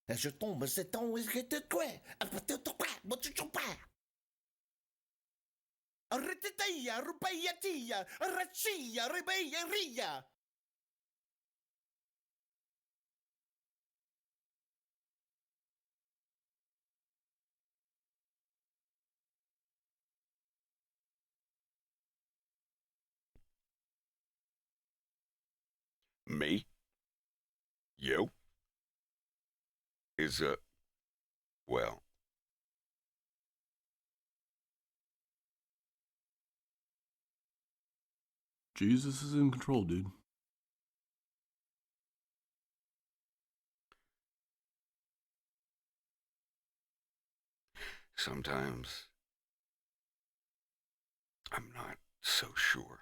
Je tombe, c'est ton de quoi? Arreteteia, rupeia, rachia, ribeia, ria. Me? You? Is, well. Jesus is in control, dude. Sometimes I'm not so sure.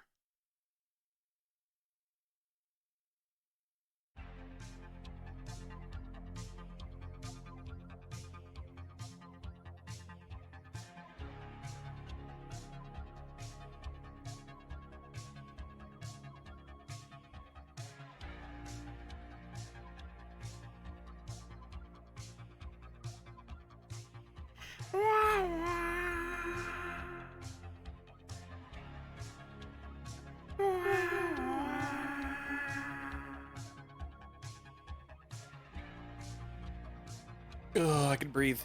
Oh, I can breathe.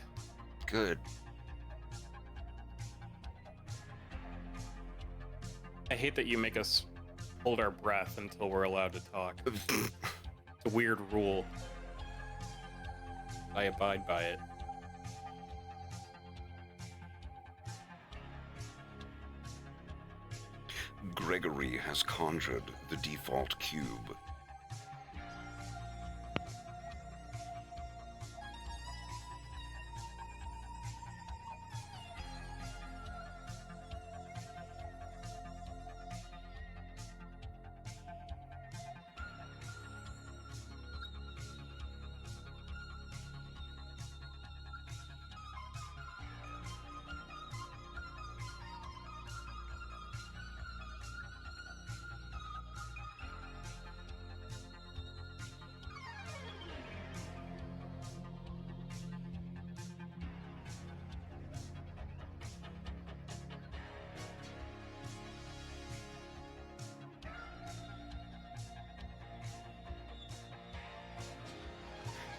Good. I hate that you make us hold our breath until we're allowed to talk. It's a weird rule. I abide by it. Gregory has conjured the default cube.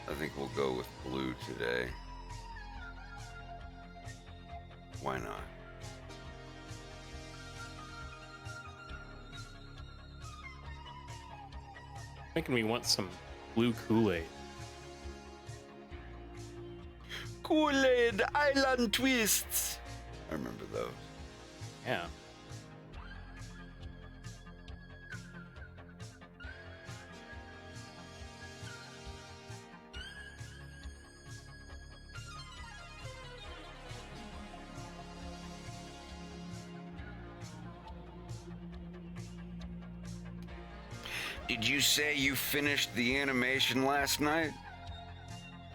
I think we'll go with blue today. Why not? Making me want some blue Kool-Aid. Kool-Aid Island Twists! I remember those. Yeah. Did you say you finished the animation last night?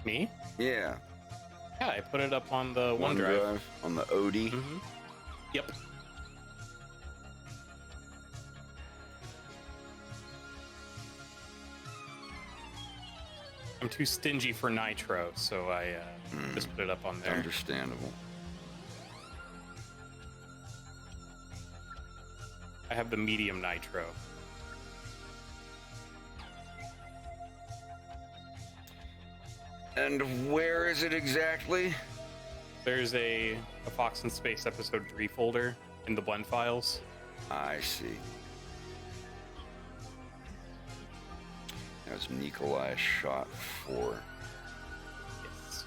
Me? Yeah. Yeah, I put it up on the OneDrive. On the OD? Mm-hmm. Yep. I'm too stingy for nitro, so I just put it up on there. Understandable. I have the medium nitro. And where is it exactly? There's a Fox in Space episode 3 folder in the blend files. I see. That was Nikolai shot 4. Yes.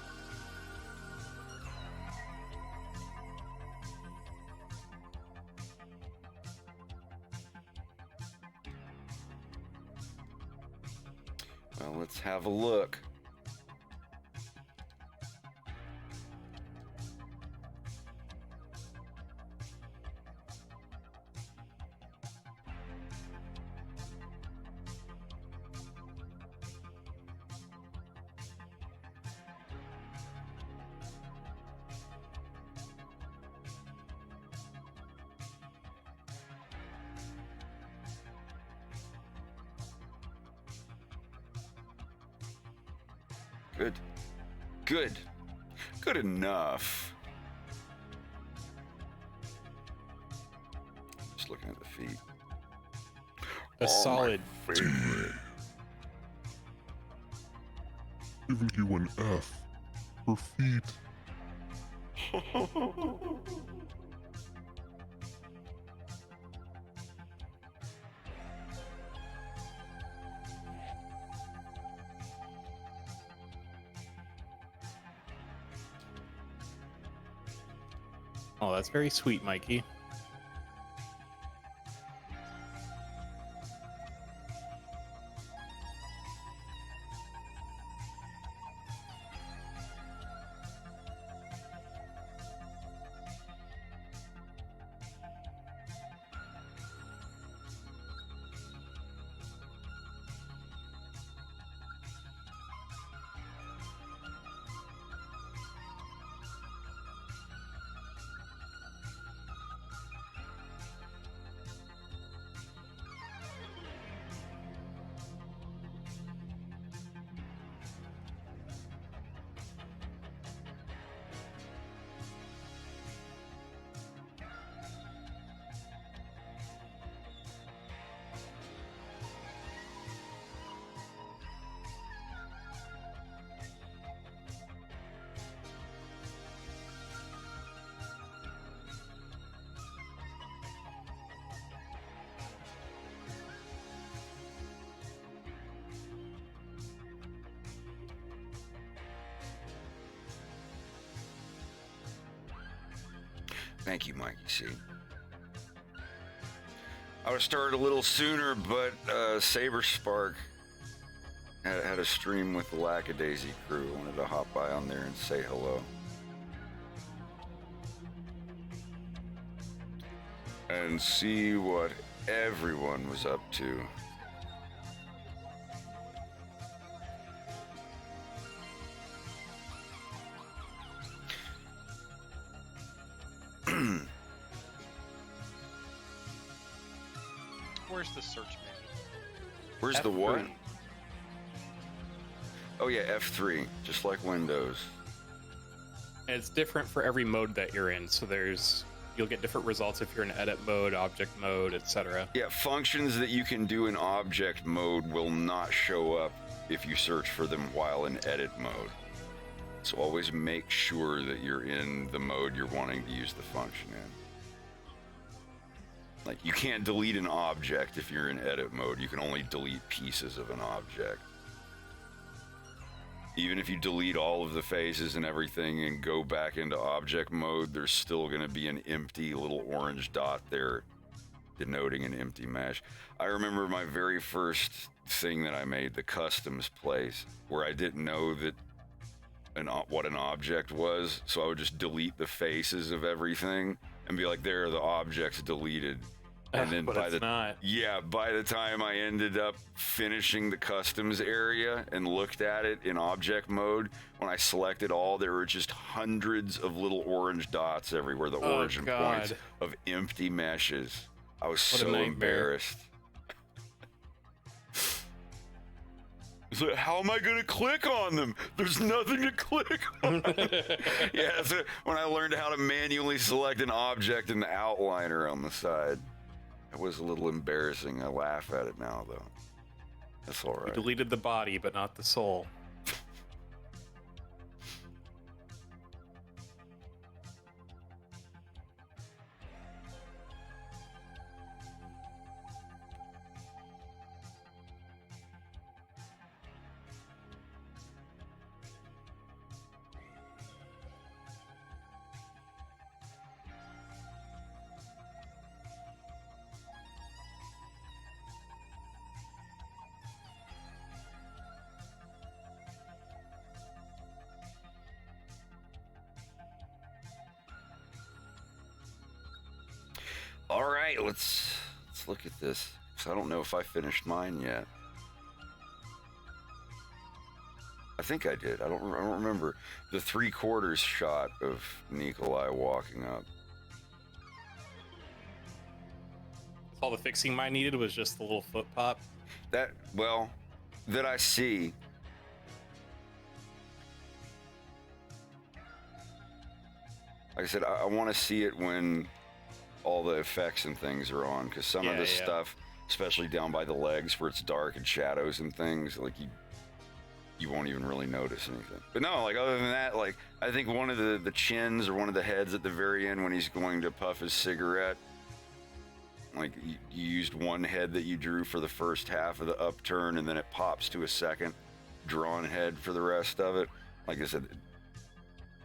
Well, let's have a look. Good. Good. Good enough. Just looking at the feet. A solid. My favorite. Giving you an F for feet. Oh, that's very sweet, Mikey. Thank you, Mikey C. I would have started a little sooner, but Saber Spark had a stream with the Lackadaisy crew. I wanted to hop by on there and say hello. And see what everyone was up to. Where's the search menu? Where's the what? F3. Oh yeah, F3, just like Windows. And it's different for every mode that you're in. So you'll get different results if you're in edit mode, object mode, etc. Yeah, functions that you can do in object mode will not show up if you search for them while in edit mode. So always make sure that you're in the mode you're wanting to use the function in. Like, you can't delete an object if you're in edit mode. You can only delete pieces of an object. Even if you delete all of the faces and everything and go back into object mode, there's still going to be an empty little orange dot there denoting an empty mesh. I remember my very first thing that I made, the customs place, where I didn't know that what an object was, so I would just delete the faces of everything and be like, there are the objects deleted. And then but by it's not. by the time I ended up finishing the customs area and looked at it in object mode, when I selected all, there were just hundreds of little orange dots everywhere, the origin points of empty meshes. I was What a so nightmare. embarrassed. So how am I going to click on them? There's nothing to click on. Yeah, so when I learned how to manually select an object in the outliner on the side, it was a little embarrassing. I laugh at it now, though. That's all You right. deleted the body, but not the soul. All right, let's look at this. 'Cause I don't know if I finished mine yet. I think I did. I don't remember the 3/4 shot of Nikolai walking up. All the fixing mine needed was just the little foot pop. That I see. Like I said, I want to see it when all the effects and things are on, because some of this stuff, especially down by the legs where it's dark and shadows and things, like you won't even really notice anything. But no, like other than that, like I think one of the chins or one of the heads at the very end when he's going to puff his cigarette, like you used one head that you drew for the first half of the upturn, and then it pops to a second drawn head for the rest of it. Like I said,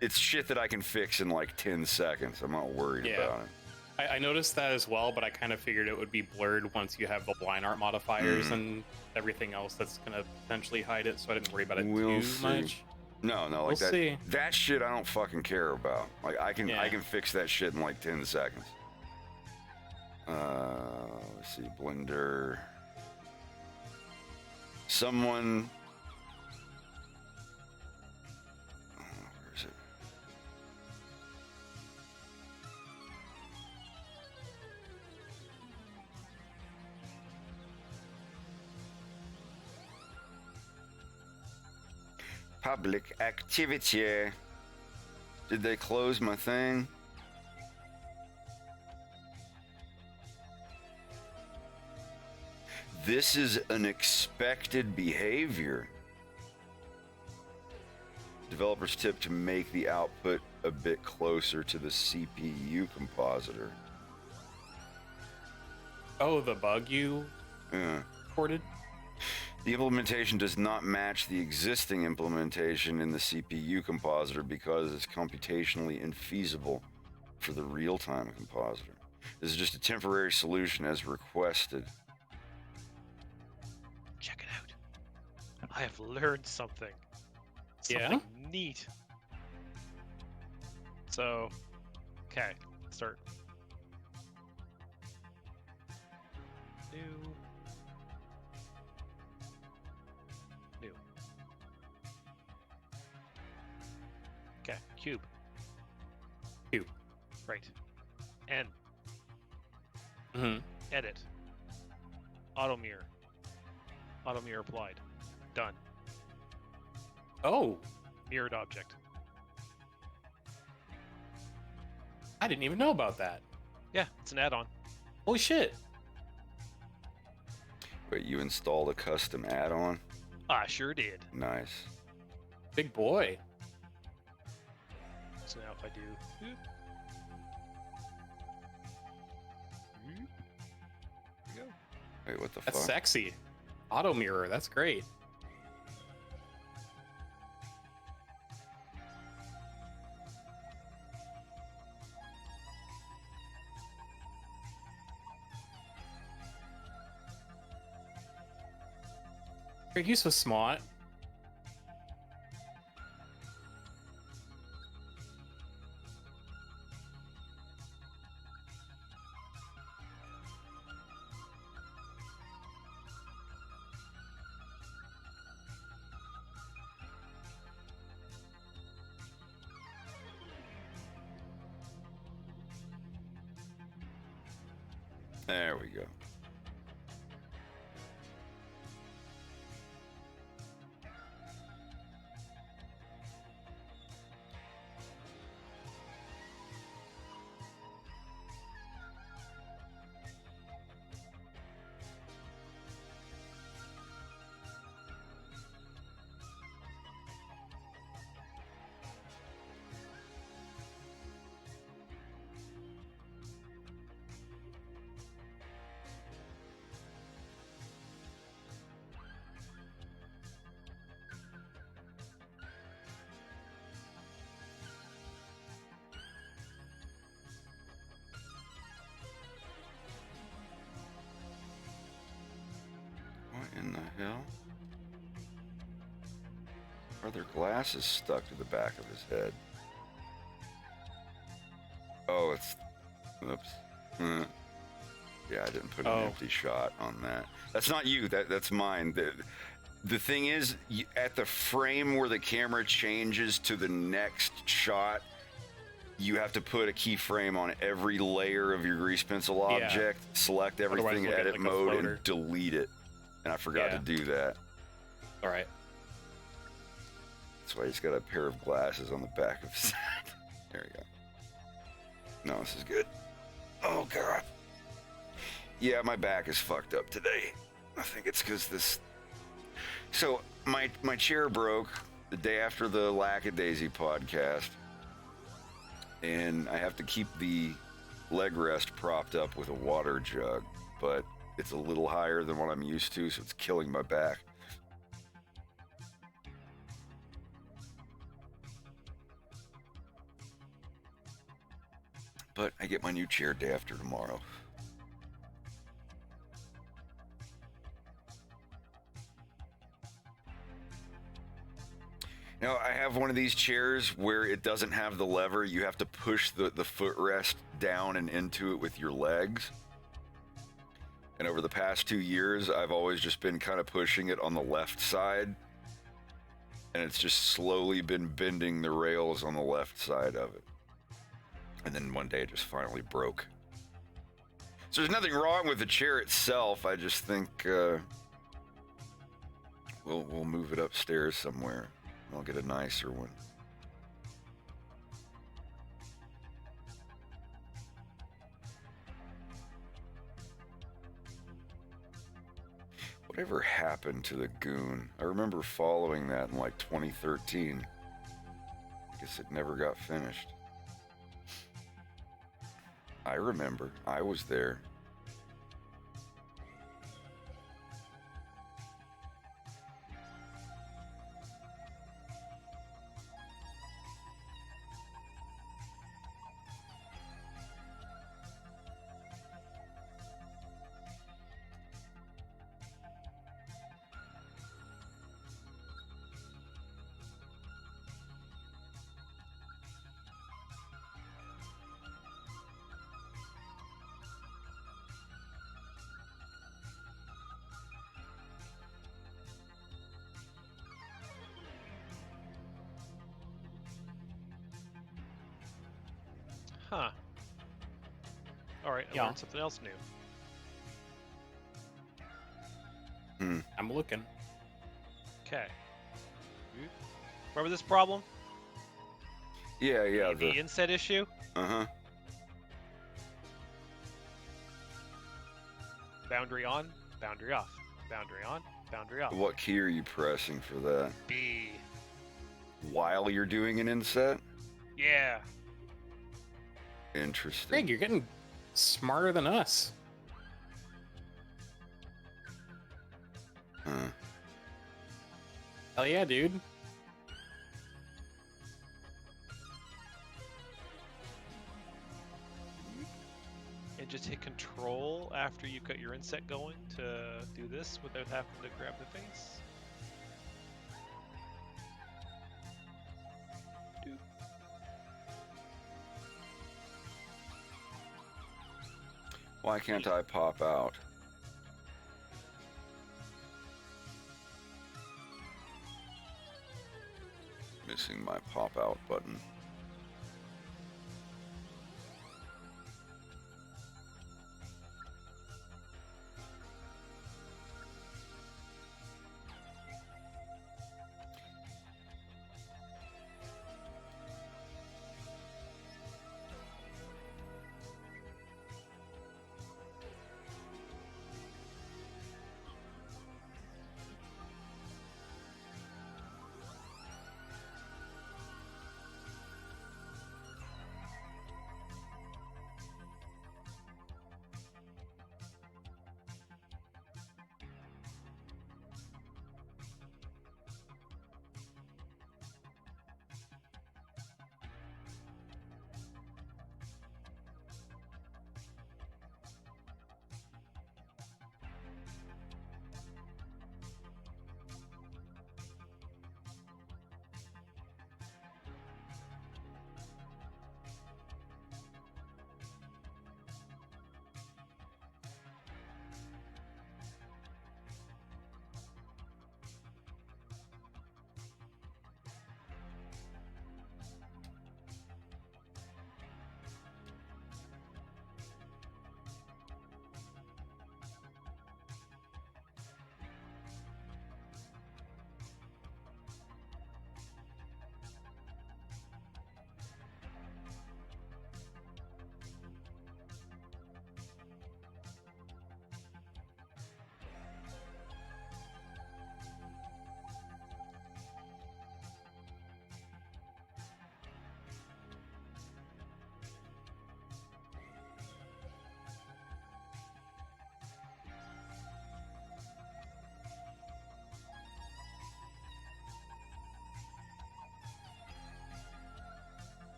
it's shit that I can fix in like 10 seconds. I'm not worried about it. I noticed that as well, but I kind of figured it would be blurred once you have the line art modifiers and everything else that's going to potentially hide it, so I didn't worry about it too much. No, like that shit I don't fucking care about. Like I can fix that shit in like 10 seconds. Let's see, Blender. Someone. Where is it? Public activity. Did they close my thing? This is an expected behavior. Developers tip to make the output a bit closer to the CPU compositor. Oh, the bug you reported? The implementation does not match the existing implementation in the CPU compositor because it's computationally infeasible for the real-time compositor. This is just a temporary solution as requested. Check it out. I have learned something. Something neat. So, okay, start. New. Okay, cube. Right. N. Edit. Auto mirror. Auto mirror applied. Done. Oh. Mirrored object. I didn't even know about that. Yeah, it's an add-on. Holy shit. Wait, you installed a custom add-on? I sure did. Nice. Big boy. So now if I do... Boop, boop, there we go. Wait, what the fuck? That's sexy. Auto mirror, that's great. You're so smart. There we go. What in the hell? Are there glasses stuck to the back of his head? Oh, it's... Oops. Yeah, I didn't put an empty shot on that. That's not you. That's mine. The thing is, at the frame where the camera changes to the next shot, you have to put a keyframe on every layer of your grease pencil object, select everything, edit mode, and delete it. And I forgot to do that. All right. That's why he's got a pair of glasses on the back of his head. There we go. No, this is good. Oh, God. Yeah, my back is fucked up today. I think it's because this... So, my chair broke the day after the Lackadaisy podcast, and I have to keep the leg rest propped up with a water jug, but it's a little higher than what I'm used to, so it's killing my back. But I get my new chair day after tomorrow. Now, I have one of these chairs where it doesn't have the lever. You have to push the footrest down and into it with your legs. And over the past 2 years, I've always just been kind of pushing it on the left side. And it's just slowly been bending the rails on the left side of it. And then one day it just finally broke. So there's nothing wrong with the chair itself. I just think we'll move it upstairs somewhere. I'll get a nicer one. Whatever happened to the Goon? I remember following that in like 2013. I guess it never got finished. I remember. I was there. Huh. Alright, I Yeah. learned something else new. I'm looking. Okay. Remember this problem? Yeah, The inset issue? Uh-huh. Boundary on, boundary off. Boundary on, boundary off. What key are you pressing for that? B. While you're doing an inset? Yeah. Interesting. Greg, you're getting smarter than us. Huh. Hell yeah, dude. And just hit control after you got your inset going to do this without having to grab the face. Doop. Why can't I pop out? Missing my pop out button.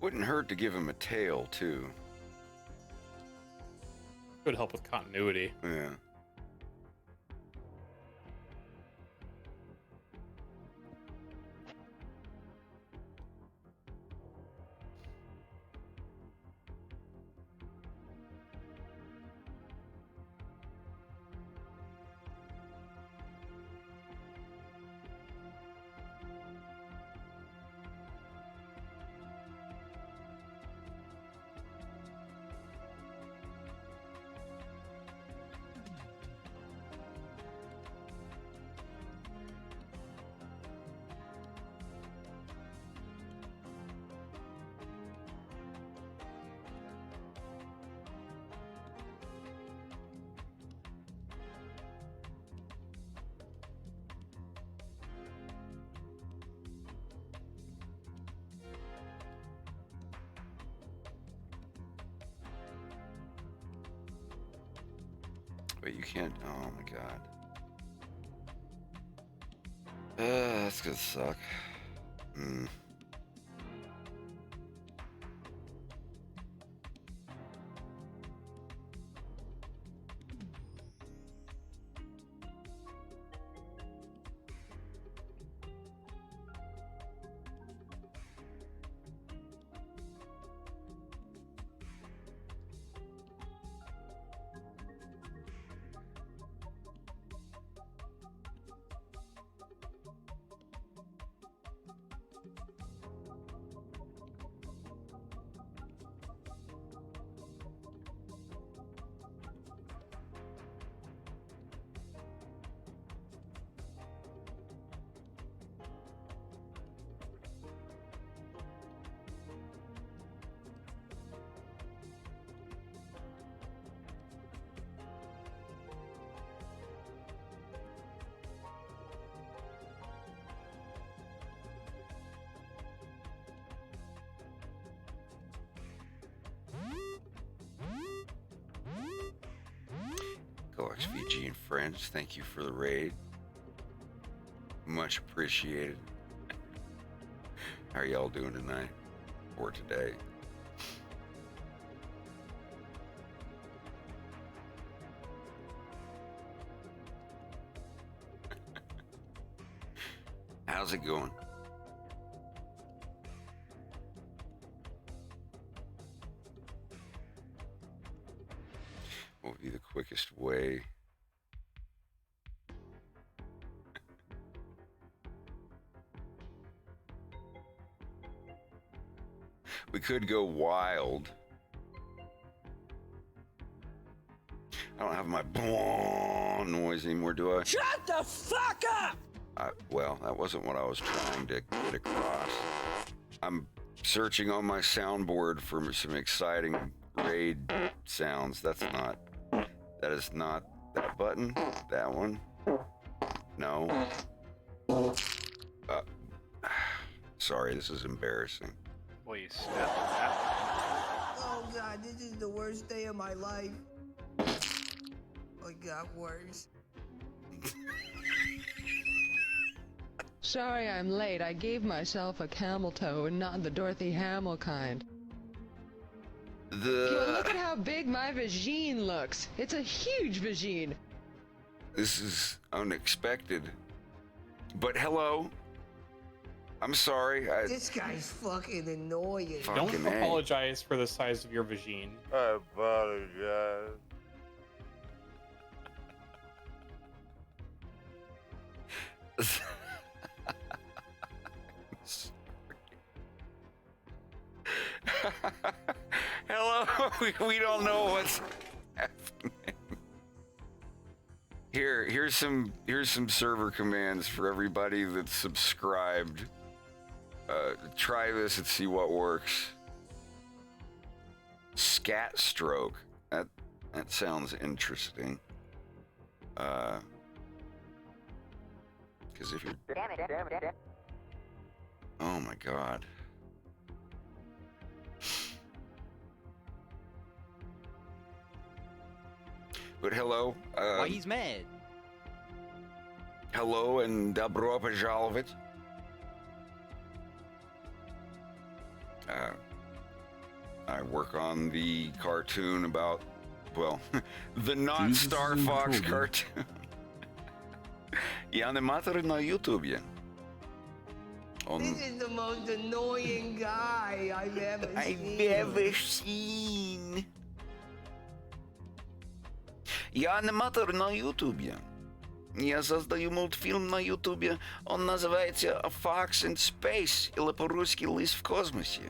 Wouldn't hurt to give him a tail, too. Would help with continuity. Yeah. But you can't. Oh my god. That's gonna suck. Go XVG and friends, thank you for the raid. Much appreciated. How are y'all doing tonight? Or today? How's it going? What would be the quickest way? We could go wild. I don't have my noise anymore, do I? Shut the fuck up! Well, that wasn't what I was trying to get across. I'm searching on my soundboard for some exciting raid sounds. That is not that button. That one. No. Sorry, this is embarrassing. Boy, you stepped that. Oh god, this is the worst day of my life. It got worse. Sorry I'm late. I gave myself a camel toe and not the Dorothy Hamill kind. Yo, look at how big my vagine looks. It's a huge vagine. This is unexpected. But hello. I'm sorry. This guy's fucking annoying. Don't Fucking A. apologize for the size of your vagine. I apologize. Hello. We don't know what's happening. Here's some server commands for everybody that's subscribed. Try this and see what works. Scat stroke. That sounds interesting. Because if you're... Damn it. Oh my god. But hello. Why he's mad? Hello and добро пожаловать. I work on the cartoon about, well, the not Jesus Star is in Fox trouble. cartoon. И аниматоры на YouTube. This is the most annoying guy I've ever seen. seen. Я аниматор на YouTube. Я создаю мультфильм на YouTube. Он называется A Fox in Space, или по-русски «Лис в космосе».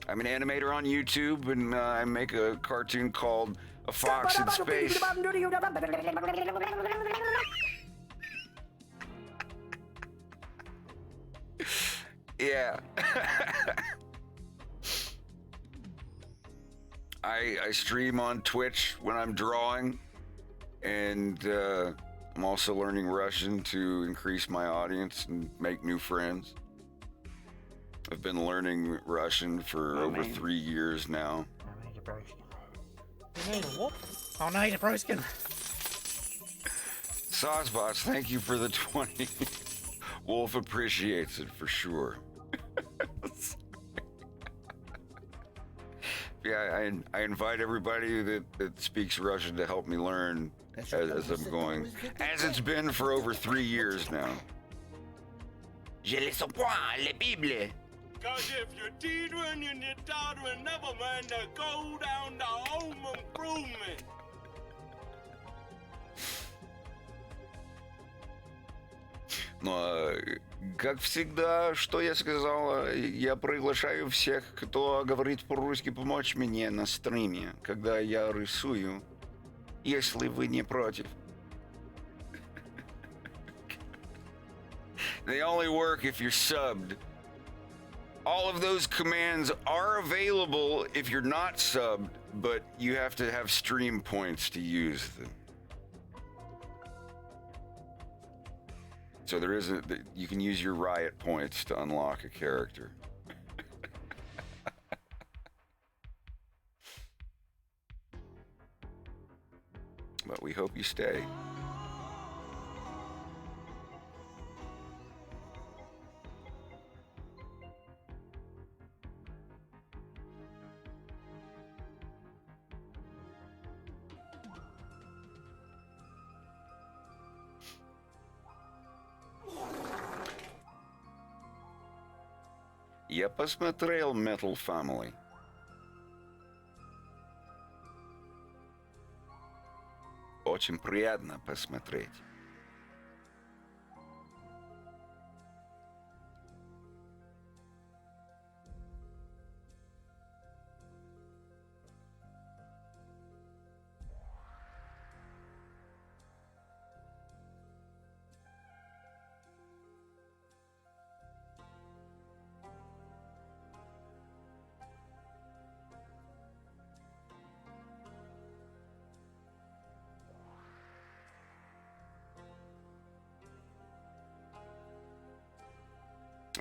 I'm an animator on YouTube, and I make a cartoon called A Fox in Space. Yeah. I stream on Twitch when I'm drawing, and I'm also learning Russian to increase my audience and make new friends. I've been learning Russian for over 3 years now. Oh, no, you're broken. Saucebots, thank you for the 20. Wolf appreciates it for sure. Yeah, I invite everybody that speaks Russian to help me learn as I'm going, as it's been for over 3 years now. Je les point, les Bible. Cause if you're teetering and you're tottering, never mind to go down to home improvement. Но, как всегда, что я сказала, я приглашаю всех, кто говорит по-русски, помочь мне на стриме, когда я рисую, если вы не против. They only work if you're subbed. All of those commands are available if you're not subbed, but you have to have stream points to use them. So there isn't, you can use your riot points to unlock a character. But we hope you stay. Я посмотрел Metal Family. Очень приятно посмотреть.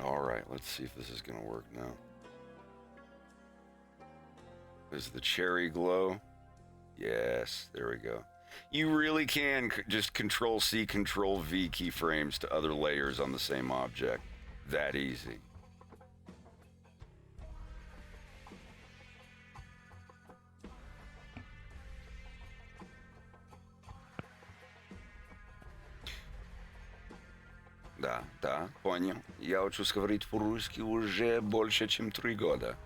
All right, let's see if this is going to work now. Is the cherry glow? Yes, there we go. You really can just Control-C, Control-V keyframes to other layers on the same object. That easy. Да, понял. Я учусь говорить по-русски уже больше, чем 3 года.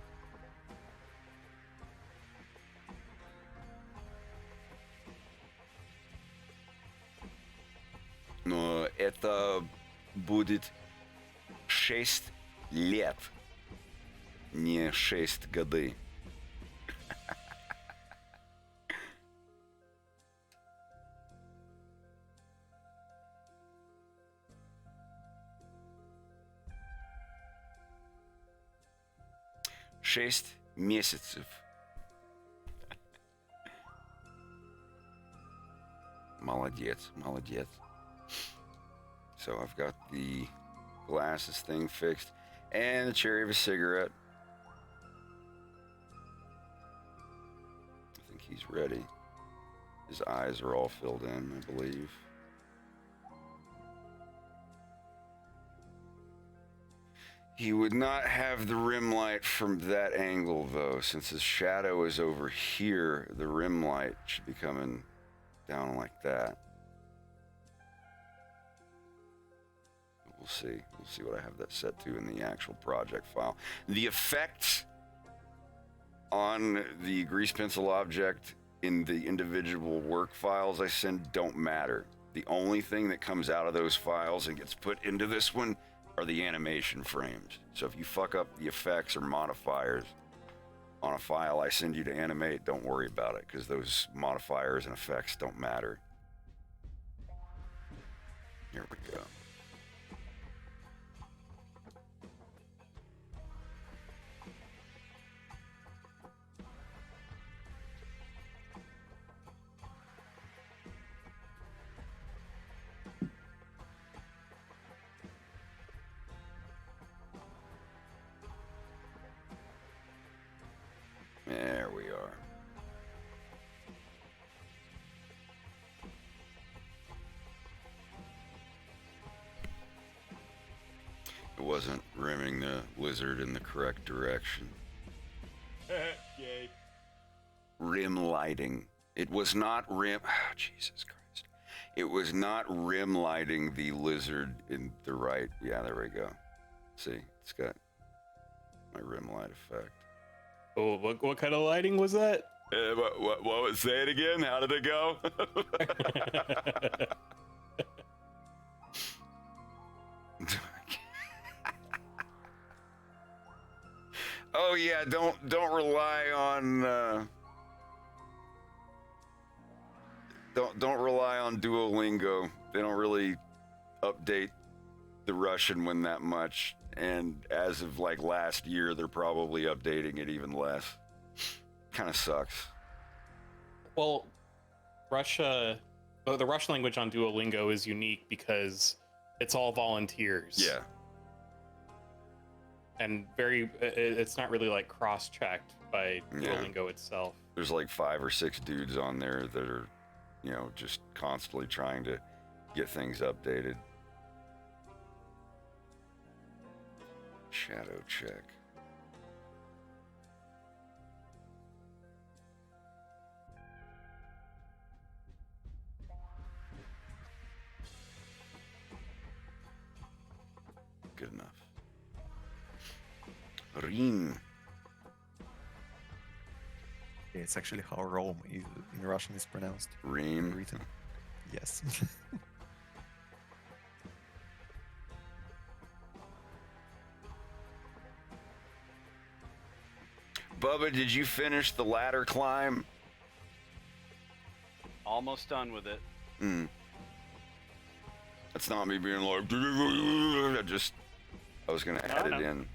Но это будет 6 лет, не 6 годы. Шесть месяцев. Молодец, молодец. So I've got the glasses thing fixed and the cherry of a cigarette. I think he's ready. His eyes are all filled in, I believe. He would not have the rim light from that angle, though. Since his shadow is over here, the rim light should be coming down like that. We'll see. We'll see what I have that set to in the actual project file. The effects on the grease pencil object in the individual work files I send don't matter. The only thing that comes out of those files and gets put into this one are the animation frames. So if you fuck up the effects or modifiers on a file I send you to animate, don't worry about it, because those modifiers and effects don't matter. Here we go. There we are. It wasn't rimming the lizard in the correct direction. Yay. Rim lighting. It was not rim. Oh, Jesus Christ. It was not rim lighting the lizard in the right. Yeah, there we go. See, it's got my rim light effect. Oh, what kind of lighting was that? What was, say it again? How did it go? Oh yeah, don't rely on don't rely on Duolingo. They don't really update the Russian one that much, and as of like last year, they're probably updating it even less. Kind of sucks. Well, the Russian language on Duolingo is unique because it's all volunteers. Yeah. And it's not really like cross-checked by Duolingo itself. There's like 5 or 6 dudes on there that are, you know, just constantly trying to get things updated. Shadow check. Good enough. Rim. Yeah, it's actually how Rome in Russian is pronounced. Rim. Written. Yes. Bubba, did you finish the ladder climb? Almost done with it. That's not me being like, I was gonna add it in.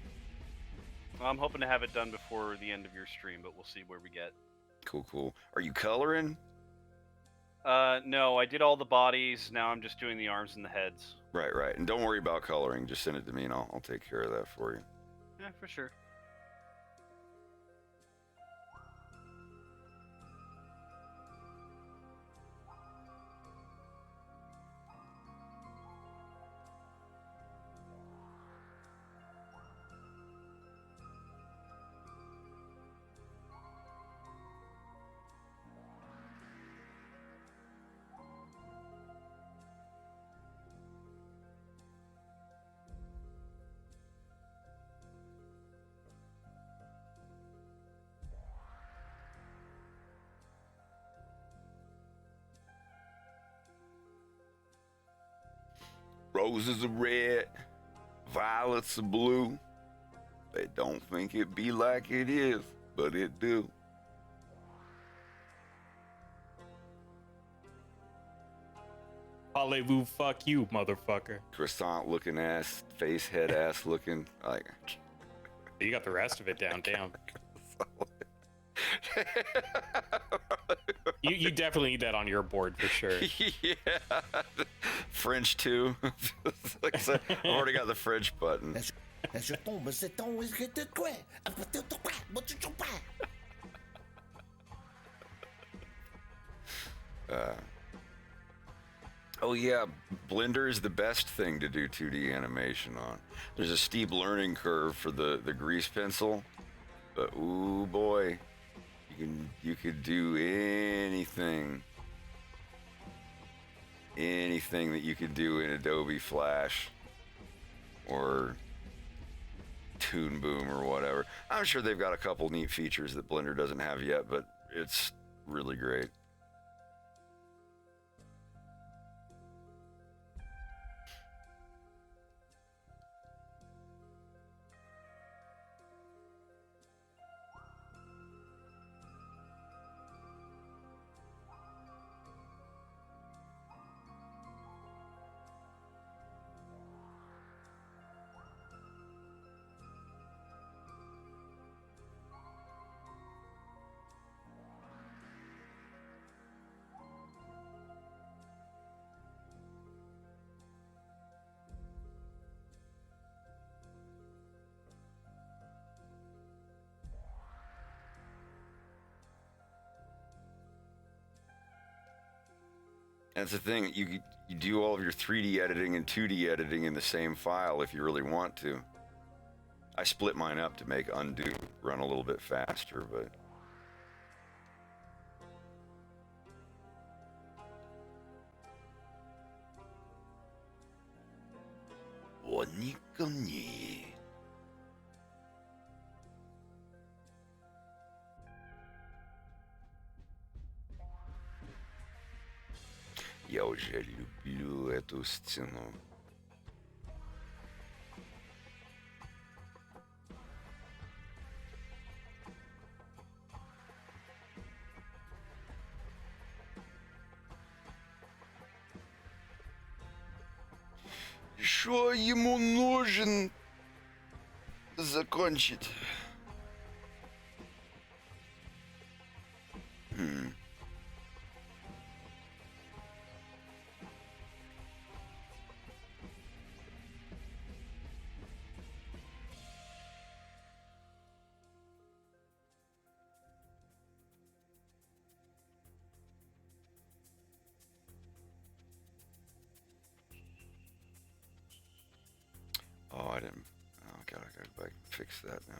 Well, I'm hoping to have it done before the end of your stream, but we'll see where we get. Cool. Are you coloring? No, I did all the bodies. Now I'm just doing the arms and the heads. Right. And don't worry about coloring. Just send it to me and I'll take care of that for you. Yeah, for sure. Roses are red, violets are blue. They don't think it be like it is, but it do. Parlez-vous, fuck you, motherfucker. Croissant looking ass, face head ass looking. Like, you got the rest of it down, damn. You definitely need that on your board for sure. Yeah. French too. I've already got the French button. Oh yeah, Blender is the best thing to do 2D animation on. There's a steep learning curve for the grease pencil, but ooh boy, you could do anything that you could do in Adobe Flash or Toon Boom or whatever. I'm sure they've got a couple neat features that Blender doesn't have yet, but it's really great. That's the thing. You do all of your 3D editing and 2D editing in the same file if you really want to. I split mine up to make undo run a little bit faster, but я уже люблю эту стену. Что ему нужен закончить? Oh, I didn't. Oh, God, I gotta go back and fix that now.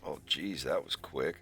Oh, geez, that was quick.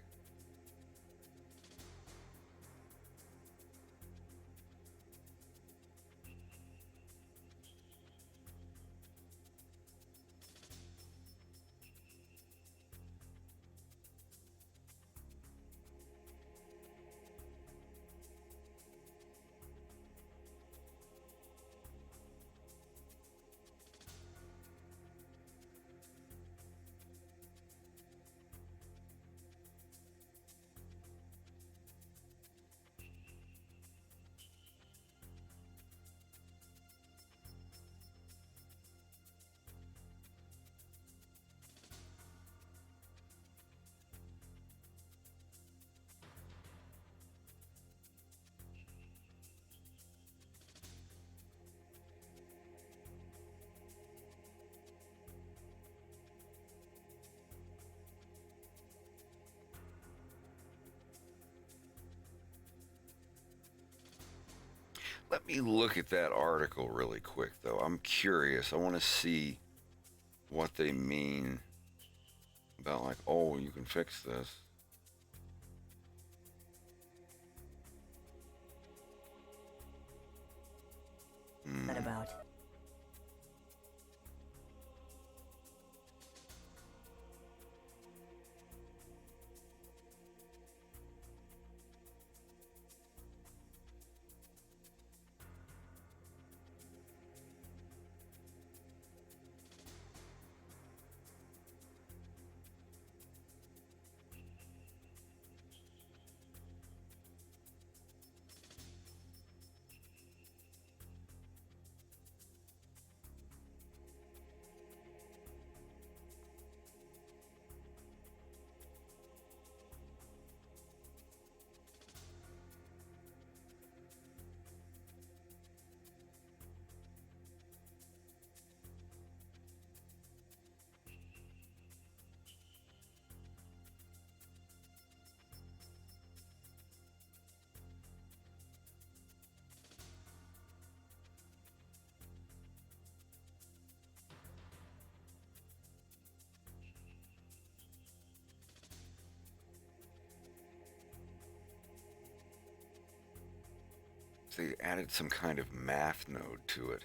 Let me look at that article really quick, though. I'm curious. I want to see what they mean about, like, oh, you can fix this. What about? They added some kind of math node to it.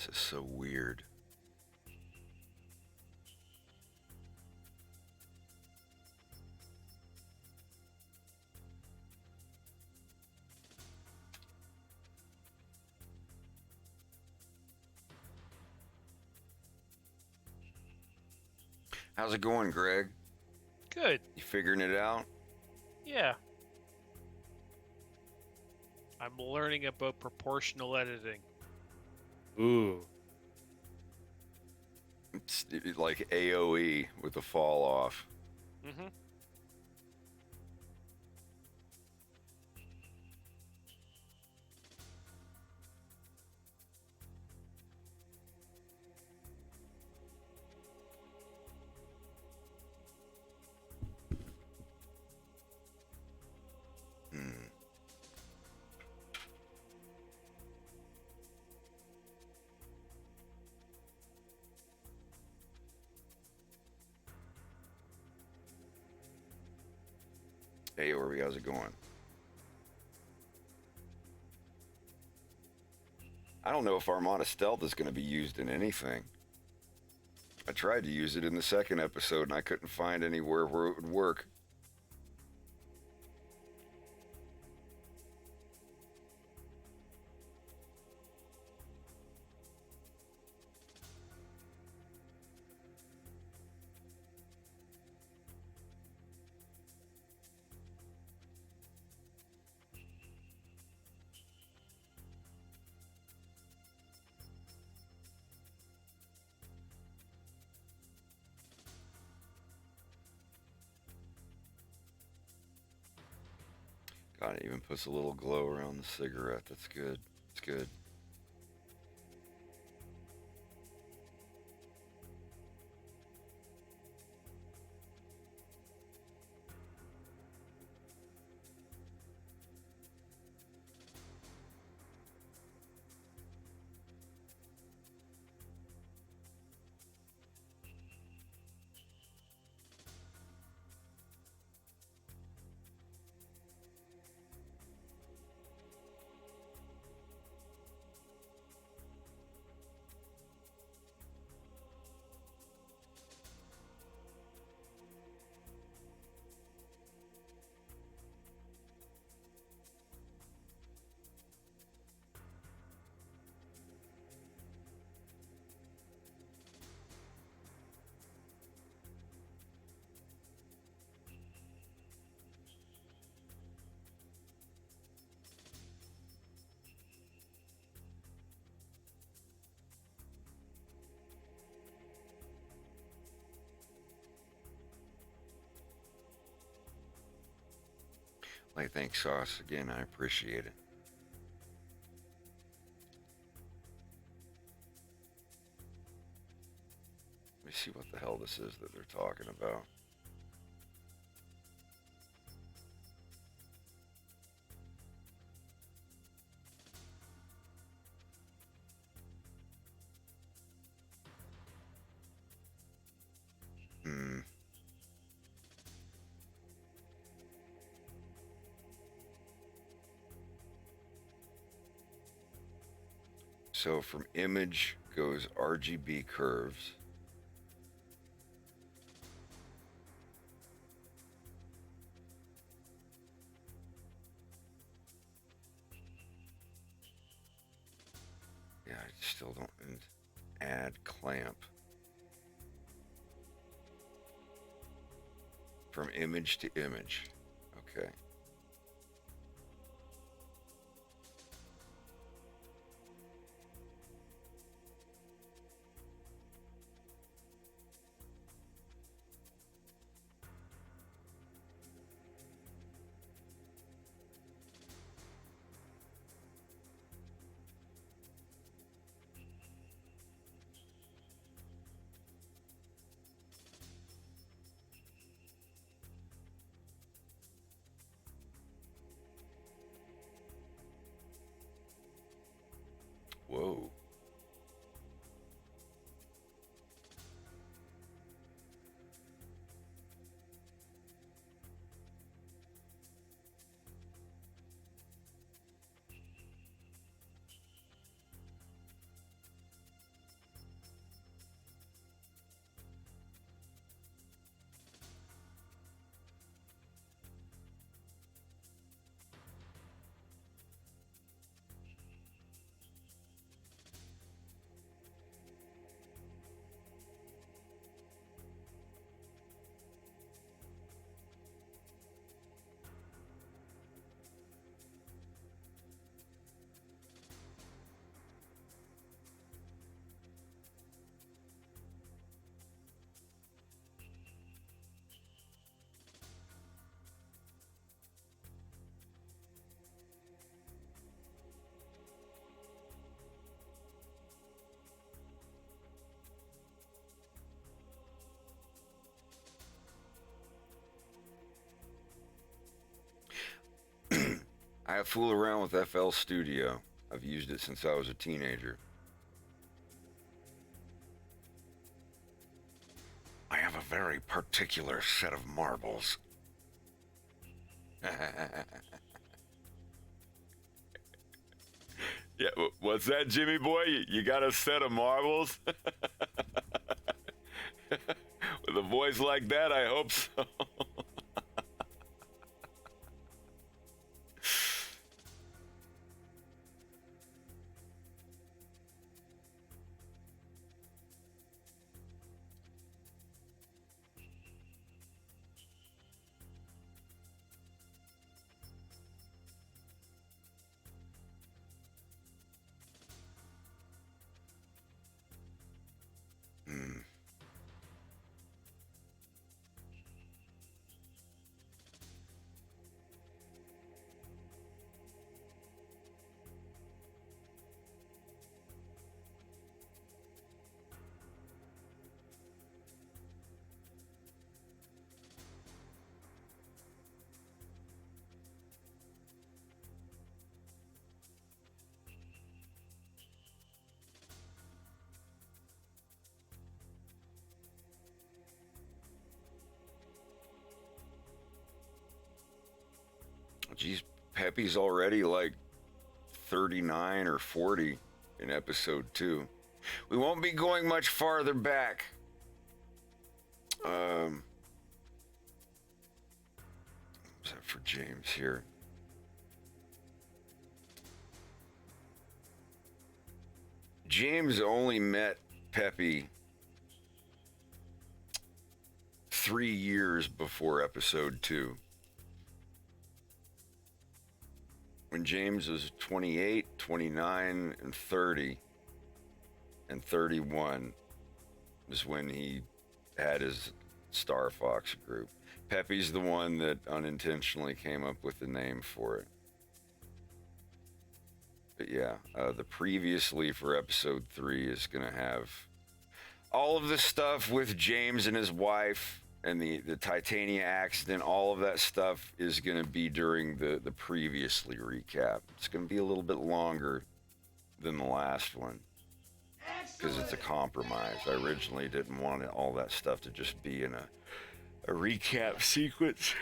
This is so weird. How's it going, Greg? Good. You figuring it out? Yeah. I'm learning about proportional editing. Ooh. It's like AOE with the fall off. Mm-hmm. Hey, Orby, how's it going? I don't know if Armada Stealth is going to be used in anything. I tried to use it in the second episode and I couldn't find anywhere where it would work. God, it even puts a little glow around the cigarette. That's good. It's good. Like, thanks, Sauce. Again, I appreciate it. Let me see what the hell this is that they're talking about. So from image goes RGB curves. Yeah, I still don't add clamp. From image to image. Okay. Whoa. I fool around with FL Studio. I've used it since I was a teenager. I have a very particular set of marbles. Yeah, what's that, Jimmy boy? You got a set of marbles? With a voice like that, I hope so. Geez, Pepe's already like 39 or 40 in episode 2. We won't be going much farther back. What's that for James here? James only met Pepe 3 years before episode 2. When James was 28, 29, and 30, and 31 was when he had his Star Fox group. Pepe's the one that unintentionally came up with the name for it. But yeah, the previously for episode 3 is going to have all of the stuff with James and his wife and the Titania accident. All of that stuff is going to be during the previously recap. It's going to be a little bit longer than the last one because it's a compromise. I originally didn't want all that stuff to just be in a recap sequence.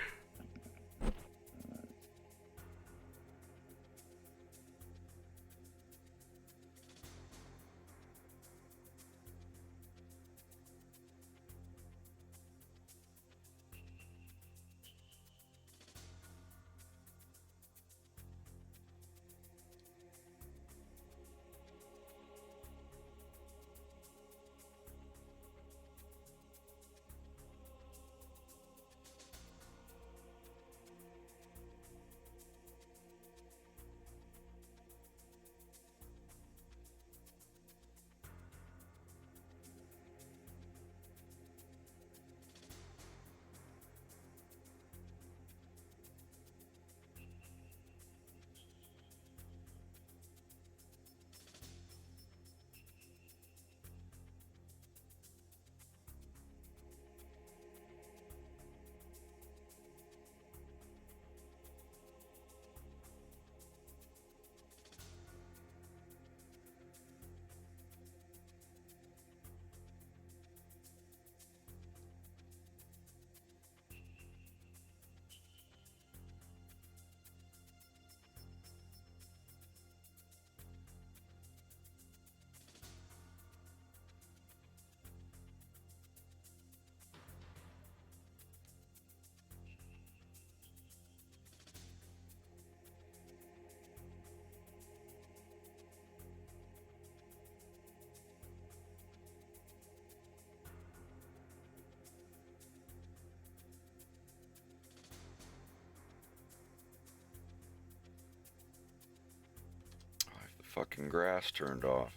Fucking grass turned off.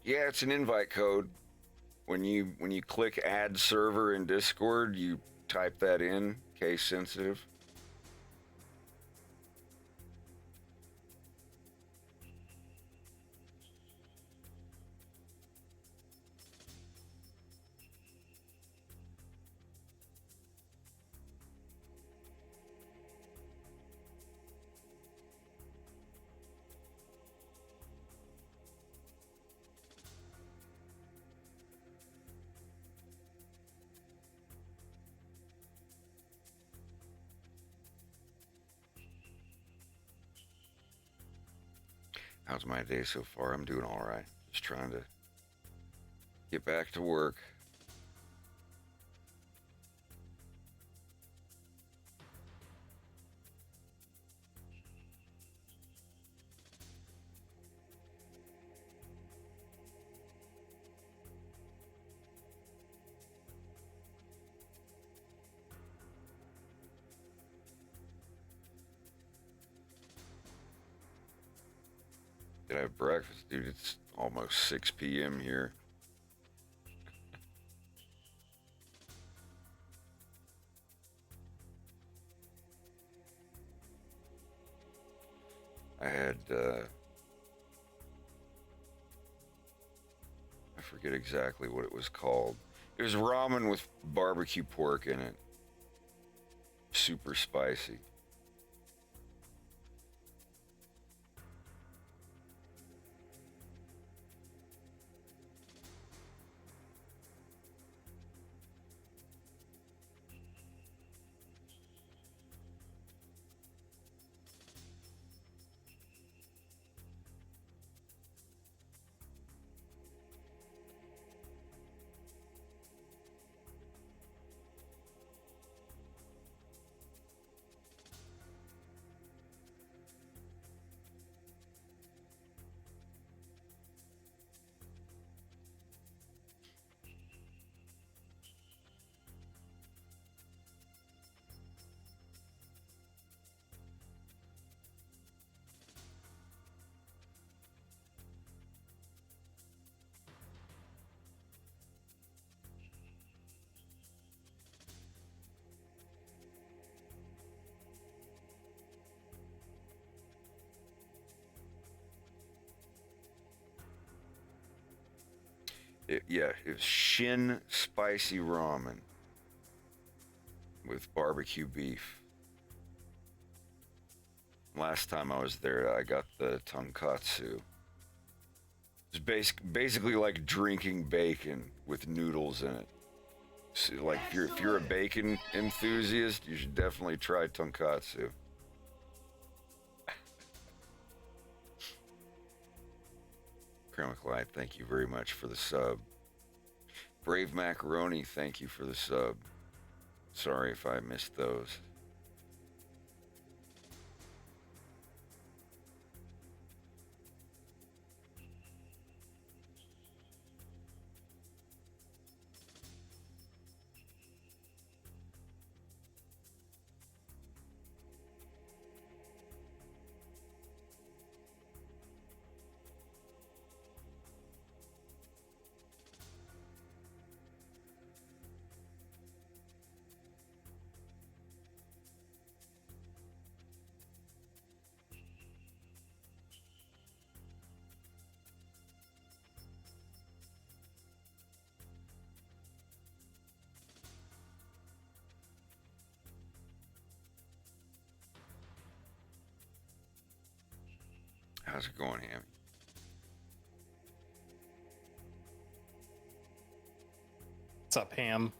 Yeah, it's an invite code. When you click add server in Discord, you type that in, case sensitive. How's my day so far? I'm doing all right. Just trying to get back to work. Did I have breakfast? Dude, it's almost 6 p.m. here. I had, I forget exactly what it was called. It was ramen with barbecue pork in it. Super spicy. Yeah, it was Shin spicy ramen with barbecue beef. Last time I was there, I got the tonkatsu. It's basically like drinking bacon with noodles in it. So, like if you're a bacon enthusiast, you should definitely try tonkatsu. Chromaclide, thank you very much for the sub. Brave Macaroni, thank you for the sub. Sorry if I missed those. How's it going, Hammy? What's up, Ham?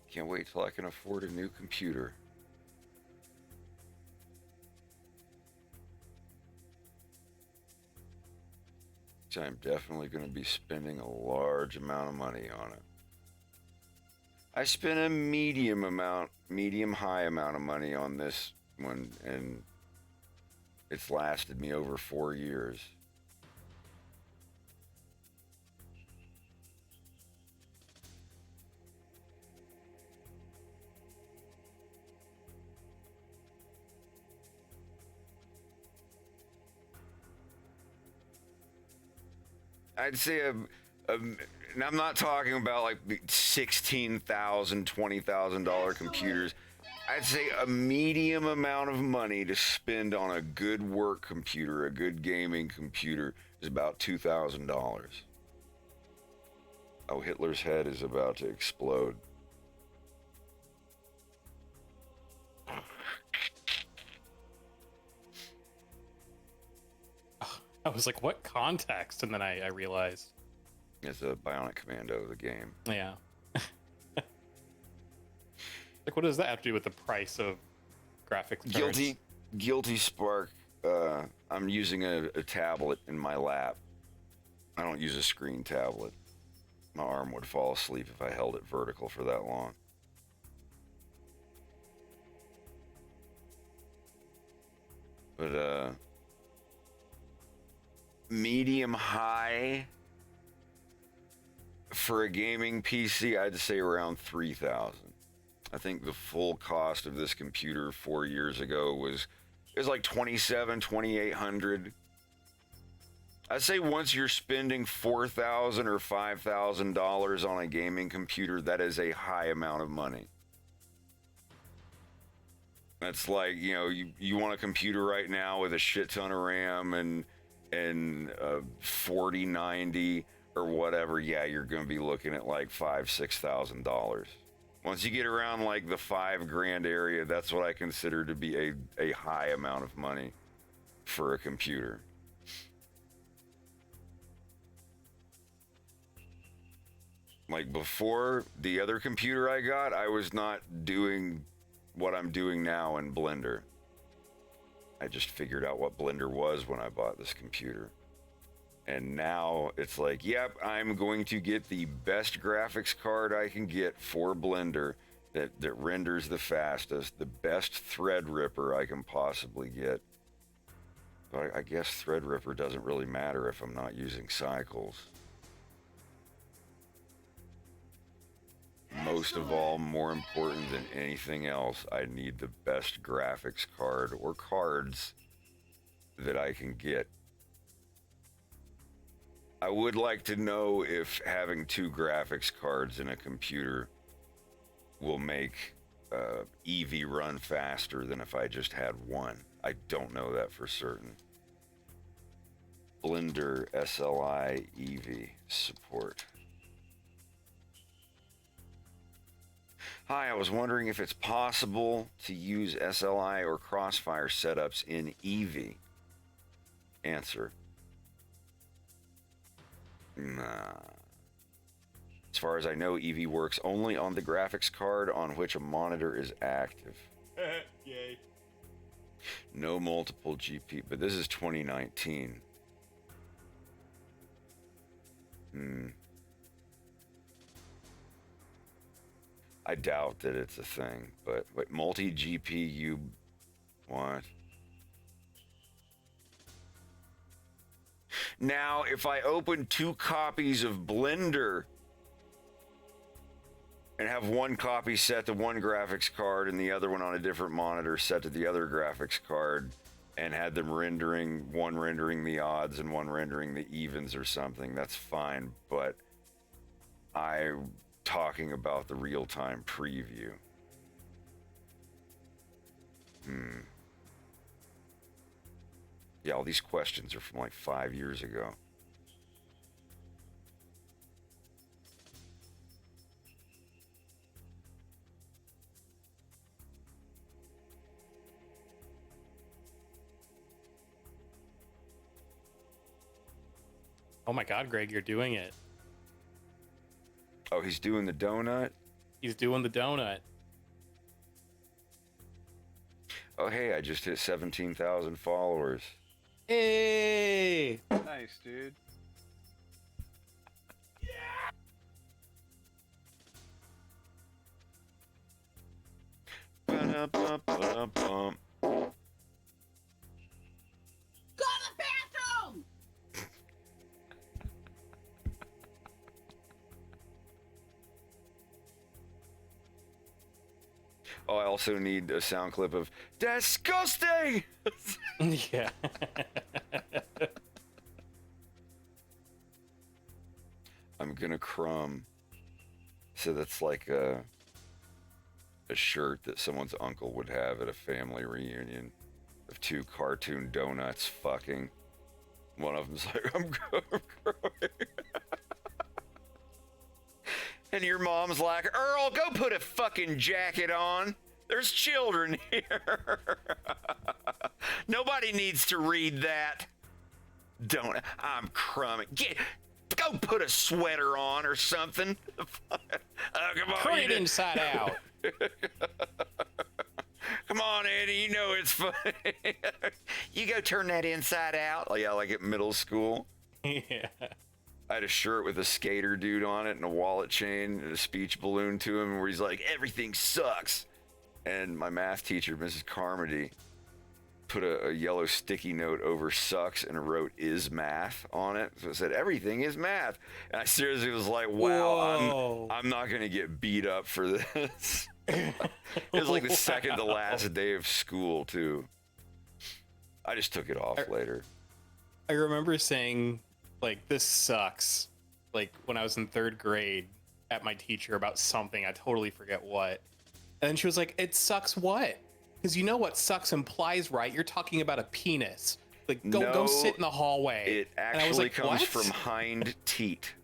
Can't wait till I can afford a new computer. Which I'm definitely going to be spending a large amount of money on it. I spent a medium high amount of money on this and it's lasted me over 4 years. I'd say and I'm not talking about like $16,000, $20,000 computers. I'd say a medium amount of money to spend on a good work computer, a good gaming computer, is about $2,000. Oh, Hitler's head is about to explode. I was like, what context? And then I realized. It's a Bionic Commando, the game. Yeah. Like, what does that have to do with the price of graphics cards? Guilty Spark. I'm using a tablet in my lap. I don't use a screen tablet. My arm would fall asleep if I held it vertical for that long. But medium high for a gaming PC, I'd say around 3,000. I think the full cost of this computer 4 years ago was like 2,800. I'd say once you're spending $4,000 or $5,000 on a gaming computer, that is a high amount of money. That's like, you know, you want a computer right now with a shit ton of RAM and 4090 or whatever. Yeah, you're going to be looking at like $5,000-$6,000. Once you get around like the $5,000 area, that's what I consider to be a high amount of money for a computer. Like before the other computer I got, I was not doing what I'm doing now in Blender. I just figured out what Blender was when I bought this computer. And now it's like, yep, I'm going to get the best graphics card I can get for Blender that renders the fastest, the best Threadripper I can possibly get. But I guess Threadripper doesn't really matter if I'm not using cycles. Most of all, more important than anything else, I need the best graphics card or cards that I can get. I would like to know if having 2 graphics cards in a computer will make Eevee run faster than if I just had one. I don't know that for certain. Blender SLI Eevee support. Hi, I was wondering if it's possible to use SLI or Crossfire setups in Eevee. Answer. Nah. As far as I know, Eevee works only on the graphics card on which a monitor is active. Yay. No multiple GP, but this is 2019. I doubt that it's a thing, but wait, multi-GPU, what? Now, if I open 2 copies of Blender and have one copy set to one graphics card and the other one on a different monitor set to the other graphics card and had them rendering, one rendering the odds and one rendering the evens or something, that's fine, but I'm talking about the real-time preview. Yeah, all these questions are from like 5 years ago. Oh my God, Greg, you're doing it. Oh, he's doing the donut? He's doing the donut. Oh, hey, I just hit 17,000 followers. Hey! Nice, dude. Ba-da-ba-ba-da-bum. Oh, I also need a sound clip of disgusting. Yeah. I'm gonna crumb. So that's like a shirt that someone's uncle would have at a family reunion of two cartoon donuts fucking. One of them's like, I'm growing. And your mom's like, Earl, go put a fucking jacket on. There's children here. Nobody needs to read that. Don't. I'm crumbing. Go put a sweater on or something. Come on, Turn it inside out. Come on, Eddie. You know it's funny. You go turn that inside out. Oh, yeah, like at middle school. Yeah. I had a shirt with a skater dude on it and a wallet chain and a speech balloon to him where he's like, everything sucks. And my math teacher, Mrs. Carmody, put a yellow sticky note over sucks and wrote is math on it. So it said, everything is math. And I seriously was like, wow, I'm not going to get beat up for this. It was like the second to last day of school, too. I just took it off later. I remember saying, like, this sucks, like, when I was in 3rd grade at my teacher about something. I totally forget what. And then she was like, it sucks what? Because you know what sucks implies, right? You're talking about a penis. Like, go sit in the hallway. It actually comes from hind teat.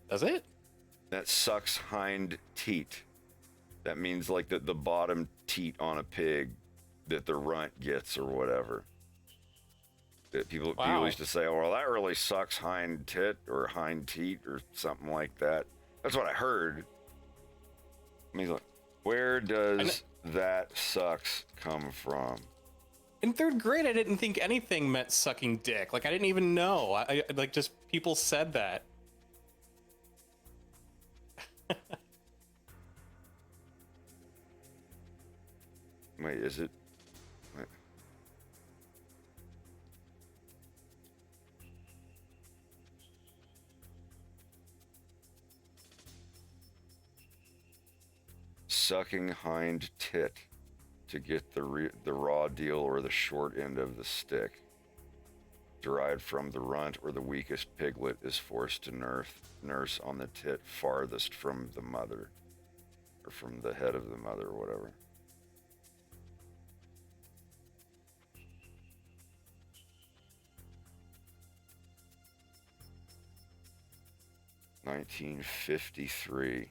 Does it? That sucks hind teat. That means like the bottom teat on a pig that the runt gets or whatever. That people used to say, oh, well, that really sucks hind tit or hind teat or something like that. That's what I heard. I mean, like, where does that sucks come from? In 3rd grade, I didn't think anything meant sucking dick. Like, I didn't even know. I like, just people said that. Wait, is it? Wait. Sucking hind tit to get the raw deal or the short end of the stick. Derived from the runt or the weakest piglet is forced to nurse on the tit farthest from the mother. Or from the head of the mother or whatever. $1953.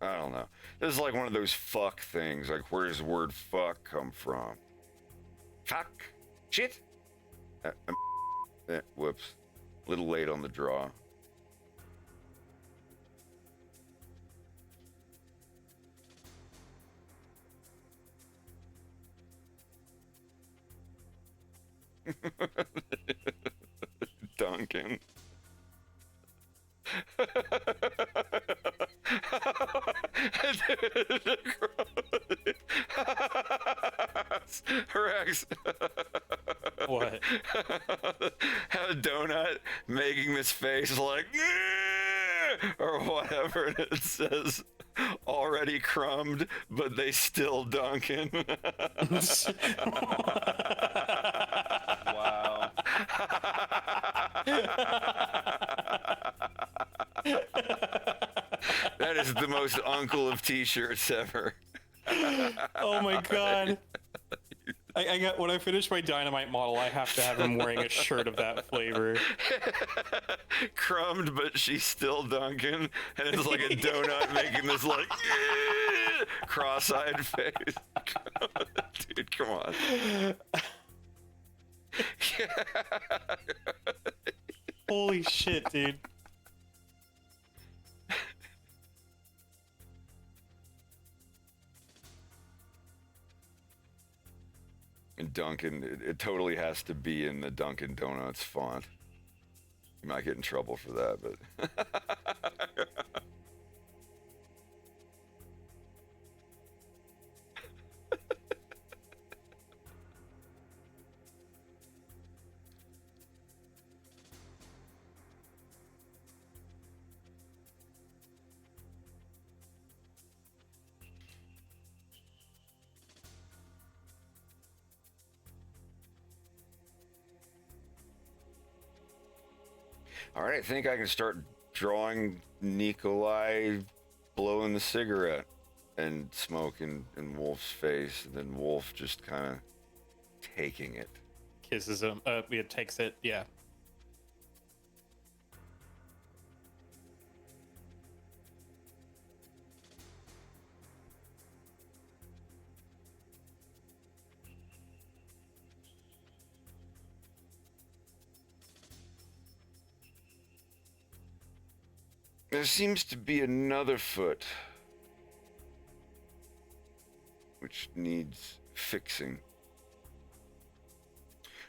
I don't know. This is like one of those fuck things. Like, where does the word fuck come from? Fuck. Shit. Whoops. A little late on the draw. Duncan. Rex. What? Have a donut making this face like, or whatever, and it says already crumbed, but they still Duncan. Wow. That is the most uncle of t-shirts ever. Oh my god. I got, when I finish my Dynamite model, I have to have him wearing a shirt of that flavor. Crumbed, but she's still Duncan, and it's like a donut making this like cross-eyed face. Dude, come on. Holy shit, dude. And Duncan, it totally has to be in the Dunkin' Donuts font. You might get in trouble for that, but... All right, I think I can start drawing Nikolai blowing the cigarette and smoking in Wolf's face, and then Wolf just kind of taking it. Kisses him. It takes it. Yeah. There seems to be another foot, which needs fixing.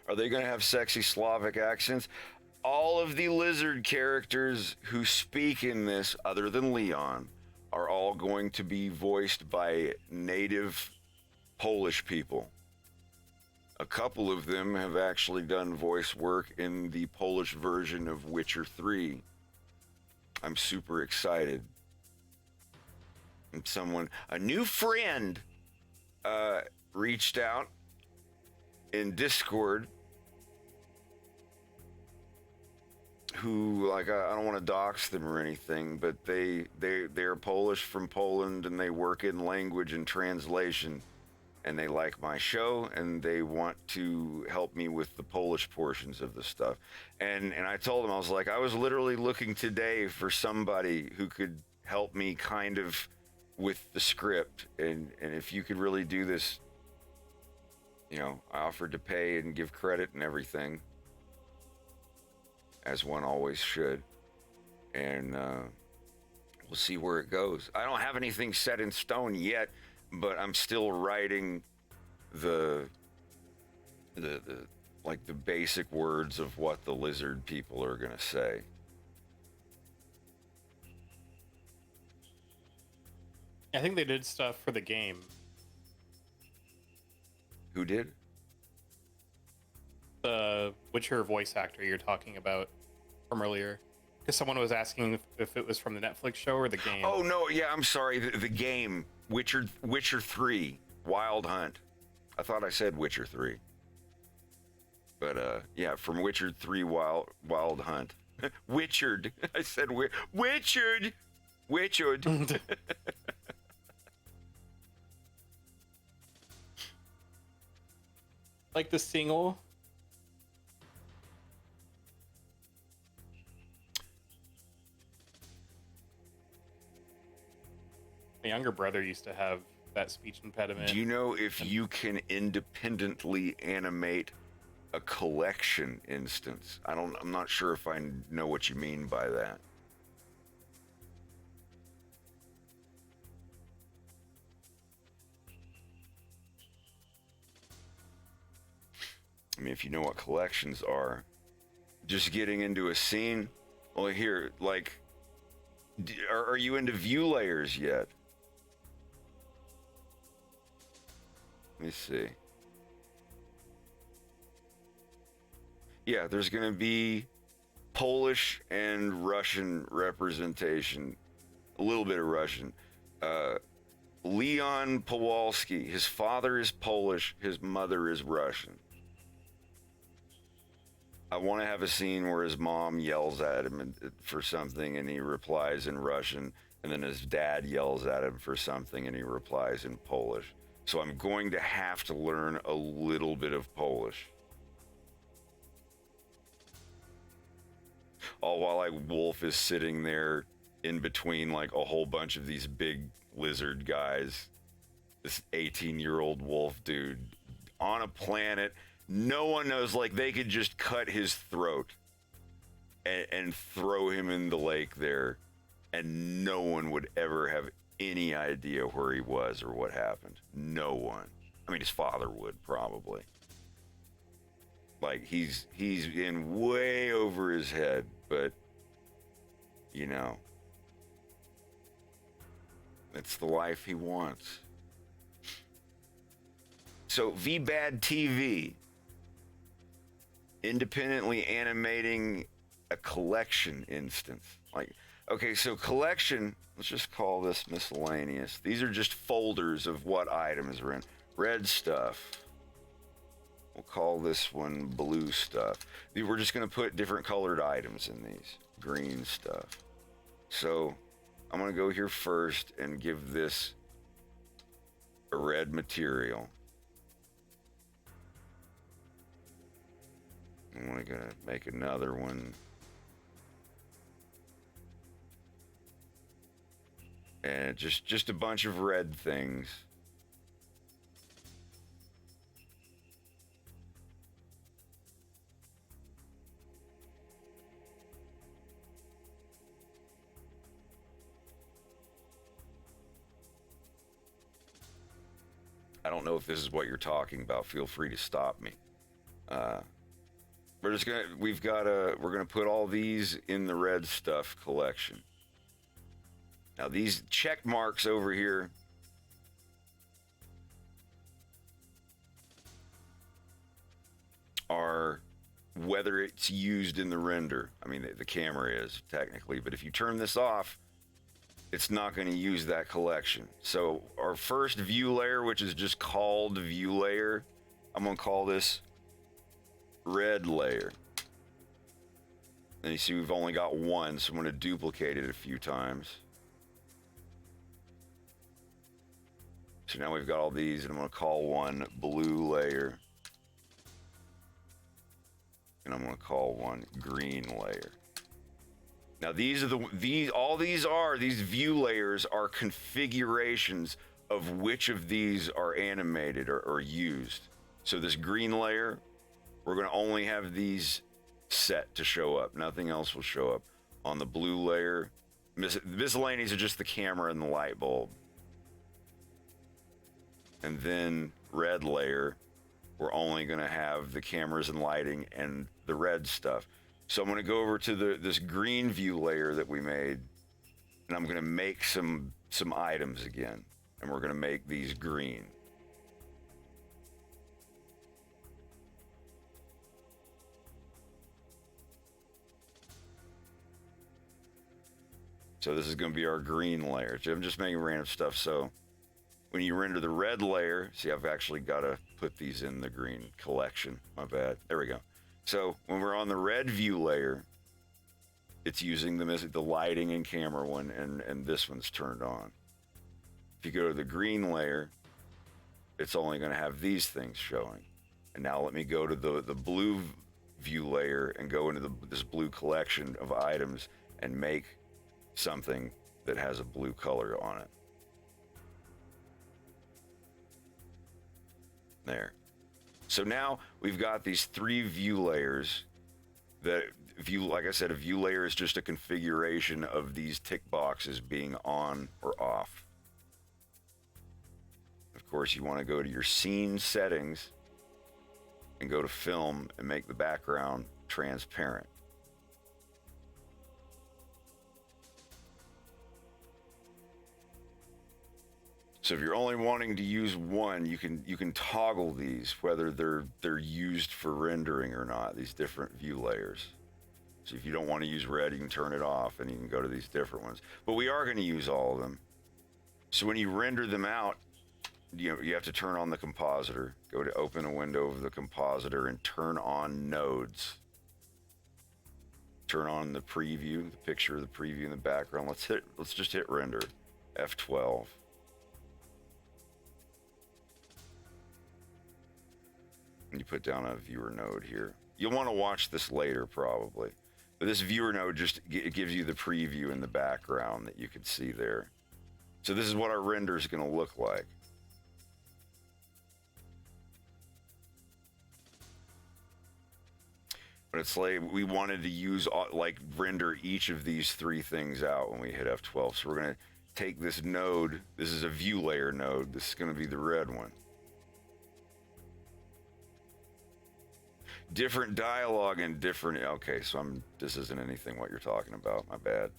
Are they going to have sexy Slavic accents? All of the lizard characters who speak in this, other than Leon, are all going to be voiced by native Polish people. A couple of them have actually done voice work in the Polish version of Witcher 3. I'm super excited. And a new friend, reached out in Discord, who, like, I don't want to dox them or anything, but they're Polish from Poland, and they work in language and translation, and they like my show, and they want to help me with the Polish portions of the stuff. And I told them, I was like, I was literally looking today for somebody who could help me kind of with the script, and if you could really do this, you know, I offered to pay and give credit and everything, as one always should, and we'll see where it goes. I don't have anything set in stone yet, but I'm still writing the basic words of what the lizard people are gonna say. I think they did stuff for the game. Who did? The Witcher voice actor you're talking about from earlier. Because someone was asking if it was from the Netflix show or the game. Oh, no, yeah, I'm sorry. The game, Witcher 3, Wild Hunt. I thought I said Witcher 3. But, yeah, from Witcher 3, Wild Hunt. Witchered. I said Witchered. Witchered. Like the single. My younger brother used to have that speech impediment. Do you know if you can independently animate a collection instance? I'm not sure if I know what you mean by that. I mean, if you know what collections are, just getting into a scene. Well, here, like, are you into view layers yet? Let me see. Yeah, there's going to be Polish and Russian representation. A little bit of Russian. Leon Pawalski, his father is Polish, his mother is Russian. I want to have a scene where his mom yells at him for something and he replies in Russian, and then his dad yells at him for something and he replies in Polish. So I'm going to have to learn a little bit of Polish. All while Wolf is sitting there in between like a whole bunch of these big lizard guys. This 18-year-old wolf dude on a planet. No one knows, like, they could just cut his throat and throw him in the lake there, and no one would ever have any idea where he was or what happened. No one. I mean, his father would probably. Like, he's in way over his head, but, you know, it's the life he wants. So, VBAD TV, independently animating a collection instance. Like, okay, so collection, let's just call this miscellaneous. These are just folders of what items are in. Red stuff. We'll call this one blue stuff. We're just going to put different colored items in these. Green stuff. So I'm going to go here first and give this a red material. I'm going to make another one. And just a bunch of red things. I don't know if this is what you're talking about. Feel free to stop me. We're gonna put all these in the red stuff collection. Now these check marks over here are whether it's used in the render. I mean, the camera is technically, but if you turn this off, it's not going to use that collection. So our first view layer, which is just called view layer, I'm going to call this red layer. And you see we've only got one, so I'm going to duplicate it a few times. So now we've got all these, and I'm going to call one blue layer. And I'm going to call one green layer. Now these view layers are configurations of which of these are animated or used. So this green layer, we're going to only have these set to show up. Nothing else will show up. On the blue layer, miscellaneous are just the camera and the light bulb. And then red layer, we're only going to have the cameras and lighting and the red stuff. So I'm going to go over to this green view layer that we made, and I'm going to make some items again, and we're going to make these green. So this is going to be our green layer. So I'm just making random stuff. So when you render the red layer, see, I've actually got to put these in the green collection. My bad. There we go. So when we're on the red view layer, it's using the lighting and camera one, and this one's turned on. If you go to the green layer, it's only going to have these things showing. And now let me go to the blue view layer and go into this blue collection of items and make something that has a blue color on it. There. So now we've got these three view layers that like I said, a view layer is just a configuration of these tick boxes being on or off. Of course, you want to go to your scene settings and go to film and make the background transparent. So if you're only wanting to use one, you can toggle these, whether they're used for rendering or not, these different view layers. So if you don't want to use red, you can turn it off and you can go to these different ones. But we are going to use all of them. So when you render them out, you have to turn on the compositor, go to open a window of the compositor and turn on nodes. Turn on the preview, the picture of the preview in the background. Let's just hit render, F12. And you put down a viewer node here. You'll want to watch this later probably. But this viewer node just gives you the preview in the background that you can see there. So this is what our render is going to look like. But it's like we wanted to use render each of these three things out when we hit F12. So we're going to take this node. This is a view layer node. This is going to be the red one. Different dialogue and different. Okay, so this isn't anything what you're talking about. My bad.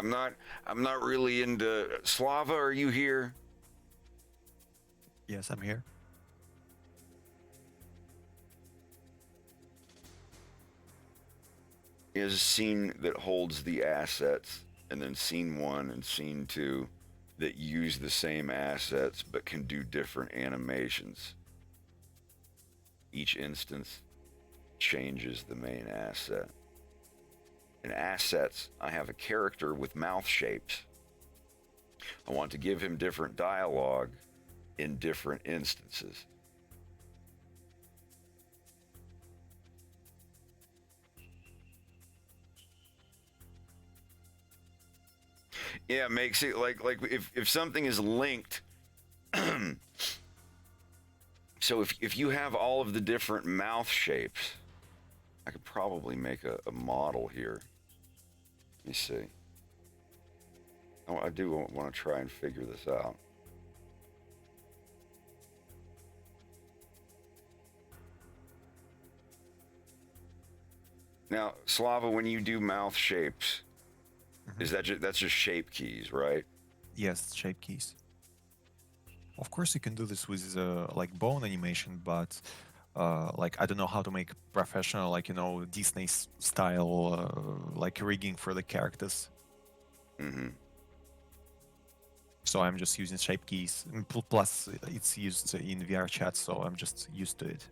I'm not really into Slava. Are you here? Yes, I'm here. Is a scene that holds the assets, and then scene 1 and scene 2 that use the same assets but can do different animations. Each instance changes the main asset. In assets, I have a character with mouth shapes. I want to give him different dialogue in different instances. Yeah, it makes it like if something is linked. So if you have all of the different mouth shapes, I could probably make a model here. Let me see. Oh, I do want to try and figure this out. Now, Slava, when you do mouth shapes, is that's just shape keys, right? Yes, shape keys. Of course, you can do this with like bone animation, but like I don't know how to make professional, like Disney style like rigging for the characters. So I'm just using shape keys. And plus, it's used in VR chat, so I'm just used to it.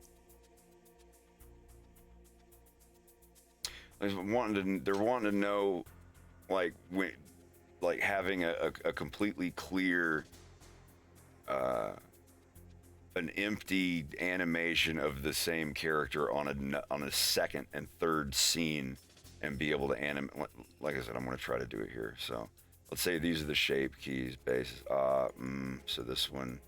They're wanting to know, like having a completely clear, an empty animation of the same character on a second and third scene, and be able to animate. Like I said, I'm going to try to do it here. So let's say these are the shape keys bases. So this one.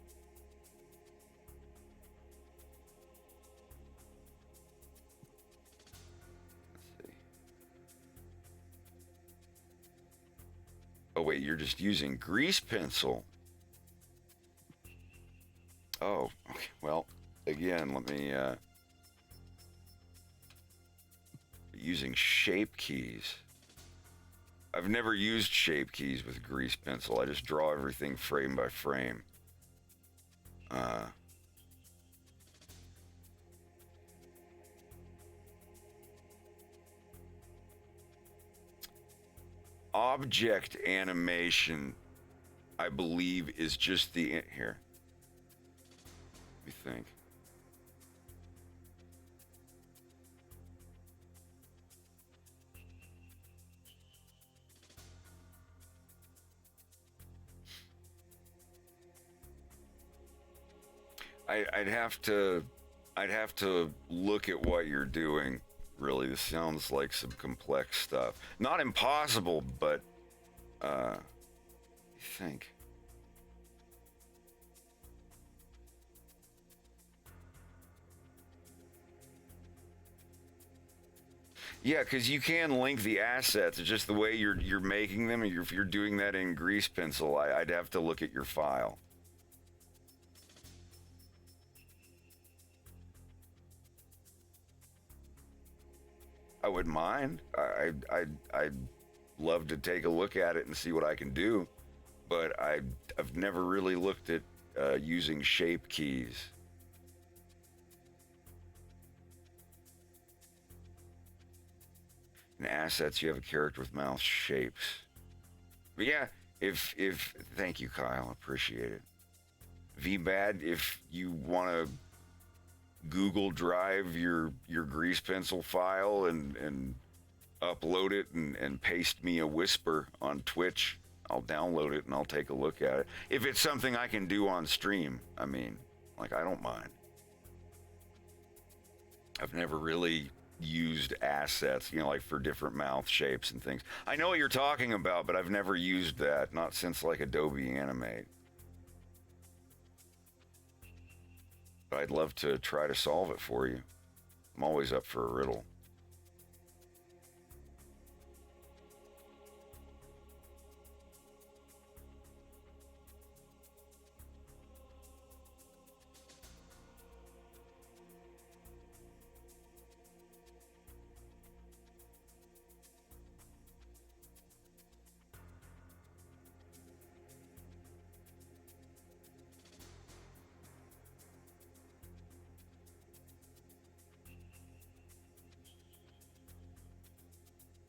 Oh wait, you're just using grease pencil. Oh, okay. Well, again, let me using shape keys. I've never used shape keys with grease pencil. I just draw everything frame by frame. Object animation, I believe, is just the here. Let me think. I'd have to look at what you're doing. Really, this sounds like some complex stuff. Not impossible, but I think. Yeah, because you can link the assets. It's just the way you're making them. If you're doing that in grease pencil, I'd have to look at your file. I wouldn't mind. I'd love to take a look at it and see what I can do, but I've never really looked at using shape keys. In assets, you have a character with mouth shapes. But yeah, if thank you, Kyle, appreciate it. VBAD, if you want to Google Drive your grease pencil file and upload it and paste me a whisper on Twitch, I'll download it and I'll take a look at it. If it's something I can do on stream, I mean, like, I don't mind. I've never really used assets, like for different mouth shapes and things. I know what you're talking about, but I've never used that, not since like Adobe Animate. But I'd love to try to solve it for you. I'm always up for a riddle.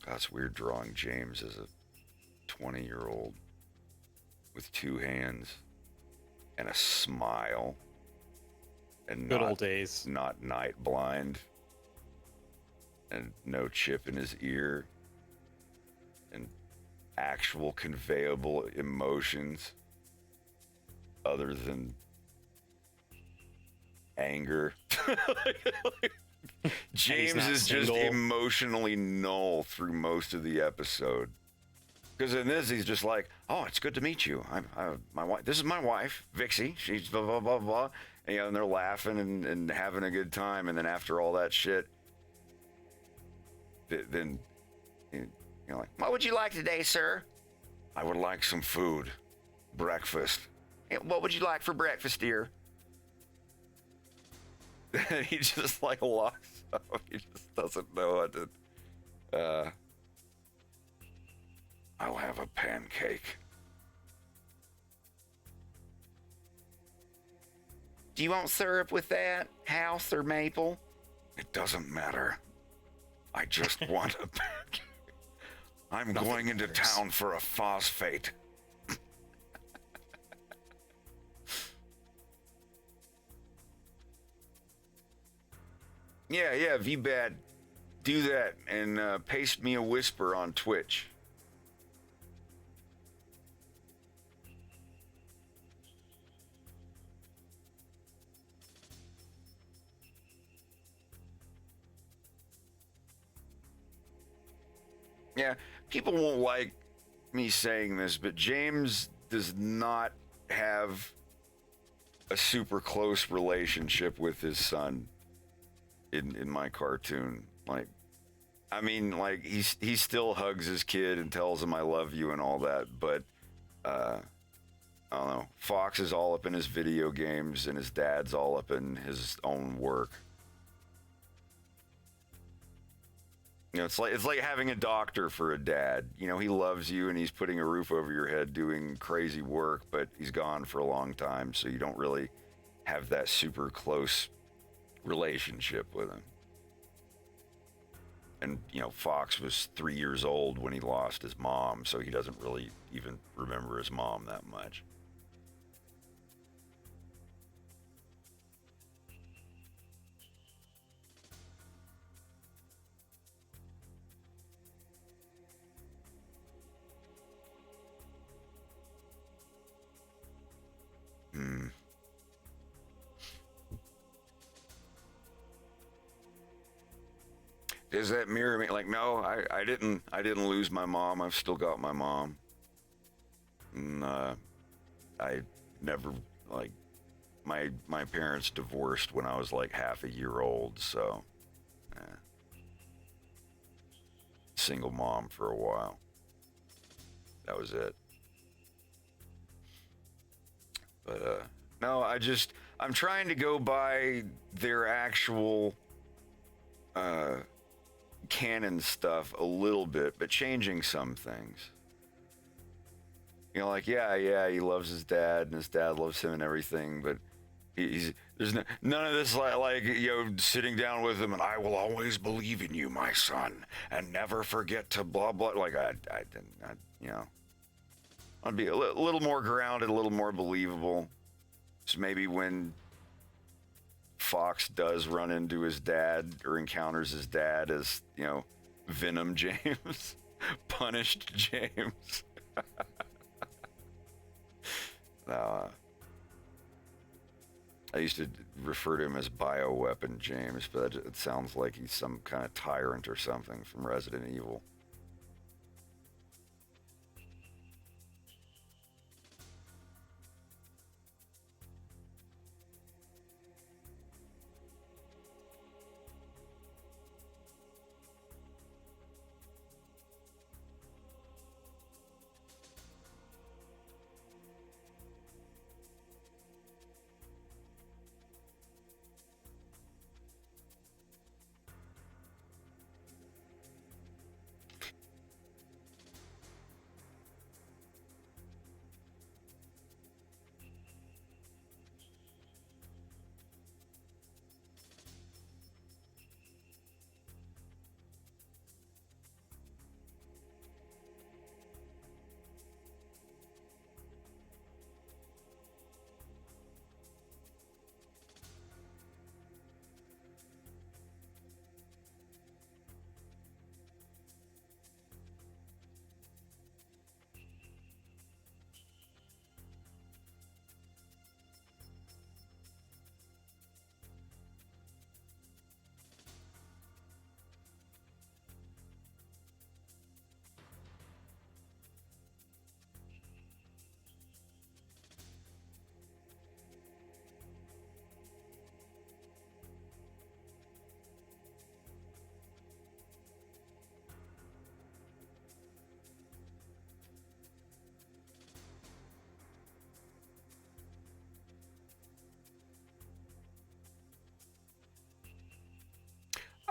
That's weird drawing James as a 20-year-old with 2 hands and a smile and Good old days. Not night blind and no chip in his ear and actual conveyable emotions other than anger. James is just emotionally null through most of the episode. Because in this, he's just like, "Oh, it's good to meet you. My wife. This is my wife, Vixie. She's blah blah blah blah." And, and they're laughing and having a good time. And then after all that shit, then you're like, "What would you like today, sir?" "I would like some food, breakfast." "What would you like for breakfast, dear?" And he just like locks up. He just doesn't know what to. "I'll have a pancake." "Do you want syrup with that? House or maple?" "It doesn't matter. I just want a pancake. I'm going into town for a phosphate." Yeah, VBAD, do that and paste me a whisper on Twitch. Yeah, people won't like me saying this, but James does not have a super close relationship with his son in my cartoon. Like, I mean, like he still hugs his kid and tells him I love you and all that, but I don't know. Fox is all up in his video games and his dad's all up in his own work. It's like having a doctor for a dad. He loves you and he's putting a roof over your head doing crazy work, but he's gone for a long time, so you don't really have that super close relationship with him. And, Fox was 3 years old when he lost his mom, so he doesn't really even remember his mom that much. Does that mirror me? Like, no, I didn't lose my mom. I've still got my mom. And, I never, like, my parents divorced when I was like half a year old, so single mom for a while. That was it. But no, I'm trying to go by their actual canon stuff a little bit, but changing some things. Like, yeah, he loves his dad and his dad loves him and everything, but there's none of this like sitting down with him and "I will always believe in you, my son, and never forget to blah blah." Like I I'd be a little more grounded, a little more believable. So maybe when Fox does run into his dad or encounters his dad as, Venom James, punished James. I used to refer to him as Bioweapon James, but it sounds like he's some kind of tyrant or something from Resident Evil.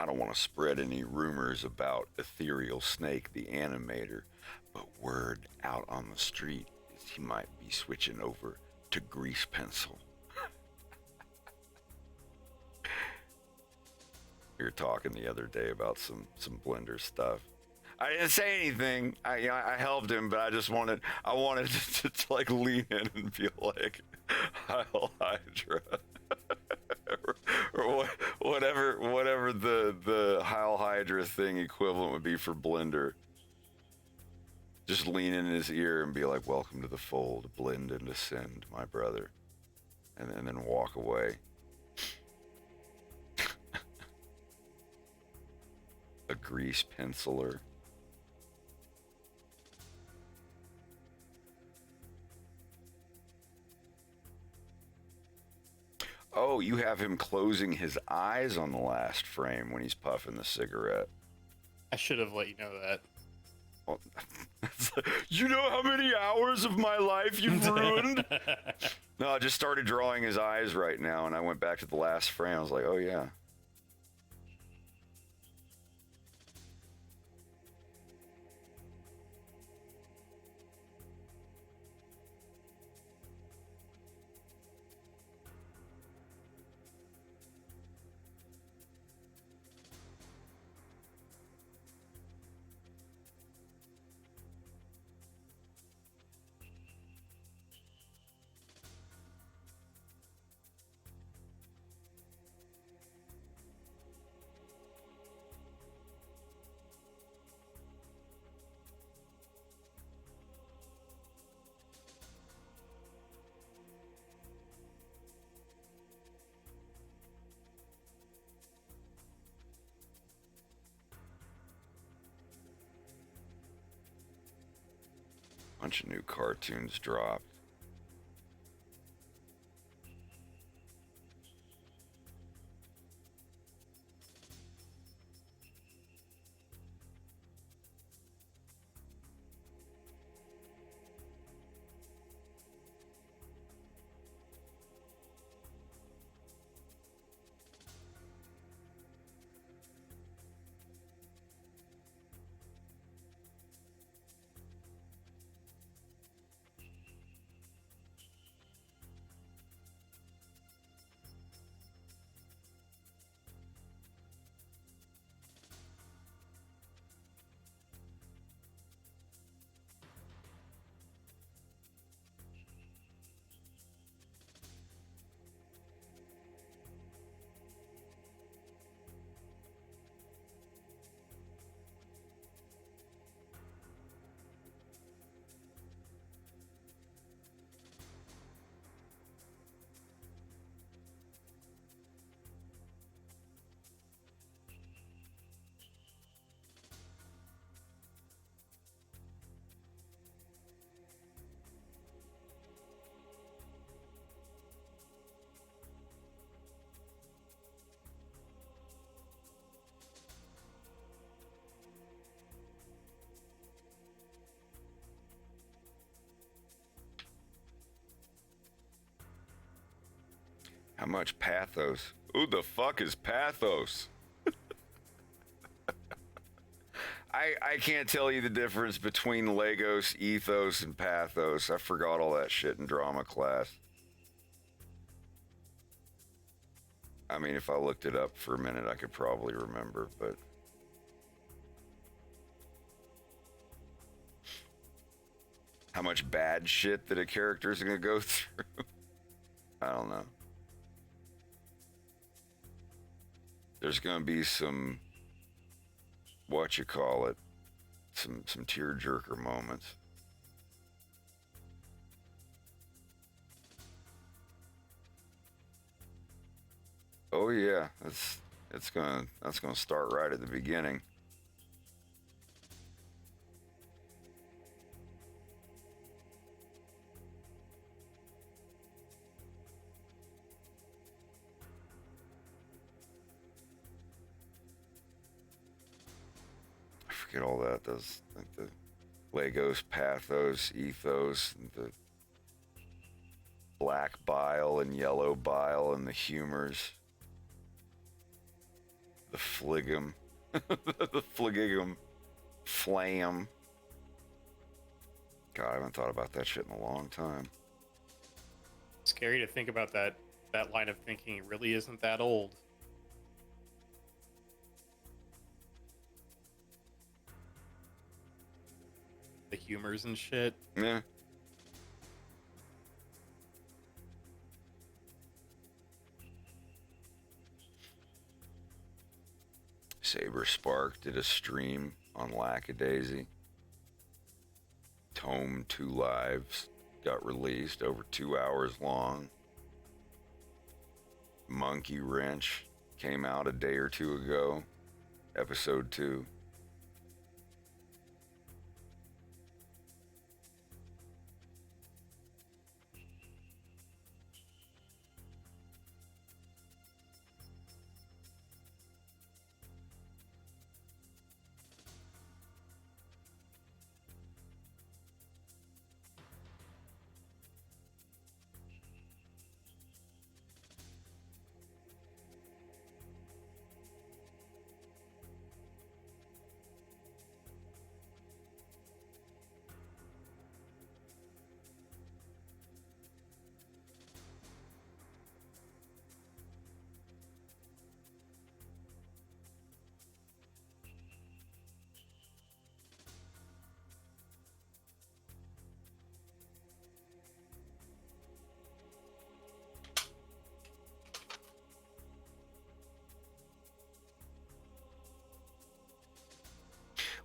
I don't want to spread any rumors about Ethereal Snake, the animator, but word out on the street is he might be switching over to Grease Pencil. We were talking the other day about some Blender stuff. I didn't say anything. I helped him, but I wanted to like lean in and be like, Heil Hydra. or whatever the Heil Hydra thing equivalent would be for Blender. Just lean in his ear and be like, welcome to the fold, blend and ascend, my brother. And then walk away. A grease penciler. Oh, you have him closing his eyes on the last frame when he's puffing the cigarette. I should have let you know that. Well, you know how many hours of my life you've ruined? No, I just started drawing his eyes right now, and I went back to the last frame. I was like, oh, yeah. Bunch of new cartoons dropped. How much pathos? Who the fuck is pathos? I can't tell you the difference between Lagos, ethos, and pathos. I forgot all that shit in drama class. I mean, if I looked it up for a minute, I could probably remember, but... How much bad shit that a character is going to go through? I don't know. There's going to be some, some tearjerker moments. Oh yeah, that's gonna start right at the beginning. Get all that. Those like the Lagos, pathos, ethos, and the black bile and yellow bile and the humors. The Fligum. The Fligigum. Flam. God, I haven't thought about that shit in a long time. Scary to think about that line of thinking. It really isn't that old. The humors and shit. Yeah. Saber Spark did a stream on Lackadaisy. Tome 2 Lives got released, over 2 hours long. Monkey Wrench came out a day or two ago, episode 2.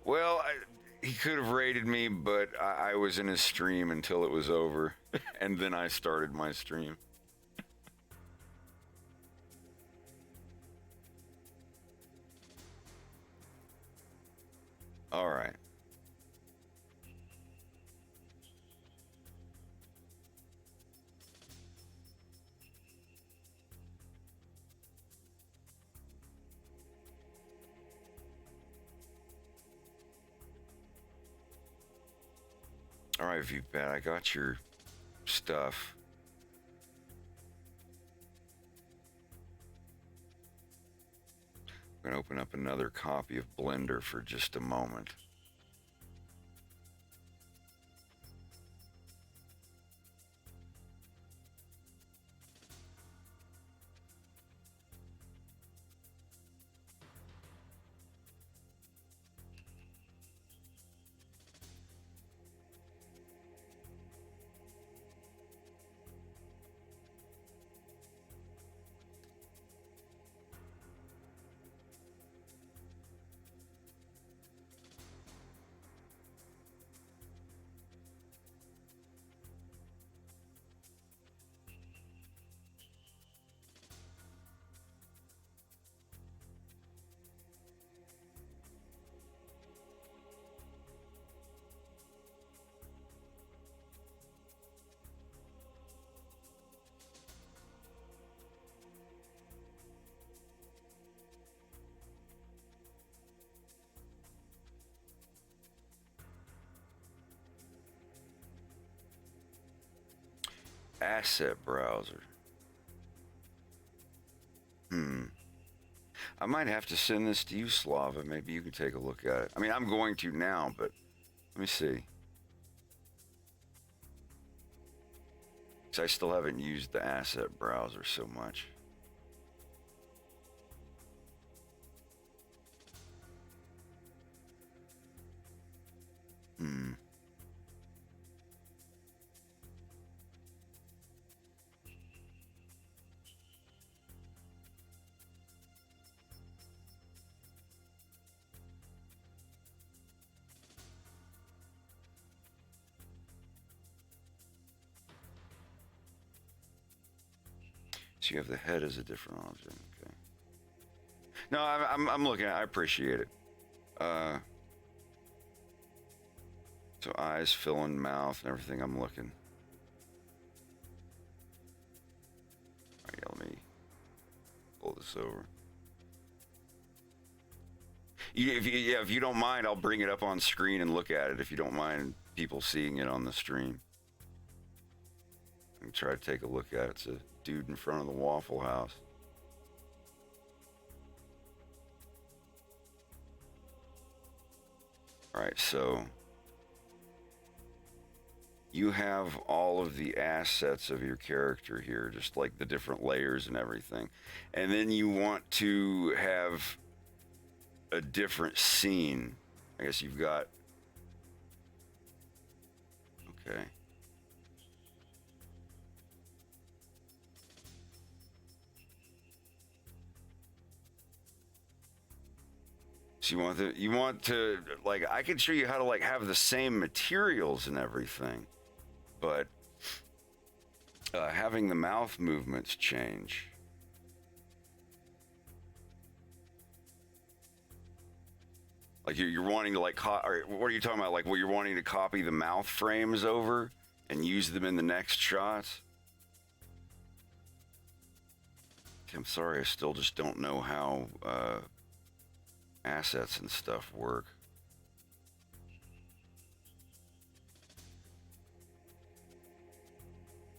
Well, he could have raided me, but I was in his stream until it was over, and then I started my stream. All right. All right, VPat, I got your stuff. I'm gonna open up another copy of Blender for just a moment. Asset browser. I might have to send this to you, Slava. Maybe you can take a look at it. I mean, I'm going to now, but let me see. 'Cause I still haven't used the asset browser so much. So you have the head as a different object. Okay. No, I'm looking at it. I appreciate it. So eyes, filling, mouth, and everything. I'm looking. All right, yeah, let me pull this over. If you don't mind, I'll bring it up on screen and look at it. If you don't mind people seeing it on the stream, and try to take a look at it. It's a dude in front of the Waffle House. All right, so you have all of the assets of your character here, just like the different layers and everything. And then you want to have a different scene. I guess you've got, okay. So you want to like, I can show you how to like have the same materials and everything, but having the mouth movements change. Like you're wanting to like, or what are you talking about? Like, well, you're wanting to copy the mouth frames over and use them in the next shots? I'm sorry, I still just don't know how assets and stuff work.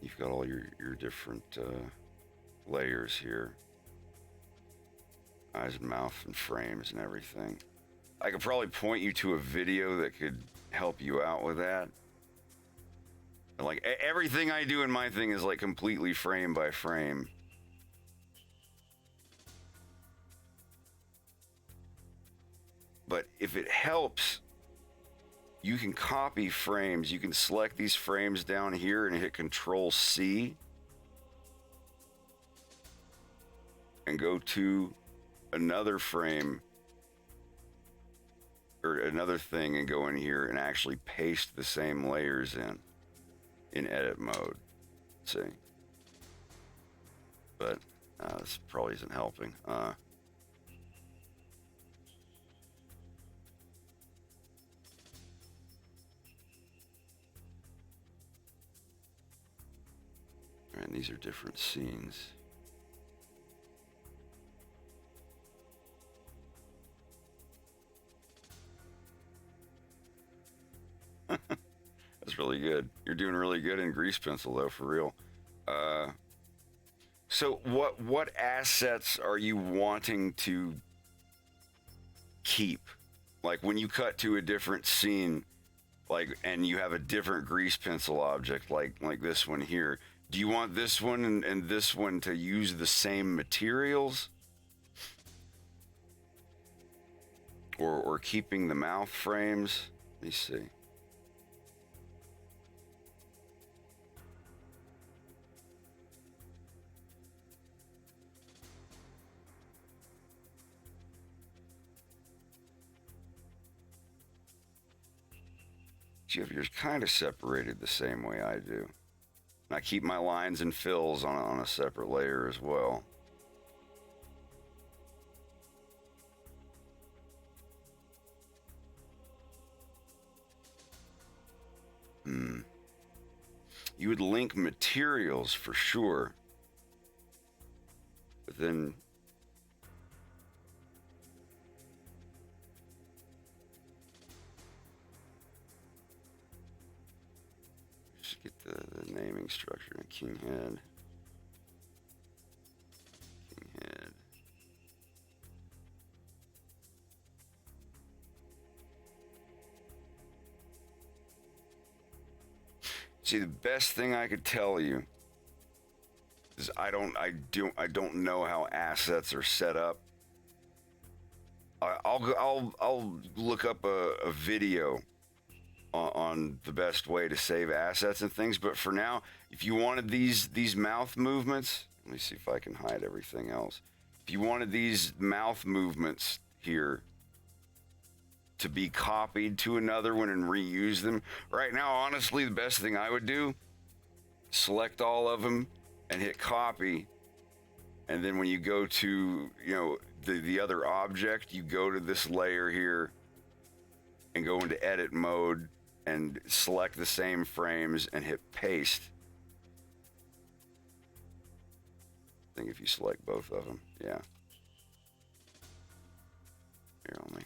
You've got all your different layers here. Eyes and mouth and frames and everything. I could probably point you to a video that could help you out with that. Like everything I do in my thing is like completely frame by frame. But if it helps, you can copy frames. You can select these frames down here and hit Control C and go to another frame or another thing and go in here and actually paste the same layers in edit mode. See? But this probably isn't helping. And these are different scenes. That's really good. You're doing really good in grease pencil, though, for real. So what assets are you wanting to keep? Like when you cut to a different scene, like, and you have a different grease pencil object, like this one here. Do you want this one and this one to use the same materials? Or keeping the mouth frames? Let me see. You have yours kind of separated the same way I do. And I keep my lines and fills on a separate layer as well. You would link materials for sure. But then just get the naming structure in King Head. King Head. See, the best thing I could tell you is I don't know how assets are set up. I'll look up a video on the best way to save assets and things. But for now, if you wanted these mouth movements, let me see if I can hide everything else. If you wanted these mouth movements here to be copied to another one and reuse them, right now, honestly, the best thing I would do, select all of them and hit copy. And then when you go to, the other object, you go to this layer here and go into edit mode and select the same frames and hit paste. I think if you select both of them, yeah. Here, let me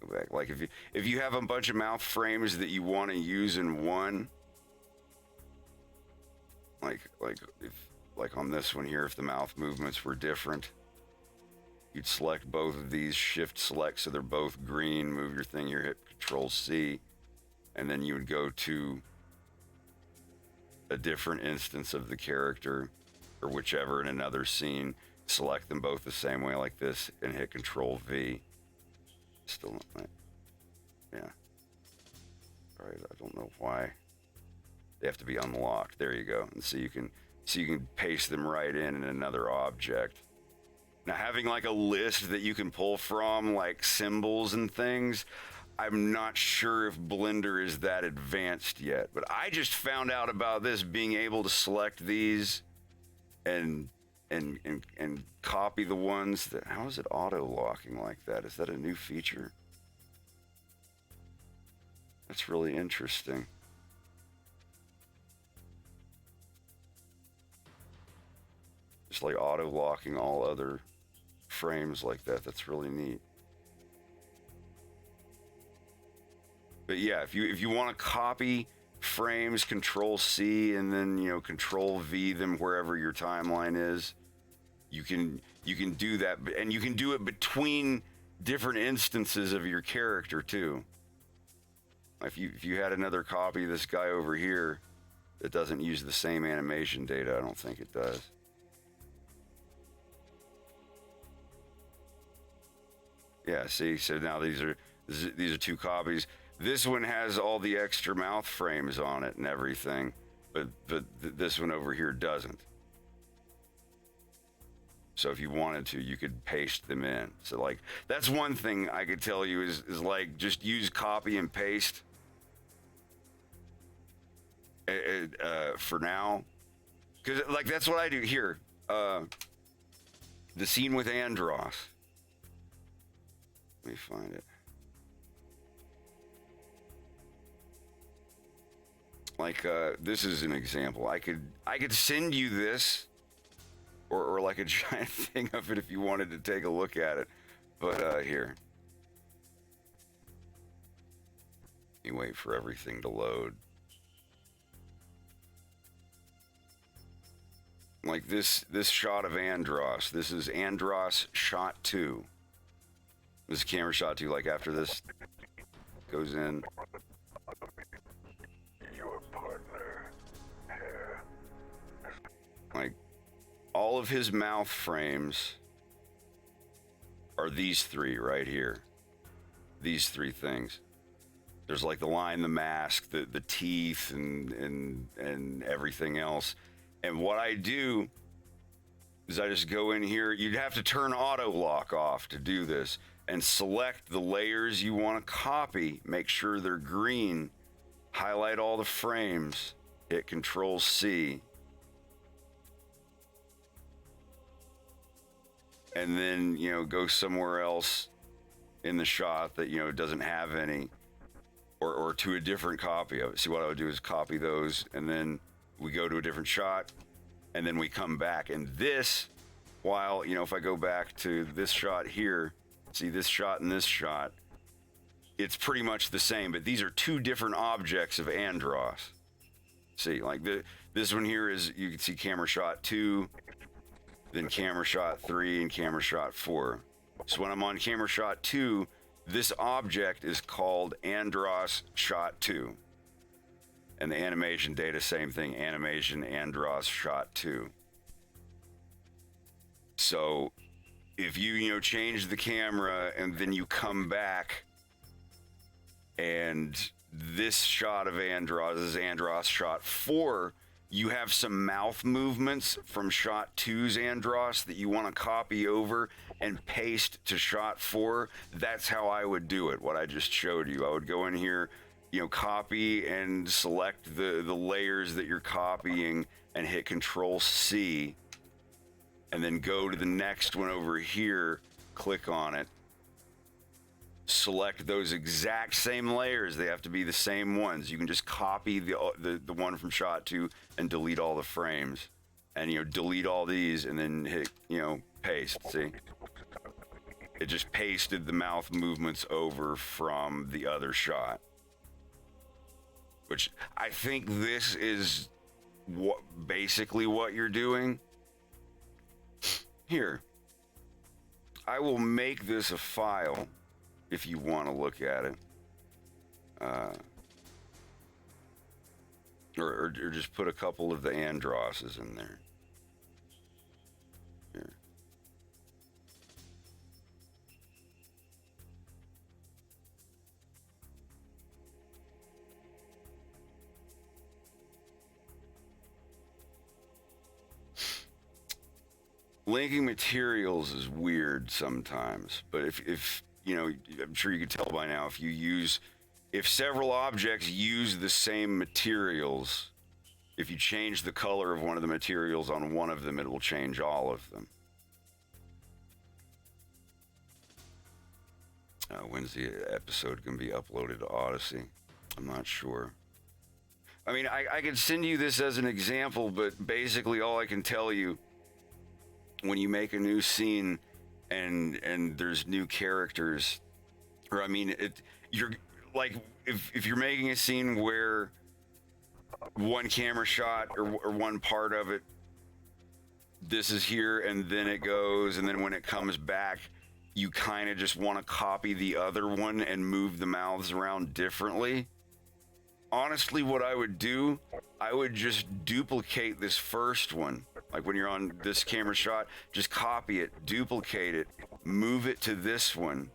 go back. Like if you have a bunch of mouth frames that you want to use in one, like on this one here, if the mouth movements were different, you'd select both of these, shift select so they're both green, move your thing, hit Control C, and then you would go to a different instance of the character or whichever in another scene, select them both the same way like this, and hit Control V. Still not, yeah. All right, I don't know why they have to be unlocked. There you go. And so you can paste them right in another object. Now, having like a list that you can pull from, like symbols and things, I'm not sure if Blender is that advanced yet. But I just found out about this, being able to select these and copy the ones that. How is it auto locking like that? Is that a new feature? That's really interesting. Just like auto locking all other frames like that. That's really neat. But yeah, if you want to copy frames, Control C, and then Control V them wherever your timeline is, you can do that, and you can do it between different instances of your character too. If you had another copy of this guy over here that doesn't use the same animation data, I don't think it does. Yeah, see, so now these are two copies. This one has all the extra mouth frames on it and everything, but this one over here doesn't. So if you wanted to, you could paste them in. So like, that's one thing I could tell you is like, just use copy and paste for now. Because like, that's what I do here. The scene with Andros. Let me find it. Like, this is an example. I could send you this, or like a giant thing of it if you wanted to take a look at it. But here. Let me wait for everything to load. Like this shot of Andros. This is Andros shot 2. This is camera shot 2. Like after this goes in. Your partner here. Like all of his mouth frames are these three right here. These three things. There's like the line, the mask, the teeth, and everything else. And what I do is I just go in here. You'd have to turn auto lock off to do this, and select the layers you want to copy. Make sure they're green. Highlight all the frames. Hit Control C. And then, go somewhere else in the shot that, doesn't have any, or to a different copy of it. See, what I would do is copy those, and then we go to a different shot, and then we come back. And this, while, if I go back to this shot here, see this shot and this shot, it's pretty much the same, but these are two different objects of Andros. See, like this one here is, you can see camera shot 2, then camera shot 3, and camera shot 4. So when I'm on camera shot 2, this object is called Andros shot 2. And the animation data, same thing, animation Andros shot 2. So if you change the camera and then you come back, and this shot of Andros is Andros shot 4, you have some mouth movements from shot 2's Andros that you want to copy over and paste to shot 4. That's how I would do it, what I just showed you. I would go in here, copy and select the layers that you're copying and hit Control C, and then go to the next one over here, click on it, select those exact same layers. They have to be the same ones. You can just copy the one from shot 2 and delete all the frames, and delete all these, and then hit paste. See, it just pasted the mouth movements over from the other shot, which I think this is basically what you're doing here. I will make this a file if you want to look at it. Or just put a couple of the Androsses in there. Here. Linking materials is weird sometimes, but if you know, I'm sure you can tell by now, if several objects use the same materials, if you change the color of one of the materials on one of them, it will change all of them. When's the episode going to be uploaded to Odyssey? I'm not sure. I mean, I could send you this as an example, but basically all I can tell you, when you make a new scene and there's new characters, or I mean, you're like, if you're making a scene where one camera shot or one part of it, this is here and then it goes, and then when it comes back, you kind of just want to copy the other one and move the mouths around differently. Honestly, what I would do, I would just duplicate this first one. Like when you're on this camera shot, just copy it, duplicate it, move it to this one,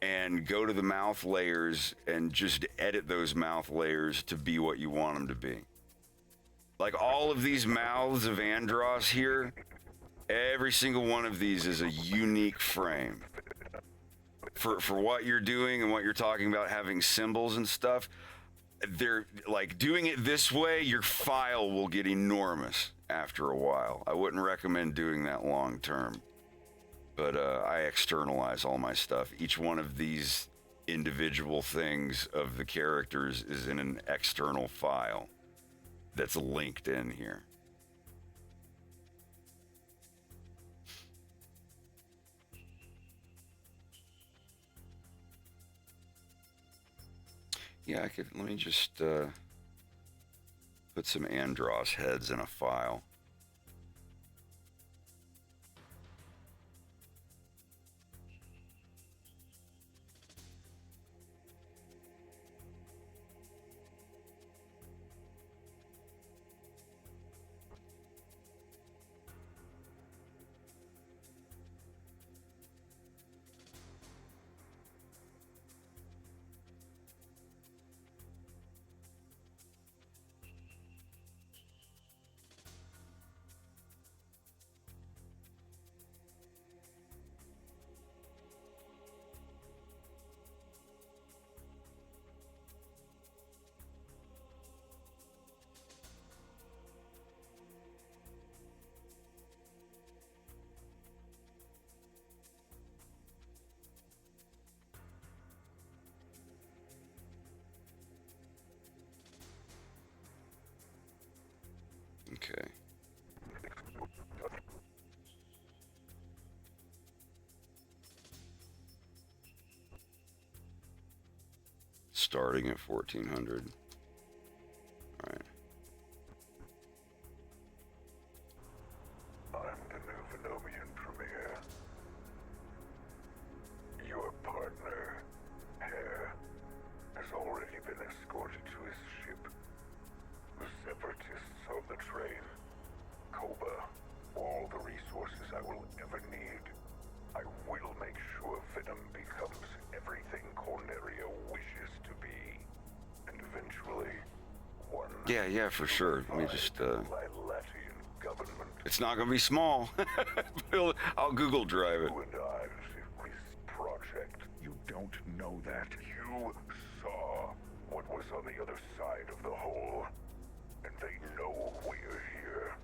and go to the mouth layers and just edit those mouth layers to be what you want them to be. Like all of these mouths of Andros here, every single one of these is a unique frame. For what you're doing and what you're talking about, having symbols and stuff, they're like doing it this way, your file will get enormous after a while. I wouldn't recommend doing that long term, but I externalize all my stuff. Each one of these individual things of the characters is in an external file that's linked in here. Yeah, let me just put some Andros heads in a file. Okay. Starting at 1400. All right. I'm the new Venomian Premier. Your partner, Hare, has already been escorted to his ship. The Separatists on the train. Koba, all the resources I will ever need. I will make sure Venom becomes everything Corneria wishes to be. And eventually, one... Yeah, for sure. Let me just, Lattian government. It's not going to be small. I'll Google Drive it. You and I, this project. You don't know that. You saw what was on the other side of the hole. And they know we're here.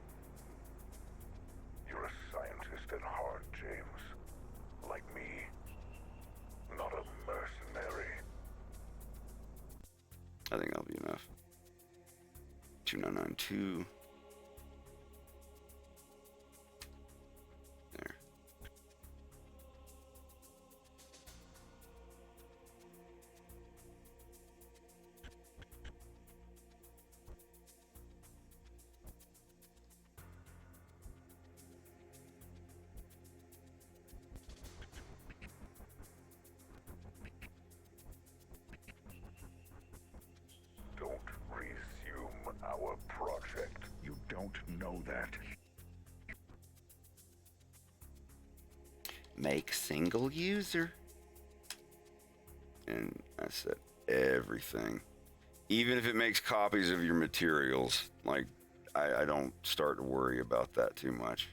You're a scientist at heart, James. Like me. Not a mercenary. I think that'll be enough. 2992. There. know that. Make single user. And I said everything. Even if it makes copies of your materials, like, I don't start to worry about that too much.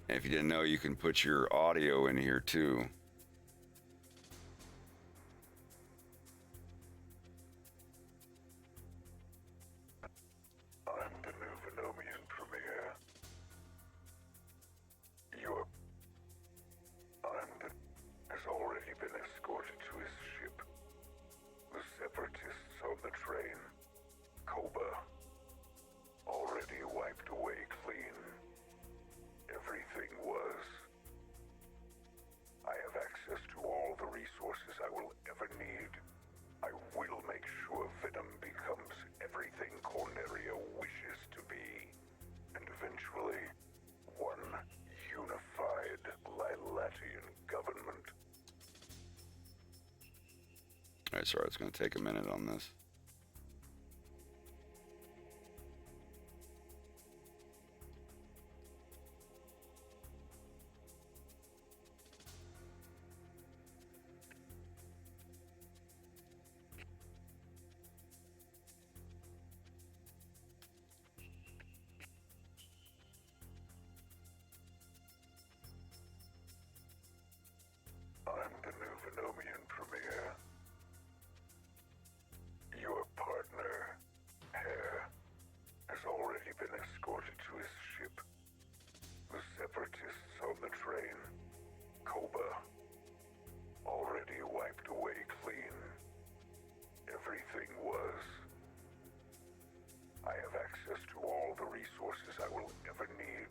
And if you didn't know, you can put your audio in here too. I'm the new Venomian Premier. Has already been escorted to his ship. The separatists on the train, Koba, already wiped away clean. Everything was. I have access to all the resources I will ever need. I will make sure Venom becomes everything Corneria wishes to be. And eventually, one unified Lilatian government. Alright, sorry, it's going to take a minute on this. I'm the new Venomian Premier. Your partner, Hare, has already been escorted to his ship. The separatists on the train, Koba, already wiped away clean. Everything was. I have access to all the resources I will ever need.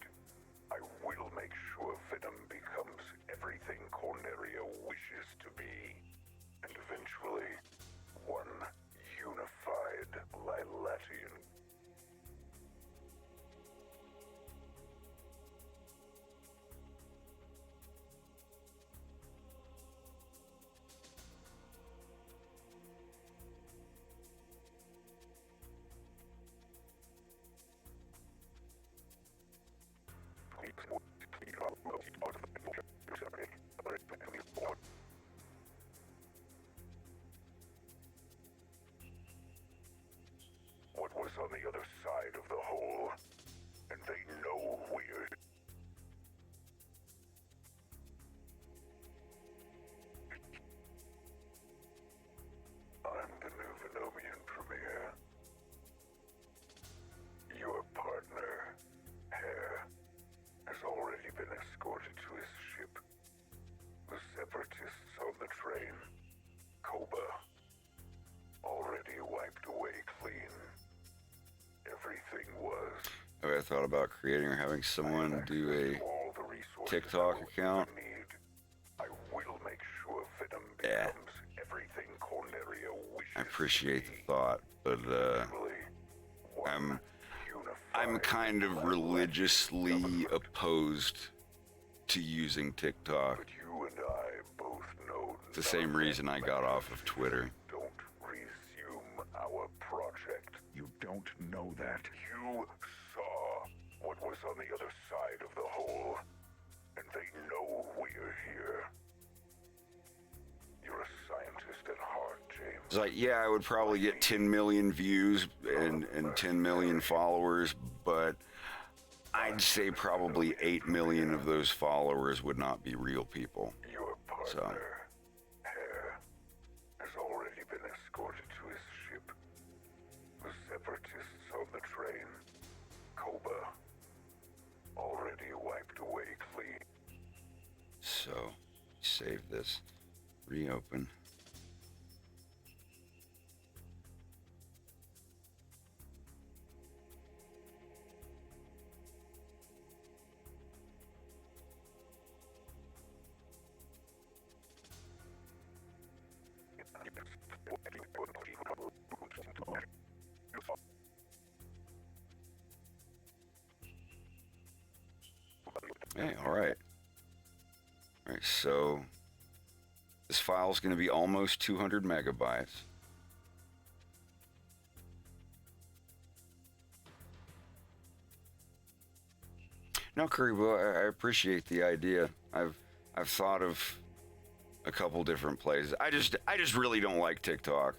I will make sure Venom becomes everything Corneria wishes to be. And eventually, one unified Lilatian. What was on the other side of the hole? And they know we're... I'm the new Venomian Premier. Your partner, Hare, has already been escorted to his ship. The separatists on the train, Koba, already wiped away clean. Everything was. Have I thought about creating or having someone do a TikTok account? I will make sure Venom becomes everything Corneria wishes. I appreciate the thought, but I'm kind of religiously opposed to using TikTok. But you and I both know it's the same reason I got off of Twitter. Don't resume our project. You don't know that. You saw what was on the other side of the hole, and they know we're here. You're a scientist at heart, James. It's like, yeah, I would probably get 10 million views and 10 million followers, but I'd say probably 8 million of those followers would not be real people. Your partner, Hare, has already been escorted to his ship. The separatists on the train, Koba, already wiped away clean. So, save this. Reopen. Hey, all right. All right, so this file is going to be almost 200 megabytes. No, Karibo, I appreciate the idea. I've thought of a couple different places. I just really don't like TikTok.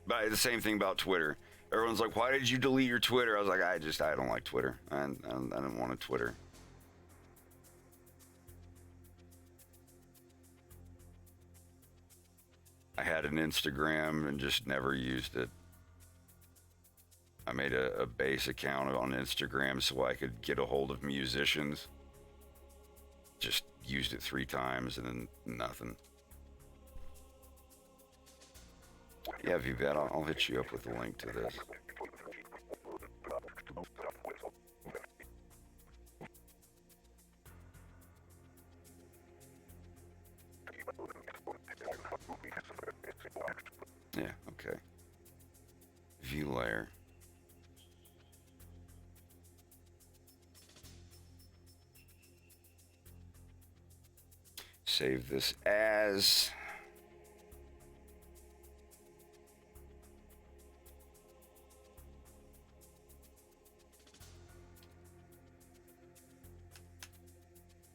But the same thing about Twitter. Everyone's like, "Why did you delete your Twitter?" I was like, I don't like Twitter. I don't want a Twitter. I had an Instagram and just never used it. I made a base account on Instagram so I could get a hold of musicians. Just used it 3 times and then nothing. Yeah, Vivette, I'll hit you up with a link to this. Yeah, okay. View layer. Save this as...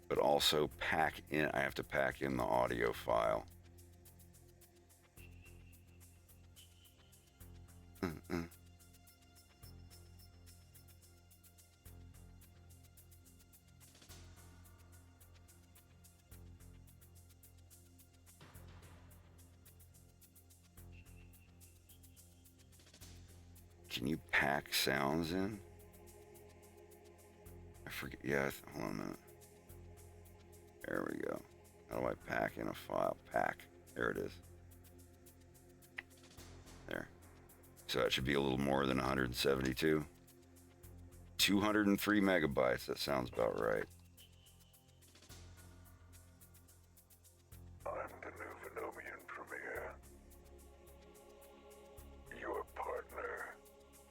but also pack in, I have to pack in the audio file. Can you pack sounds in? I forget. Yeah, hold on a minute. There we go. How do I pack in a file? Pack. There it is. There. So that should be a little more than 172. 203 megabytes. That sounds about right. I'm the new Venomian Premier. Your partner,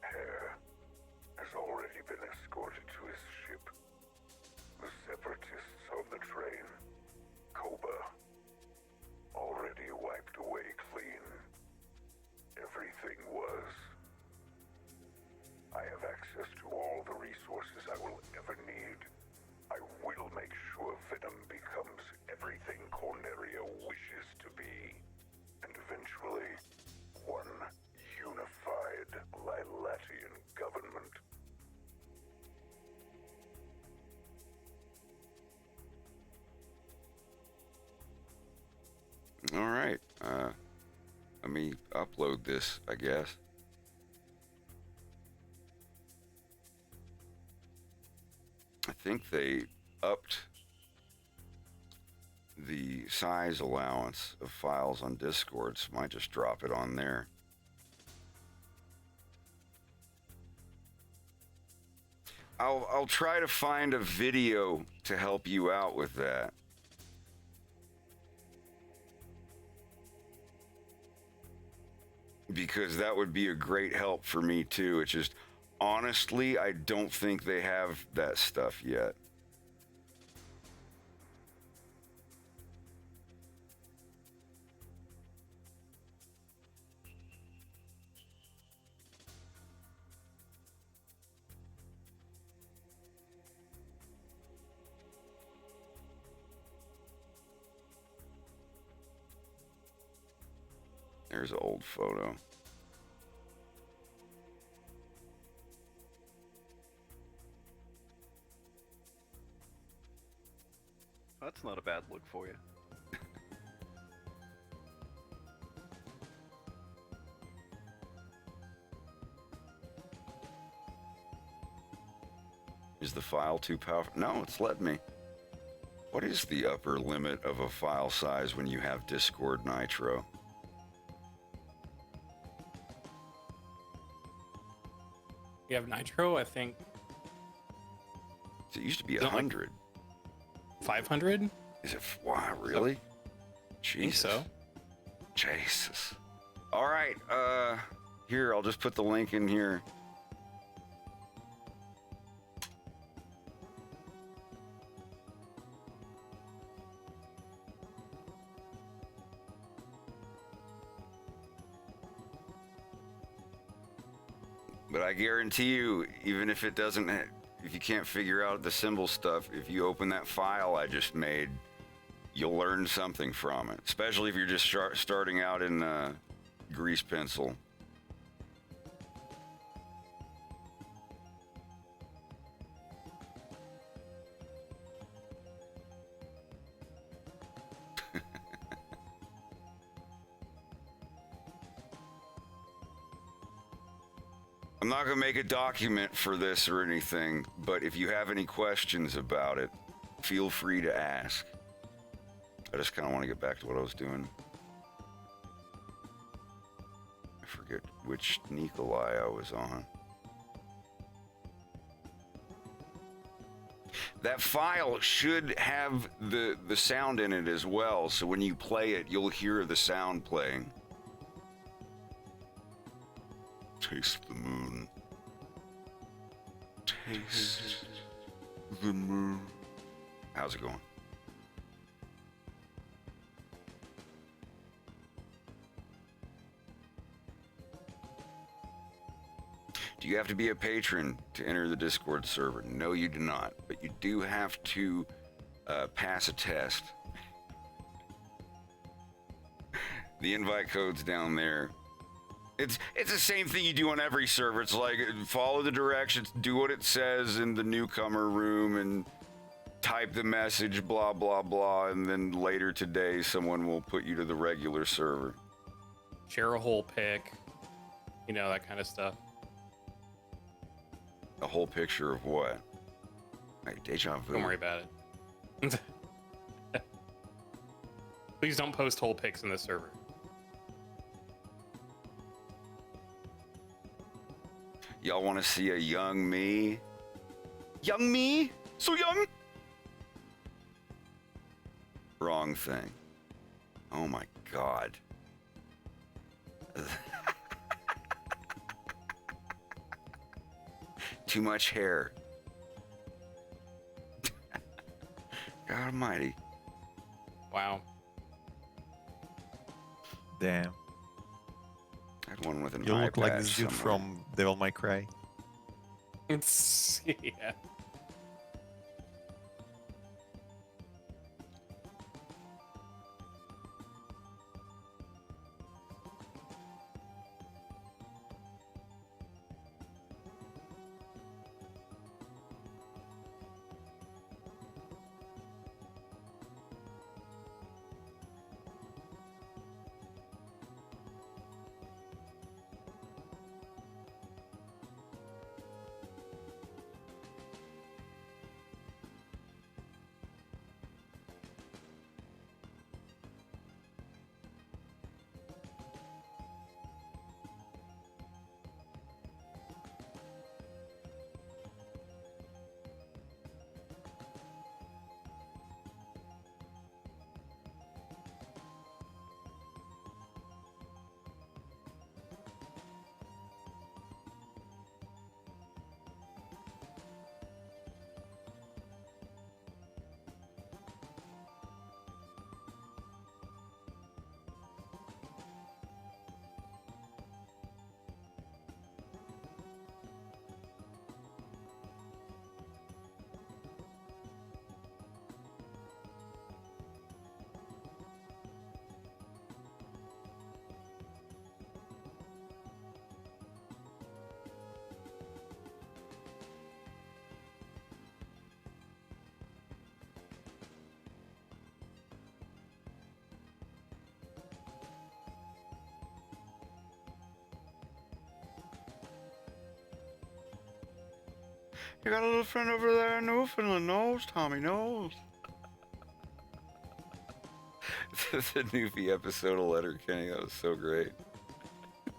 Hare, has already been escorted to his ship. The separatists on the train, Koba, already wiped away clean. Everything was. I have access to all the resources I will ever need. I will make sure Venom becomes everything Corneria wishes to be. And eventually, one unified Lilatian government. All right. Let me upload this, I guess. I think they upped the size allowance of files on Discord, so I might just drop it on there. I'll try to find a video to help you out with that. Because that would be a great help for me too. It's just, honestly, I don't think they have that stuff yet. There's an old photo. That's not a bad look for you. Is the file too powerful? No, it's letting me. What is the upper limit of a file size when you have Discord Nitro? You have Nitro, I think. It used to be 100. 500? Is it? Wow, really? I think so. Jesus. All right. Here, I'll just put the link in here. But I guarantee you, even if it doesn't, if you can't figure out the symbol stuff, if you open that file I just made, you'll learn something from it. Especially if you're just starting out in grease pencil. I'm not going to make a document for this or anything, but if you have any questions about it, feel free to ask. I just kind of want to get back to what I was doing. I forget which Nikolai I was on. That file should have the sound in it as well, so when you play it, you'll hear the sound playing. Taste the moon. Taste the moon. How's it going? Do you have to be a patron to enter the Discord server? No, you do not. But you do have to pass a test. The invite code's down there. It's the same thing you do on every server. It's like follow the directions, do what it says in the newcomer room, and type the message, blah, blah, blah, and then later today someone will put you to the regular server. Share a whole pic, you know, that kind of stuff. A whole picture of what? Like deja vu. Don't worry about it. Please don't post whole pics in the server. Y'all want to see a young me? Young me? So young? Wrong thing. Oh my God. Too much hair. God almighty. Wow. Damn. I had one with an You eye look like patch this dude somewhere. from Devil May Cry. It's yeah. You got a little friend over there in Newfoundland, knows, Tommy knows. The Newfie episode of Letterkenny, that was so great. I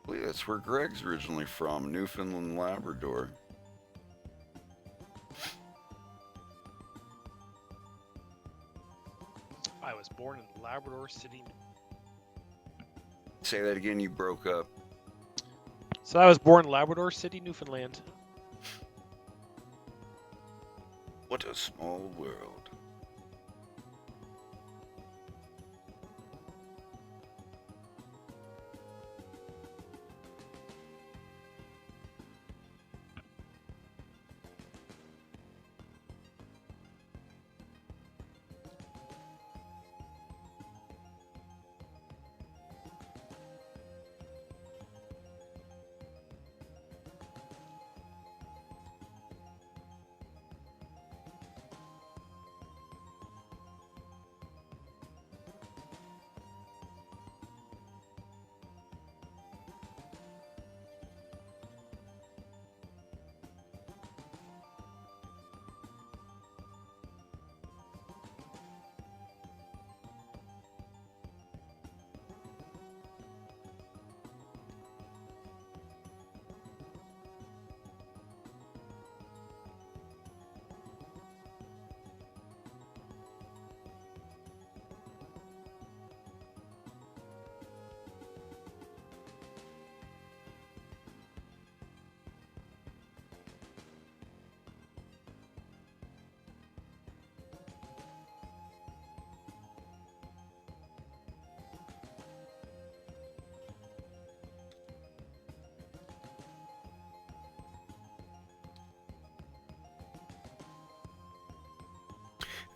believe that's where Greg's originally from, Newfoundland, Labrador. I was born in Labrador City. Say that again. You broke up. So I was born in Labrador City, Newfoundland. What a small world.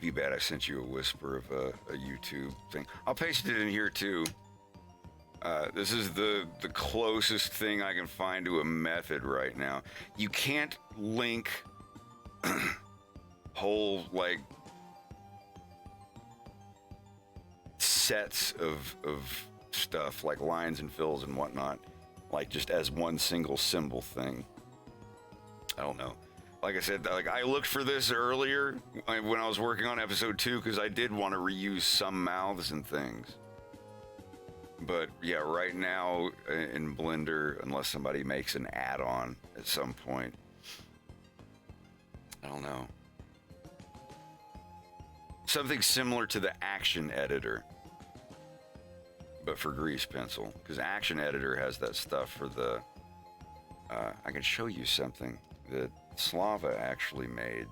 You bet I sent you a whisper of a YouTube thing. I'll paste it in here too. This is the closest thing I can find to a method right now. You can't link whole like sets of stuff like lines and fills and whatnot, like just as one single symbol thing. I don't know. Like I said, like I looked for this earlier when I was working on episode 2 because I did want to reuse some mouths and things. But yeah, right now in Blender, unless somebody makes an add-on at some point, I don't know. Something similar to the Action Editor, but for Grease Pencil, because Action Editor has that stuff for the. I can show you something that Slava actually made.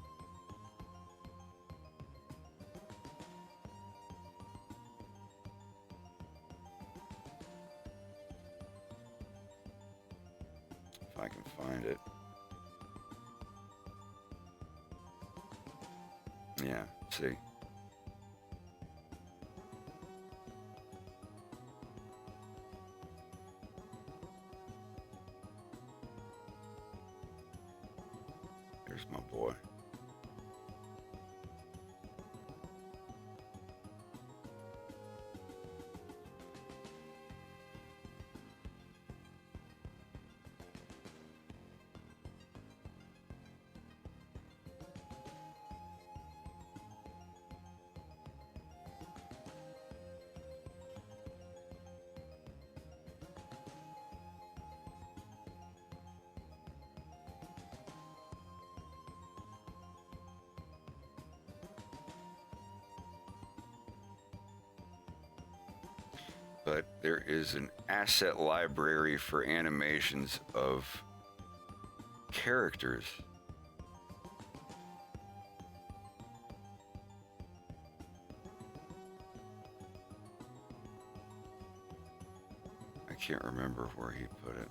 If I can find it. Yeah, see. There's my boy. But there is an asset library for animations of characters. I can't remember where he put it.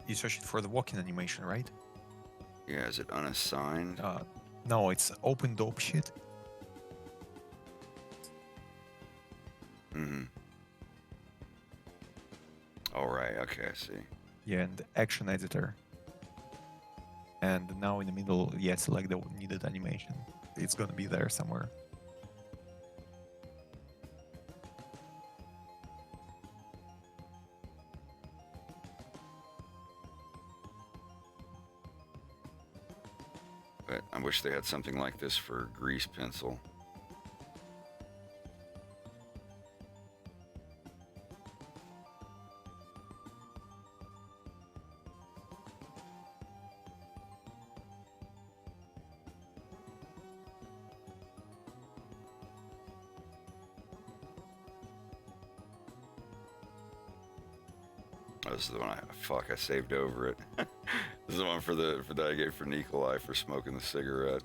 You searched for the walking animation, right? Yeah, is it unassigned? No, it's open dope shit. Mm-hmm. All right, okay, I see. Yeah, and the action editor. And now in the middle, yeah, select the needed animation. It's gonna be there somewhere. But I wish they had something like this for Grease Pencil. This is the one I saved over it. This is the one that I gave for Nikolai for smoking the cigarette.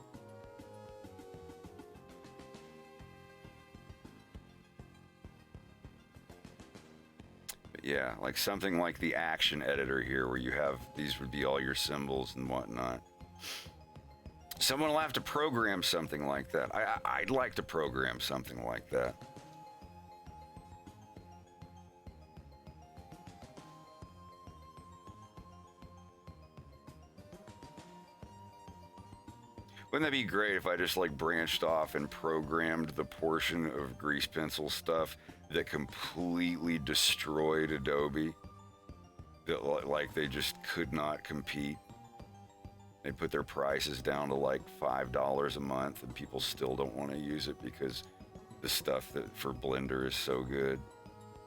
But yeah, like something like the action editor here, where you have these would be all your symbols and whatnot. Someone will have to program something like that. I'd like to program something like that. Wouldn't that be great if I just like branched off and programmed the portion of grease pencil stuff that completely destroyed Adobe? That like they just could not compete. They put their prices down to like $5 a month and people still don't want to use it because the stuff that for Blender is so good.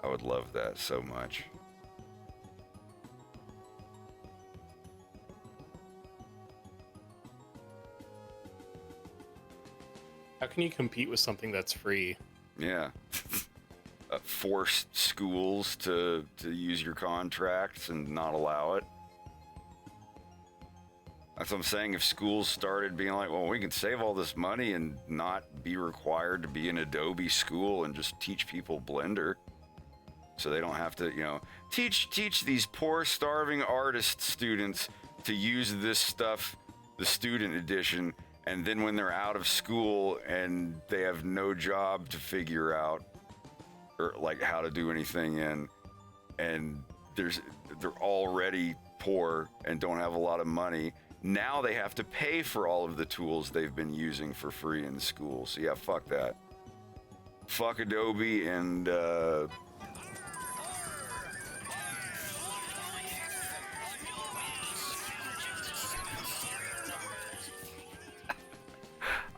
I would love that so much. How can you compete with something that's free? Yeah. Force schools to use your contracts and not allow it. That's what I'm saying. If schools started being like, well, we can save all this money and not be required to be an Adobe school and just teach people Blender, so they don't have to, you know, teach these poor starving artist students to use this stuff, the student edition, and then when they're out of school and they have no job to figure out or like how to do anything in, and they're already poor and don't have a lot of money. Now they have to pay for all of the tools they've been using for free in school. So yeah, fuck that. Fuck Adobe and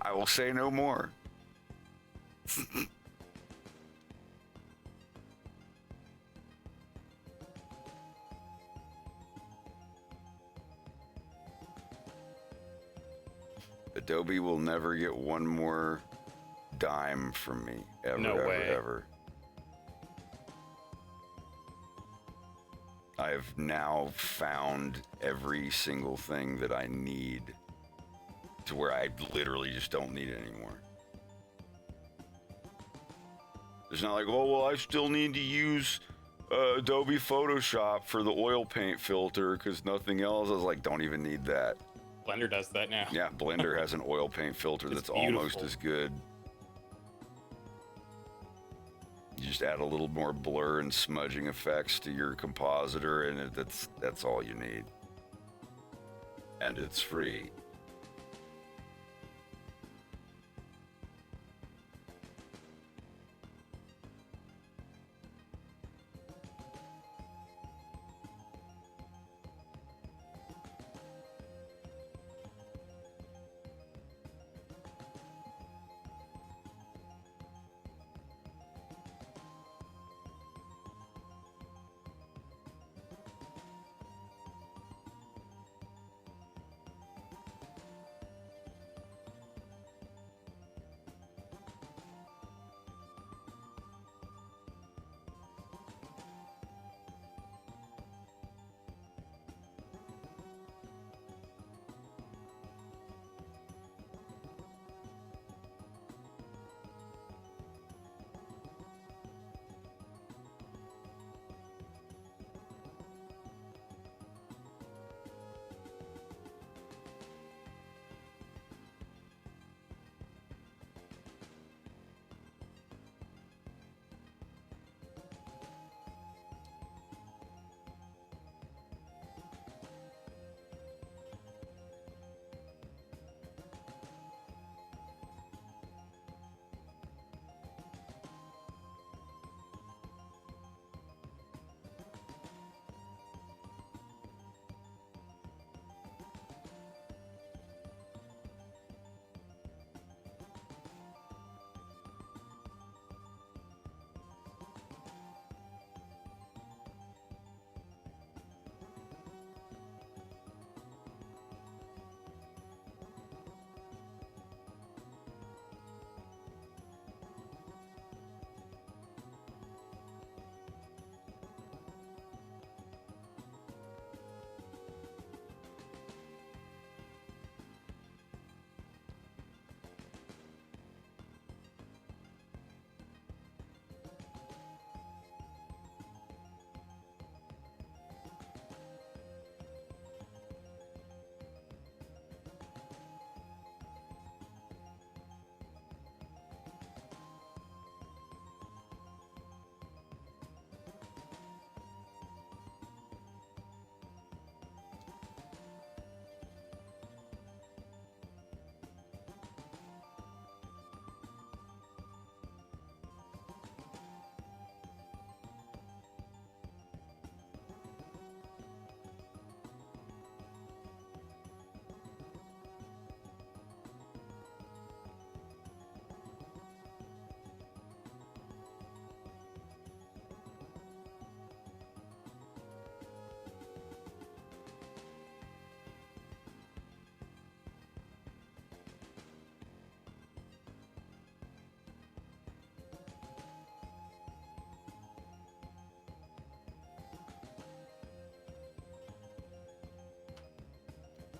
I will say no more. Adobe will never get one more dime from me, ever, No ever, way. ever. I have now found every single thing that I need to where I literally just don't need it anymore. It's not like, oh, well, I still need to use Adobe Photoshop for the oil paint filter because nothing else. I was like, don't even need that. Blender does that now. Yeah, Blender has an oil paint filter that's almost as good. You just add a little more blur and smudging effects to your compositor, and that's all you need. And it's free.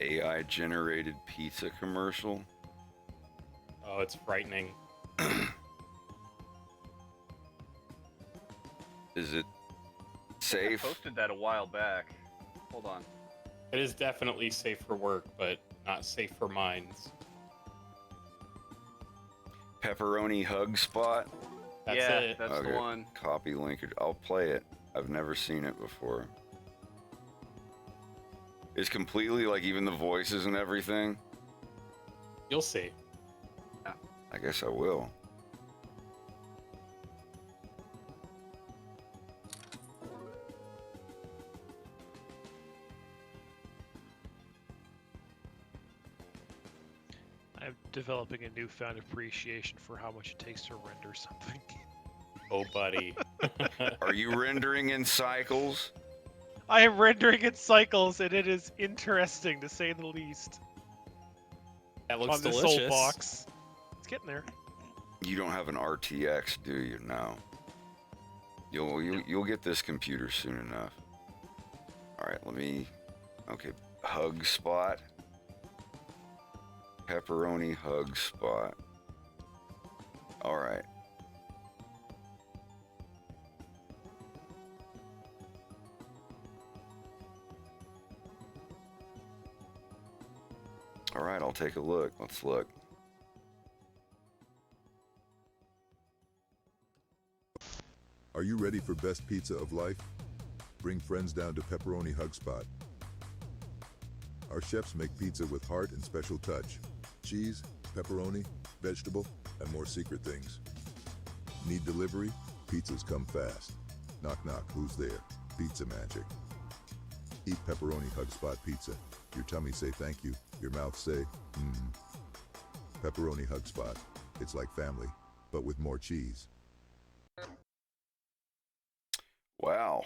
AI generated pizza commercial. Oh, it's frightening. Is it I safe? posted that a while back. Hold on. It is definitely safe for work, but not safe for minds. Pepperoni hug spot. That's yeah, it. that's the one. Copy link. I'll play it. I've never seen it before. It's completely like even the voices and everything. You'll see. I guess I will. I'm developing a newfound appreciation for how much it takes to render something. Oh, buddy. Are you rendering in cycles? I am rendering in cycles, and it is interesting to say the least. That looks on this delicious. old box. It's getting there. You don't have an RTX, do you? No. You'll get this computer soon enough. All right, let me. Okay, hug spot. Pepperoni hug spot. All right. All right, I'll take a look. Let's look. Are you ready for best pizza of life? Bring friends down to Pepperoni Hug Spot. Our chefs make pizza with heart and special touch. Cheese, pepperoni, vegetable, and more secret things. Need delivery? Pizzas come fast. Knock knock, who's there? Pizza magic. Eat Pepperoni Hug Spot pizza. Your tummy say thank you. Your mouth say, Pepperoni Hug Spot. It's like family, but with more cheese. Wow.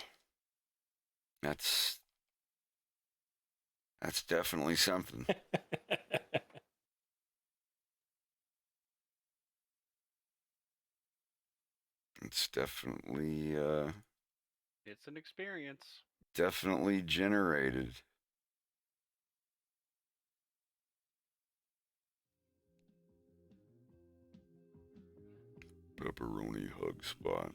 That's definitely something. It's definitely It's an experience. definitely generated. Pepperoni hug spot.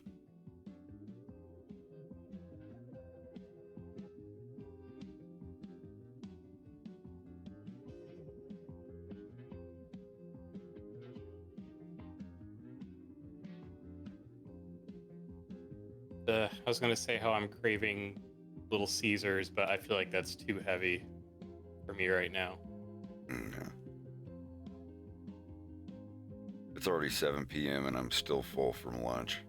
I was gonna say how I'm craving Little Caesars, but I feel like that's too heavy for me right now. Yeah. It's already 7 p.m. and I'm still full from lunch.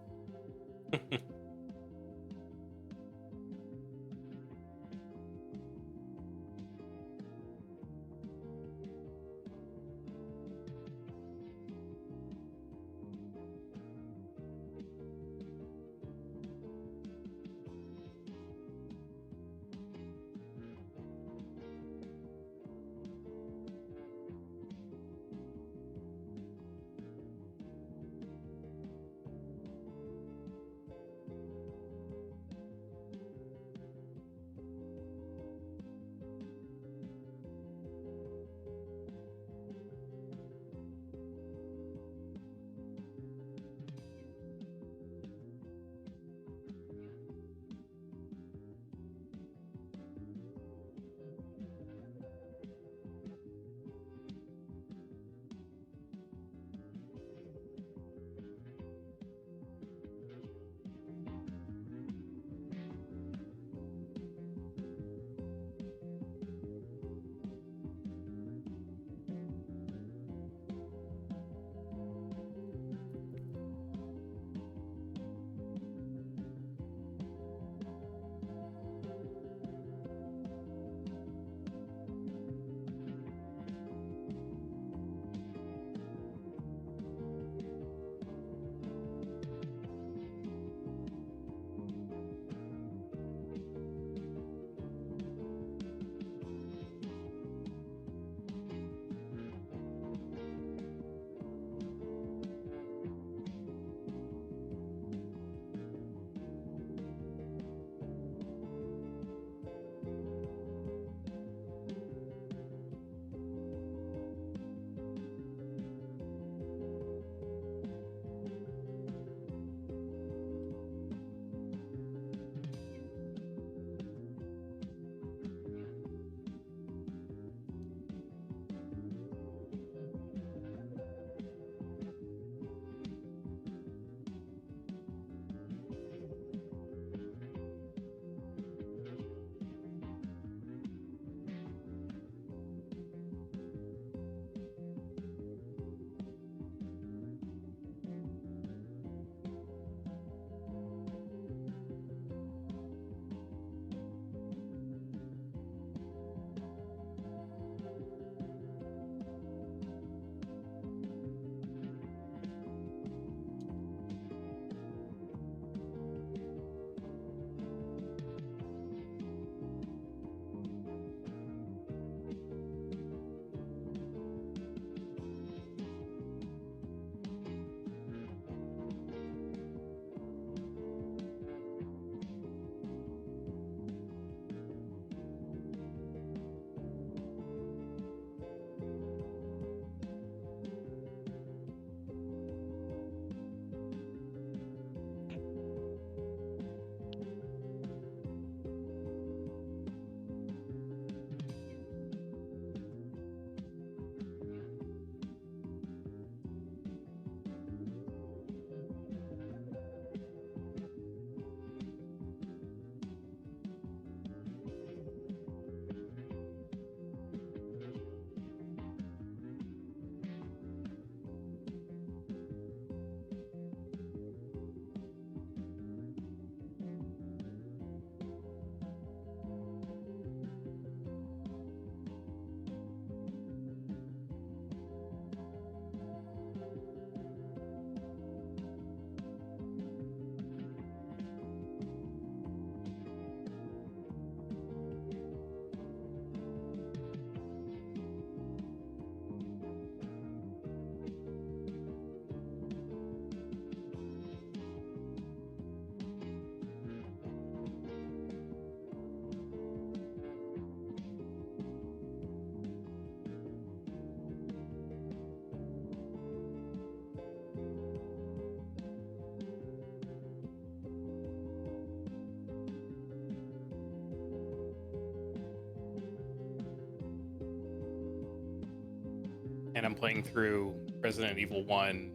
and I'm playing through Resident Evil 1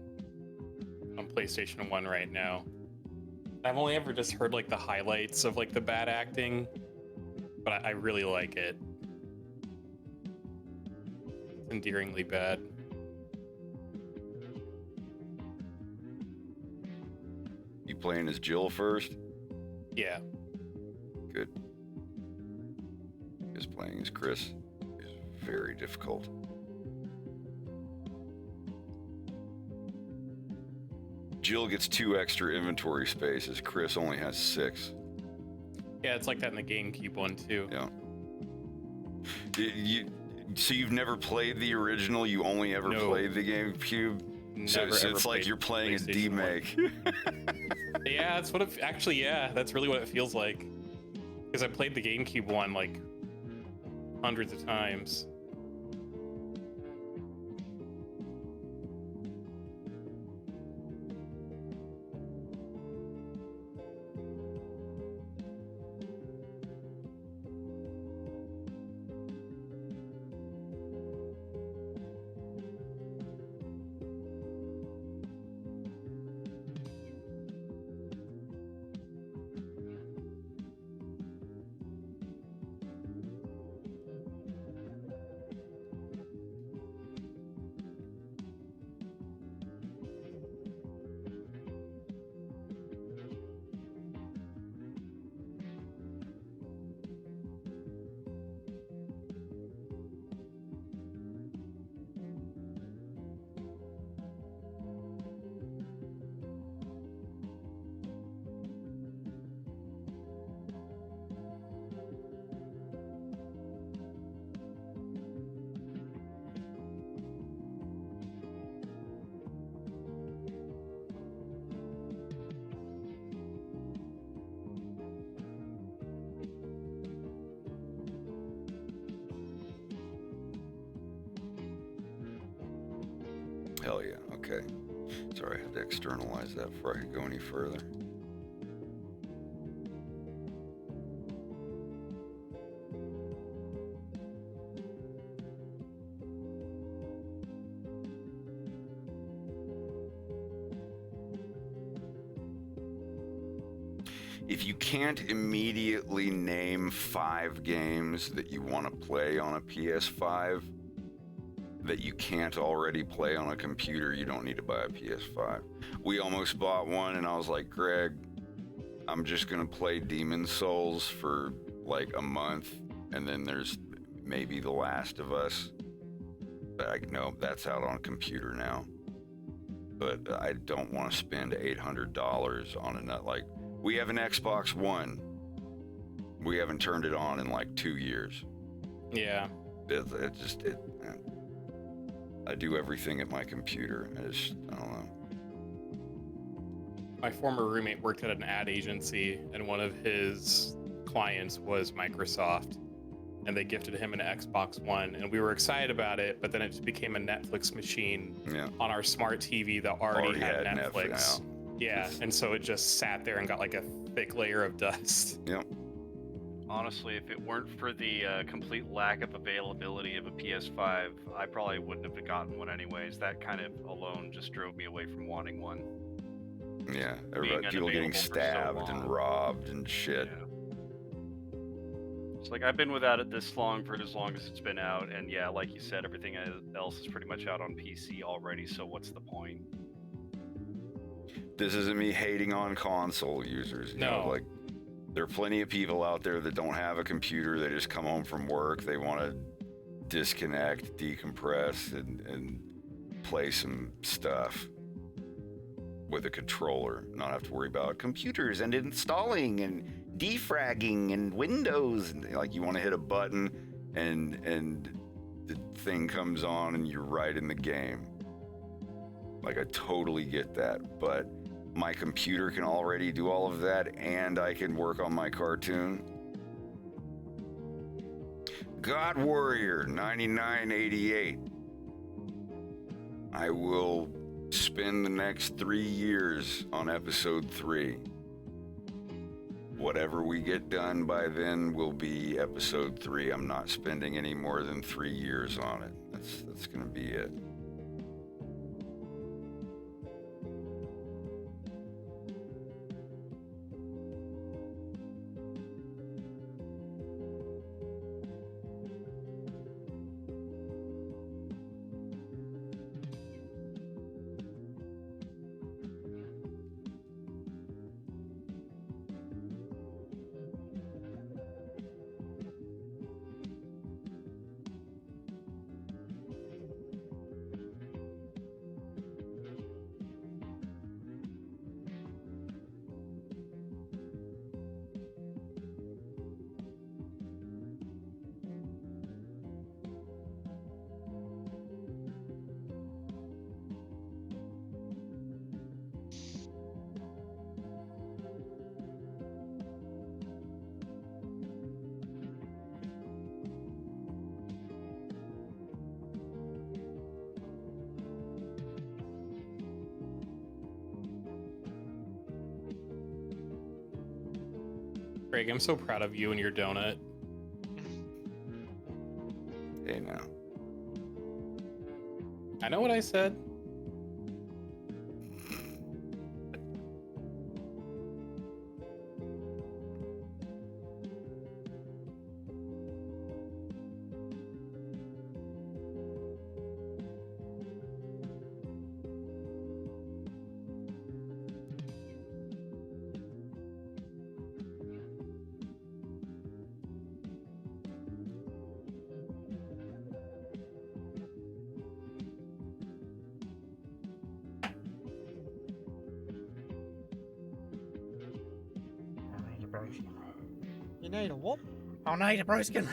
on PlayStation 1 right now. I've only ever just heard like the highlights of like the bad acting, but I really like it. It's endearingly bad. You playing as Jill first? Yeah. Good. Because playing as Chris is very difficult. Jill gets 2 extra inventory spaces. Chris only has 6. Yeah, it's like that in the GameCube one too. Yeah. So you've never played the original? You only ever played the GameCube? Never, so ever it's like you're playing a D-make. Yeah, that's what it actually. Yeah, that's really what it feels like. Because I played the GameCube one like hundreds of times. Hell yeah, okay. Sorry, I had to externalize that before I could go any further. If you can't immediately name 5 games that you want to play on a PS5 that you can't already play on a computer, you don't need to buy a PS5. We almost bought one, and I was like, Greg, I'm just going to play Demon's Souls for like a month, and then there's maybe The Last of Us. But no, that's out on a computer now. But I don't want to spend $800 on a nut. Like, we have an Xbox One. We haven't turned it on in like 2 years. Yeah. I do everything at my computer. I don't know. My former roommate worked at an ad agency, and one of his clients was Microsoft, and they gifted him an Xbox One, and we were excited about it, but then it just became a Netflix machine on our smart TV that already had Netflix. Yeah, and so it just sat there and got like a thick layer of dust. Yep. Honestly, if it weren't for the complete lack of availability of a PS5, I probably wouldn't have gotten one anyways. That kind of alone just drove me away from wanting one. Yeah, people getting stabbed and robbed and shit. Yeah. It's like, I've been without it this long for as long as it's been out, and yeah, like you said, everything else is pretty much out on PC already, so what's the point? This isn't me hating on console users. You know, like, there are plenty of people out there that don't have a computer. They just come home from work. They want to disconnect, decompress, and play some stuff with a controller. Not have to worry about computers and installing and defragging and Windows. And, like, you want to hit a button and the thing comes on and you're right in the game. Like, I totally get that, but my computer can already do all of that, and I can work on my cartoon. God Warrior 9988. I will spend the next 3 years on episode 3. Whatever we get done by then will be episode 3. I'm not spending any more than 3 years on it. That's gonna be it. Greg, I'm so proud of you and your donut. Hey, now. I know what I said. You need a what? I need a broskin.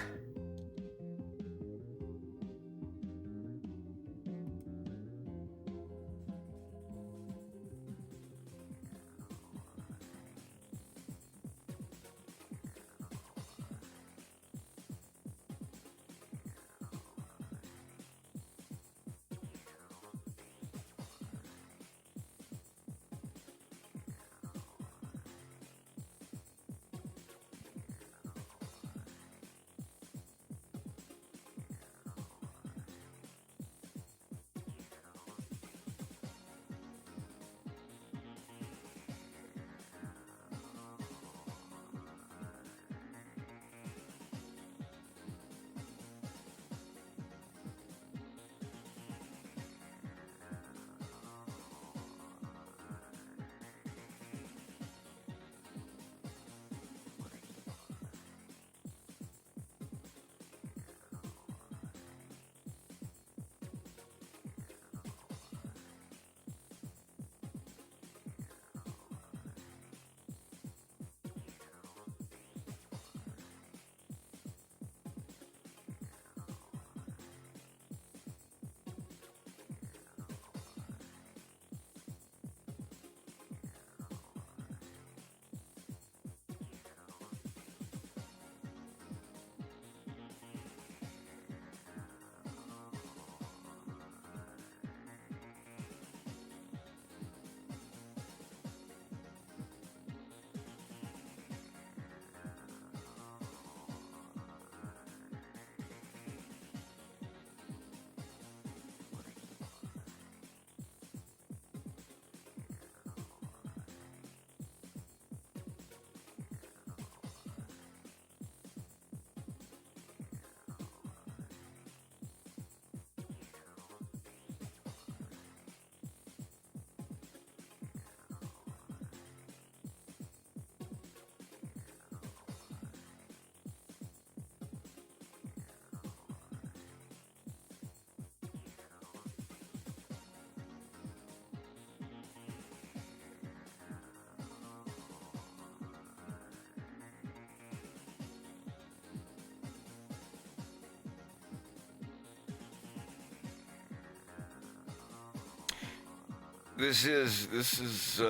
This is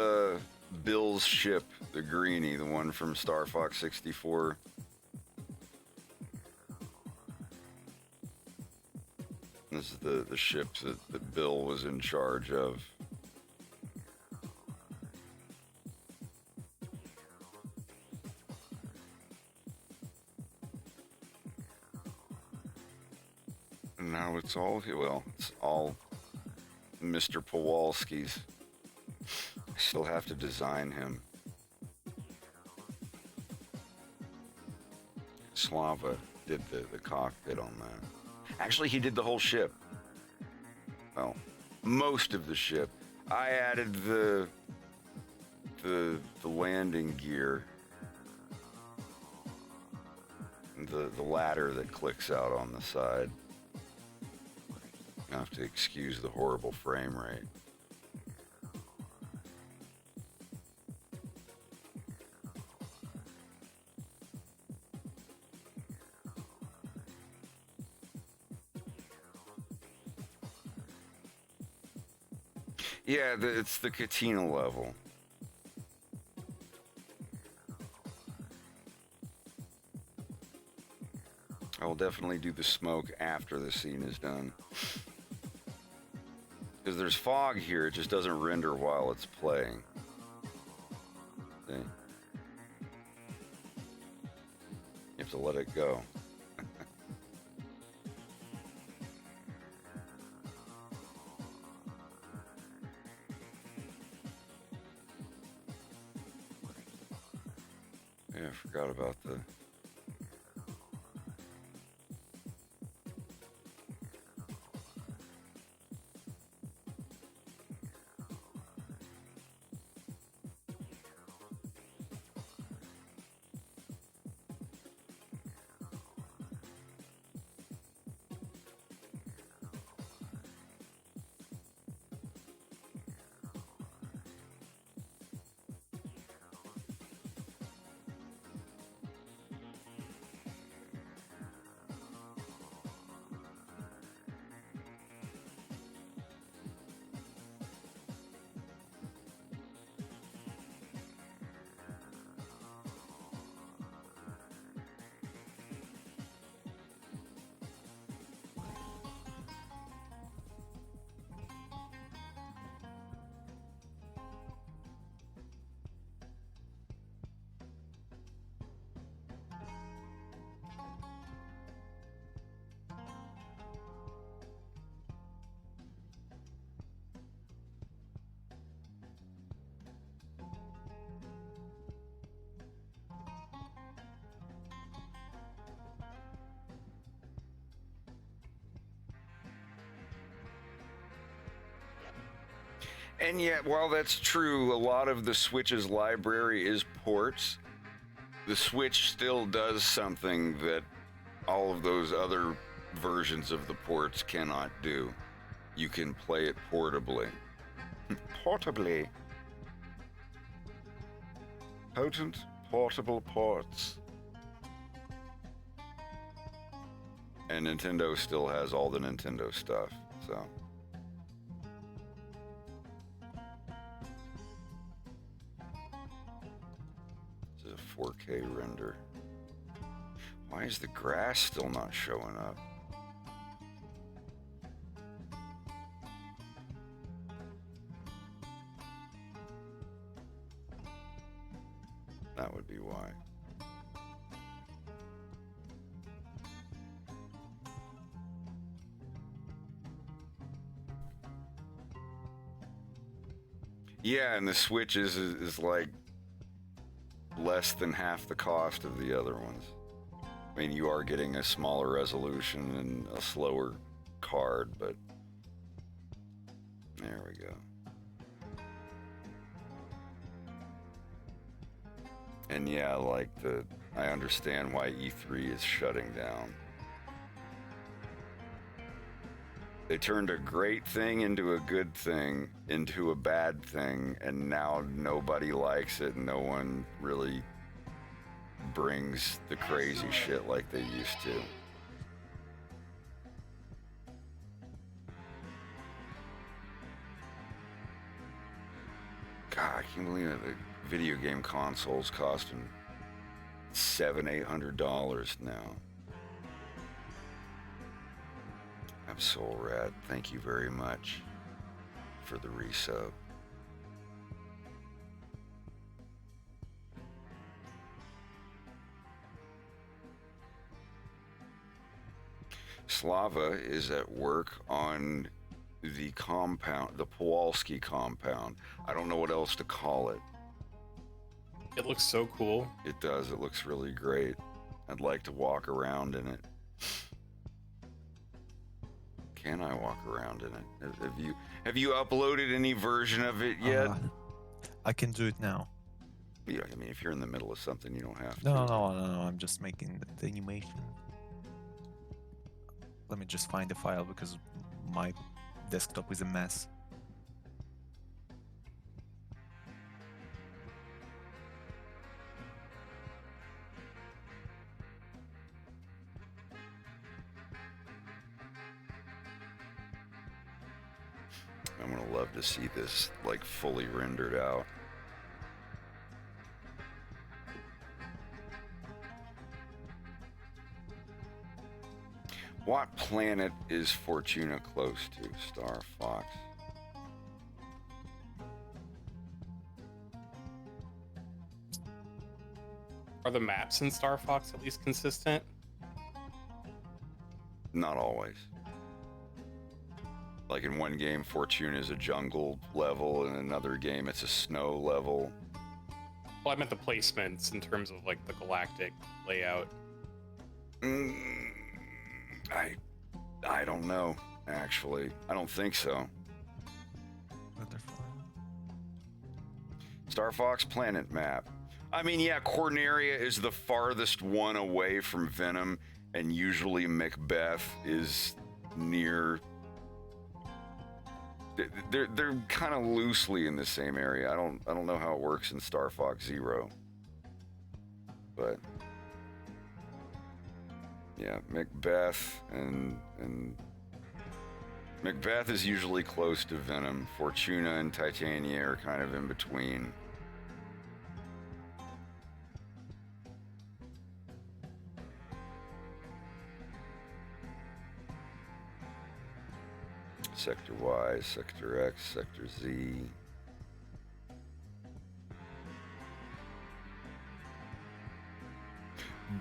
Bill's ship, the Greenie, the one from Star Fox 64. This is the ship that Bill was in charge of. And now it's all Mr. Powalski's. I still have to design him. Slava did the cockpit on that. Actually, he did the whole ship. Well, most of the ship. I added the landing gear. The ladder that clicks out on the side. I have to excuse the horrible frame rate. Yeah, it's the Katina level. I will definitely do the smoke after the scene is done. Because there's fog here, it just doesn't render while it's playing. See? have to let it go. Yeah, I forgot about the... And yet, while that's true, a lot of the Switch's library is ports. The Switch still does something that all of those other versions of the ports cannot do. You can play it portably. Portably. Potent portable ports. And Nintendo still has all the Nintendo stuff, so... This is a 4K render. Why is the grass still not showing up? That would be why. Yeah, and the Switch is like less than half the cost of the other ones. I mean, you are getting a smaller resolution and a slower card, but there we go. And yeah, like I understand why E3 is shutting down. They turned a great thing into a good thing, into a bad thing, and now nobody likes it. No one really brings the crazy shit like they used to. God, I can't believe it. The video game consoles costing $700-800 now. Absolrad, thank you very much for the resub. Slava is at work on the compound, the Kowalski compound. I don't know what else to call it. It looks so cool. It does. It looks really great. I'd like to walk around in it. Can I walk around in it? Have you uploaded any version of it yet? I can do it now. Yeah, I mean, if you're in the middle of something, you don't have to. No. I'm just making the animation. Let me just find the file because my desktop is a mess. I'm gonna love to see this like fully rendered out. What planet is Fortuna close to? Star Fox. Are the maps in Star Fox at least consistent? Not always. Like in one game, Fortuna is a jungle level, in another game, it's a snow level. Well, I meant the placements in terms of like the galactic layout. I don't know, actually. I don't think so. Star Fox planet map. I mean, yeah, Corneria is the farthest one away from Venom, and usually Macbeth is near. They're kind of loosely in the same area. I don't know how it works in Star Fox Zero, but yeah, Macbeth and Macbeth is usually close to Venom. Fortuna and Titania are kind of in between. Sector Y, Sector X, Sector Z.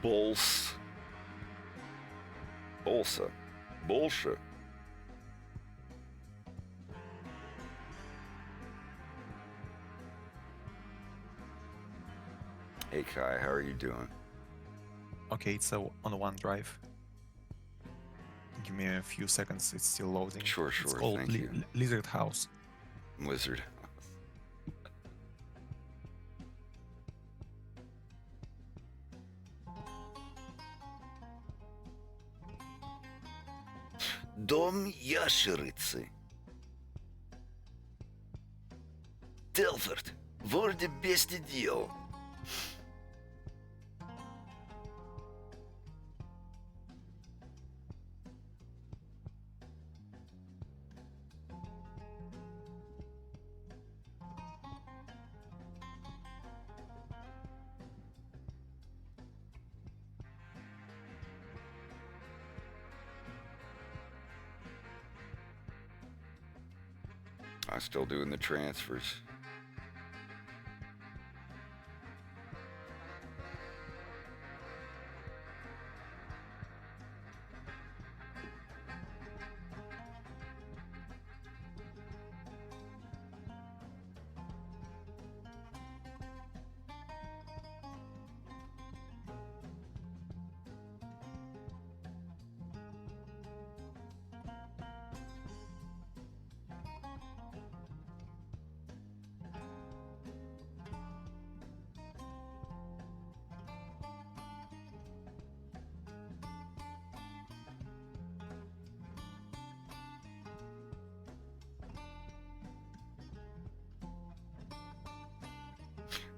Bolsa. Bullshit. Hey Kai, how are you doing? Okay, it's on OneDrive. Give me a few seconds, it's still loading. Sure, It's called thank you. Lizard House. Lizard. Дом ящерицы. Телфорд, wurde beste deal. I'm still doing the transfers.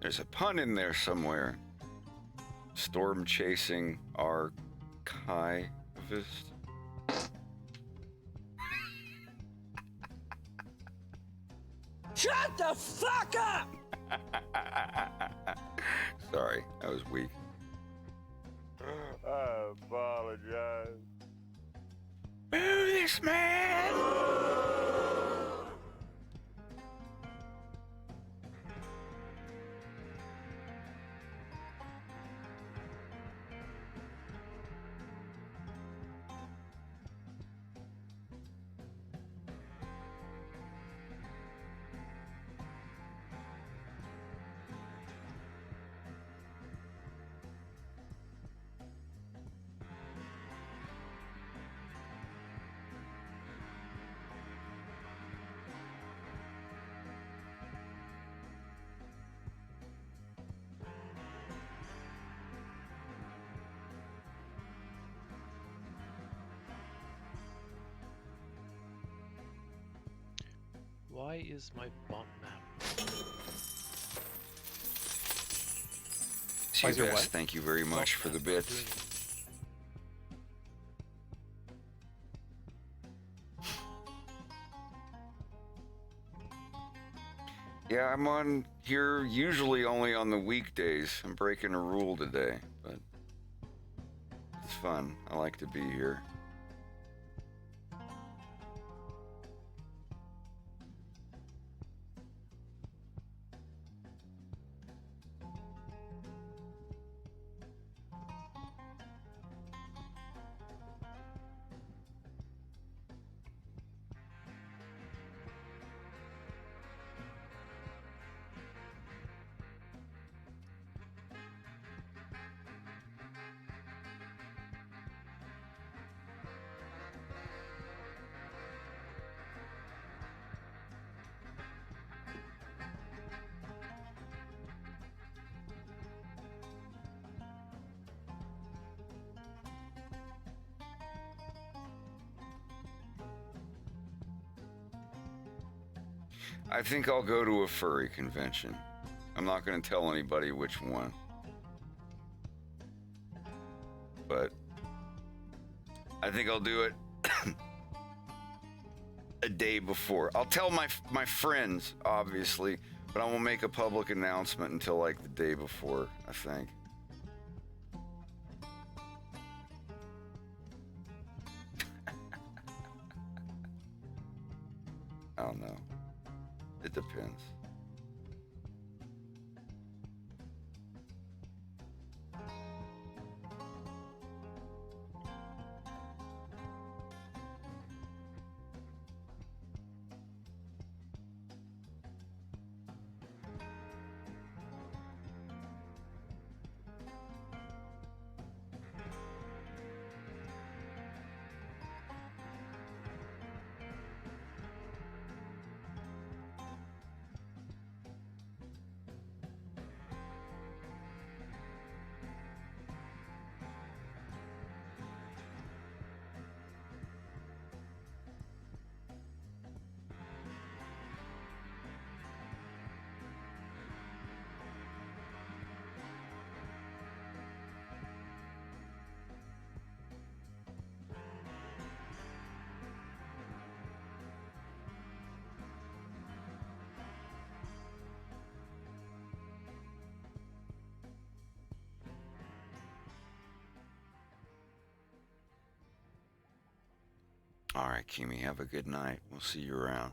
There's a pun in there somewhere. Storm chasing archivist. Shut the fuck up! Sorry, that was weak. I apologize. Boo this man! Why is my bump map? Seabass, thank you very much for the bits. Yeah, I'm on here usually only on the weekdays. I'm breaking a rule today, but it's fun. I like to be here. I think I'll go to a furry convention. I'm not going to tell anybody which one. But I think I'll do it a day before. I'll tell my friends, obviously, but I won't make a public announcement until like the day before, I think. I don't know. It depends. All right, Kimi, have a good night. We'll see you around.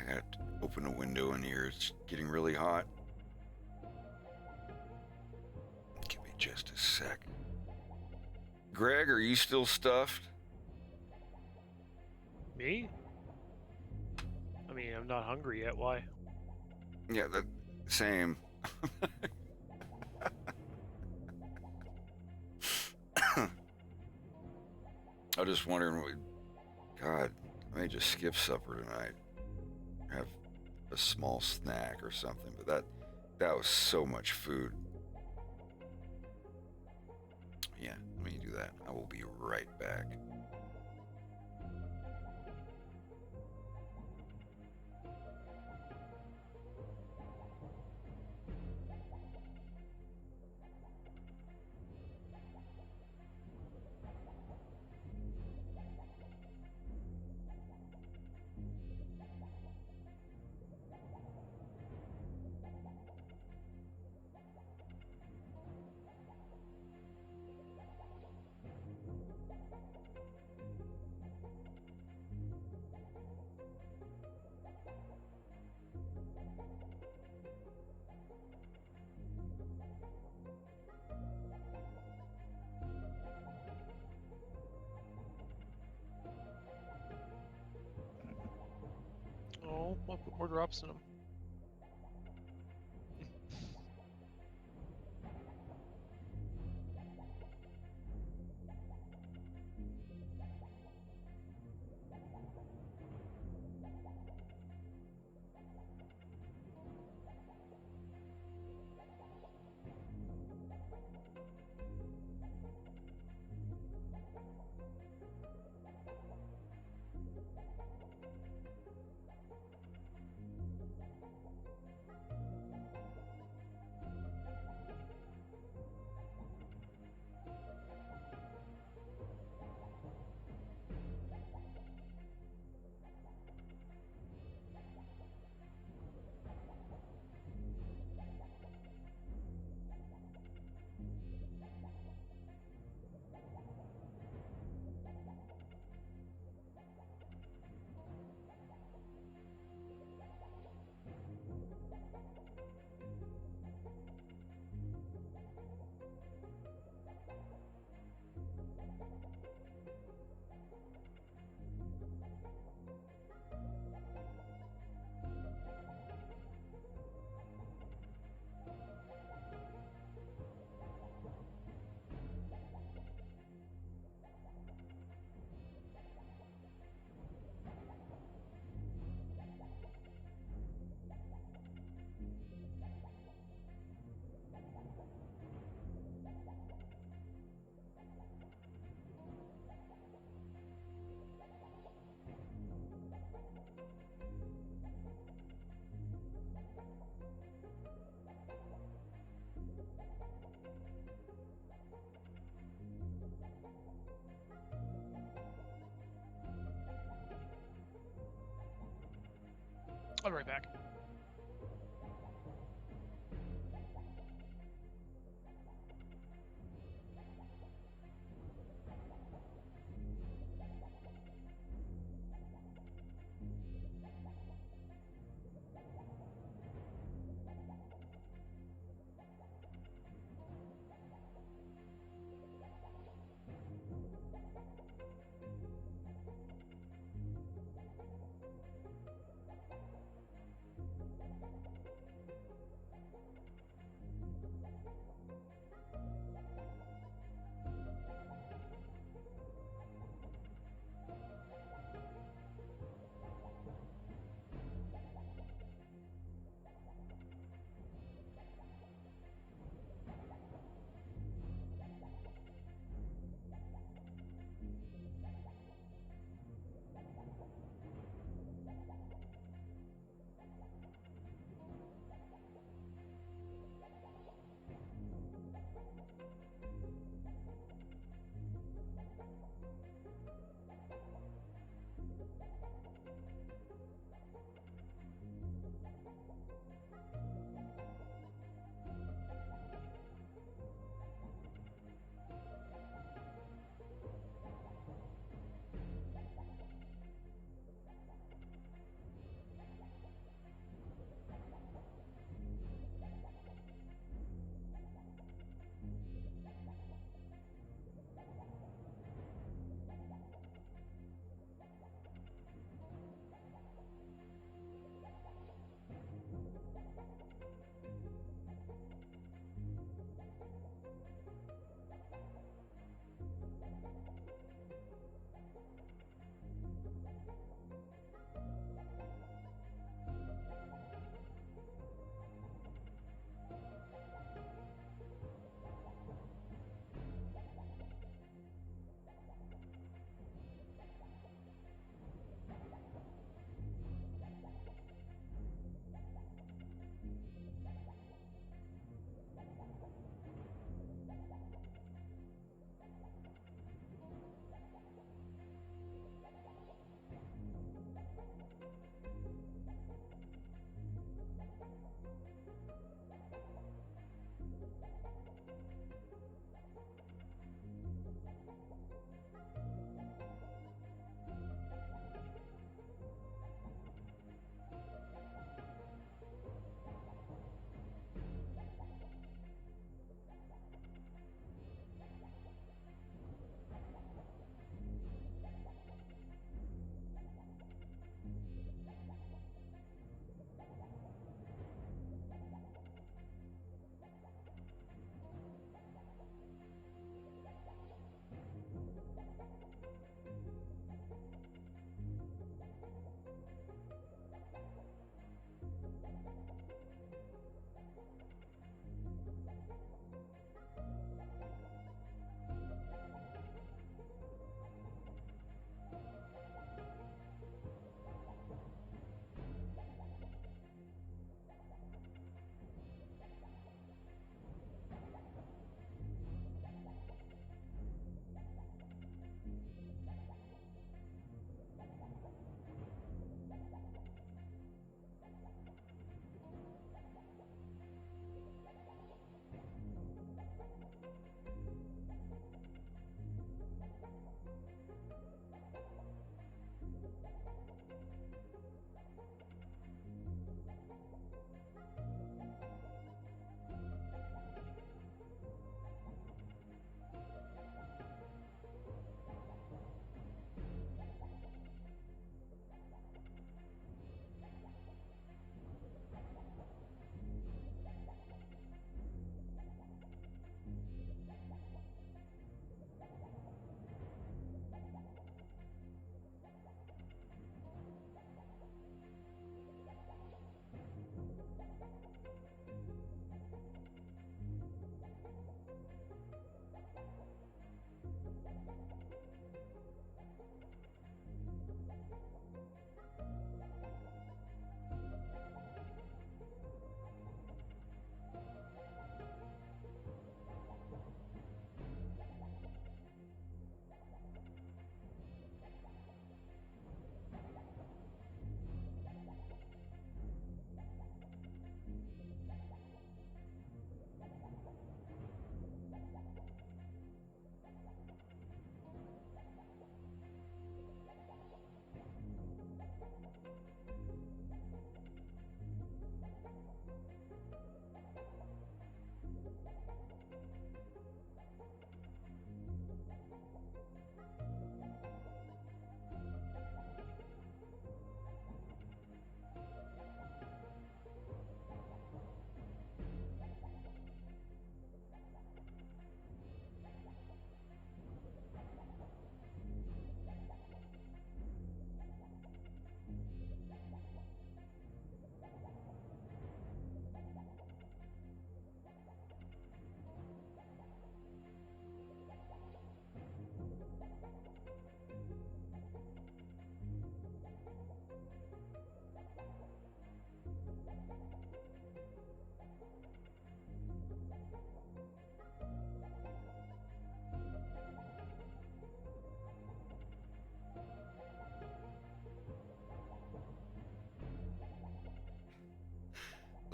I gotta open a window in here. It's getting really hot. Give me just a sec. Greg, are you still stuffed? Me? I mean, I'm not hungry yet. Why? Yeah, the same. I'm just wondering, God, I may just skip supper tonight. Have a small snack or something, but that was so much food. Yeah, let me do that. I will be right back. Oh, I'll put more drops in them. I'll be right back.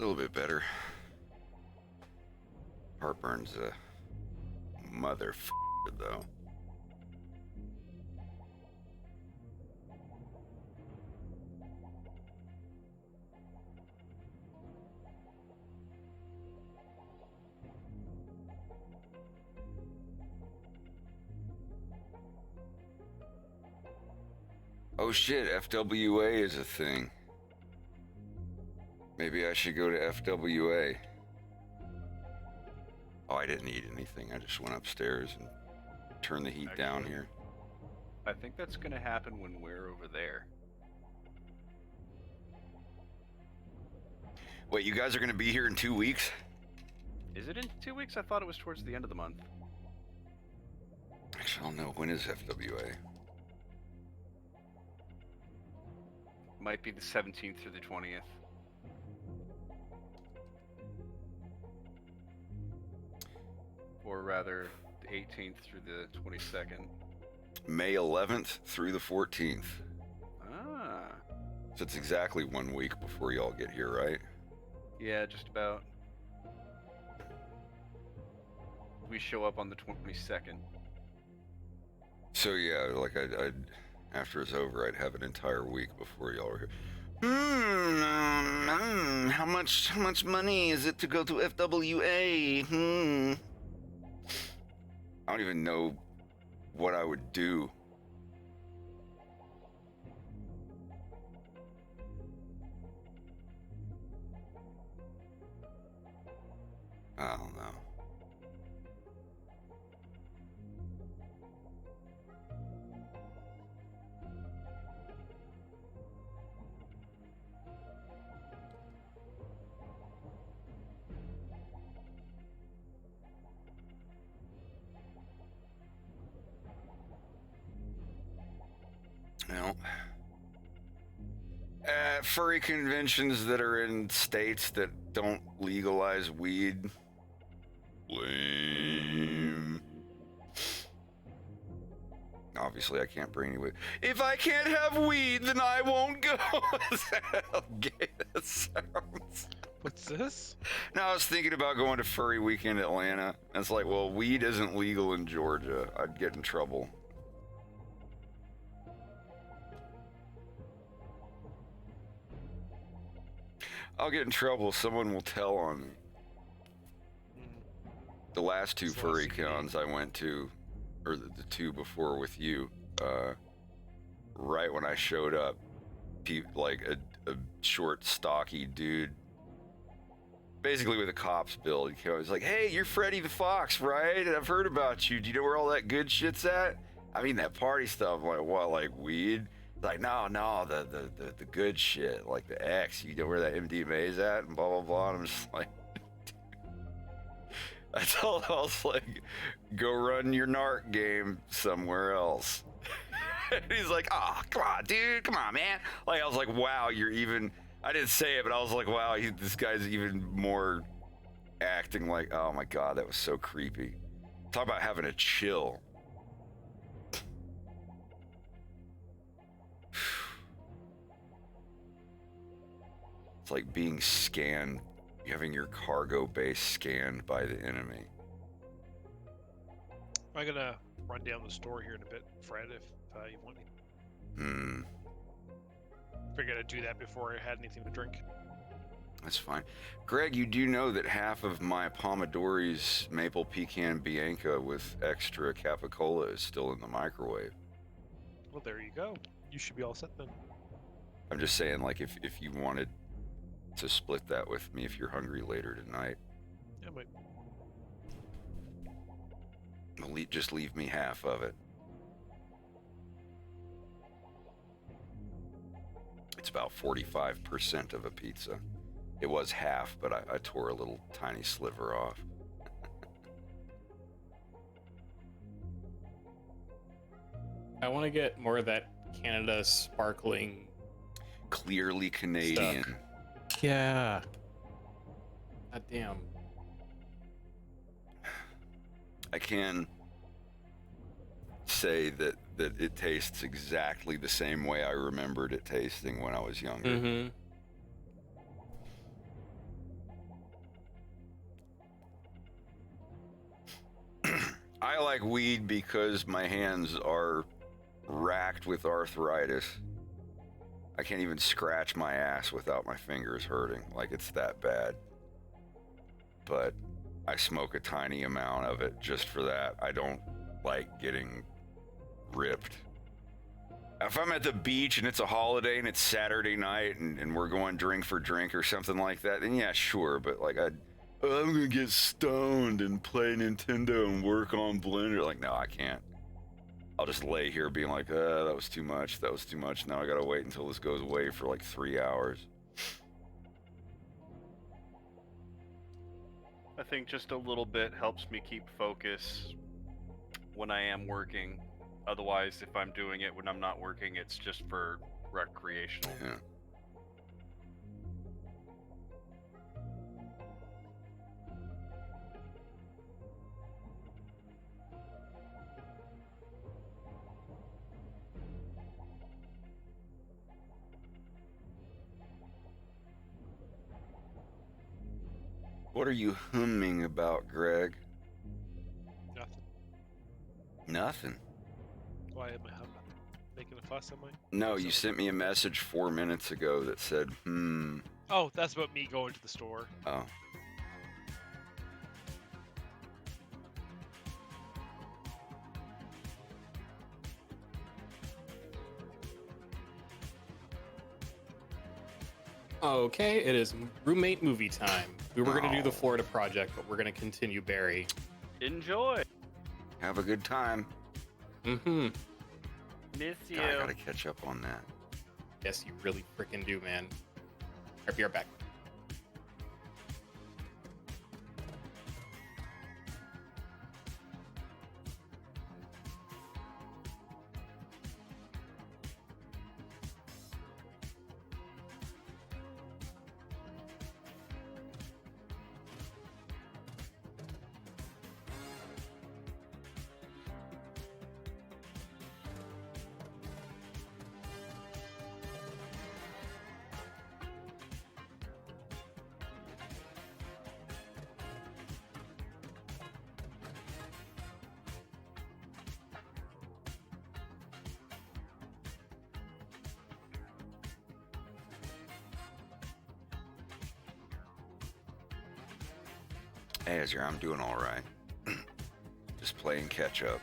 A little bit better. Heartburn's a motherfucker, though. Oh shit, FWA is a thing. Maybe I should go to FWA. Oh, I didn't eat anything. I just went upstairs and turned the heat down here. I think that's going to happen when we're over there. Wait, you guys are going to be here in 2 weeks? Is it in 2 weeks? I thought it was towards the end of the month. Actually, I don't know. When is FWA? Might be the 17th through the 20th. Or rather, the 18th through the 22nd. May 11th through the 14th. Ah. So it's exactly 1 week before y'all get here, right? Yeah, just about. We show up on the 22nd. So yeah, like I'd after it's over, I'd have an entire week before y'all are here. How much money is it to go to FWA? I don't even know what I would do. I don't know. Well, furry conventions that are in states that don't legalize weed. Lame. Obviously, I can't bring any weed. If I can't have weed, then I won't go. How gay that sounds. What's this? No, I was thinking about going to Furry Weekend Atlanta. And it's like, well, weed isn't legal in Georgia. I'd get in trouble. I'll get in trouble. Someone will tell on me. The last two furry cons I went to, or the two before with you, right when I showed up, like a short, stocky dude, basically with a cop's build, he was like, "Hey, you're Freddy the Fox, right? And I've heard about you. Do you know where all that good shit's at? I mean, that party stuff. I'm like, what, like weed?" Like, no, the good shit, like the X. You know where that MDMA's at, and blah blah blah. And I'm just like, I told him, I was like, go run your narc game somewhere else. And he's like, oh, come on, dude, come on, man. Like, I was like, wow, you're even. I didn't say it, but I was like, wow, this guy's even more acting like, oh my god, that was so creepy. Talk about having a chill. It's like being scanned, having your cargo base scanned by the enemy. I'm gonna run down the store here in a bit, Fred, if you want me. Figured I'd do that before I had anything to drink. That's fine. Greg, you do know that half of my Pomodori's Maple Pecan Bianca with extra Capicola is still in the microwave. Well, there you go. You should be all set then. I'm just saying, like, if you wanted to split that with me if you're hungry later tonight. Yeah, but Just leave me half of it. It's about 45% of a pizza. It was half, but I tore a little tiny sliver off. I want to get more of that Canada sparkling. Clearly Canadian. Stuff. Yeah. God damn. I can say that it tastes exactly the same way I remembered it tasting when I was younger. I like weed because my hands are racked with arthritis. I can't even scratch my ass without my fingers hurting. Like, it's that bad. But I smoke a tiny amount of it just for that. I don't like getting ripped. If I'm at the beach and it's a holiday and it's Saturday night and we're going drink for drink or something like that, then yeah, sure. But like, I'm gonna get stoned and play Nintendo and work on Blender. Like, no, I can't. I'll just lay here being like, that was too much. That was too much. Now I gotta wait until this goes away for like 3 hours. I think just a little bit helps me keep focus when I am working. Otherwise, if I'm doing it when I'm not working, it's just for recreational. Yeah. What are you humming about, Greg? Nothing. Nothing. Why am I making a fuss? Am I? No, you sent me a message 4 minutes ago that said, Oh, that's about me going to the store. Oh. Okay, it is roommate movie time. We were going to do the Florida project, but we're going to continue Barry. Enjoy. Have a good time. Mm-hmm. Miss you. God, I gotta catch up on that. Yes, you really freaking do, man. I'll be right back. Hey, Ezra, I'm doing all right. Just playing catch up.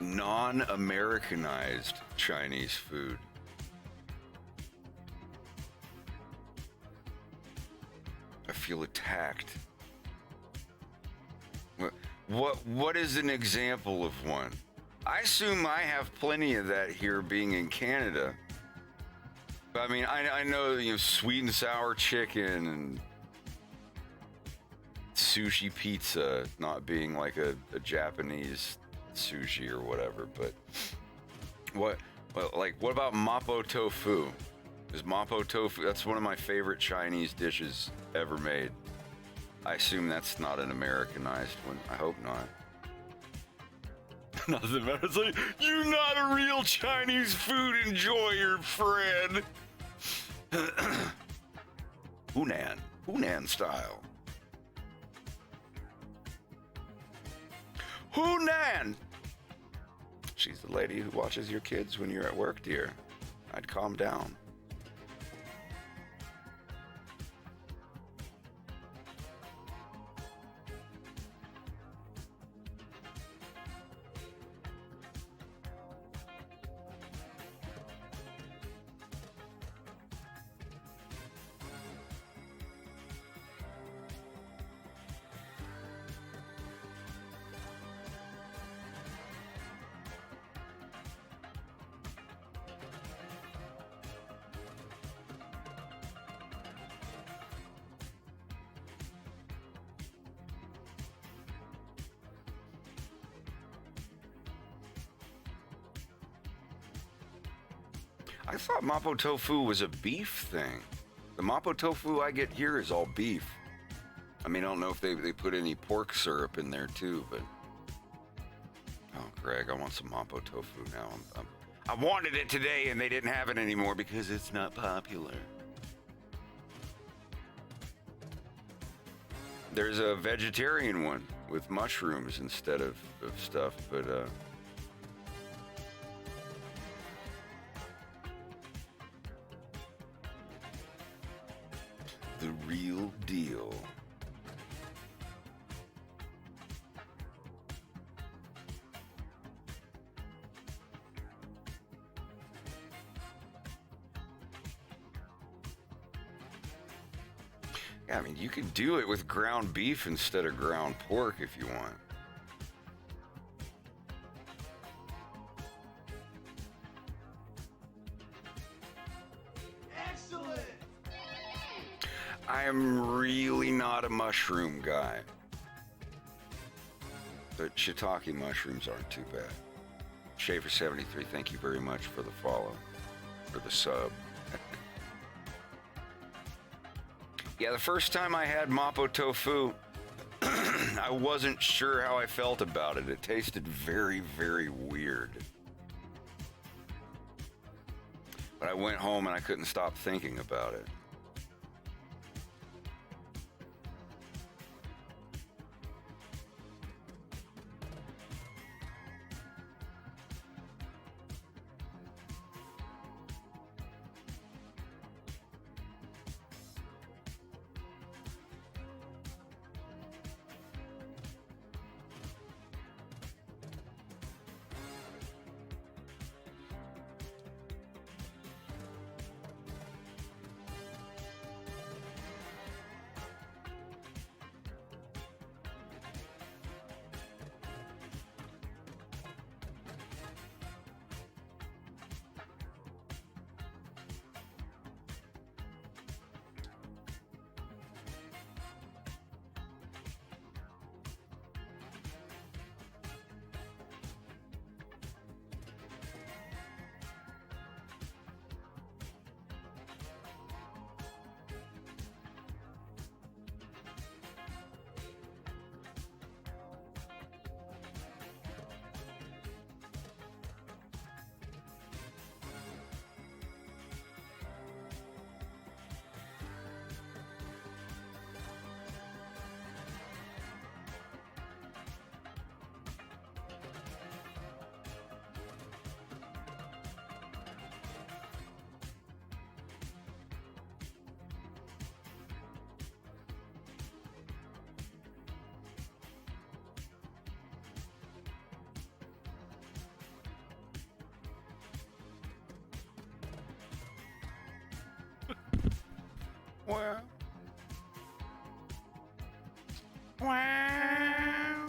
non-Americanized Chinese food. I feel attacked. What is an example of one? I assume I have plenty of that here being in Canada. But I mean, I know, you know, sweet and sour chicken and sushi pizza not being like a Japanese sushi or whatever, but what about mapo tofu? Is mapo tofu, that's one of my favorite Chinese dishes ever made. I assume that's not an Americanized one. I hope not. Nothing matters. Like, you're not a real Chinese food enjoyer, Fred. Hunan style. Hunan! She's the lady who watches your kids when you're at work, dear. I'd calm down. I thought mapo tofu was a beef thing. The mapo tofu I get here is all beef. I mean, I don't know if they put any pork syrup in there too, but... Oh, Greg, I want some mapo tofu now. I wanted it today and they didn't have it anymore because it's not popular. There's a vegetarian one with mushrooms instead of stuff, but the real deal. Yeah, I mean, you can do it with ground beef instead of ground pork if you want. Excellent! I am really not a mushroom guy. The shiitake mushrooms aren't too bad. Schaefer73, thank you very much for the follow, for the sub. Yeah, the first time I had mapo tofu, I wasn't sure how I felt about it. It tasted very, very weird. But I went home and I couldn't stop thinking about it. Wow. Wow.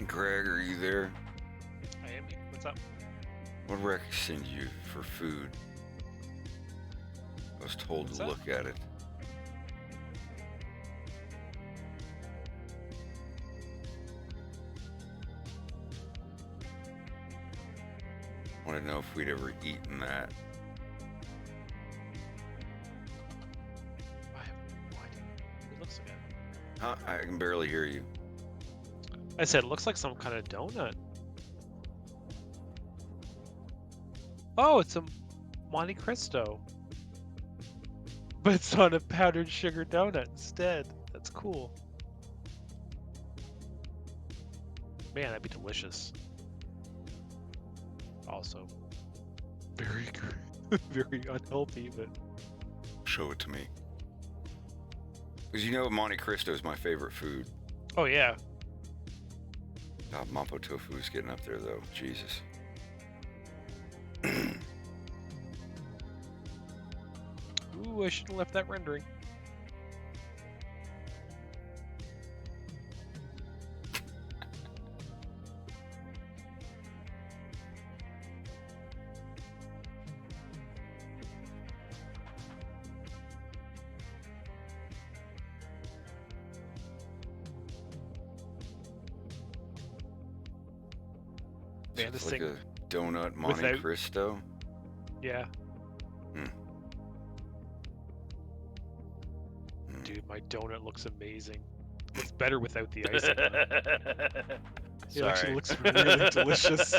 Greg, are you there? I am. What's up? What rec send you for food? I was told What's to that? look at it. I want to know if we'd ever eaten that. I have no idea. It looks like a... Huh? I can barely hear you. I said it looks like some kind of donut. Oh, it's a Monte Cristo. But it's on a powdered sugar donut instead. That's cool. Man, that'd be delicious. Also, very, very unhealthy, but... Show it to me. Because you know Monte Cristo is my favorite food. Oh, yeah. God, Mapo Tofu's getting up there, though. Jesus. Ooh, I should have left that rendering. Man, It's this like thing... a donut Monte without- Cristo. Yeah. Hmm. Dude, my donut looks amazing. It's better without the icing on it. It actually looks really delicious.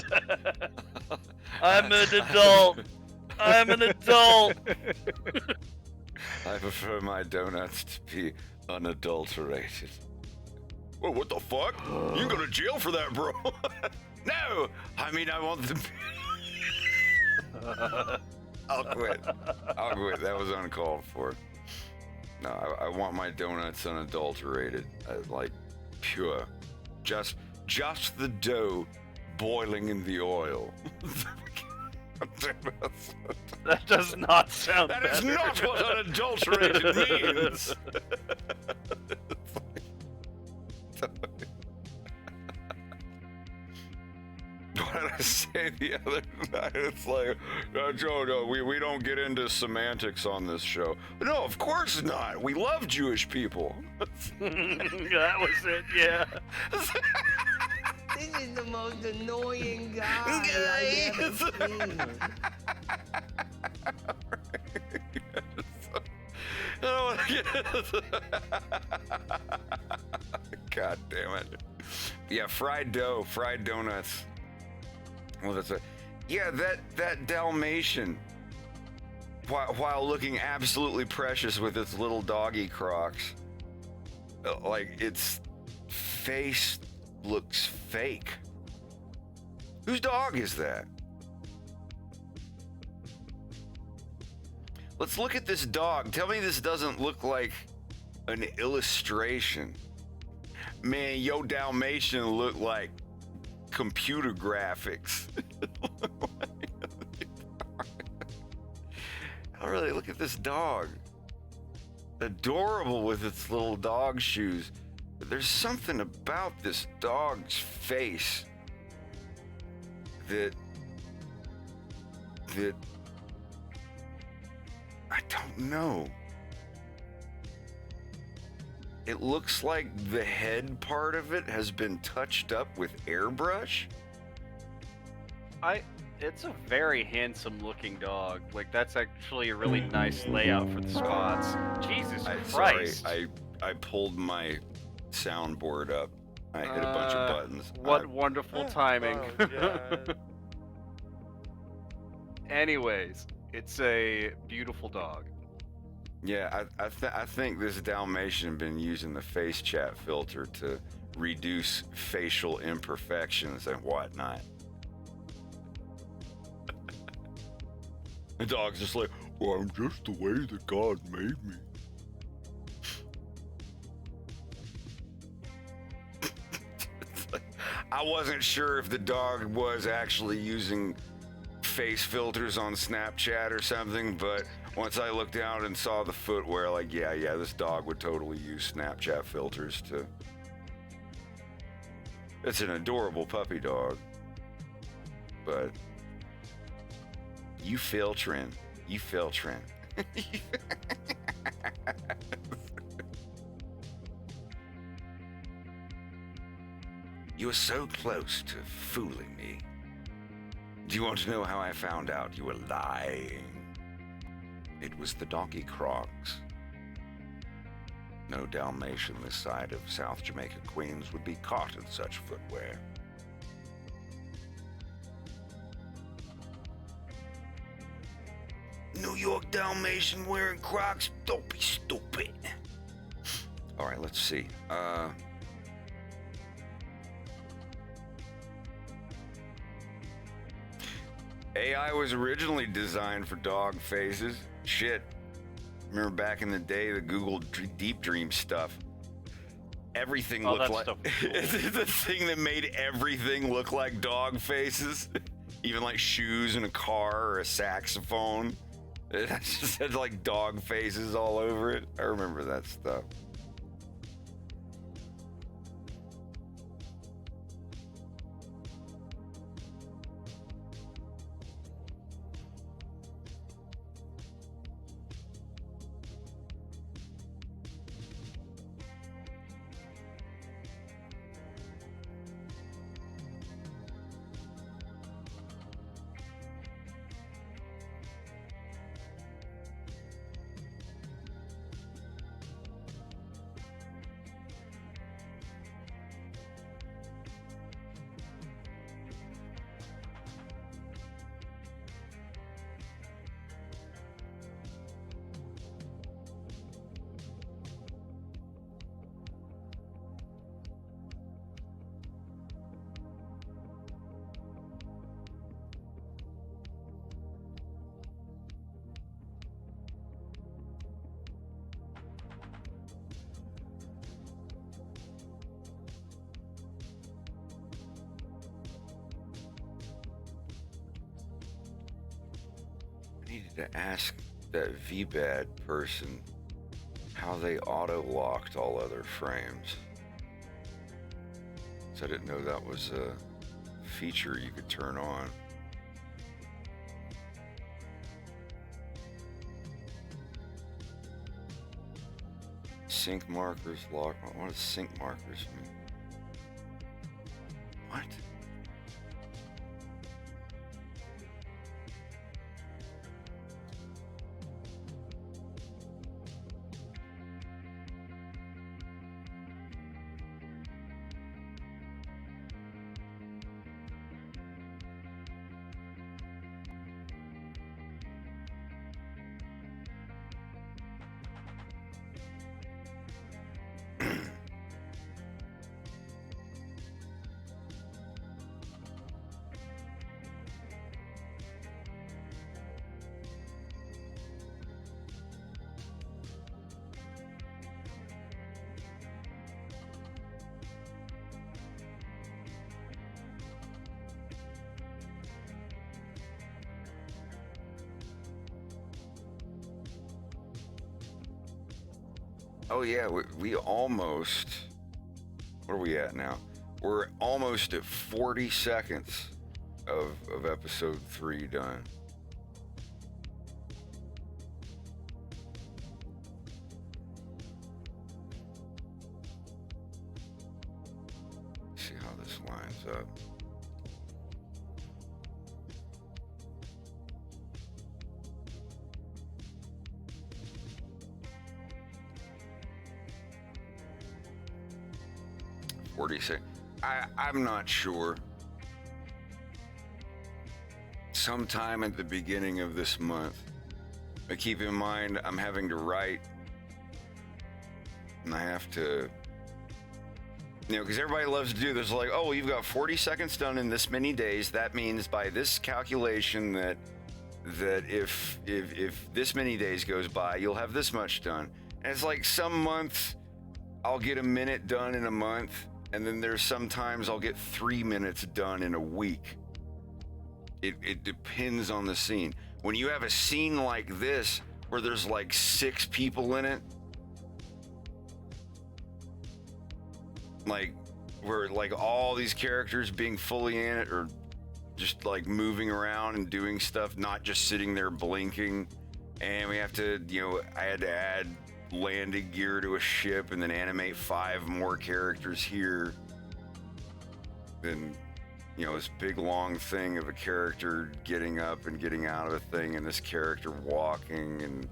I'm an adult. I'm an adult. I prefer my donuts to be unadulterated. Well, what the fuck? You can go to jail for that, bro. No! I mean, I want them. I'll quit. I'll quit. That was uncalled for. No, I want my donuts unadulterated, like pure. Just the dough boiling in the oil. That does not sound That better. is not what unadulterated means. What did I say the other night? It's like, Joe, no, we don't get into semantics on this show. No, of course not. We love Jewish people. That was it, yeah. This is the most annoying guy I've ever seen. God damn it. Yeah, fried dough, fried donuts. Well, that's a... Yeah, that Dalmatian, while looking absolutely precious with its little doggy crocs, like, its face looks fake. Whose dog is that? Let's look at this dog. Tell me this doesn't look like an illustration. Man, yo Dalmatian look like computer graphics. Oh, really? Look at this dog. Adorable with its little dog shoes. But there's something about this dog's face that I don't know. It looks like the head part of it has been touched up with airbrush. It's a very handsome looking dog. Like, that's actually a really nice layout for the spots. Jesus Christ. Sorry, I pulled my soundboard up. I hit a bunch of buttons. What wonderful timing. Oh, God. Anyways, it's a beautiful dog. Yeah, I think this Dalmatian been using the face chat filter to reduce facial imperfections and whatnot. The dog's just like, well, I'm just the way that God made me. I wasn't sure if the dog was actually using face filters on Snapchat or something, but once I looked down and saw the footwear, like, yeah, this dog would totally use Snapchat filters to It's an adorable puppy dog. But you fail, Trent. You fail, Trent. You were so close to fooling me. Do you want to know how I found out you were lying? It was the donkey crocs. No Dalmatian this side of South Jamaica, Queens would be caught in such footwear. New York Dalmatian wearing Crocs? Don't be stupid. All right, let's see. AI was originally designed for dog faces. Shit. Remember back in the day, the Google Deep Dream stuff. Everything looked like the thing that made everything look like dog faces. Even like shoes in a car or a saxophone. It just had like dog faces all over it. I remember that stuff. Needed to ask that VBAD person how they auto-locked all other frames. So I didn't know that was a feature you could turn on. Sync markers lock. What does sync markers mean? What? Oh yeah, we almost, what are we at now? We're almost at 40 seconds of episode 3 done. Let's see how this lines up. I'm not sure. Sometime at the beginning of this month. But keep in mind, I'm having to write. And I have to, you know, because everybody loves to do this. Like, oh, you've got 40 seconds done in this many days. That means by this calculation that if this many days goes by, you'll have this much done. And it's like some months I'll get a minute done in a month. And then there's sometimes I'll get 3 minutes done in a week. It depends on the scene. When you have a scene like this, where there's like 6 people in it, like where like all these characters being fully in it or just like moving around and doing stuff, not just sitting there blinking. And we have to, I had to add landing gear to a ship and then animate 5 more characters here. Then, this big long thing of a character getting up and getting out of a thing and this character walking and,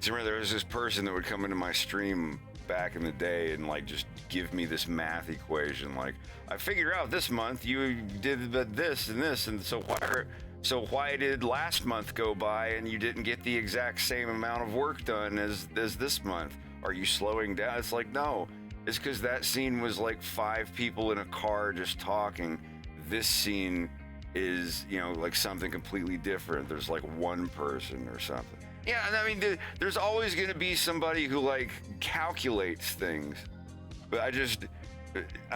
So remember, there was this person that would come into my stream back in the day and like just give me this math equation. Like, I figured out this month you did this and this, and so why did last month go by and you didn't get the exact same amount of work done as this month? Are you slowing down? It's like, no, it's because that scene was like 5 people in a car just talking. This scene is, like something completely different. There's like 1 person or something. Yeah, and I mean, there's always going to be somebody who like calculates things, but I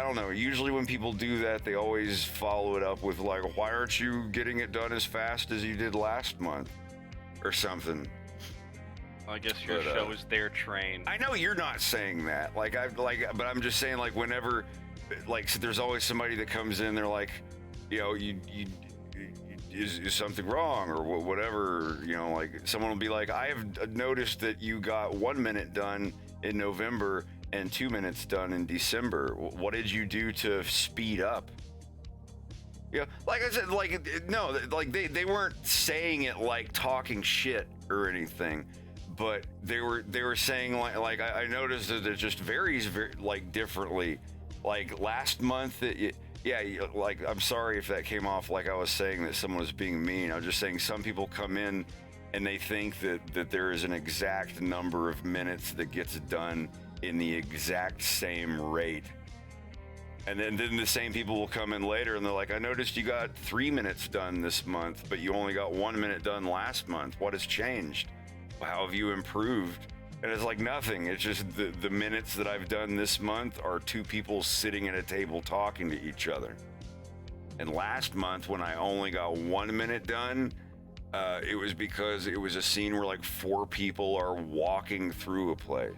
don't know. Usually when people do that, they always follow it up with like, why aren't you getting it done as fast as you did last month or something? I guess your show is their train. I know you're not saying that, but I'm just saying, like, whenever, like, so there's always somebody that comes in, they're like, is something wrong or whatever, like someone will be like, I have noticed that you got 1 minute done in November and 2 minutes done in December. What did you do to speed up? Like I said, like, no, like they weren't saying it like talking shit or anything, but they were saying like I noticed that it just varies like differently. Like last month, like, I'm sorry if that came off like I was saying that someone was being mean. I was just saying some people come in and they think that there is an exact number of minutes that gets done in the exact same rate. And then the same people will come in later and they're like, I noticed you got 3 minutes done this month, but you only got 1 minute done last month. What has changed? How have you improved? And it's like nothing. It's just the minutes that I've done this month are 2 people sitting at a table talking to each other. And last month, when I only got 1 minute done, it was because it was a scene where like 4 people are walking through a place.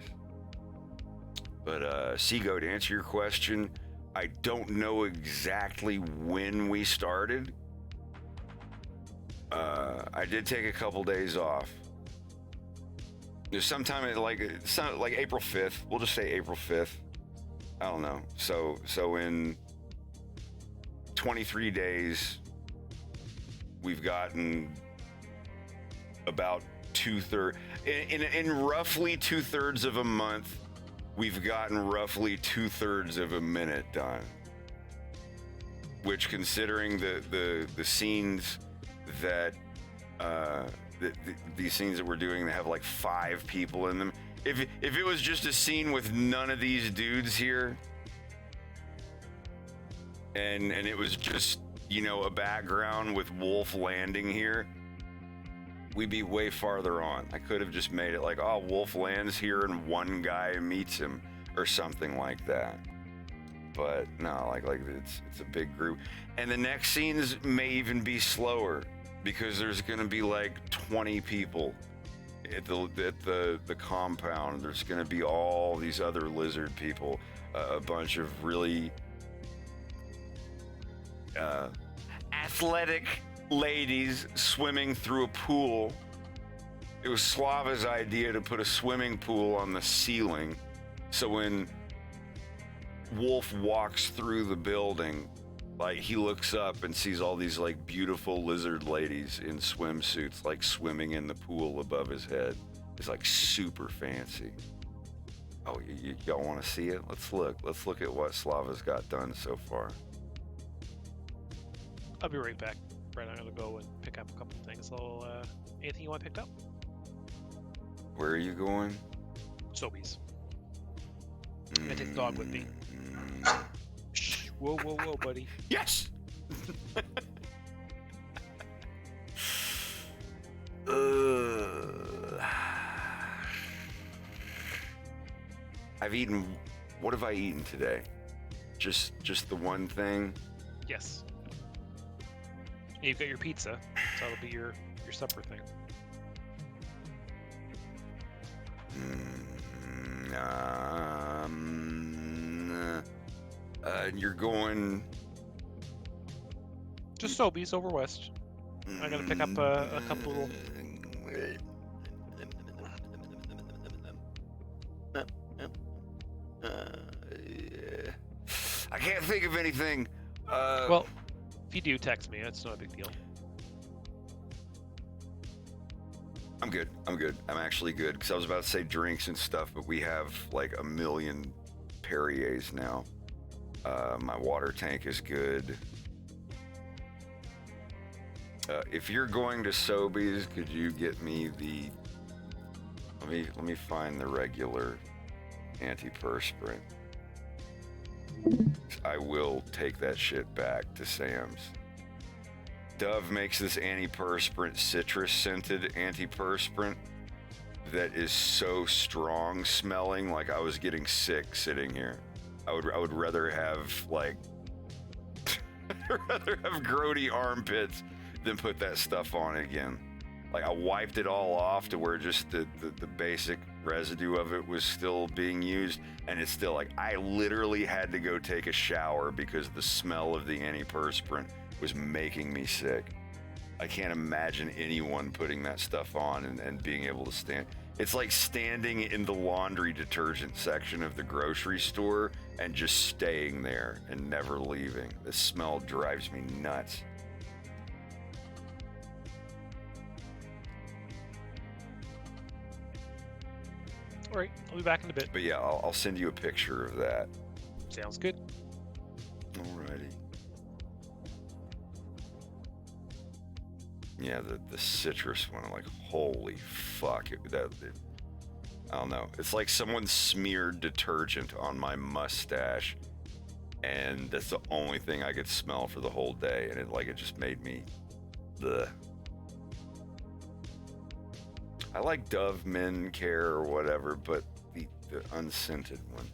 But Seago, to answer your question, I don't know exactly when we started. I did take a couple days off. There's sometime like April 5th. We'll just say April 5th. I don't know. So in 23 days, we've gotten about 2/3. In roughly 2/3 of a month, we've gotten roughly 2/3 of a minute done. Which, considering the scenes that these scenes that we're doing that have like 5 people in them. If it was just a scene with none of these dudes here, and it was just, a background with Wolf landing here, we'd be way farther on. I could have just made it like, oh, Wolf lands here and 1 guy meets him or something like that. But no, like it's a big group. And the next scenes may even be slower, because there's going to be like 20 people at the compound. There's going to be all these other lizard people, a bunch of really athletic ladies swimming through a pool. It was Slava's idea to put a swimming pool on the ceiling, so when Wolf walks through the building, like, he looks up and sees all these like beautiful lizard ladies in swimsuits like swimming in the pool above his head. It's like super fancy. Oh, y'all want to see it? Let's look at what Slava's got done so far. I'll be right back. Right, I'm gonna go and pick up a couple things. So, anything you want picked up? Where are you going? Sobeys. I'm gonna take the dog with me. Shh. Whoa, buddy. Yes! I've eaten. What have I eaten today? Just the one thing? Yes. You've got your pizza, so that'll be your supper thing. And you're going... Just Sobeys over west. I'm gonna pick up a couple little... I can't think of anything. Well, if you do text me, it's not a big deal. I'm good. I'm actually good. Because I was about to say drinks and stuff, but we have like a million Perriers now. My water tank is good. If you're going to Sobeys, could you get me the... Let me find the regular antiperspirant. I will take that shit back to Sam's. Dove makes this antiperspirant, citrus scented antiperspirant that is so strong smelling, like I was getting sick sitting here. I would rather have like I'd rather have grody armpits than put that stuff on again. Like I wiped it all off to where just the basic residue of it was still being used, and it's still like I literally had to go take a shower because the smell of the antiperspirant was making me sick. I can't imagine anyone putting that stuff on and being able to stand. It's like standing in the laundry detergent section of the grocery store and just staying there and never leaving. The smell drives me nuts. All right, I'll be back in a bit. But yeah, I'll send you a picture of that. Sounds good. Alrighty. Yeah, the citrus one, I'm like, holy fuck. I don't know. It's like someone smeared detergent on my mustache, and that's the only thing I could smell for the whole day, and it just made me... Bleh. I like Dove Men Care or whatever, but the unscented one.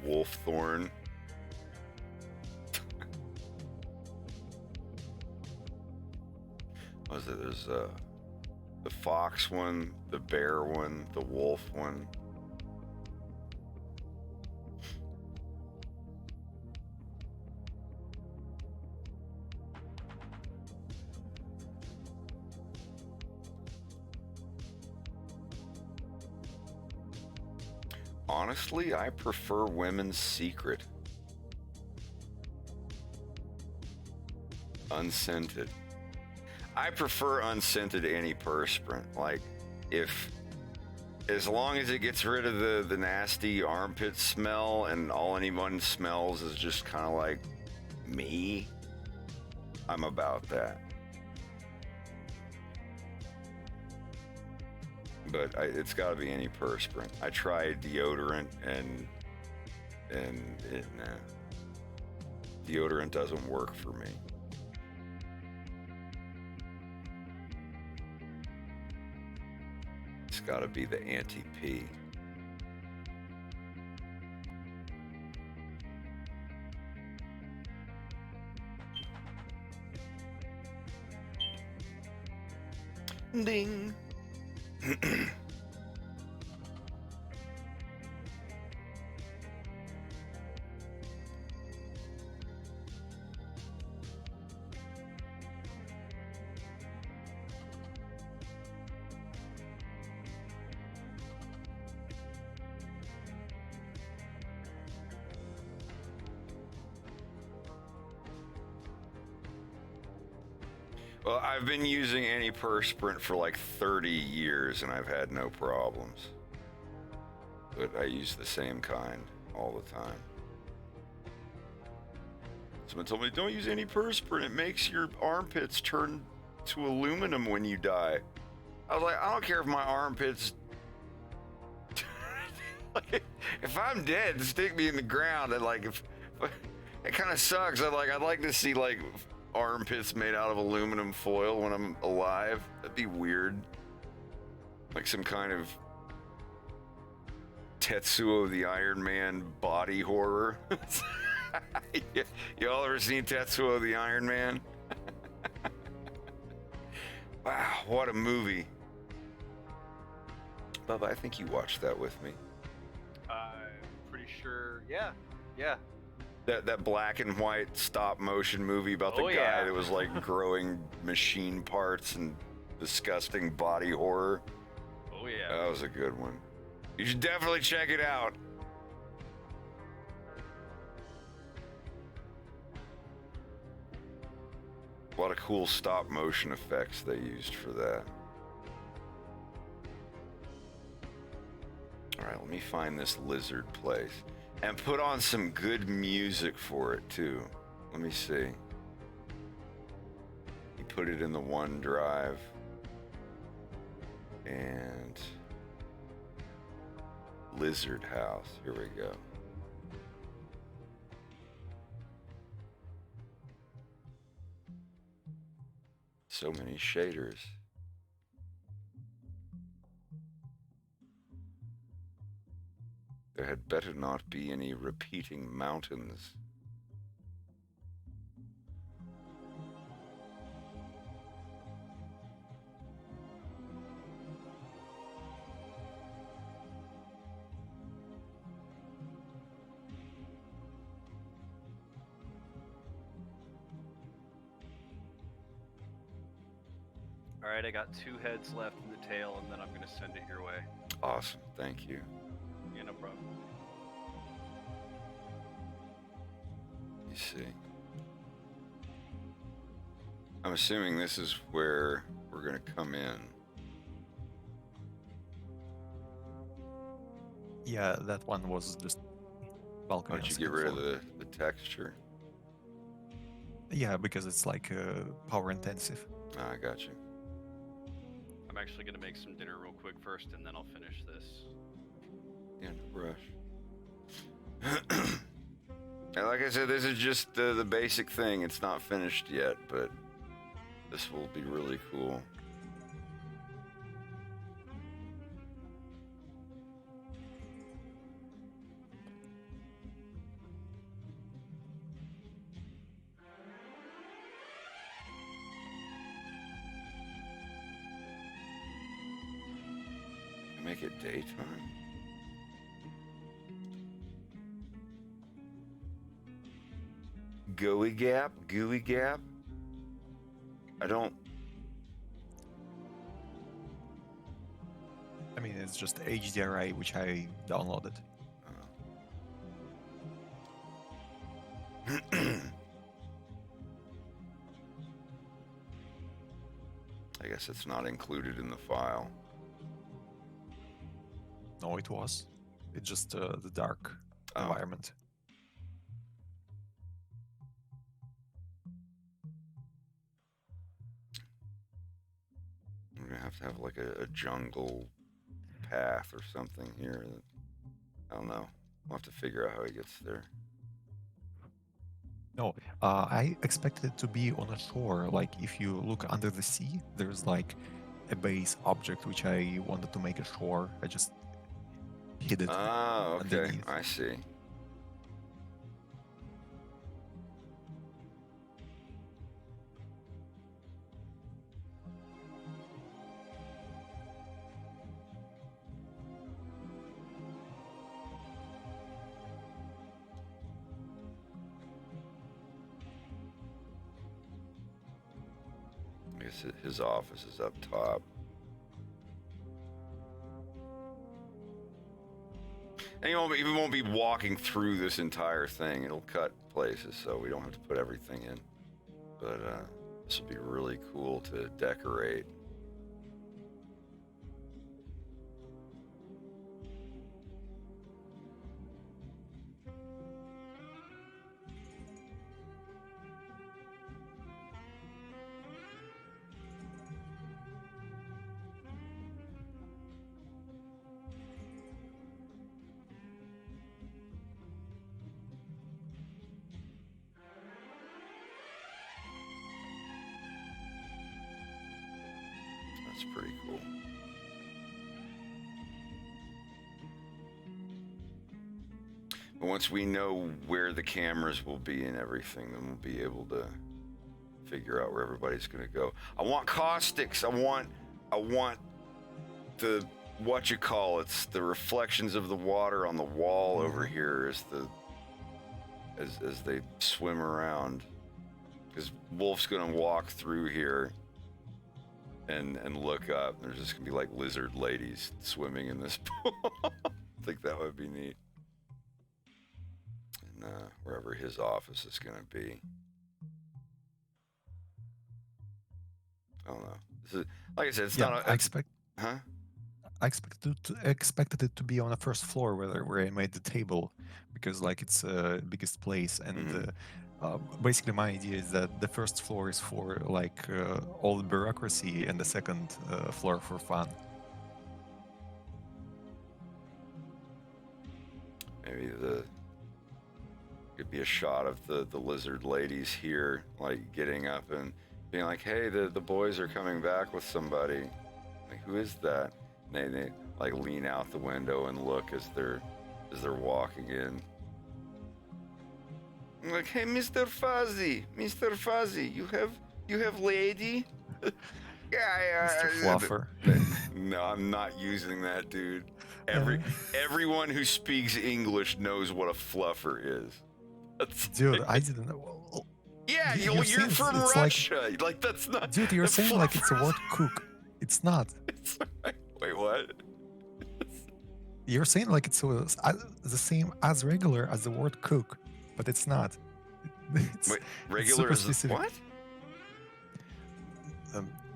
Wolfthorn. What was it? There's the fox one, the bear one, the wolf one. Honestly, I prefer Women's Secret. Unscented. I prefer unscented antiperspirant. Like, as long as it gets rid of the nasty armpit smell and all anyone smells is just kind of like me, I'm about that. But it's got to be antiperspirant. I tried deodorant and deodorant doesn't work for me. It's got to be the anti-pee. Ding. Well, I've been using antiperspirant for like 30 years and I've had no problems. But I use the same kind all the time. Someone told me, don't use antiperspirant. It makes your armpits turn to aluminum when you die. I was like, I don't care if my armpits... like, if I'm dead, stick me in the ground. And like, if it kind of sucks. I'd like to see like armpits made out of aluminum foil when I'm alive. That'd be weird. Like some kind of Tetsuo the Iron Man body horror. Y'all ever seen Tetsuo the Iron Man? Wow, what a movie. Bubba, I think you watched that with me. I'm pretty sure. Yeah. Yeah. That black and white stop motion movie about the Oh, guy yeah. that was like growing machine parts and disgusting body horror. Oh yeah. That was a good one. You should definitely check it out. A lot of cool stop motion effects they used for that. All right, let me find this lizard place and put on some good music for it too. Let me see. You put it in the OneDrive and Lizard House. Here we go. So many shaders. There had better not be any repeating mountains. All right, I got 2 heads left in the tail, and then I'm gonna send it your way. Awesome, thank you. Yeah, no problem. You see. I'm assuming this is where we're gonna come in. Yeah, that one was just balcony. Why don't you on get second rid of floor. the texture? Yeah, because it's like power intensive. Ah, I got you. I'm actually gonna make some dinner real quick first, and then I'll finish this. Yeah, no rush. And like I said, this is just the basic thing. It's not finished yet, but this will be really cool. Make it daytime. Gooey gap? Gooey gap? I don't... I mean, it's just HDRI, which I downloaded. I guess it's not included in the file. No, it was. It's just the dark environment. We're gonna have to have like a jungle path or something here. I don't know. We'll have to figure out how he gets there. No, I expected it to be on a shore. Like, if you look under the sea, there's like a base object which I wanted to make a shore. I just hid it. Oh, okay. underneath. I see. I guess his office is up top. And he won't be walking through this entire thing. It'll cut places, so we don't have to put everything in. But this will be really cool to decorate. once we know where the cameras will be and everything, then we'll be able to figure out where everybody's gonna go. I want caustics. I want the the reflections of the water on the wall over here as they swim around. Because Wolf's gonna walk through here and look up. There's just gonna be like lizard ladies swimming in this pool. I think that would be neat. And wherever his office is gonna be. I don't know. This is, like I said, it's not. I expected it to be on the first floor where I made the table, because like it's the biggest place, and basically my idea is that the first floor is for like all the bureaucracy, and the second floor for fun. Maybe could be a shot of the lizard ladies here, like getting up and being like, "Hey, the boys are coming back with somebody." Like, who is that? And they like lean out the window and look as they're walking in. I'm like, "Hey, Mr. Fuzzy, you have lady?" Mr. Fluffer. No, I'm not using that, dude. Everyone who speaks English knows what a fluffer is. Dude, I didn't know. Yeah, you're from Russia. Like that's not. Dude, you're saying like it's a word cook. It's not. Wait, what? You're saying like it's the same as regular as the word cook, but it's not. Wait, regular is specific. What?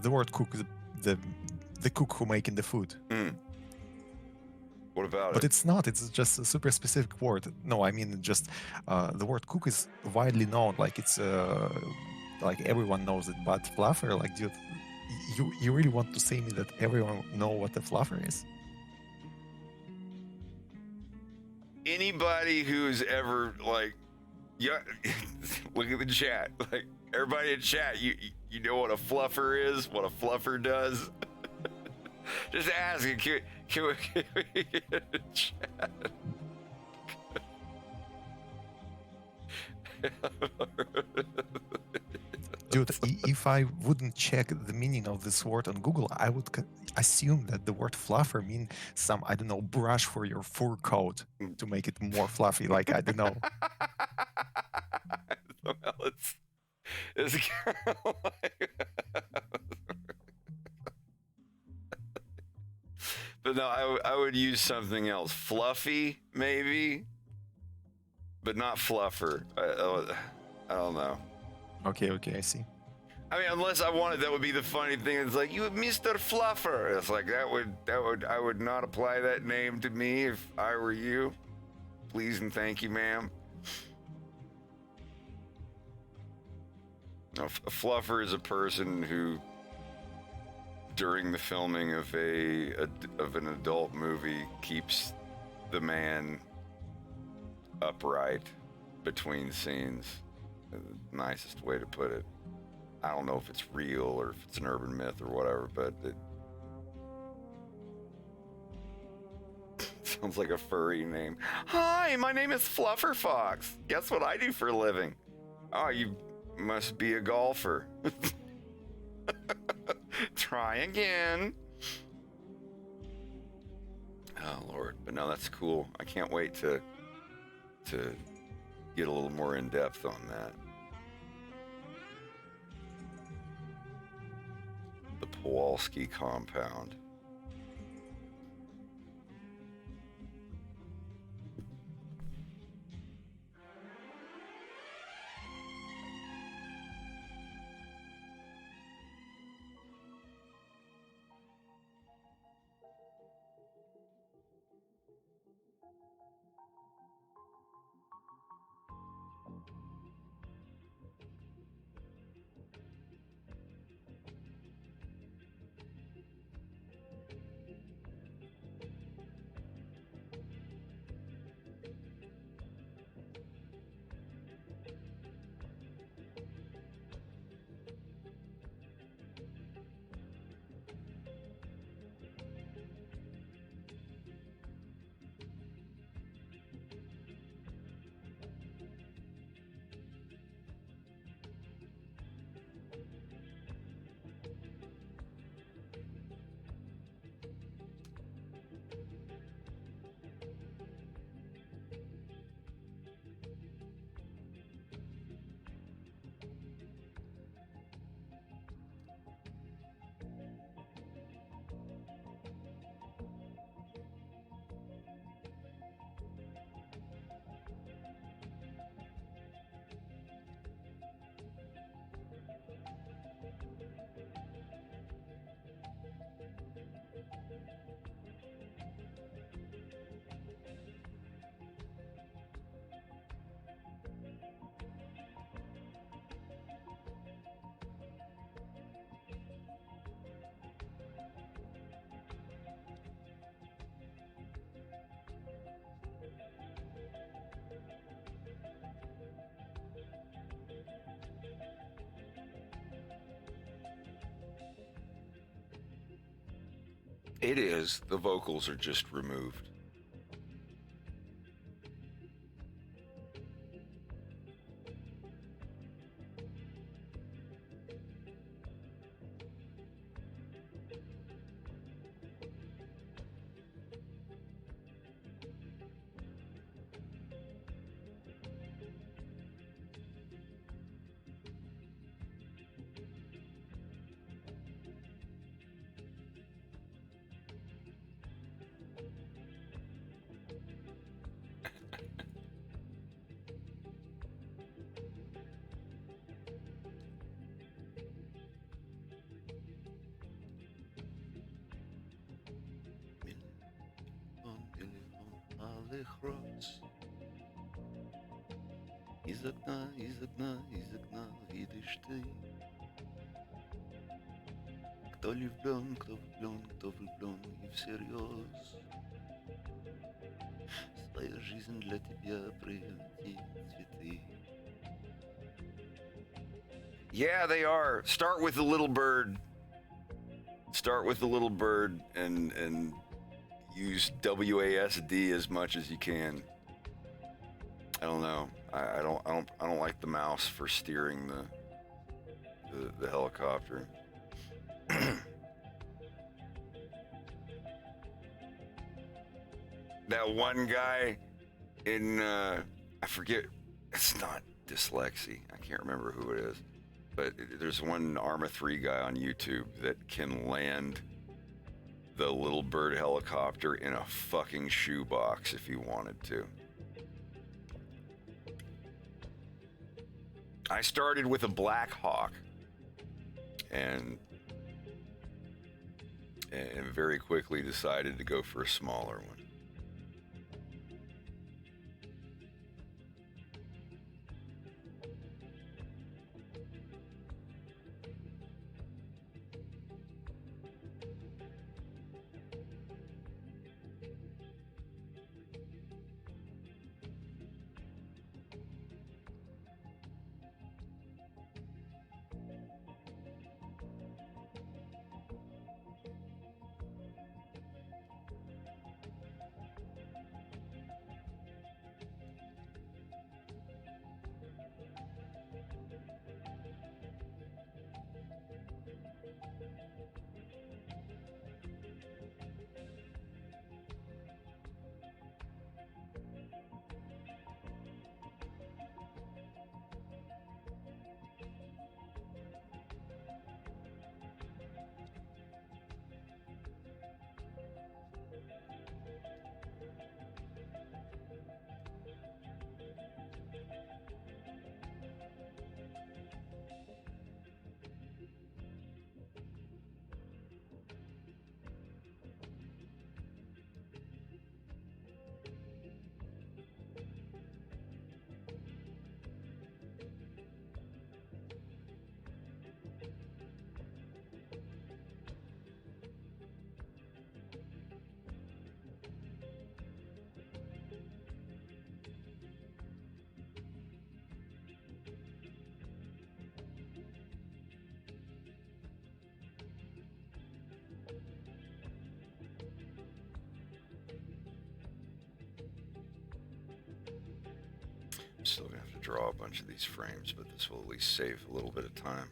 The word cook, the cook who making the food. What about But it? it's not. It's just a super specific word. No, I mean just the word cook is widely known. Like it's like everyone knows it. But fluffer, like dude, you really want to say me that everyone know what the fluffer is? Anybody who's ever like, yeah, look at the chat. Like everybody in chat, you know what a fluffer is? What a fluffer does? Just asking. Can we get a chat? Dude, if I wouldn't check the meaning of this word on Google, I would assume that the word fluffer means some, I don't know, brush for your fur coat to make it more fluffy. Like, I don't know. Well, it's kind of like... But no, I would use something else. Fluffy, maybe, but not fluffer. I don't know. Okay, I see. I mean, unless I wanted, that would be the funny thing. It's like, you Mr. Fluffer. It's like I would not apply that name to me if I were you. Please and thank you, ma'am. No, a fluffer is a person who, during the filming of an adult movie, keeps the man upright between scenes. The nicest way to put it. I don't know if it's real or if it's an urban myth or whatever, but it sounds like a furry name. Hi, my name is Fluffer Fox. Guess what I do for a living? Oh, you must be a golfer. Try again. Oh Lord, but no, that's cool. I can't wait to get a little more in depth on that. The Kowalski compound. It is. The vocals are just removed. Из окна, из окна, из окна видишь ты. Кто влюблен, кто влюблен, кто влюблен и всерьез. Своя жизнь для тебя превратит цветы. Yeah, they are. Start with the little bird. Start with the little bird and use WASD as much as you can. I don't know. I don't like the mouse for steering the helicopter. That one guy in I forget, it's not dyslexia. I can't remember who it is. But there's one Arma 3 guy on YouTube that can land the little bird helicopter in a fucking shoebox if he wanted to. I started with a Black Hawk and very quickly decided to go for a smaller one. I'm still gonna have to draw a bunch of these frames, but this will at least save a little bit of time.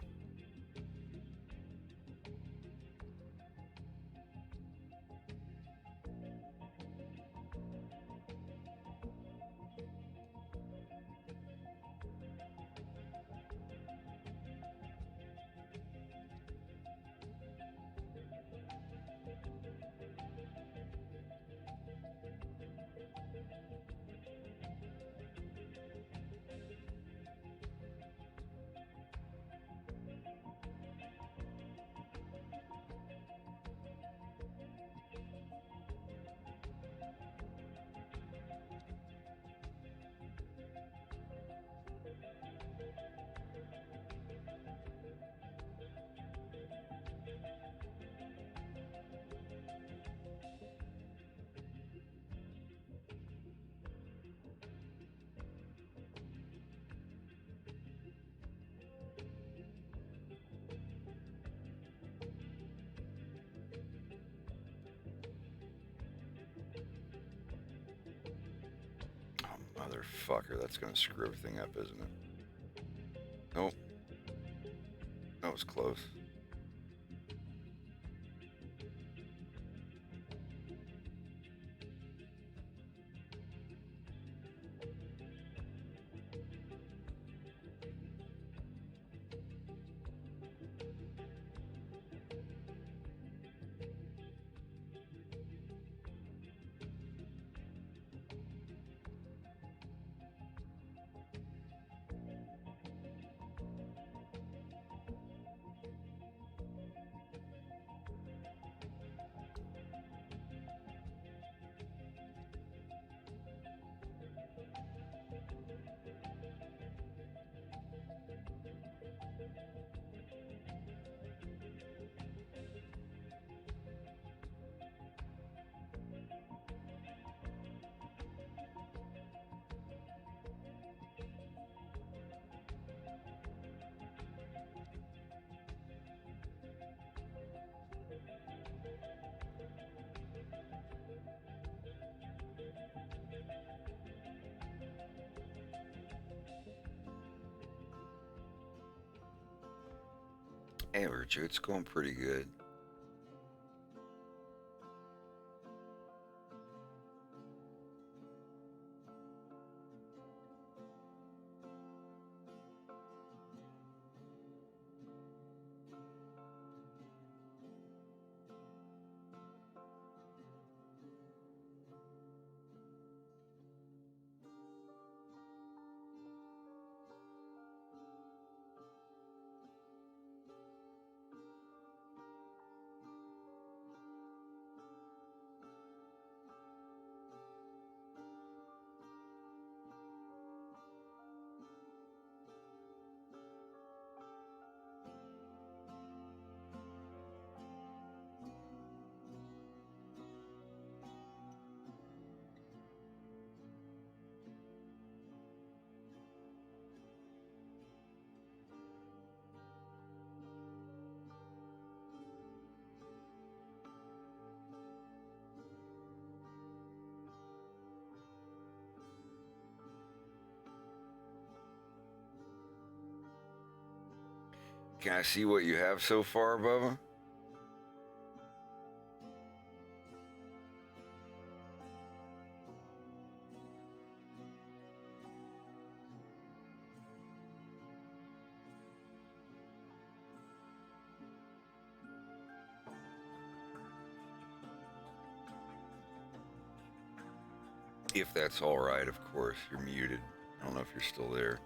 Motherfucker, that's gonna screw everything up, isn't it? Nope. That was close. Hey, Richard, it's going pretty good. Can I see what you have so far, Bubba? If that's all right, of course. You're muted. I don't know if you're still there.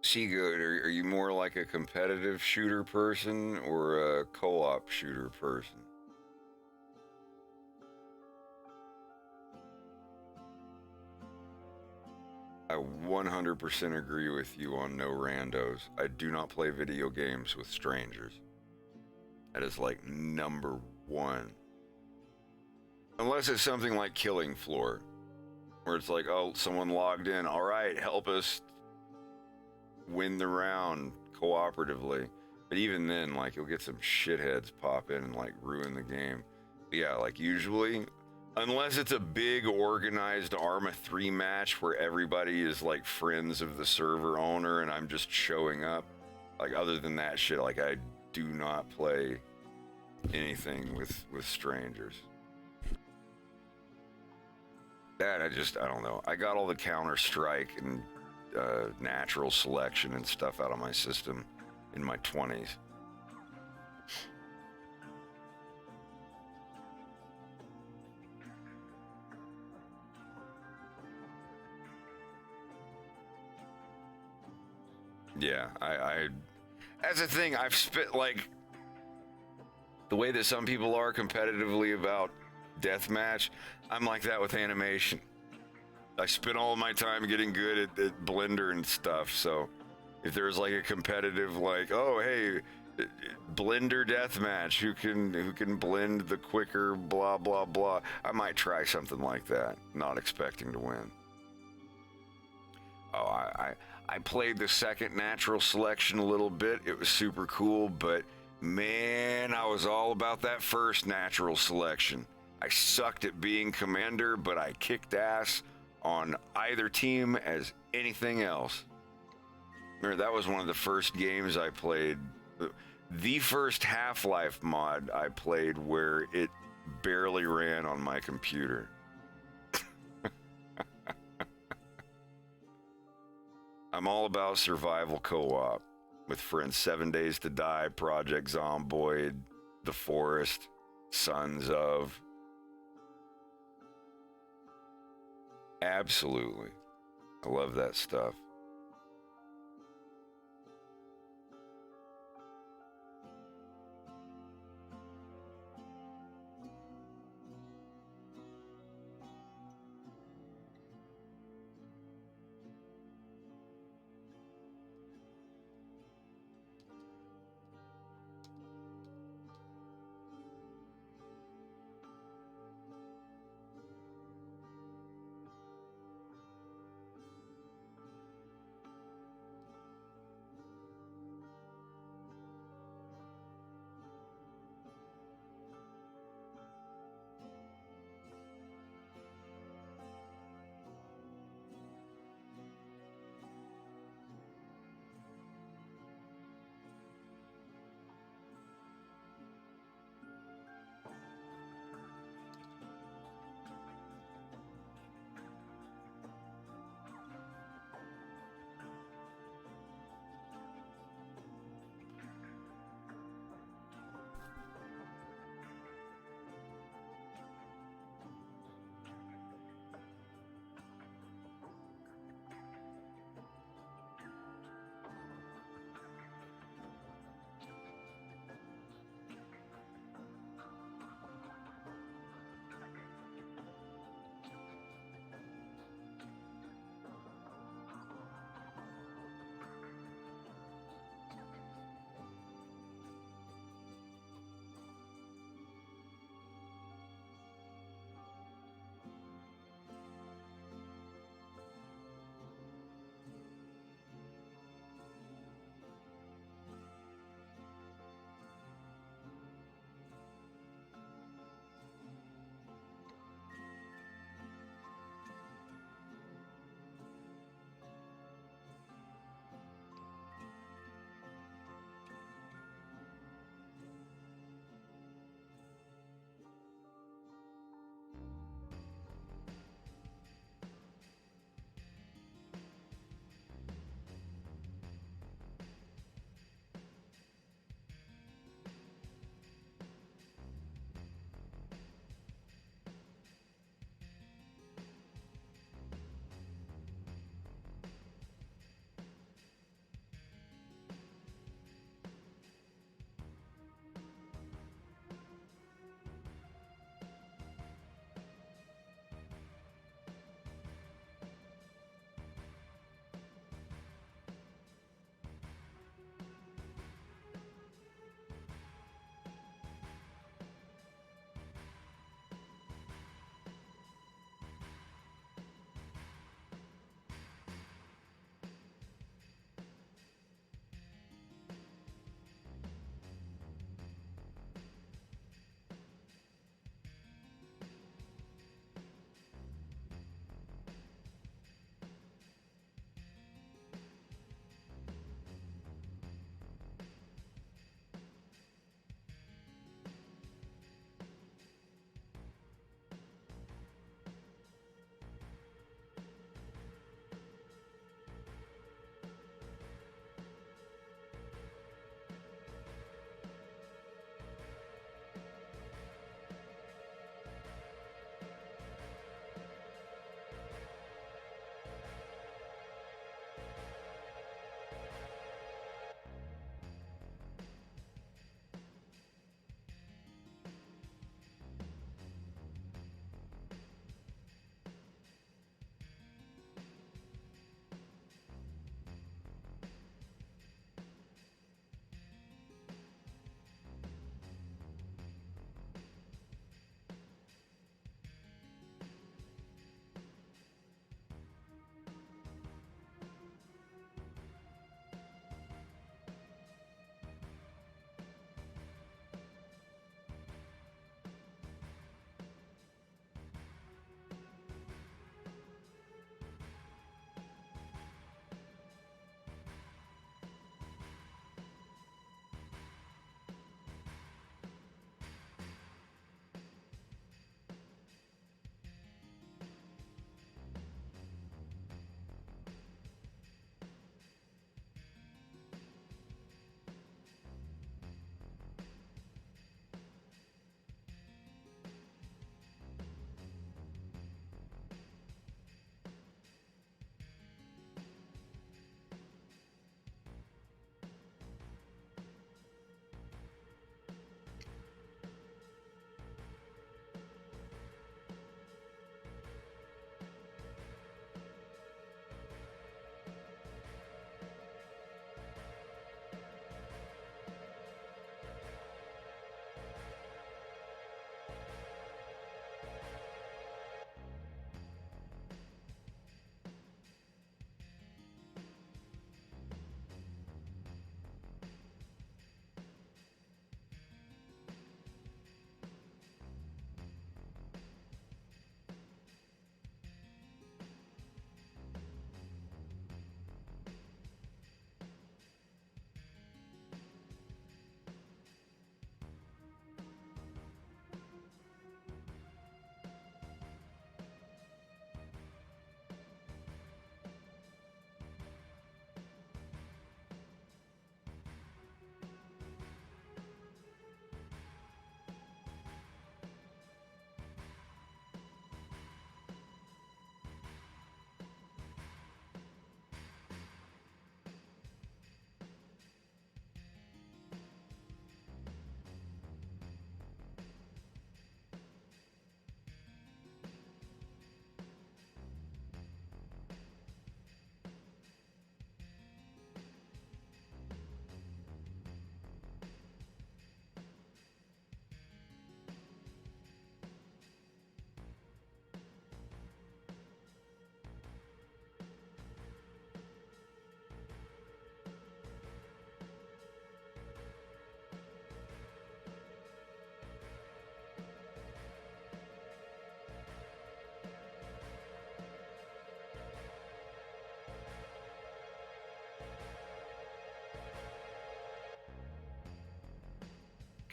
Seagoat, are you more like a competitive shooter person or a co-op shooter person? I 100% agree with you on no randos. I do not play video games with strangers. That is like number one. Unless it's something like Killing Floor, where it's like, oh, someone logged in. All right, help us win the round cooperatively. But even then, like, you'll get some shitheads pop in and like ruin the game. But yeah, like usually, unless it's a big organized Arma 3 match where everybody is like friends of the server owner and I'm just showing up. Like, other than that shit, like, I do not play anything with strangers. That I don't know. I got all the Counter-Strike and natural selection and stuff out of my system in my 20s. Yeah, I that's the thing. I've spent, like, the way that some people are competitively about deathmatch, I'm like that with animation. I spend all of my time getting good at Blender and stuff, so if there's like a competitive, like, oh hey, Blender deathmatch, who can blend the quicker, blah blah blah, I might try something like that, not expecting to win. Oh, I played the second natural selection a little bit. It was super cool, but man, I was all about that first natural selection. I sucked at being commander, but I kicked ass on either team as anything else. Remember, that was one of the first games I played. The first Half-Life mod I played where it barely ran on my computer. I'm all about survival co-op with friends. 7 Days to Die, Project Zomboid, The Forest, Sons of. Absolutely. I love that stuff.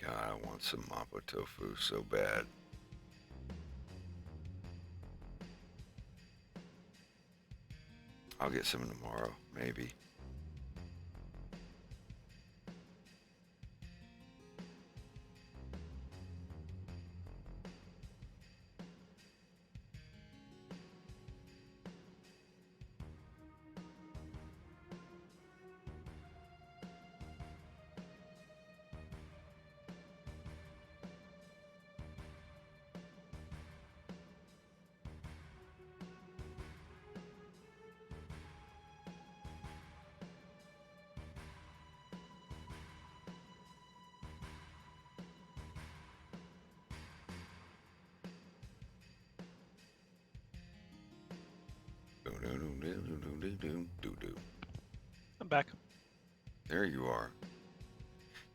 God, I want some mapo tofu so bad. I'll get some tomorrow, maybe. I'm back. There you are.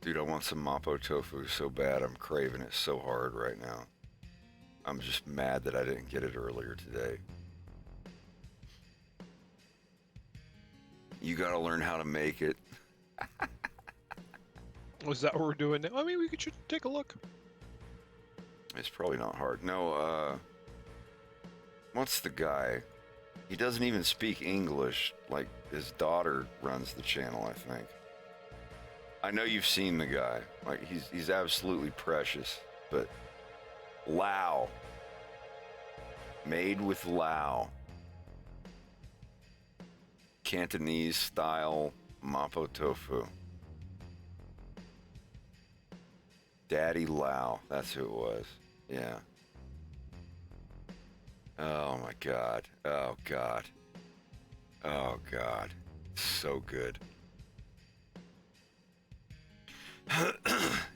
Dude, I want some mapo tofu so bad. I'm craving it so hard right now. I'm just mad that I didn't get it earlier today. You gotta learn how to make it. Was that what we're doing now? I mean, we should take a look. It's probably not hard. No, what's the guy? He doesn't even speak English. Like, his daughter runs the channel, I think. I know you've seen the guy. Like, he's absolutely precious. But Lao. Made with Lao. Cantonese style mapo tofu. Daddy Lao. That's who it was. Yeah. Oh my God. Oh God. Oh God. So good.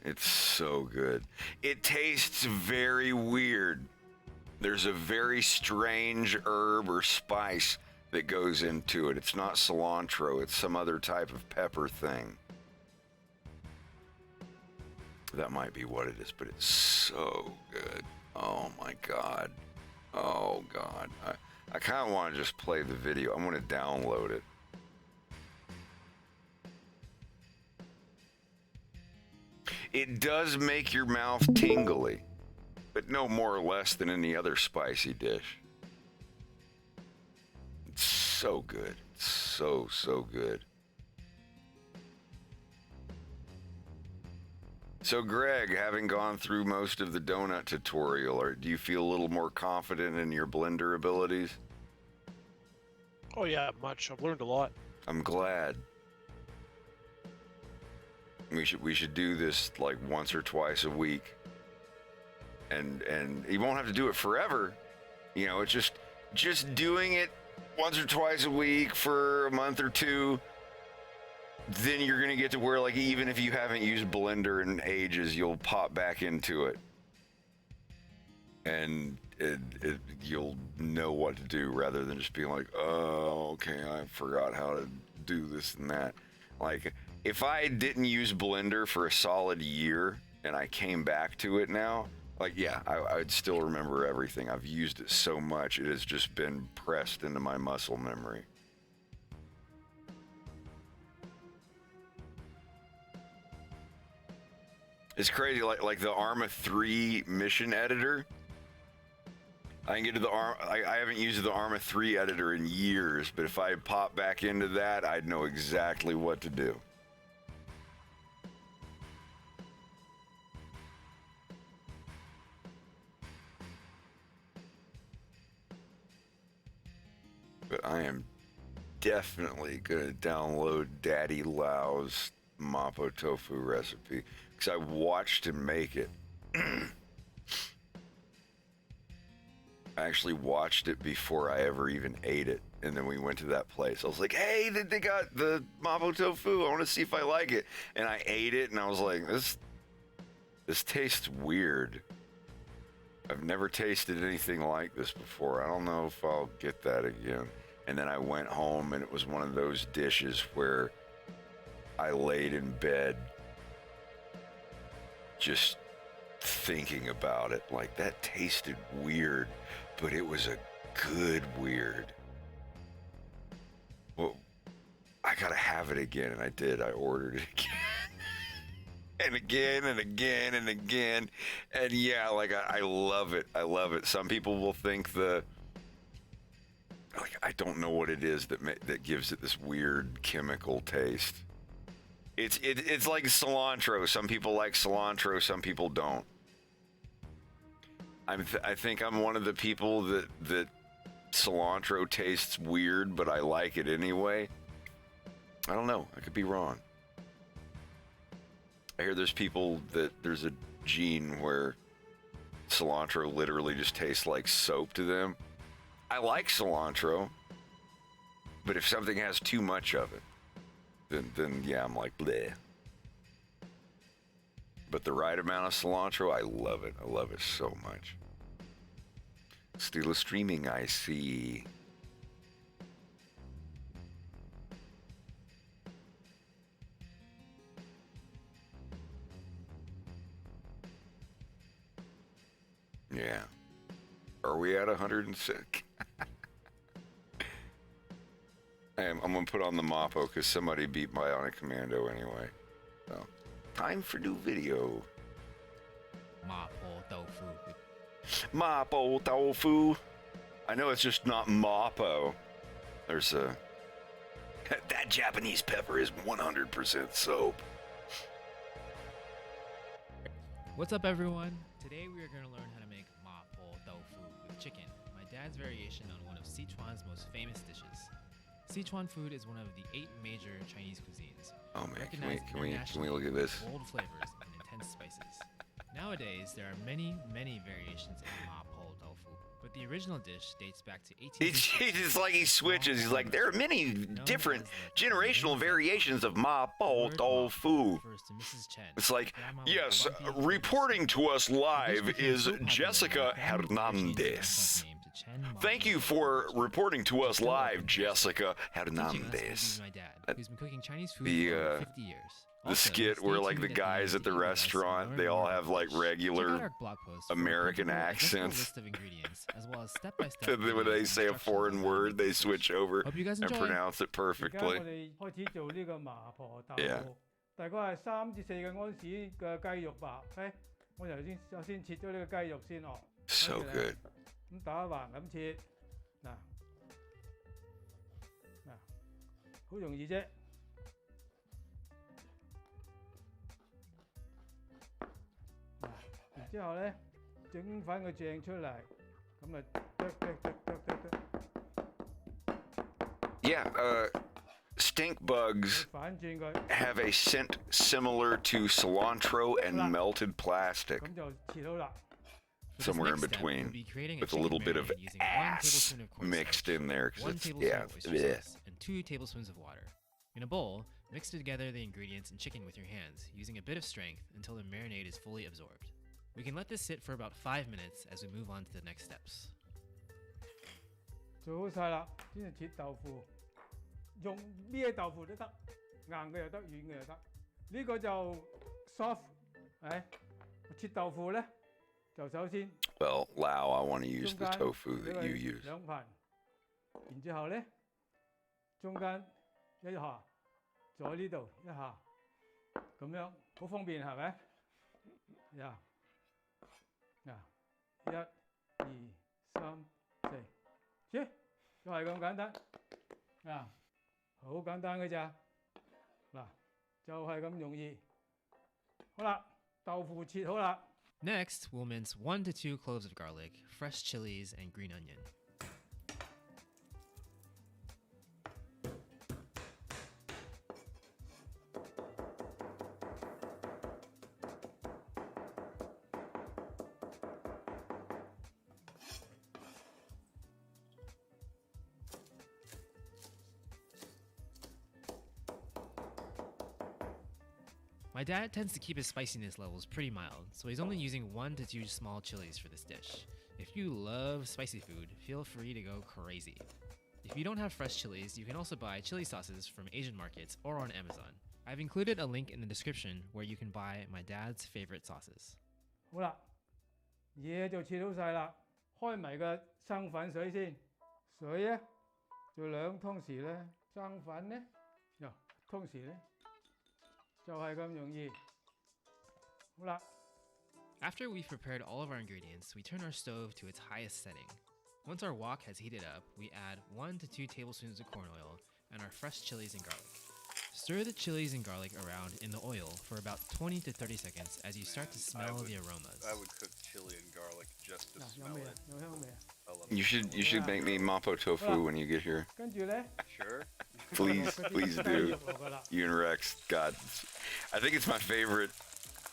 It's so good. It tastes very weird. There's a very strange herb or spice that goes into it. It's not cilantro. It's some other type of pepper thing. That might be what it is, but it's so good. Oh my God. Oh God. I kind of want to just play the video. I'm going to download it. It does make your mouth tingly, but no more or less than any other spicy dish. It's so good. So, so good. So Greg, having gone through most of the donut tutorial, do you feel a little more confident in your blender abilities? Oh yeah, much. I've learned a lot. I'm glad. We should do this like once or twice a week. And you won't have to do it forever. You know, it's just doing it once or twice a week for a month or two. Then you're going to get to where, like, even if you haven't used Blender in ages, you'll pop back into it. And you'll know what to do rather than just being like, oh, okay, I forgot how to do this and that. Like, if I didn't use Blender for a solid year and I came back to it now, like, yeah, I'd still remember everything. I've used it so much, it has just been pressed into my muscle memory. It's crazy, like the Arma 3 mission editor. I can get to the I haven't used the Arma 3 editor in years, but if I pop back into that, I'd know exactly what to do. But I am definitely gonna download Daddy Lau's mapo tofu recipe because I watched him make it. I actually watched it before I ever even ate it, and then we went to that place. I was like, hey, they got the mapo tofu. I want to see if I like it. And I ate it, and I was like, this tastes weird. I've never tasted anything like this before. I don't know if I'll get that again. And then I went home, and it was one of those dishes where I laid in bed just thinking about it. Like, that tasted weird, but it was a good weird. Well, I gotta have it again, and I did. I ordered it again. and again and again and again. And yeah, like I love it. I love it. Some people will think I don't know what it is that gives it this weird chemical taste. It's like cilantro. Some people like cilantro, some people don't. I think I'm one of the people that cilantro tastes weird, but I like it anyway. I don't know. I could be wrong. I hear there's a gene where cilantro literally just tastes like soap to them. I like cilantro, but if something has too much of it, then yeah, I'm like, bleh. But the right amount of cilantro, I love it. I love it so much. Still streaming, I see. Yeah. Are we at 106? I'm going to put on the Mappo because somebody beat Bionic Commando anyway. So, time for new video. Mapo tofu. Mappo tofu. I know it's just not Mappo. There's a... That Japanese pepper is 100% soap. What's up, everyone? Today we are going to learn how to make mapo tofu with chicken, my dad's variation on one of Sichuan's most famous dishes. Sichuan food is one of the 8 major Chinese cuisines. Oh man, can we look at this? Bold flavors and intense spices. Nowadays, there are many variations of mapo tofu, but the original dish dates back to 1860s. It's like he switches. He's like, there are many different generational variations of mapo tofu. It's like, yes, reporting to us live is Jessica Hernandez. Thank you for reporting to us live, Jessica Hernandez. The skit where like the guys at the restaurant, they all have like regular American accents. When they say a foreign word, they switch over and pronounce it perfectly. Yeah. 大概係3至4個安士嘅雞肉吧。OK， 我首先切咗呢個雞肉先哦。So good。咁打橫咁切，嗱，好容易啫。嗱，然之後咧，整翻個醬出嚟，咁咪剁。Yeah, stink bugs have a scent similar to cilantro and melted plastic. Somewhere in between, with a little bit of ass mixed in there. Yeah. And 2 tablespoons of water. In a bowl, mix together the ingredients and chicken with your hands, using a bit of strength until the marinade is fully absorbed. We can let this sit for about 5 minutes as we move on to the next steps. 做好晒啦，先至切豆腐，用咩豆腐都得，硬嘅又得，軟嘅又得。呢個就 soft， 切豆腐咧就首先。Well, Lau, I want to use the tofu that you use. 2盤，然之後咧中間一下，再呢度一下，咁樣好方便係咪？呀，嗱，1、2、3、4。切，就係咁簡單，好簡單嘅咋，嗱，就係咁容易。好啦，豆腐切好啦。Next, we'll mince 1 to 2 cloves of garlic, fresh chilies, and green onion. My dad tends to keep his spiciness levels pretty mild, so he's only using 1 to 2 small chilies for this dish. If you love spicy food, feel free to go crazy. If you don't have fresh chilies, you can also buy chili sauces from Asian markets or on Amazon. I've included a link in the description where you can buy my dad's favorite sauces. 好啦，嘢就切好晒啦，開埋個生粉水先，水咧就2湯匙咧，生粉咧，湯匙咧。就係咁容易，好啦， After we've prepared all of our ingredients, we turn our stove to its highest setting. Once our wok has heated up, we add 1 to 2 tablespoons of corn oil and our fresh chilies and garlic. Stir the chilies and garlic around in the oil for about 20 to 30 seconds as you start to smell the aromas. I would cook chili and garlic just to 嗱，有 smell 味啊 it.？有香味啊？ I love You it. should make me mapo tofu when you get here. 跟住咧， Sure. Please, please 雞 do. 肉落噶啦。 You and Rex, God, I think it's my favorite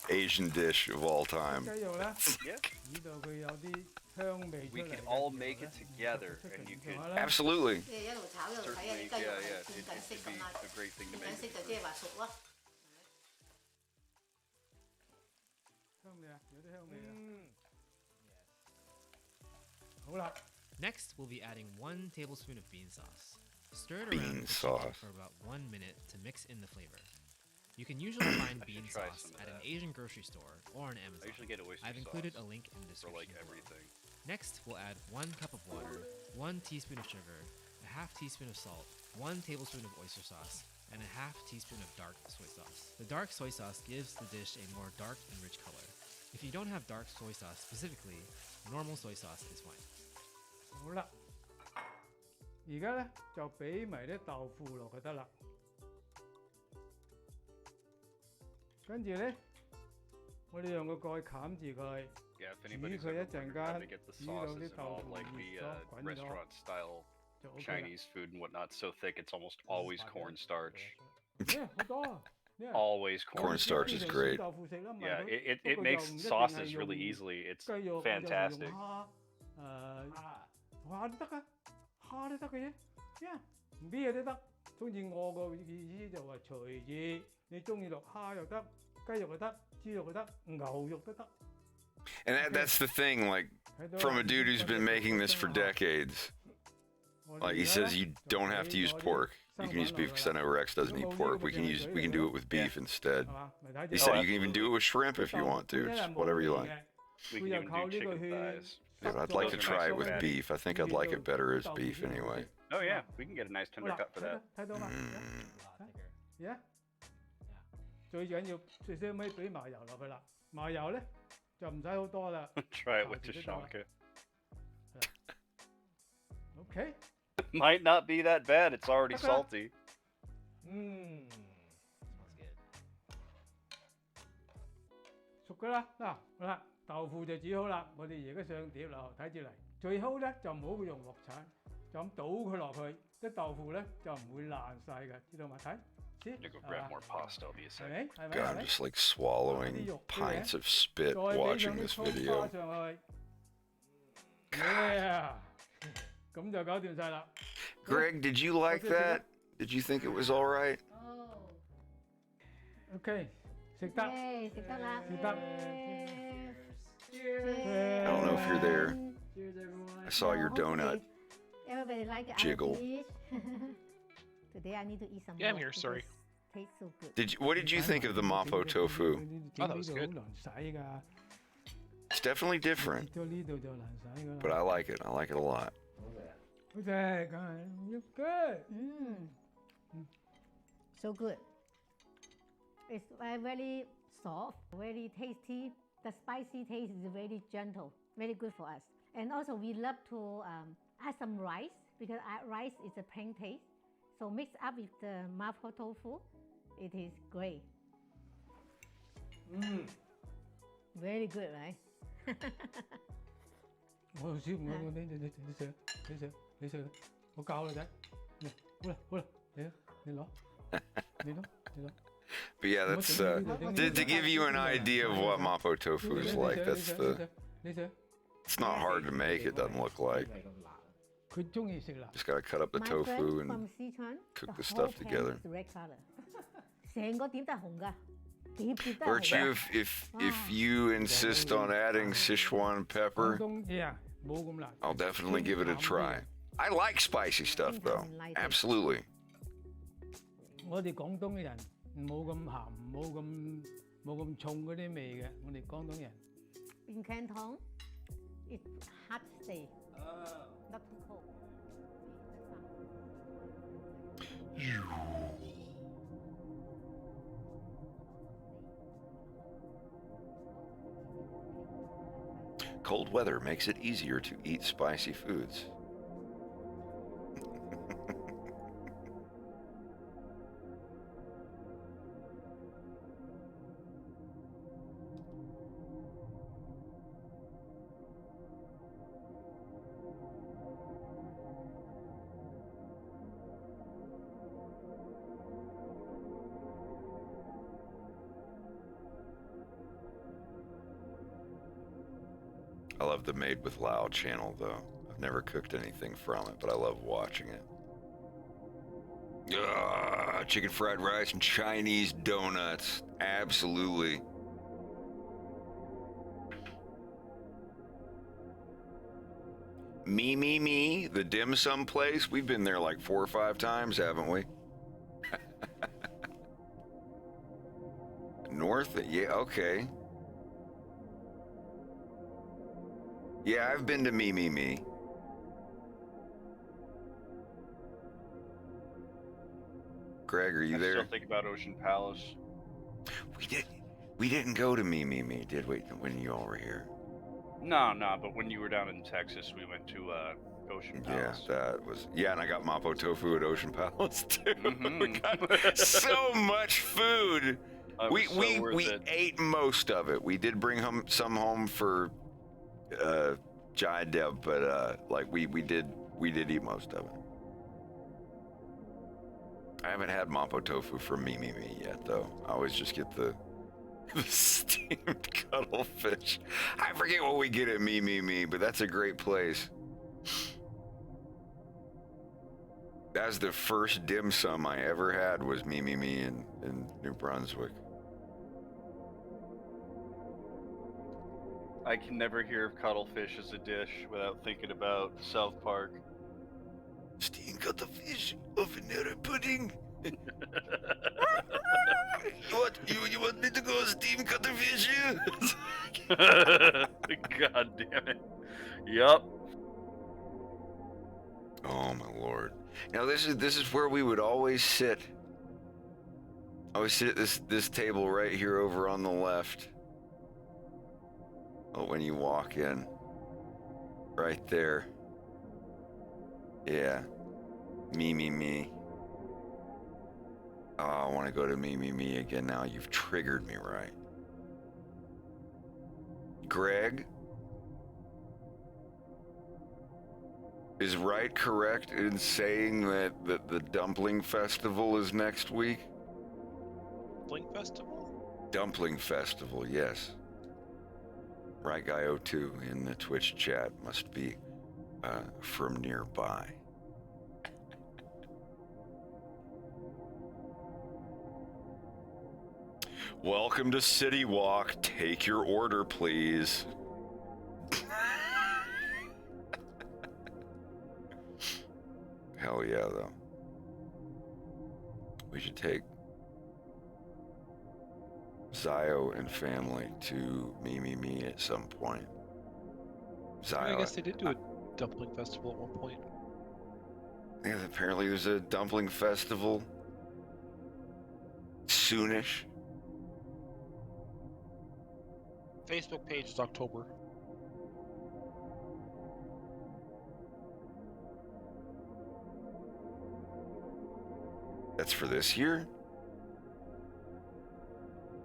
Asian dish of all time. 雞肉咧， Yeah. 呢度佢有啲香味出 We 嚟 could 嘅 all 時候 make 咧 it together, and you could 咁下咧 Absolutely. 即係一路炒一路睇下 certainly, 啲雞肉 yeah, 係 yeah, 變 it, 緊 it 色 could 咁 be 啦， a great thing to 變緊 make. 色就即係話熟咯。香味啊，有啲香味啊。好啦， Next, we'll be adding 1 tablespoon of bean sauce. Stir it Bean around with the sauce. chicken for about 1 minute to mix in the flavor. You can usually find bean try sauce some of at an that. Asian grocery store or on Amazon. I usually get oyster I've included sauce a link in the for description. like below. everything. Next, we'll add 1 cup of water, 1 teaspoon of sugar, a half teaspoon of salt, 1 tablespoon of oyster sauce, and a half teaspoon of dark soy sauce. The dark soy sauce gives the dish a more dark and rich color. If you don't have dark soy sauce specifically, normal soy sauce is fine. 好啦，而家咧就俾埋啲豆腐落就得啦。跟住咧，我哋用個蓋冚住佢， Yeah, if 煮 anybody's 佢 ever 一陣 wondered how 間 to，get the 煮到 sauces 啲 and 豆 all 腐 like 熱 the 咗滾咗 restaurant style 就 OK 啦。 Chinese food and whatnot so thick it's almost always cornstarch. 咩好多？Yeah Always Cornstarch is 煮 great. 豆腐食啦，唔係 Yeah, 佢 it 不過 makes 就唔一定係 sauces 用 really easily. It's 雞肉， fantastic. 蝦都得噶，蝦都得嘅啫。Yeah，咩嘢都得。總之我個意思就話隨意，你中意落蝦又得，雞肉又得，豬肉又得，牛肉都得。 And that's the thing, like, from a dude who's been making this for decades. Like, he says you don't have to use pork. You can use beef because I know Rex doesn't eat pork. We can do it with beef instead. He said you can even do it with shrimp if you want to. It's whatever you like. We can even do chicken thighs. Yeah, I'd like to Those are try nice it with and beef. I think I'd like it better as beef anyway. Oh yeah, we can get a nice 好 tender 啦， cut for that. 睇到嘛？Yeah，最緊要最少尾俾麻油落去啦。麻油咧就唔使好多啦。 Try it with 搽住都得啦 Tashanka. OK， Might not be that bad. It's already Okay. salty. 熟噶啦。嗱，好啦，豆腐就煮好啦。我哋而家上碟啦，睇住嚟。最好咧就唔好用鑊鏟，就咁倒佢落去，啲豆腐咧就唔會爛晒嘅，知道嘛？睇。 I'm gonna go grab more pasta. I'll be a 係咪？ second. 係咪？ God, 係 I'm 咪？ just like swallowing pints of spit 再俾 watching 上啲 this 葱花 video. 上去。Yeah，咁就搞掂晒啦。 Greg, did you like that? Did you think it was all right? OK，食得。食得啦，食得。 I don't know if you're there. I saw your donut. Everybody like Jiggle. Today I need to eat some. Yeah, I'm more here, sorry. because Tastes so good. What did you think of the mapo tofu? Oh, that was good. 好難洗㗎， It's definitely different, 到呢度就難洗㗎啦。 but I like it. I like it a lot. 好食，梗係 good。 So good. It's very soft, very tasty. The spicy taste is very gentle, very good for us. And also we love to add some rice because rice is a plain taste. So mix up with the mapo tofu, it is great. Very good, right? 我少唔我你食，我教你仔，好啦，你攞。 But yeah, that's to give you an idea of what mapo tofu is like. That's the. It's not hard to make. It doesn't look like. 佢中意食辣。 Just gotta cut up the My tofu friend from and Sichuan, cook the whole stuff pan together. is red color. 成個碟都係紅㗎，碟碟都係紅㗎。Virtue, if you insist on adding Sichuan pepper, 廣東嘢啊，冇咁辣。 I'll definitely give it a try. I like spicy stuff though. Absolutely. 我哋廣東嘅人冇咁鹹，冇咁重嗰啲味嘅。我哋廣東人。 In Canton, it's hot stay, not too cold. Cold weather makes it easier to eat spicy foods. I love the Made with Lao channel, though. I've never cooked anything from it, but I love watching it. Chicken fried rice and Chinese donuts. Absolutely. Me, the dim sum place. We've been there like 4 or 5 times, haven't we? North? Yeah, okay. Yeah, I've been to Me. Greg, are you there? Still think about Ocean Palace. We didn't go to Me, did we? When you all were here? No, but when you were down in Texas, we went to Ocean Palace. Yeah, that was. Yeah, and I got Mapo tofu at Ocean Palace too. Mm-hmm. We got so much food. We ate most of it. We did bring some home for Jai Deb, but like we did eat most of it. I haven't had Mapo tofu from Me yet, though. I always just get the steamed cuttlefish. I forget what we get at Me, but that's a great place. That's the first dim sum I ever had was Me in New Brunswick. I can never hear of cuttlefish as a dish without thinking about South Park. Steamed cuttlefish, vanilla pudding. You want me to go steam cuttlefish? God damn it. Yup. Oh my lord. Now this is where we would always sit. I would sit at this table right here over on the left. Oh, when you walk in. Right there. Yeah. Me. Oh, I want to go to Me again now. You've triggered me, right? Greg? Is Wright correct in saying that the Dumpling Festival is next week? Dumpling Festival? Dumpling Festival, yes. Right Guy 02 in the Twitch chat must be from nearby. Welcome to City Walk. Take your order, please. Hell yeah, though. We should take Zio and family to Me at some point. Zio, I guess they did do a dumpling festival at one point. Yeah, apparently there's a dumpling festival soonish. Facebook page is October. That's for this year?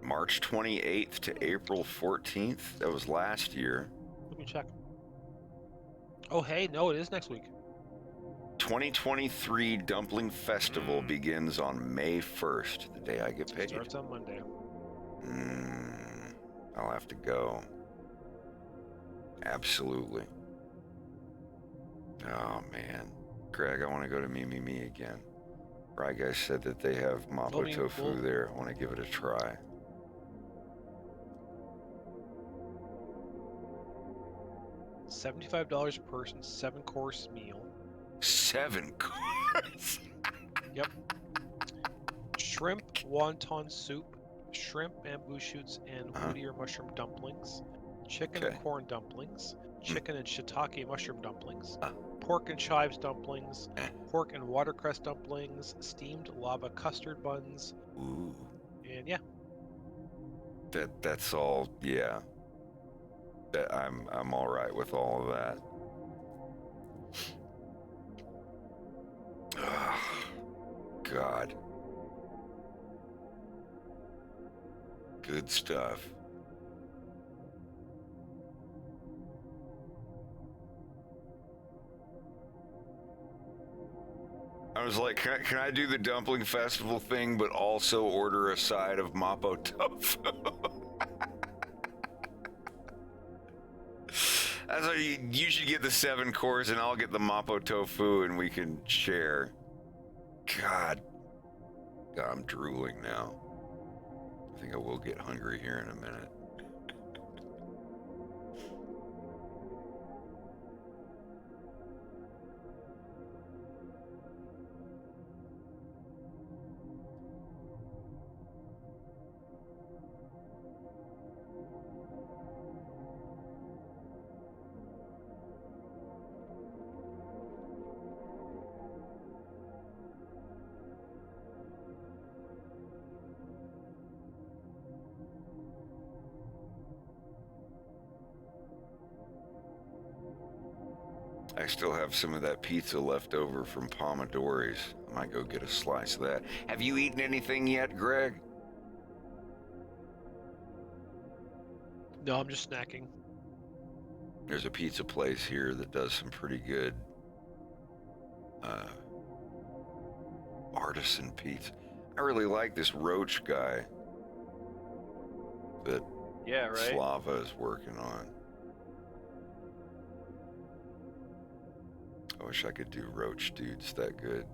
March 28th to April 14th? That was last year. Let me check. Oh, hey, no, it is next week. 2023 Dumpling Festival begins on May 1st, the day I get paid. Starts on Monday. I'll have to go. Absolutely. Oh, man. Greg, I want to go to Me again. Right guys said that they have Mapo tofu there. I want to give it a try. $75 a person, 7-course meal. 7 course? Yep. Shrimp wonton soup, shrimp bamboo shoots and woody or mushroom dumplings, chicken and corn dumplings, chicken and shiitake mushroom dumplings, pork and chives dumplings, pork and watercress dumplings, steamed lava custard buns. Ooh. And yeah. That's all, yeah. I'm all right with all of that. God. Good stuff. I was like, can I do the dumpling festival thing, but also order a side of Mapo tofu? That's why you should get the 7 course and I'll get the Mapo tofu and we can share. God, I'm drooling now. I think I will get hungry here in a minute. I still have some of that pizza left over from Pomodori's. I might go get a slice of that. Have you eaten anything yet, Greg? No, I'm just snacking. There's a pizza place here that does some pretty good artisan pizza. I really like this Roach guy that Slava is working on. I wish I could do Roach dudes that good.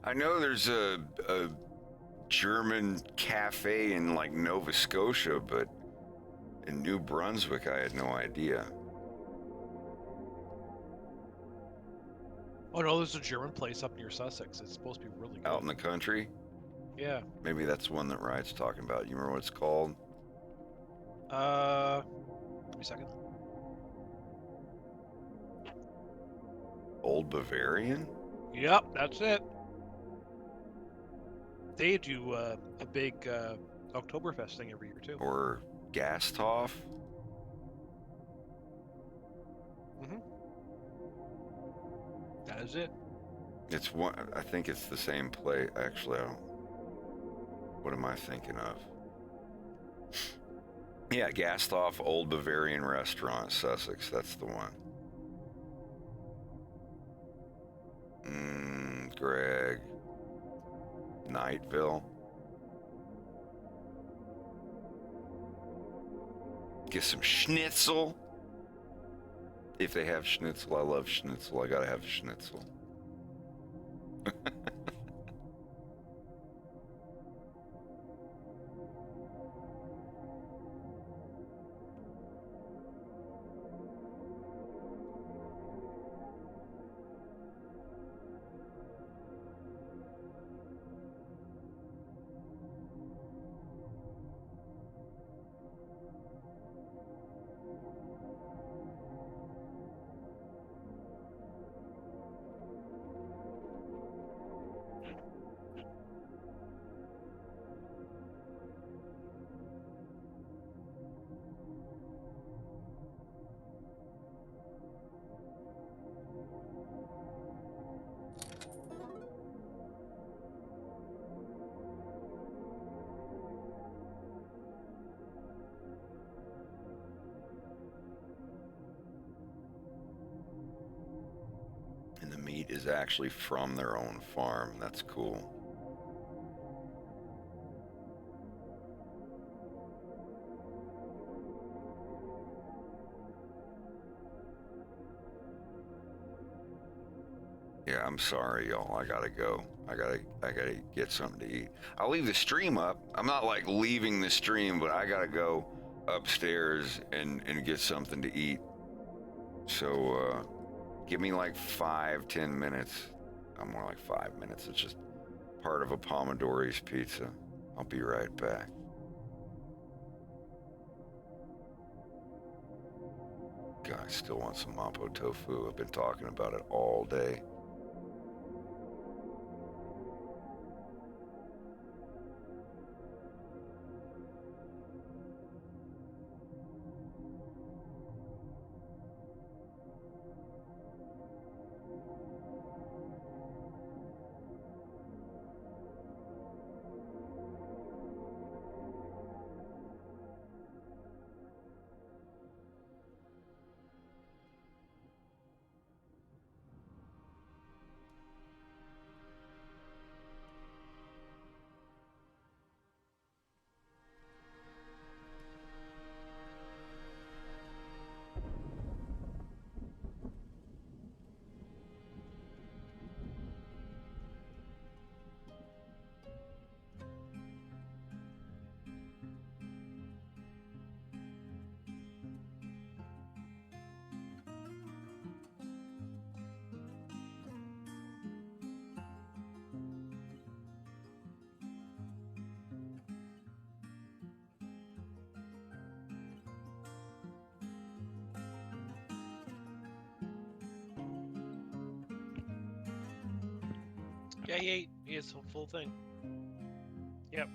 I know there's a German cafe in like Nova Scotia, but in New Brunswick, I had no idea. Oh no, there's a German place up near Sussex. It's supposed to be really good. Out in the country? Yeah. Maybe that's one that Riot's talking about. You remember what it's called? Give me a second. Old Bavarian? Yep, that's it. They do a big Oktoberfest thing every year too. Or Gasthof? That is it. It's one. I think it's the same place. Actually, I don't. What am I thinking of? Yeah, Gasthof Old Bavarian Restaurant, Sussex. That's the one. Greg. Nightville. Get some schnitzel. If they have schnitzel, I love schnitzel. I gotta have schnitzel. And the meat is actually from their own farm. That's cool. Yeah, I'm sorry, y'all. I gotta go. I gotta get something to eat. I'll leave the stream up. I'm not like leaving the stream, but I gotta go upstairs and get something to eat. So give me like 5-10 minutes. More like 5 minutes. It's just part of a Pomodori's pizza. I'll be right back. God, I still want some Mapo tofu. I've been talking about it all day. Yeah, he ate. He ate the full thing. Yep.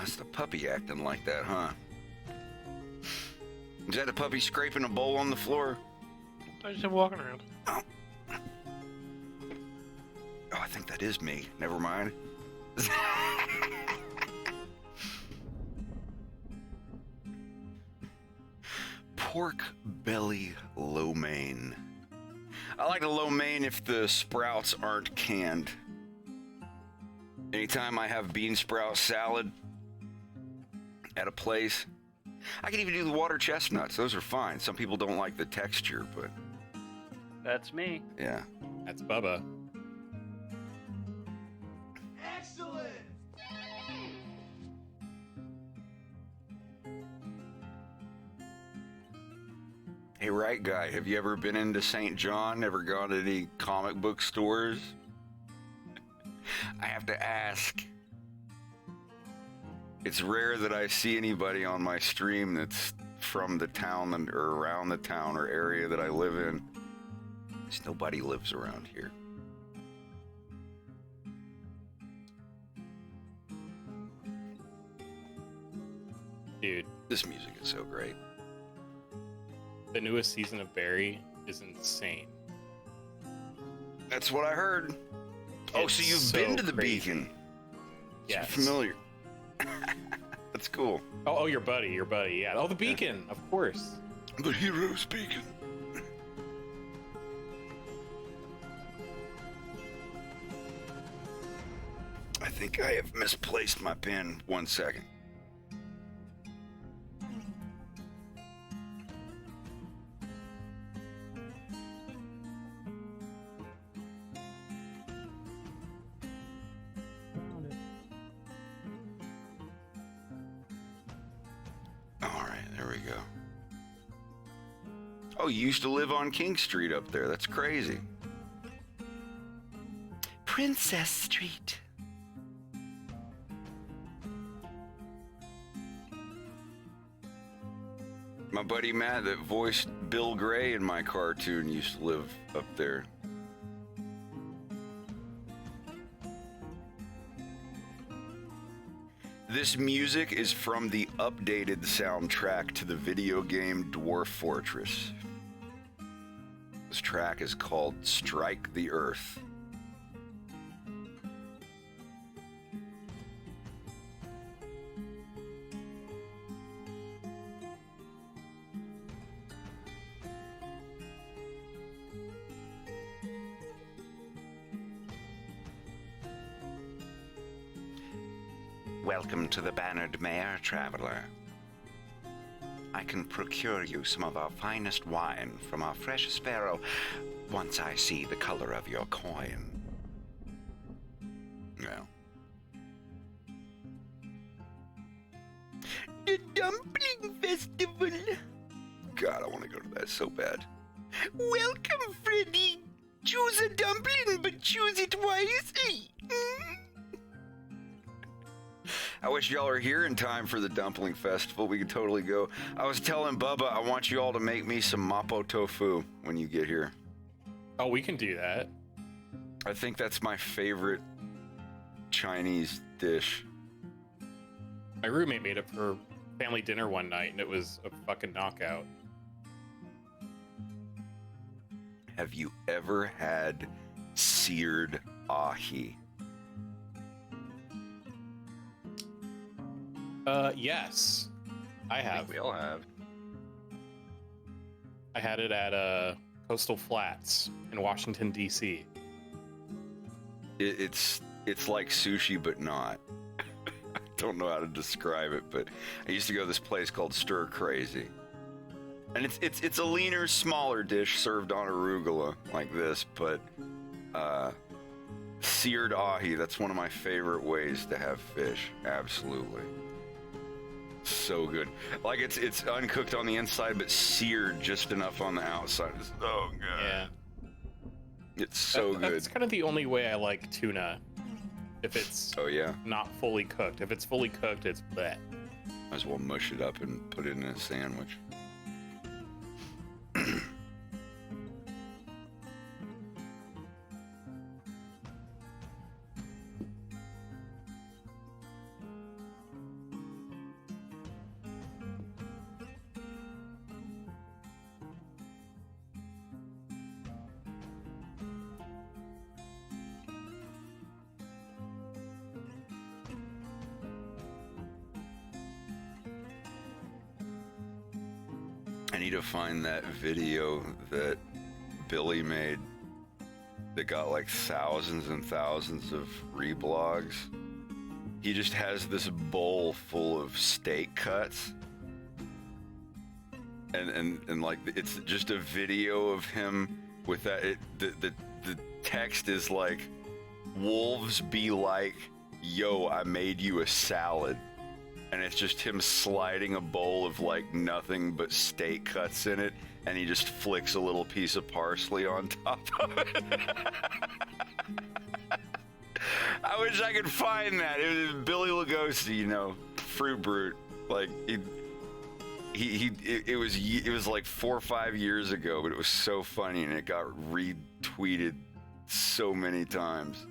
That's the puppy acting like that, huh? Is that the puppy scraping a bowl on the floor? I just been walking around. Oh, I think that is me. Never mind. Pork belly lo mein. I like the lo mein if the sprouts aren't canned. Anytime I have bean sprout salad at a place, I can even do the water chestnuts. Those are fine. Some people don't like the texture, but That's me. yeah. That's Bubba. Excellent! Hey, right guy, have you ever been into St. John? Ever gone to any comic book stores? I have to ask. It's rare that I see anybody on my stream that's from the town or around the town or area that I live in. Because nobody lives around here. Dude, this music is so great. The newest season of Barry is insane. That's what I heard. Oh, so you've so been to the crazy. Beacon? Yeah, Familiar. That's cool. Oh, your buddy, yeah. Oh, the Beacon, of course. The hero's Beacon. I think I have misplaced my pen. 1 second. Oh, you used to live on King Street up there. That's crazy. Princess Street. My buddy Matt that voiced Bill Gray in my cartoon used to live up there. This music is from the updated soundtrack to the video game Dwarf Fortress. This track is called Strike the Earth. Welcome to the Bannered Mare, traveler. I can procure you some of our finest wine from our fresh sparrow once I see the color of your coin. Well. The Dumpling Festival. God, I want to go to that so bad. Welcome, Freddy. Choose a dumpling, but choose it wisely. I wish y'all are here in time for the Dumpling Festival. We could totally go. I was telling Bubba I want you all to make me some mapo tofu when you get here. Oh, we can do that. I think that's my favorite Chinese dish. My roommate made it for family dinner one night, and it was a fucking knockout. Have you ever had seared ahi? Yes, I have. I think we all have. I had it at Coastal Flats in Washington, D.C. It's like sushi, but not. I don't know how to describe it, but I used to go to this place called Stir Crazy. And it's a leaner, smaller dish served on arugula like this, but seared ahi, that's one of my favorite ways to have fish. Absolutely. So good. Like it's uncooked on the inside, but seared just enough on the outside. Oh god. Yeah. It's so good. That's kind of the only way I like tuna. If it's not fully cooked. If it's fully cooked, it's bleh. Might as well mush it up and put it in a sandwich. I need to find that video that Billy made that got like thousands and thousands of reblogs. He just has this bowl full of steak cuts. And like it's just a video of him with that. The text is like, "Wolves be like, yo, I made you a salad." And it's just him sliding a bowl of like nothing but steak cuts in it, and he just flicks a little piece of parsley on top of it. I wish I could find that. It was Billy Lugosi, you know, Fruit Brute. Like it was like 4 or 5 years ago, but it was so funny, and it got retweeted so many times.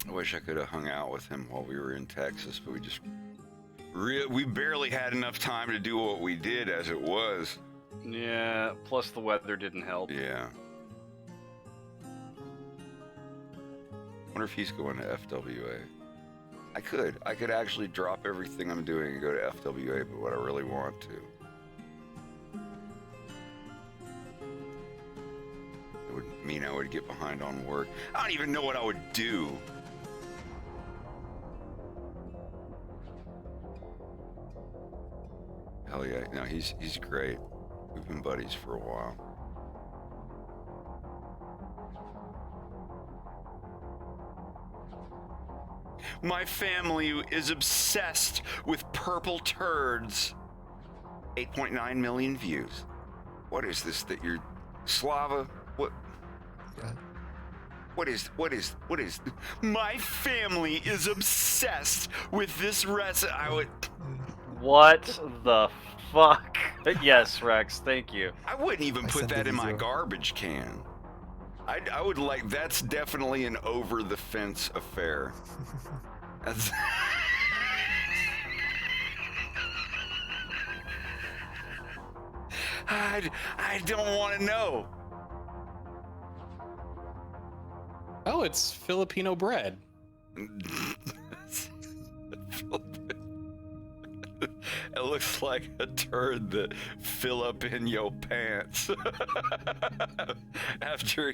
I wish I could have hung out with him while we were in Texas, but we barely had enough time to do what we did as it was. Yeah, plus the weather didn't help. Yeah. Wonder if he's going to FWA. I could actually drop everything I'm doing and go to FWA, but what I really want to. It would mean I would get behind on work. I don't even know what I would do. Hell yeah, no, he's great. We've been buddies for a while. My family is obsessed with purple turds. 8.9 million views. What is this that you're... Slava? What? What is... My family is obsessed with this recipe. I would... What the fuck? Yes, Rex, thank you. I wouldn't even put that in my garbage can. I would like, that's definitely an over the fence affair. That's I don't want to know. Oh, it's Filipino bread. It looks like a turd that fill up in your pants. After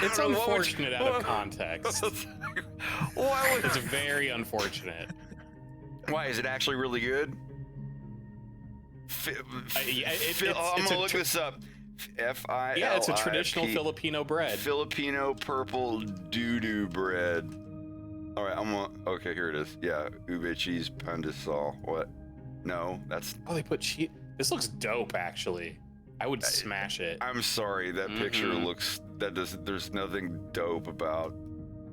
It's unfortunate out of context. It's very unfortunate. Why, is it actually really good? I'm gonna look this up. F-I-L-I-P. Yeah, it's a traditional Filipino bread. Filipino purple doo-doo bread. All right, okay, here it is. Yeah, ube cheese pandesal. What? No, that's... Oh, they put cheese. This looks dope, actually. I would smash it. I'm sorry, that picture looks... There's nothing dope about...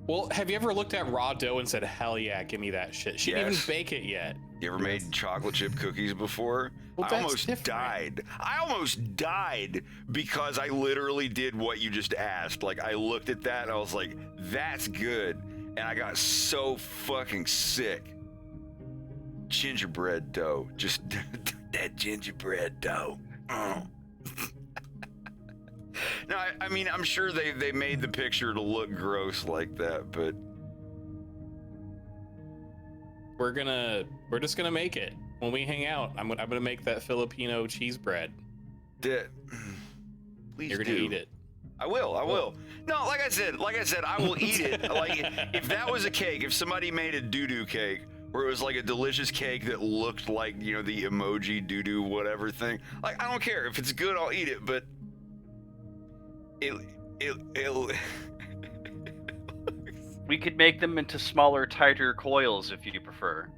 Well, have you ever looked at raw dough and said, hell yeah, give me that shit? She didn't even bake it yet. You ever made chocolate chip cookies before? Well, I almost died. I almost died because I literally did what you just asked. Like, I looked at that and I was like, that's good. And I got so fucking sick. Gingerbread dough. Just that gingerbread dough. Oh. No, I mean, I'm sure they made the picture to look gross like that, but we're just gonna make it when we hang out. I'm gonna make that Filipino cheese bread. Please You're gonna eat it. I will. No, like I said, I will eat it. Like, if that was a cake, if somebody made a doo-doo cake, where it was like a delicious cake that looked like, you know, the emoji doo-doo whatever thing, like, I don't care. If it's good, I'll eat it, but We could make them into smaller, tighter coils if you prefer.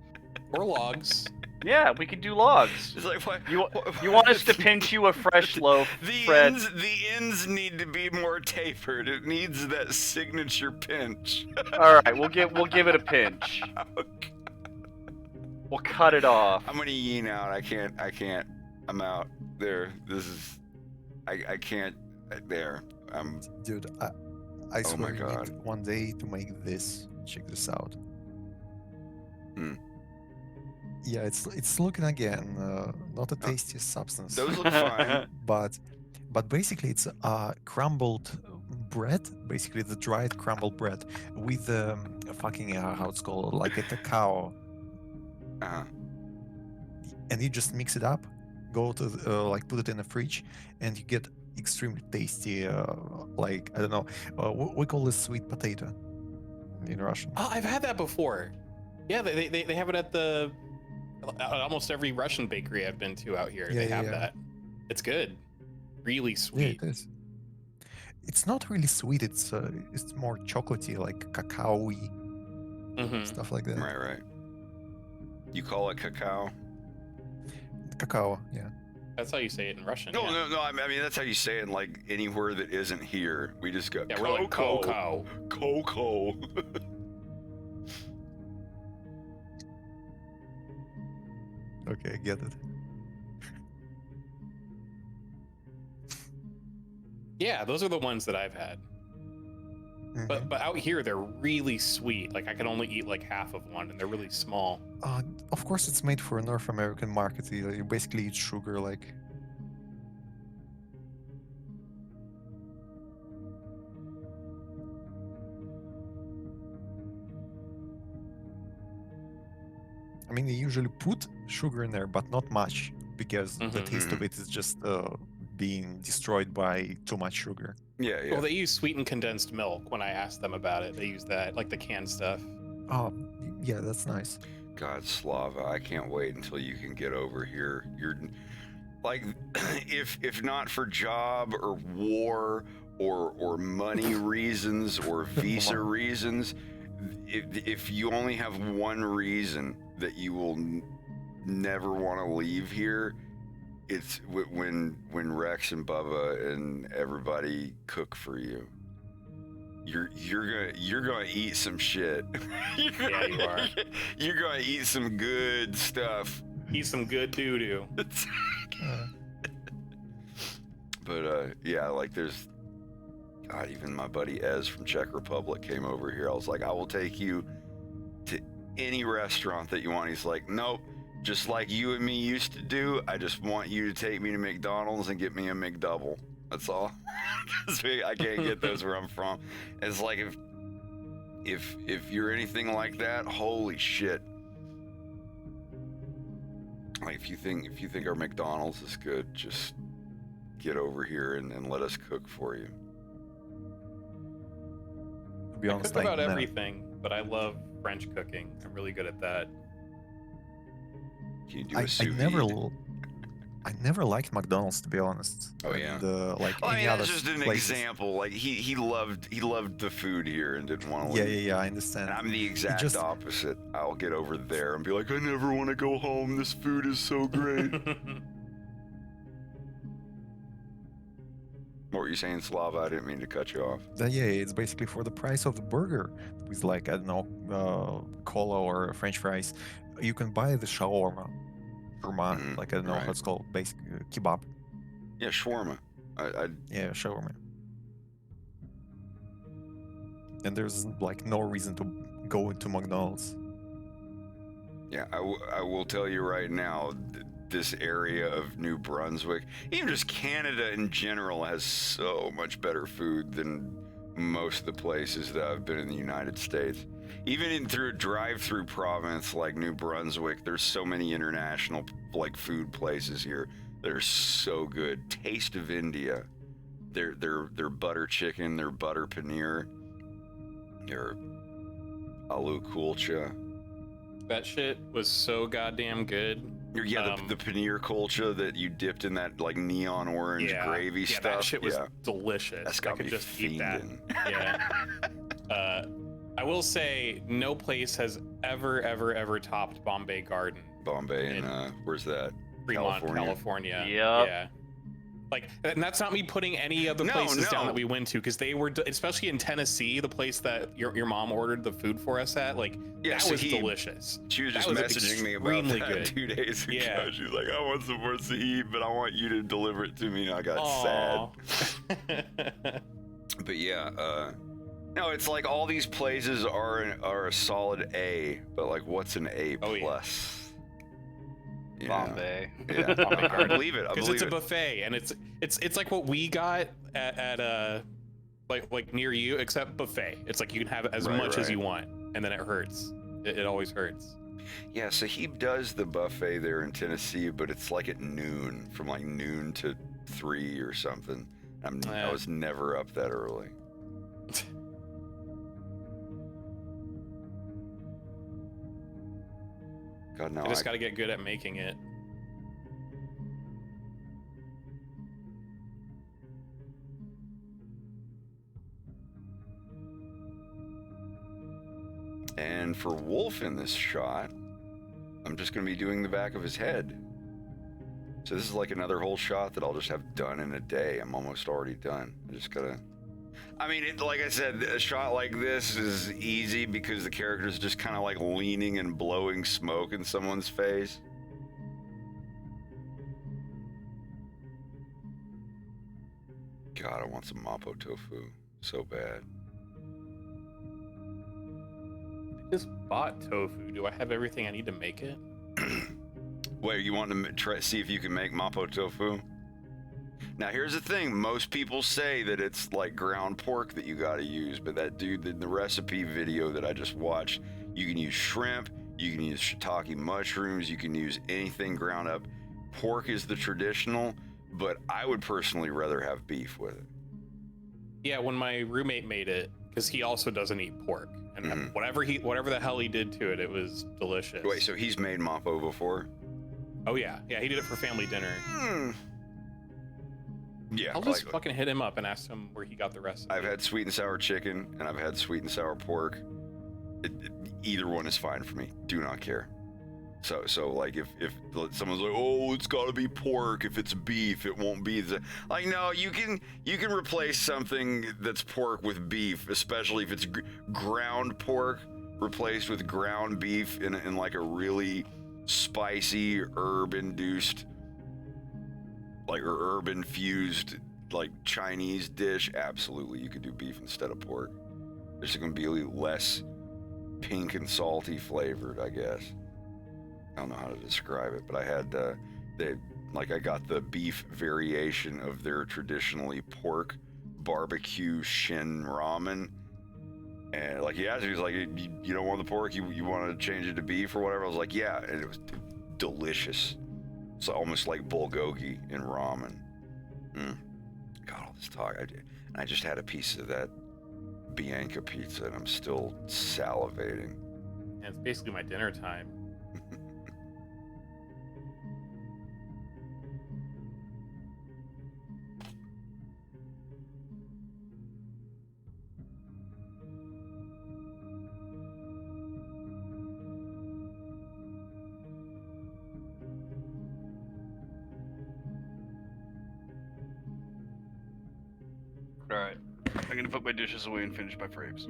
Or logs. Yeah, we could do logs. It's like, what? You want us to pinch you a fresh loaf, Fred? The ends need to be more tapered. It needs that signature pinch. All right, we'll give it a pinch. Okay. We'll cut it off. I'm gonna yean out. I can't. I'm out. There. This is. I can't. There. Dude, I Oh swear my we God. need one day to make this. Check this out. Yeah, it's looking again not the tastiest substance. Those look fine. but basically it's crumbled bread, basically the dried crumbled bread with fucking how it's called, like a cacao. And you just mix it up, go to like put it in the fridge, and you get extremely tasty. Like, I don't know, we call this sweet potato in Russian. Oh, I've had that before. Yeah, they have it at the almost every Russian bakery I've been to out here. Yeah, They have yeah. that. It's good. Really sweet. Yeah, it is. It's not really sweet. It's more chocolatey, like cacao-y stuff like that. Right. You call it cacao? Cacao, yeah. That's how you say it in Russian. No, yeah. no. I mean, that's how you say it in, like, anywhere that isn't here. We just go, Yeah, we're like cocoa. Cocoa. Okay, I get it. Yeah, those are the ones that I've had. But out here they're really sweet. Like I can only eat like half of one, and they're really small. Of course, it's made for a North American market. You basically eat sugar, like. I mean, they usually put sugar in there, but not much, because the taste of it is just being destroyed by too much sugar. Yeah. Well, they use sweetened condensed milk. When I asked them about it, they use that, like the canned stuff. Oh, yeah, that's nice. God, Slava, I can't wait until you can get over here. You're like, if not for job or war or money reasons or visa reasons, if you only have one reason that you will never want to leave here, it's when Rex and Bubba and everybody cook for you. You're gonna eat some shit. Yeah, you are. You're gonna eat some good stuff. Eat some good doo doo. But yeah, like there's, God, even my buddy Ez from Czech Republic came over here. I was like, I will take you to any restaurant that you want. He's like, nope. Just like you and me used to do, I just want you to take me to McDonald's and get me a McDouble. That's all. 'Cause I can't get those where I'm from. It's like if you're anything like that, holy shit. Like if you think our McDonald's is good, just get over here and let us cook for you. To be honest, I cook about everything, but I love French cooking. I'm really good at that. Can you do a I sous never vide? I never liked McDonald's, to be honest. Oh yeah. And, like Well, I any mean, other that's just an places. example. Like he loved the food here and didn't want to Yeah, leave. yeah, I understand. And I'm the exact just- opposite. I'll get over there and be like, I never want to go home. This food is so great. What were you saying, Slava? I didn't mean to cut you off. Yeah, it's basically for the price of the burger with, like, I don't know, cola or French fries. You can buy the shawarma, like I don't know right. how it's called, basic kebab. Yeah, shawarma. Yeah, shawarma. And there's like no reason to go into McDonald's. Yeah, I will tell you right now, this area of New Brunswick, even just Canada in general, has so much better food than most of the places that I've been in the United States. Even in through a drive-through province like New Brunswick, there's so many international like food places here that are so good. Taste of India, their butter chicken, their butter paneer, their aloo kulcha. That shit was so goddamn good. Yeah, the paneer kulcha that you dipped in that like neon orange gravy stuff. That shit was delicious. That's got I could me just eat that. fiending. Yeah. I will say no place has ever topped Bombay Garden. Bombay and where's that? Fremont, California. Yep. Yeah. Like, and that's not me putting any of the places down that we went to, because they were, especially in Tennessee, the place that your mom ordered the food for us at, like, that was delicious. She was That just was messaging me about that good. 2 days ago. Yeah. She was like, I want some more sahib, but I want you to deliver it to me. And I got sad. But yeah, no, it's like all these places are a solid A, but like, what's an A plus? You know? Bombay. Yeah, Bombay I Garden. believe it. I Because believe it's a it. buffet, and it's like what we got at like near you, except buffet. It's like you can have as much as you want, and then it hurts. It always hurts. Yeah, Sahib does the buffet there in Tennessee, but it's like at noon, from like noon to 3 or something. I was never up that early. God, no, I just got to get good at making it. And for Wolf in this shot, I'm just going to be doing the back of his head. So this is like another whole shot that I'll just have done in a day. I'm almost already done. I just gotta... I mean, like I said, a shot like this is easy because the character's just kind of like leaning and blowing smoke in someone's face. God, I want some Mapo tofu so bad. I just bought tofu. Do I have everything I need to make it? Wait, you want to try see if you can make Mapo tofu? Now, here's the thing. Most people say that it's like ground pork that you got to use, but that dude in the recipe video that I just watched, you can use shrimp, you can use shiitake mushrooms, you can use anything ground up. Pork is the traditional, but I would personally rather have beef with it. Yeah, when my roommate made it, because he also doesn't eat pork, and whatever the hell he did to it, it was delicious. Wait, so he's made Mapo before? Oh yeah, he did it for family dinner. Yeah, I'll just fucking hit him up and ask him where he got the recipe. I've had sweet and sour chicken, and I've had sweet and sour pork. Either one is fine for me. Do not care. So like if someone's like, oh, it's got to be pork. If it's beef, it won't be. Like, no, you can replace something that's pork with beef, especially if it's ground pork replaced with ground beef in like a really spicy herb-induced, like, or herb-infused, like, Chinese dish. Absolutely, you could do beef instead of pork. It's going to be a little less pink and salty flavored, I guess. I don't know how to describe it, but I had I got the beef variation of their traditionally pork barbecue shin ramen, and like he asked me, he was like, you don't want the pork, you want to change it to beef or whatever. I was like, yeah, and it was delicious. It's almost like bulgogi in ramen. God, all this talk, I just had a piece of that Bianca pizza, and I'm still salivating. And it's basically my dinner time. Alright, I'm gonna put my dishes away and finish my frames.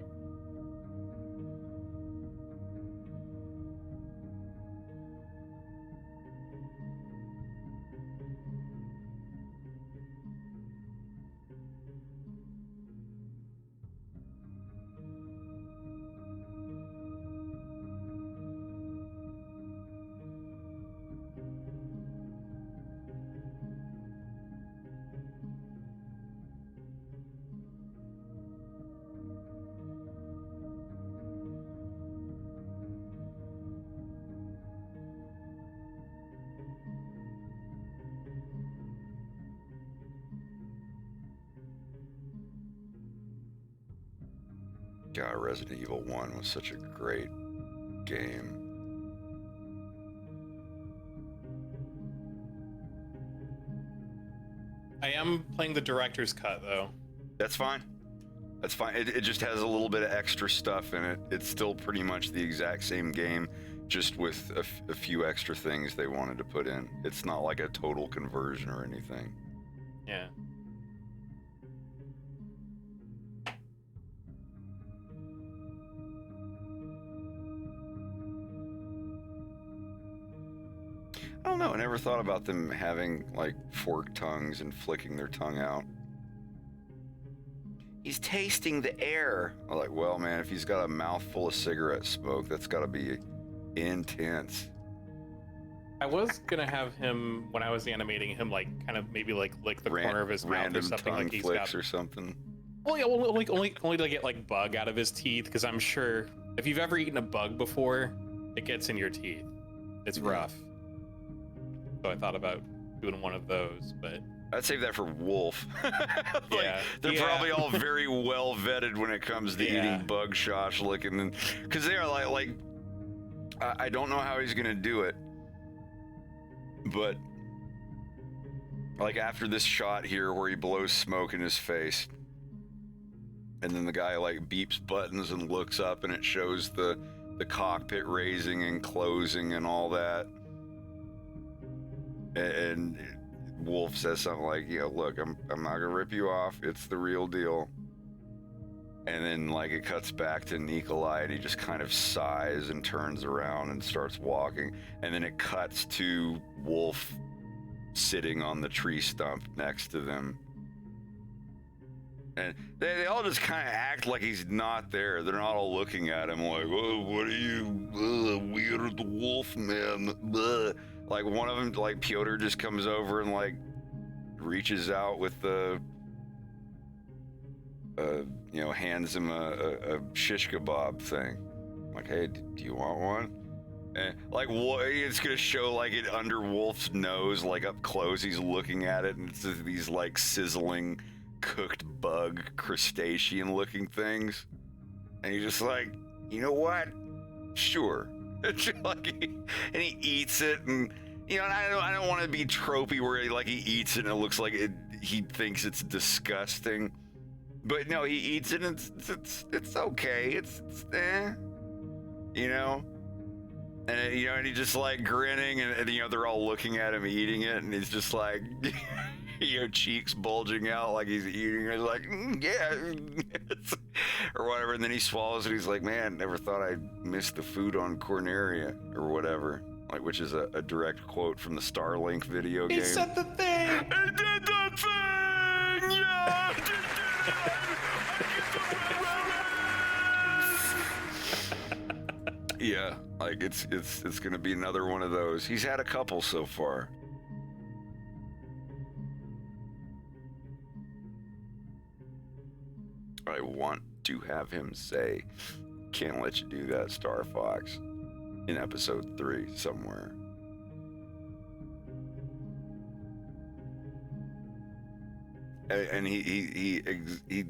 God, Resident Evil 1 was such a great game. I am playing the director's cut, though. That's fine. That's fine. It just has a little bit of extra stuff in it. It's still pretty much the exact same game, just with a few extra things they wanted to put in. It's not like a total conversion or anything. Yeah. I don't know. I never thought about them having like forked tongues and flicking their tongue out. He's tasting the air. I'm like, well, man, if he's got a mouthful of cigarette smoke, that's got to be intense. I was gonna have him, when I was animating him, like kind of maybe like lick the corner of his mouth or Random something, tongue like he's flicks got. or something. Well, yeah, only to get like bug out of his teeth, because I'm sure if you've ever eaten a bug before, it gets in your teeth. It's rough. So I thought about doing one of those, but I'd save that for Wolf. yeah, They're probably all very well vetted when it comes to eating bug shosh licking, because they are like I don't know how he's gonna do it, but like after this shot here where he blows smoke in his face, and then the guy like beeps buttons and looks up, and it shows the cockpit raising and closing and all that, and Wolf says something like, "Yeah, look, I'm not gonna rip you off. It's the real deal." And then like it cuts back to Nikolai, and he just kind of sighs and turns around and starts walking. And then it cuts to Wolf sitting on the tree stump next to them. And they all just kind of act like he's not there. They're not all looking at him like, "Oh, what are you, weird wolf man?" Like one of them, like Piotr, just comes over and like reaches out with the, hands him a shish kebab thing. Like, "Hey, do you want one?" And like, what? It's gonna show like it under Wolf's nose, like up close. He's looking at it, and it's just these like sizzling, cooked bug crustacean looking things, and he's just like, "You know what? Sure." Like, and he eats it, and and I don't want to be tropey where he eats it and it looks like he thinks it's disgusting, but no, he eats it and it's okay, it's and and he's just like grinning, and they're all looking at him eating it, and he's just like cheeks bulging out like he's eating it, like yeah, or whatever, and then he swallows it. He's like, "Man, never thought I'd miss the food on Corneria," or whatever, like, which is a direct quote from the Starlink video game. He said the thing. He did the thing. Yeah. Yeah, like it's gonna be another one of those. He's had a couple so far. I want to have him say, "Can't let you do that, Star Fox," in episode 3 somewhere. And he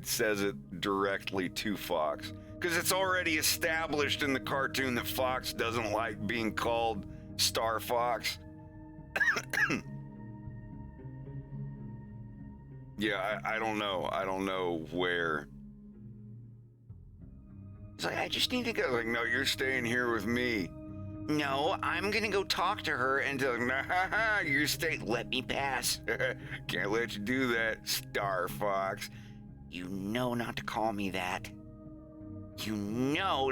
says it directly to Fox, because it's already established in the cartoon that Fox doesn't like being called Star Fox. Yeah, I don't know where. He's like, "I just need to go." Like, "No, you're staying here with me." "No, I'm gonna go talk to her," and like, "Nah, you're staying. Let me pass." "Can't let you do that, Star Fox. You know not to call me that. You know."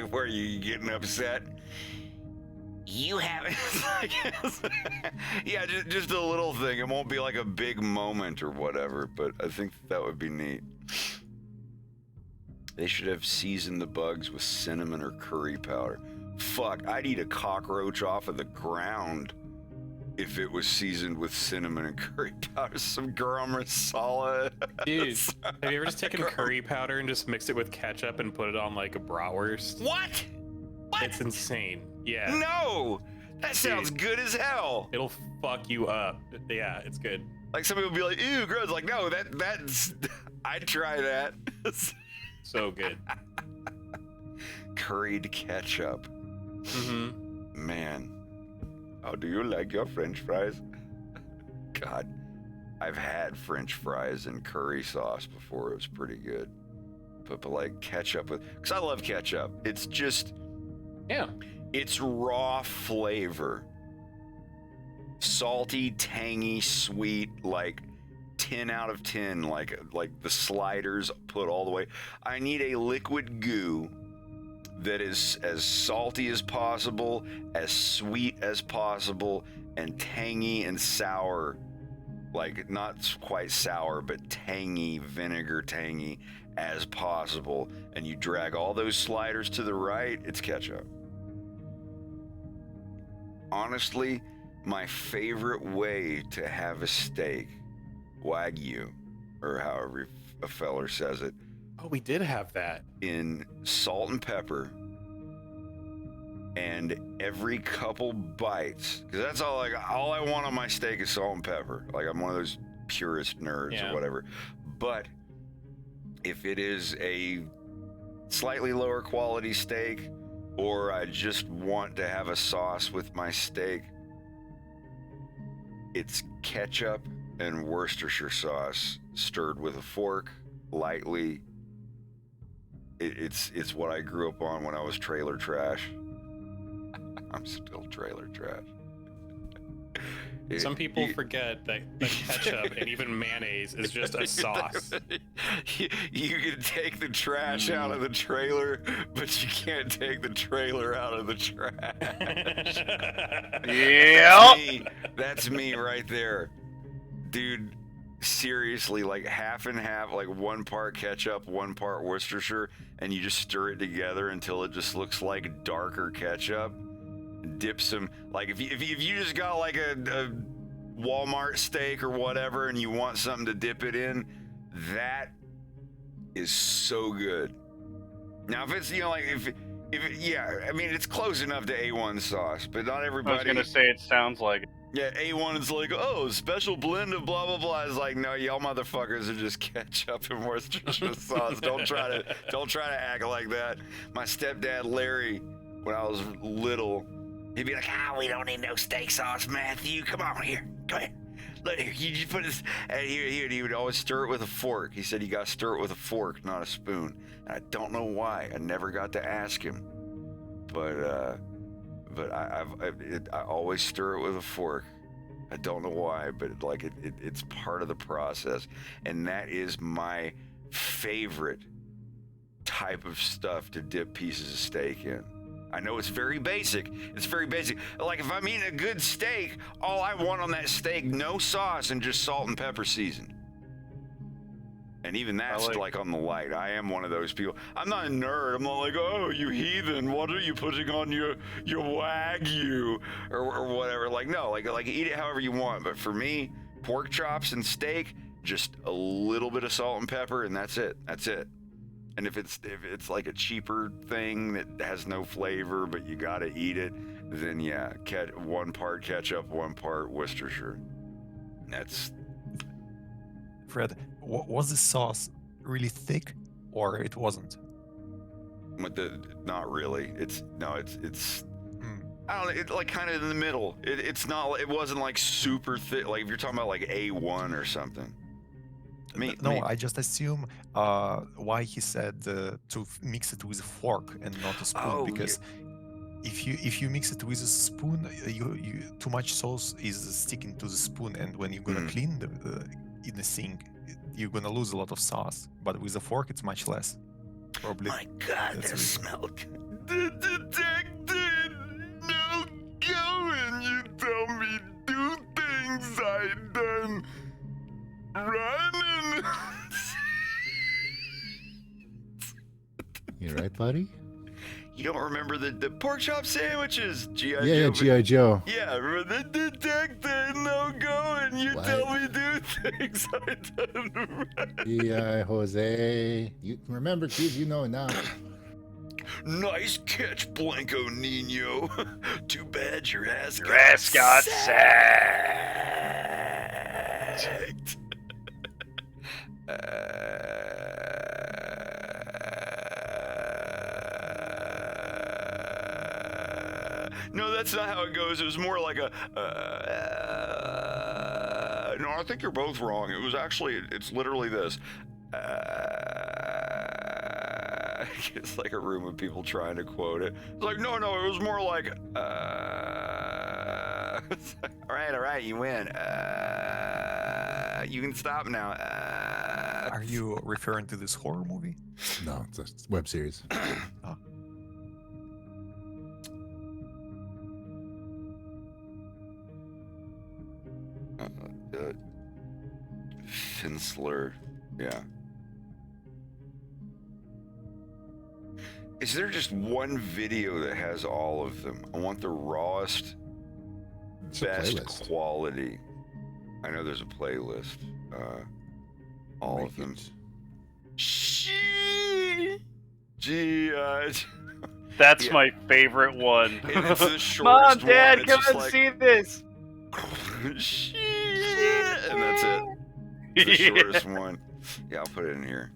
Where are you getting upset? "You haven't." Yeah, just a little thing. It won't be like a big moment or whatever, but I think that would be neat. They should have seasoned the bugs with cinnamon or curry powder. Fuck, I'd eat a cockroach off of the ground if it was seasoned with cinnamon and curry powder. Some garam masala. Dude, have you ever just taken curry powder and just mixed it with ketchup and put it on like a bratwurst? What? It's insane. Yeah. No! That sounds good as hell. It'll fuck you up. Yeah, it's good. Like, some people be like, "Ew, gross." Like, no, that's... I'd try that. So good. Curried ketchup. Mm-hmm. Man. How do you like your French fries? God. I've had French fries and curry sauce before. It was pretty good. But like ketchup because I love ketchup. It's just, it's raw flavor. Salty, tangy, sweet, like 10 out of 10, like the sliders put all the way. I need a liquid goo that is as salty as possible, as sweet as possible, and tangy and sour. Like not quite sour, but tangy, vinegar tangy as possible. And you drag all those sliders to the right, it's ketchup. Honestly, my favorite way to have a steak, Wagyu, or however a feller says it. Oh, we did have that. In salt and pepper. And every couple bites, because that's all I want on my steak is salt and pepper. Like I'm one of those purist nerds or whatever. But if it is a slightly lower quality steak, or I just want to have a sauce with my steak, it's ketchup and Worcestershire sauce stirred with a fork lightly. It's what I grew up on when I was trailer trash. I'm still trailer trash. Some people forget that ketchup and even mayonnaise is just a sauce. You can take the trash out of the trailer, but you can't take the trailer out of the trash. That's me right there. Dude, seriously, like half and half, like 1 part ketchup, 1 part Worcestershire, and you just stir it together until it just looks like darker ketchup. Dip some, like if you just got like a Walmart steak or whatever and you want something to dip it in, that is so good. Now if it's, like if I mean it's close enough to A1 sauce, but not everybody. I was gonna say it sounds like it. Yeah, A1 is like, oh, special blend of blah blah blah. It's like, no, y'all motherfuckers are just ketchup and Worcestershire sauce. Don't try to act like that. My stepdad Larry, when I was little, he'd be like, we don't need no steak sauce, Matthew. Come on here. Go ahead. Look here. You just put this. And he would always stir it with a fork. He said you got to stir it with a fork, not a spoon. And I don't know why. I never got to ask him. But I always stir it with a fork. I don't know why, but it's part of the process. And that is my favorite type of stuff to dip pieces of steak in. I know it's very basic. It's very basic. Like if I'm eating a good steak, all I want on that steak, no sauce and just salt and pepper seasoned. And even that's like on the light. I am one of those people. I'm not a nerd. I'm not like, oh, you heathen. What are you putting on your Wagyu or whatever? Like, no, like eat it however you want. But for me, pork chops and steak, just a little bit of salt and pepper, and that's it. That's it. And if it's like a cheaper thing that has no flavor, but you gotta eat it, then yeah, 1 part ketchup, 1 part Worcestershire. That's. Fred, was the sauce really thick, or it wasn't? Not really. It's I don't know. It's like kind of in the middle. It's not. It wasn't like super thick. Like if you're talking about like A1 or something. I just assume why he said to mix it with a fork and not a spoon, because if you mix it with a spoon, you too much sauce is sticking to the spoon, and when you're gonna clean in the sink, you're gonna lose a lot of sauce. But with a fork, it's much less. Probably. My God, that smelled. Detective, no going. You tell me do things I done. Running. You right, buddy? You don't remember the pork chop sandwiches, G.I. Joe? Yeah, G.I. Joe. Yeah, remember the detective, no going. You tell me do things I done right. Yeah, Jose. You remember, kid? You know it now. Nice catch, Blanco Nino. Too bad your ass got sacked. No, that's not how it goes. It was more like an I think you're both wrong. It was actually, it's literally this. It's like a room of people trying to quote it. It's like, no, it was more like, it's like, all right, you win. You can stop now. Are you referring to this horror movie? No, it's a web series. Oh. Finsler, yeah. Is there just one video that has all of them? I want the rawest, best quality. I know there's a playlist. All of them. Gee, That's yeah. my favorite one. And it's the shortest Mom, Dad, one. come It's and just see this. And that's it. It's the shortest one. Yeah, I'll put it in here.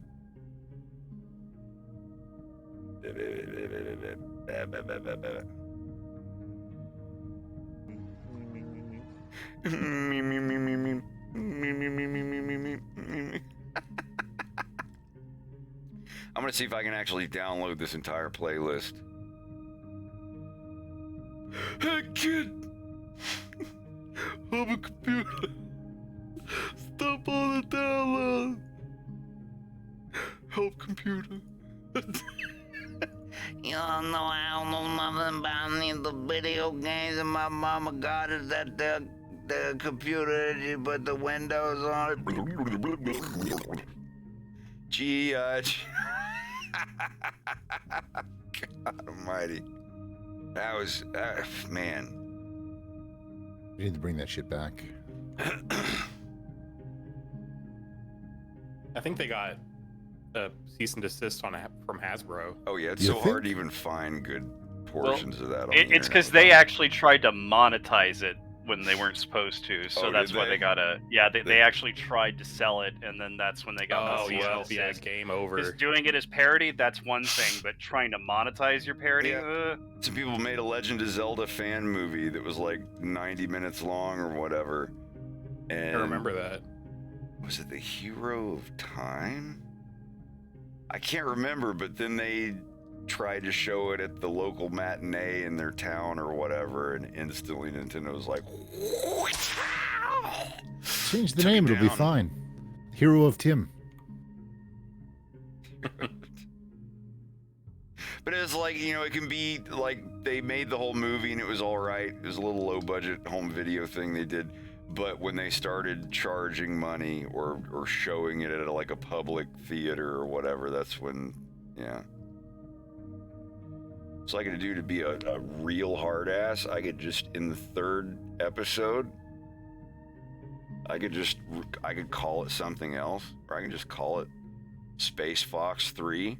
I'm gonna see if I can actually download this entire playlist. Hey kid, I'm a computer. Stop all the download. Help computer. You don't know, I don't know nothing about any of the video games, and my mama got it at the computer, and she put the Windows on it. Gee, God almighty. That was, man. We need to bring that shit back. I think they got a cease and desist on from Hasbro. Oh yeah, it's so hard to even find good portions of that on the It's because they actually tried to monetize it when they weren't supposed to, so that's why they got a. Yeah, they actually tried to sell it, and then that's when they got. Oh yeah, game over. Just doing it as parody, that's one thing, but trying to monetize your parody. Yeah. Some people made a Legend of Zelda fan movie that was like 90 minutes long or whatever. And I remember that. Was it The Hero of Time? I can't remember, but then they tried to show it at the local matinee in their town or whatever, and instantly Nintendo was like, Change the name, it'll be fine. Hero of Tim. But it's like, you know, it can be like they made the whole movie and it was all right. It was a little low budget home video thing they did. But when they started charging money or showing it at like a public theater or whatever, that's when, yeah. So I could do to be a real hard ass. I could just, in the third episode, I could call it something else, or I can just call it Space Fox 3.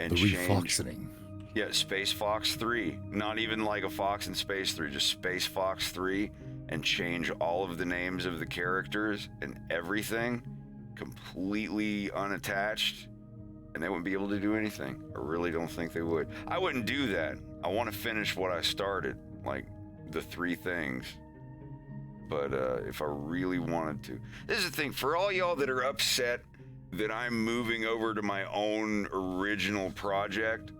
And the change. refoxing. Yeah, Space Fox 3. Not even like a Fox in Space 3, just Space Fox 3, and change all of the names of the characters and everything completely unattached, and they wouldn't be able to do anything. I really don't think they would. I wouldn't do that. I want to finish what I started, like the 3 things. But if I really wanted to. This is the thing, for all y'all that are upset that I'm moving over to my own original project,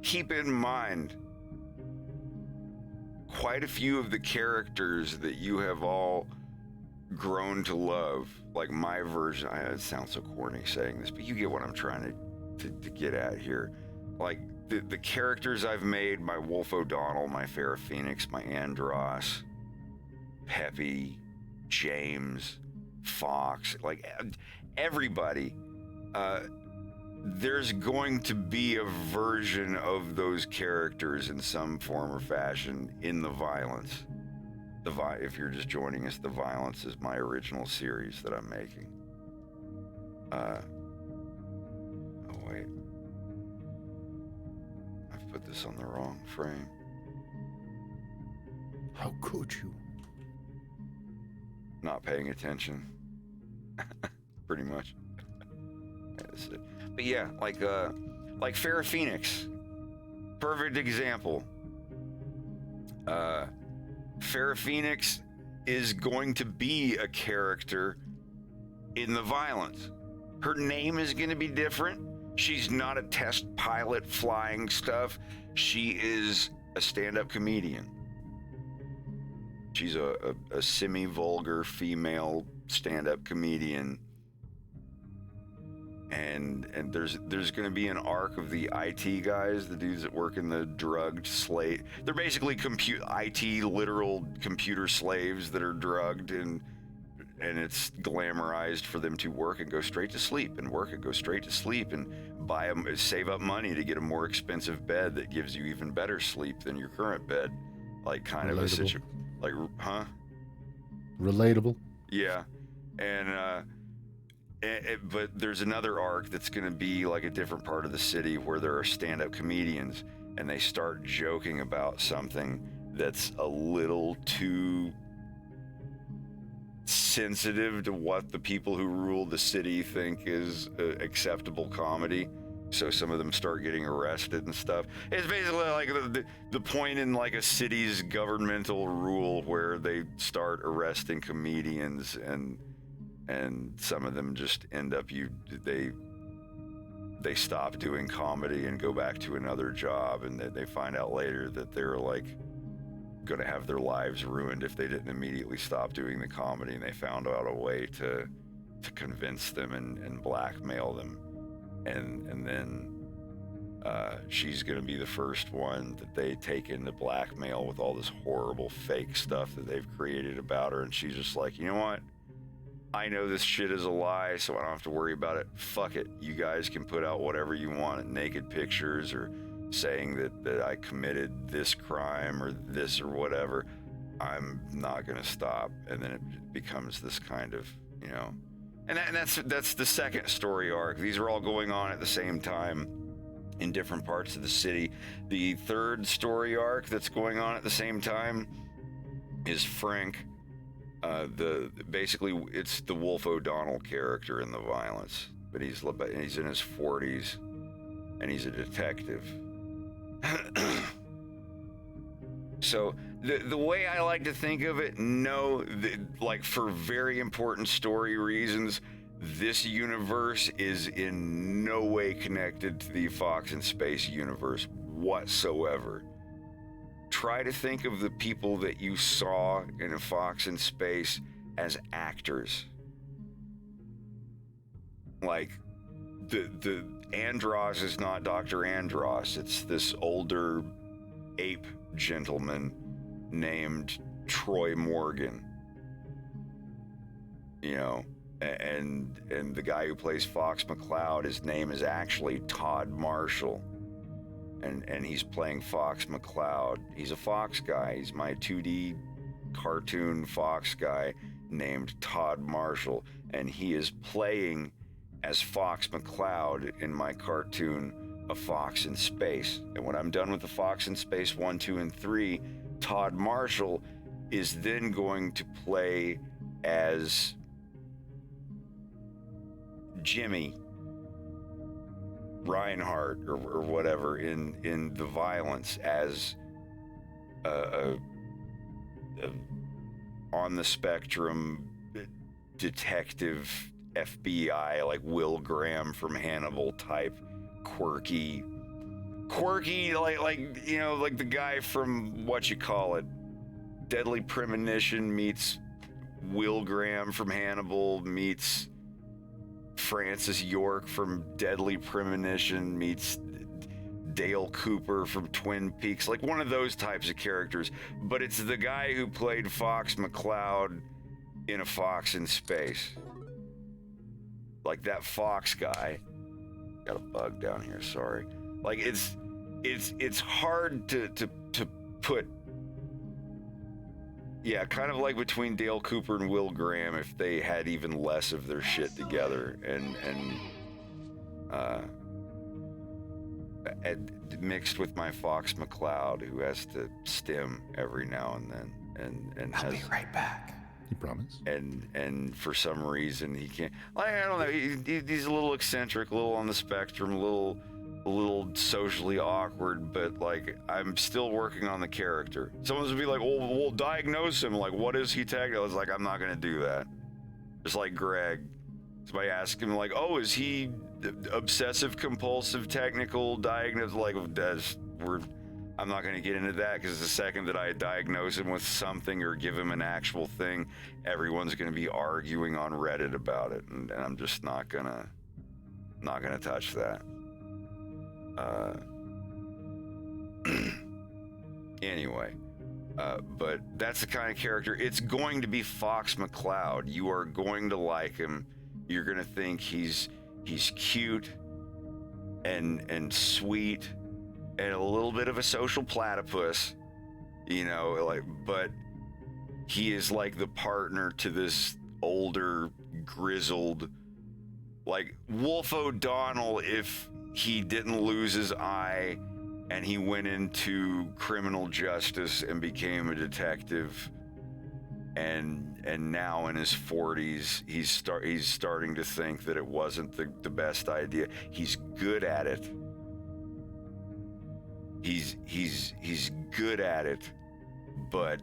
keep in mind, quite a few of the characters that you have all grown to love, like my version, it sounds so corny saying this, but you get what I'm trying to get at here. Like the characters I've made, my Wolf O'Donnell, my Farrah Phoenix, my Andross, Peppy, James, Fox, like everybody, there's going to be a version of those characters in some form or fashion in the Violence. If you're just joining us, the Violence is my original series that I'm making. Oh wait, I've put this on the wrong frame. How could you? Not paying attention. Pretty much. That's it. But yeah, like Farrah Phoenix, perfect example. Farrah Phoenix is going to be a character in the violence. Her name is going to be different. She's not a test pilot flying stuff. She is a stand-up comedian. She's a semi-vulgar female stand-up comedian. And there's going to be an arc of the IT guys, the dudes that work in the drugged slave. They're basically IT literal computer slaves that are drugged, and it's glamorized for them to work and go straight to sleep, and work and go straight to sleep, and save up money to get a more expensive bed that gives you even better sleep than your current bed. Like kind of a situation, like, huh? Relatable. Yeah, but there's another arc that's going to be like a different part of the city where there are stand-up comedians, and they start joking about something that's a little too sensitive to what the people who rule the city think is acceptable comedy. So some of them start getting arrested and stuff. It's basically like the point in like a city's governmental rule where they start arresting comedians, and some of them just end up they stop doing comedy and go back to another job, and they find out later that they're like going to have their lives ruined if they didn't immediately stop doing the comedy, and they found out a way to convince them and blackmail them, and then she's going to be the first one that they take into blackmail with all this horrible fake stuff that they've created about her, and she's just like, you know what? I know this shit is a lie, so I don't have to worry about it. Fuck it. You guys can put out whatever you want, naked pictures or saying that I committed this crime or this or whatever. I'm not going to stop. And then it becomes this kind of, you know, and that's the second story arc. These are all going on at the same time in different parts of the city. The third story arc that's going on at the same time is Frank. Basically it's the Wolf O'Donnell character in the violence, but he's in his 40s and he's a detective. So the way I like to think of it, like for very important story reasons, this universe is in no way connected to the Fox in Space universe whatsoever. Try to think of the people that you saw in A Fox in Space as actors. Like, the Andros is not Dr. Andros. It's this older ape gentleman named Troy Morgan. You know, and the guy who plays Fox McCloud, his name is actually Todd Marshall. And he's playing Fox McCloud. He's a Fox guy. He's my 2D cartoon Fox guy named Todd Marshall. And he is playing as Fox McCloud in my cartoon, A Fox in Space. And when I'm done with The Fox in Space 1, 2, and 3, Todd Marshall is then going to play as Jimmy Reinhardt or whatever in the violence as a on the spectrum detective FBI, like Will Graham from Hannibal type, quirky like you know, like the guy from Deadly Premonition meets Will Graham from Hannibal meets Francis York from Deadly Premonition meets Dale Cooper from Twin Peaks, like one of those types of characters. But it's the guy who played Fox McCloud in A Fox in Space. Like that Fox guy. Got a bug down here, sorry. Like it's hard to put. Yeah, kind of like between Dale Cooper and Will Graham if they had even less of their shit together, and mixed with my Fox McCloud, who has to stim every now and then, and I'll be right back. You promise? And for some reason he can't. Like, I don't know. He's a little eccentric, a little on the spectrum, a little a little socially awkward, but like I'm still working on the character. Someone's gonna be like, "Oh, we'll diagnose him. Like, what is he tagged?" I was like, "I'm not gonna do that." Just like Greg, somebody asked him like, "Oh, is he obsessive compulsive technical diagnosis?" Like, I'm not gonna get into that because the second that I diagnose him with something or give him an actual thing, everyone's gonna be arguing on Reddit about it, and I'm just not gonna touch that. Anyway, but that's the kind of character. It's going to be Fox McCloud. You are going to like him. You're gonna think he's cute and sweet and a little bit of a social platypus, you know, like, but he is like the partner to this older, grizzled, like Wolf O'Donnell if he didn't lose his eye and he went into criminal justice and became a detective, and now in his 40s he's starting to think that it wasn't the best idea. He's good at it. He's good at it, but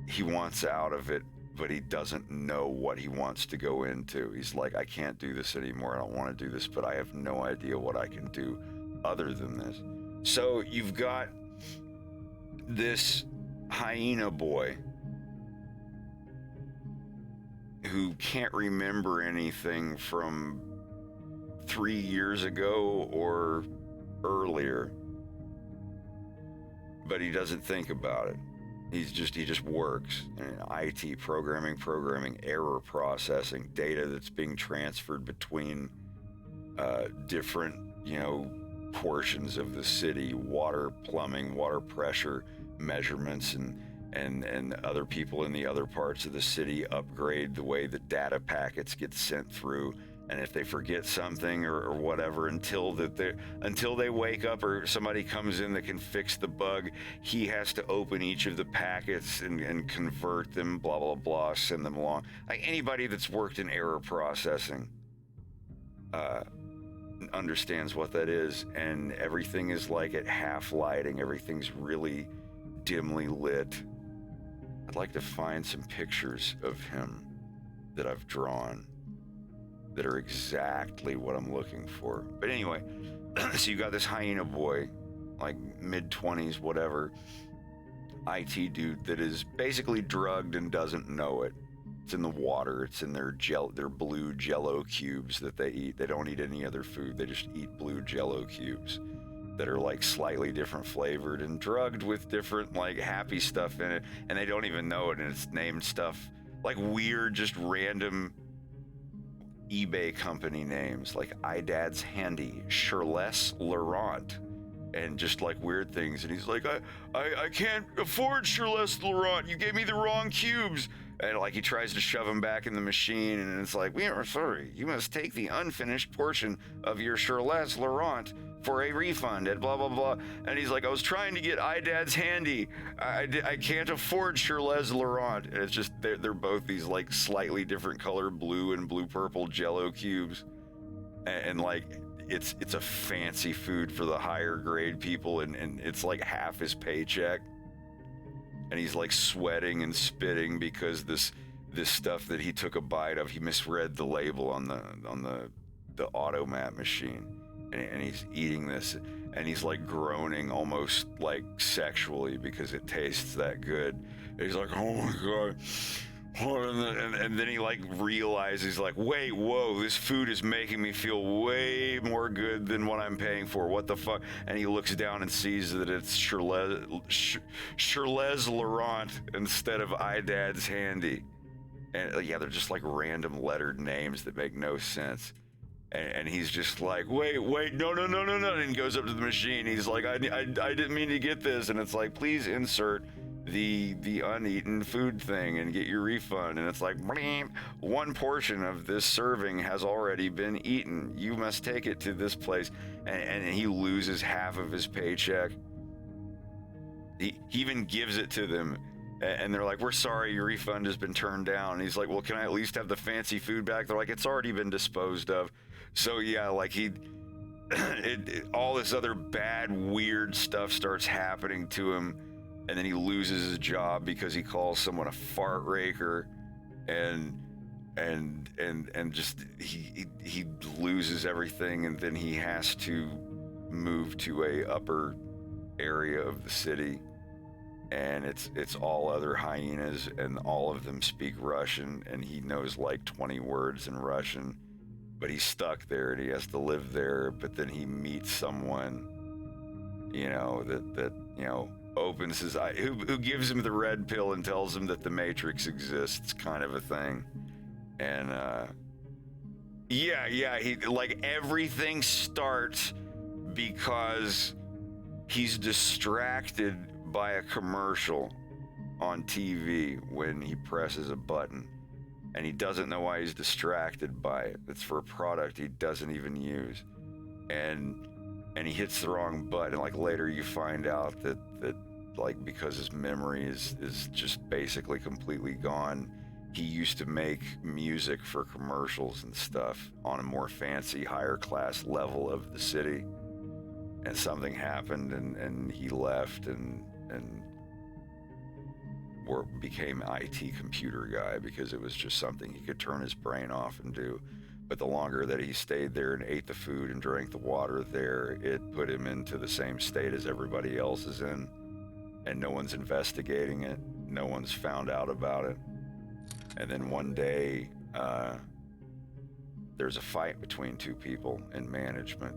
he wants out of it, but he doesn't know what he wants to go into. He's like, I can't do this anymore. I don't want to do this, but I have no idea what I can do other than this. So you've got this hyena boy who can't remember anything from 3 years ago or earlier, but he doesn't think about it. He just works in IT, programming, error processing, data that's being transferred between different, portions of the city, water, plumbing, water pressure measurements, and other people in the other parts of the city upgrade the way the data packets get sent through. And if they forget something or whatever, until they wake up or somebody comes in that can fix the bug, he has to open each of the packets and convert them, blah, blah, blah, send them along. Like anybody that's worked in error processing understands what that is. And everything is like at half lighting. Everything's really dimly lit. I'd like to find some pictures of him that I've drawn that are exactly what I'm looking for. But anyway, so you got this hyena boy, like mid-20s, whatever, IT dude that is basically drugged and doesn't know it. It's in the water. It's in their blue Jello cubes that they eat. They don't eat any other food. They just eat blue Jello cubes that are like slightly different flavored and drugged with different like happy stuff in it, and they don't even know it, and it's named stuff like weird, just random eBay company names like iDad's Handy, Shirless Laurent, and just like weird things. And he's like, I can't afford Shirless Laurent. You gave me the wrong cubes. And like he tries to shove them back in the machine, and it's like, we are sorry. You must take the unfinished portion of your Shirless Laurent for a refund at blah, blah, blah. And he's like, I was trying to get iDad's Handy. I can't afford Shirless Laurent. And it's just, they're both these like slightly different color blue and blue purple Jello cubes. And like, it's a fancy food for the higher grade people, and it's like half his paycheck. And he's like sweating and spitting because this stuff that he took a bite of, he misread the label on the automat machine. And he's eating this, and he's like groaning almost like sexually because it tastes that good. And he's like, oh my God. And then he like realizes like, wait, whoa, this food is making me feel way more good than what I'm paying for. What the fuck? And he looks down and sees that it's Shirless Laurent instead of iDad's Handy. And yeah, they're just like random lettered names that make no sense. And he's just like, wait, no. And he goes up to the machine. He's like, I didn't mean to get this. And it's like, please insert the uneaten food thing and get your refund. And it's like, bleep, one portion of this serving has already been eaten. You must take it to this place. And he loses half of his paycheck. He even gives it to them. And they're like, we're sorry, your refund has been turned down. And he's like, well, can I at least have the fancy food back? They're like, it's already been disposed of. So yeah, like all this other bad, weird stuff starts happening to him, and then he loses his job because he calls someone a fart raker, and just he loses everything, and then he has to move to a upper area of the city, and it's all other hyenas, and all of them speak Russian, and he knows like 20 words in Russian, but he's stuck there and he has to live there. But then he meets someone, you know, that you know, opens his eye, who gives him the red pill and tells him that the Matrix exists, kind of a thing. And he, like, everything starts because he's distracted by a commercial on TV when he presses a button, and he doesn't know why he's distracted by it. It's for a product he doesn't even use, and he hits the wrong button. Like, later you find out that like, because his memory is just basically completely gone, he used to make music for commercials and stuff on a more fancy, higher class level of the city. And something happened, and he left and became IT computer guy, because it was just something he could turn his brain off and do. But the longer that he stayed there and ate the food and drank the water there, it put him into the same state as everybody else is in. And no one's investigating it. No one's found out about it. And then one day, there's a fight between two people in management.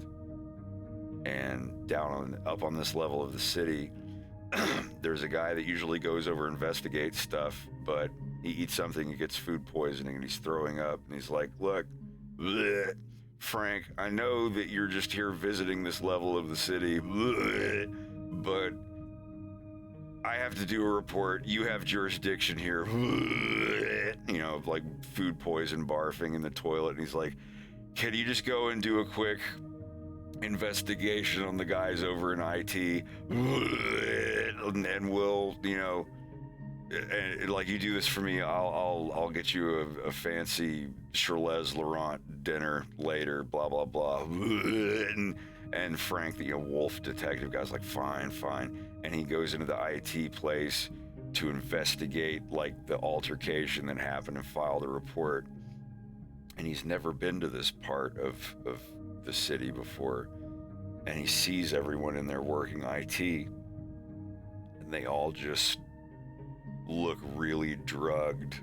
And up on this level of the city, there's a guy that usually goes over and investigates stuff, but he eats something, he gets food poisoning, and he's throwing up. And he's like, look, bleh, Frank, I know that you're just here visiting this level of the city, bleh, but I have to do a report. You have jurisdiction here. You know, like food poison, barfing in the toilet. And he's like, can you just go and do a quick investigation on the guys over in IT? And we'll, you know, and like, you do this for me, I'll get you a fancy Charles Laurent dinner later, blah, blah, blah. And Frank, the wolf detective guy's like, fine. And he goes into the IT place to investigate, like, the altercation that happened and file the report. And he's never been to this part of the city before. And he sees everyone in there working IT, and they all just look really drugged,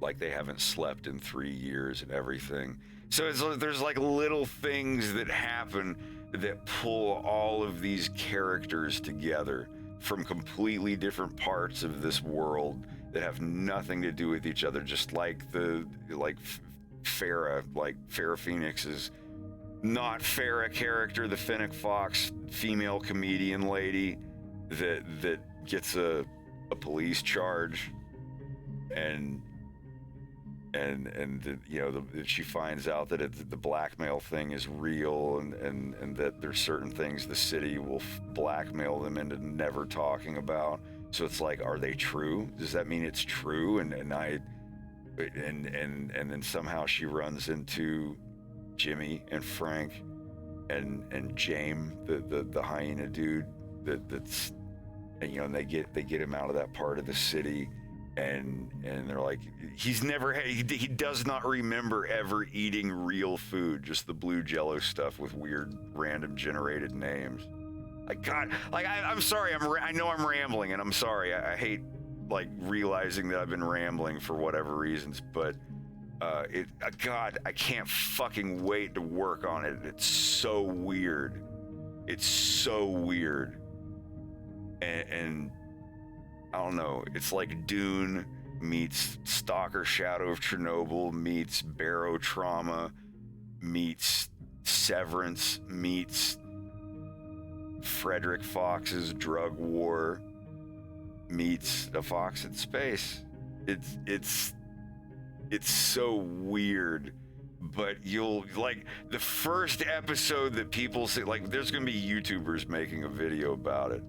like they haven't slept in 3 years and everything. So there's like little things that happen that pull all of these characters together from completely different parts of this world that have nothing to do with each other. Just like Farrah Phoenix's not Farrah character, the Fennec Fox female comedian lady that gets a police charge, and you know, she finds out that the blackmail thing is real, and that there's certain things the city will blackmail them into never talking about. So it's like, are they true? Does that mean it's true? And then somehow she runs into Jimmy and Frank and James, the hyena dude that's, and, you know, and they get him out of that part of the city. And they're like, he does not remember ever eating real food, just the blue Jello stuff with weird random generated names. Like, God, like, I'm sorry, I know I'm rambling, and I'm sorry. I hate, like, realizing that I've been rambling for whatever reasons, but God, I can't fucking wait to work on it. It's so weird. And I don't know, it's like Dune meets Stalker Shadow of Chernobyl meets Barotrauma meets Severance meets Frederick Fox's Drug War meets A Fox in Space. It's so weird, but you'll, like, the first episode that people say, like, there's gonna be YouTubers making a video about it.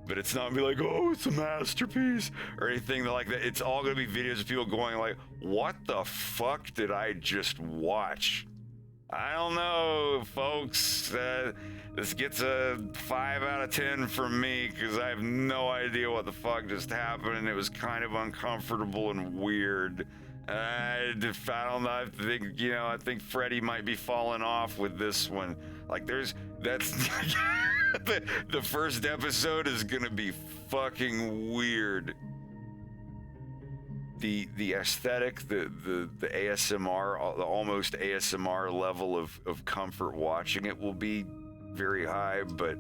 But it's not gonna be like, oh, it's a masterpiece or anything like that. It's all gonna be videos of people going like, what the fuck did I just watch? I don't know, folks. This gets a 5 out of 10 from me because I have no idea what the fuck just happened, and it was kind of uncomfortable and weird. I don't know. I think Freddy might be falling off with this one. Like, that's the first episode is gonna be fucking weird. The aesthetic, the ASMR, the almost ASMR level of comfort watching it will be very high, but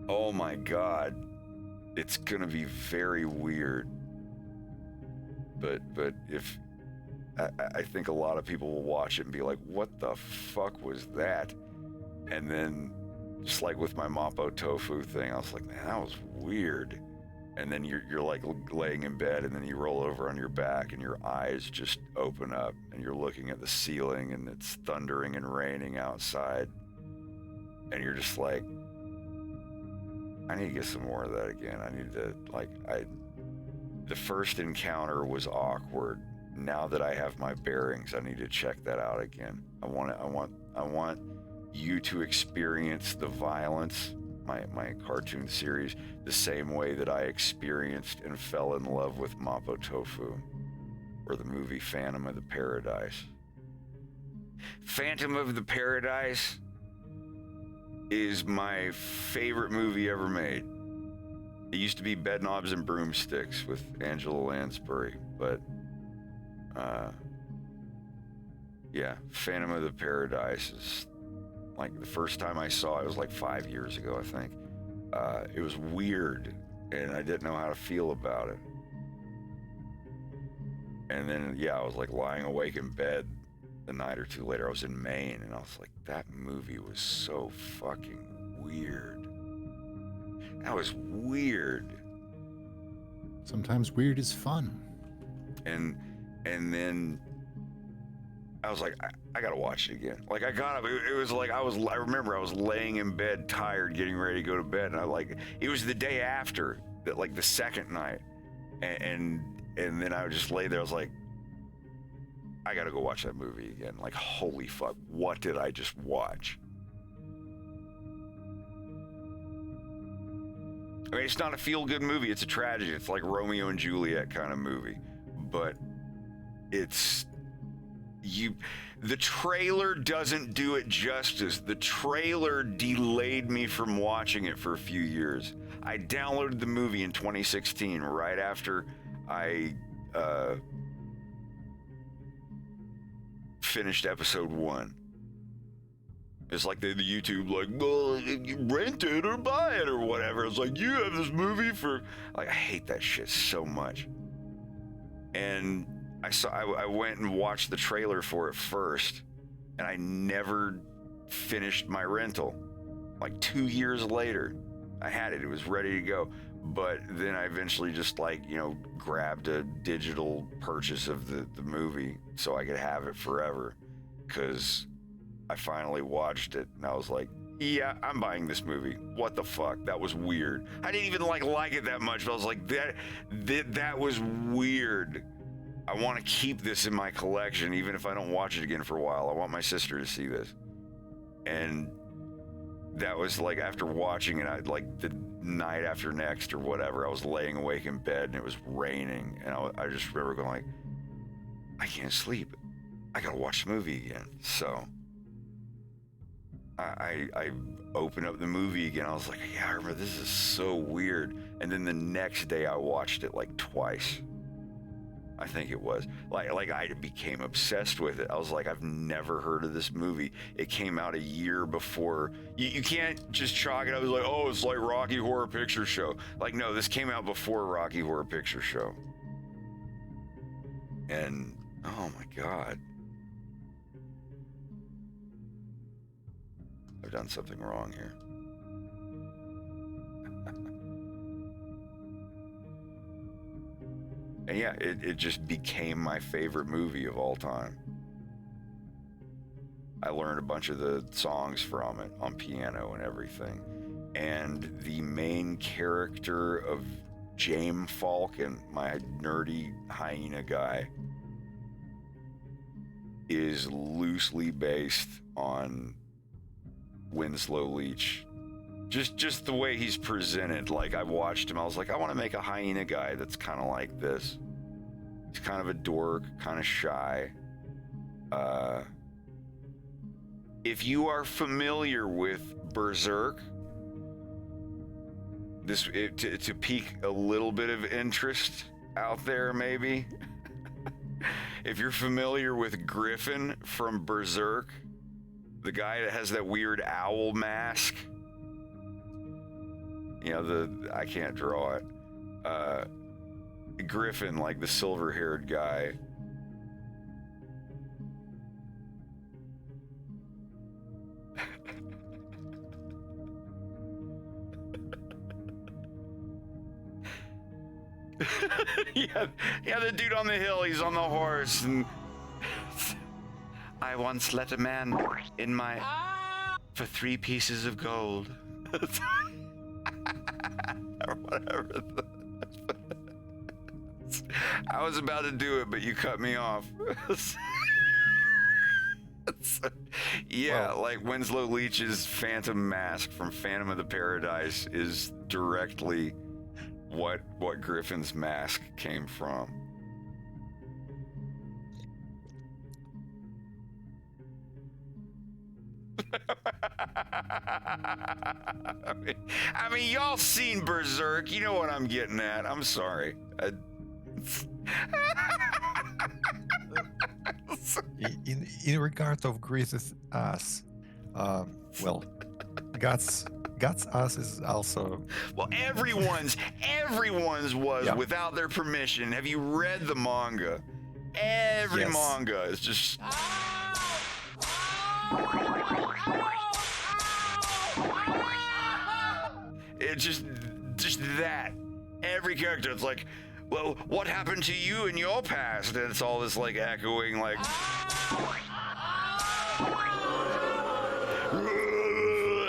oh my god, it's gonna be very weird. But if I think a lot of people will watch it and be like, what the fuck was that? And then, just like with my Mapo Tofu thing, I was like, man, that was weird. And then you're like laying in bed, and then you roll over on your back, and your eyes just open up, and you're looking at the ceiling, and it's thundering and raining outside. And you're just like, I need to get some more of that again. I need to, the first encounter was awkward. Now that I have my bearings, I need to check that out again. I want you to experience the violence, my cartoon series, the same way that I experienced and fell in love with Mapo Tofu, or the movie Phantom of the Paradise. Phantom of the Paradise is my favorite movie ever made. It used to be Bedknobs and Broomsticks with Angela Lansbury, but yeah, Phantom of the Paradise is like, the first time I saw it was like 5 years ago, I think. It was weird, and I didn't know how to feel about it. And then, yeah, I was like lying awake in bed the night or two later. I was in Maine, and I was like, that movie was so fucking weird. That was weird. Sometimes weird is fun. And then I was like, I gotta watch it again. Like, I got up. It was like I remember I was laying in bed, tired, getting ready to go to bed, and it was the day after that, like the second night, and then I would just lay there. I was like, I gotta go watch that movie again. Like, holy fuck, what did I just watch? I mean, it's not a feel-good movie. It's a tragedy. It's like Romeo and Juliet kind of movie, but the trailer doesn't do it justice. The trailer delayed me from watching it for a few years. I downloaded the movie in 2016, right after I finished episode 1. It's like the YouTube, like, well, you rent it or buy it or whatever. It's like, you have this movie for, like, I hate that shit so much. And I went and watched the trailer for it first, and I never finished my rental. Like 2 years later, I had it. It was ready to go. But then I eventually just grabbed a digital purchase of the movie so I could have it forever, because I finally watched it and I was like, yeah, I'm buying this movie. What the fuck? That was weird. I didn't even like it that much, but I was like, that was weird. I want to keep this in my collection, even if I don't watch it again for a while. I want my sister to see this. And that was like, after watching it, like the night after next or whatever, I was laying awake in bed and it was raining. And I just remember going like, I can't sleep. I gotta watch the movie again. So I opened up the movie again. I was like, yeah, I remember, this is so weird. And then the next day I watched it like twice. I think it was. Like I became obsessed with it. I was like, I've never heard of this movie. It came out a year before. You can't just chalk it up as like, oh, it's like Rocky Horror Picture Show. Like, no, this came out before Rocky Horror Picture Show. And, oh my God. I've done something wrong here. And yeah, it just became my favorite movie of all time. I learned a bunch of the songs from it on piano and everything. And the main character of James Falcon, my nerdy hyena guy, is loosely based on Winslow Leach. Just the way he's presented. Like, I watched him, I was like, I want to make a hyena guy that's kind of like this. He's kind of a dork, kind of shy. If you are familiar with Berserk, to pique a little bit of interest out there, maybe. If you're familiar with Griffin from Berserk, the guy that has that weird owl mask, you know, I can't draw it. Griffin, like the silver-haired guy. yeah, the dude on the hill, he's on the horse, and I once let a man in my for 3 pieces of gold. Or whatever. I was about to do it, but you cut me off. Yeah, well, like Winslow Leach's Phantom Mask from Phantom of the Paradise is directly what Griffin's mask came from. I mean, y'all seen Berserk. You know what I'm getting at. I'm sorry. In regard of Griffith's ass, well, Guts ass is also. Well, everyone's was without their permission. Have you read the manga? Every manga is just. It's just that. Every character, it's like, well, what happened to you in your past? And it's all this like echoing, like.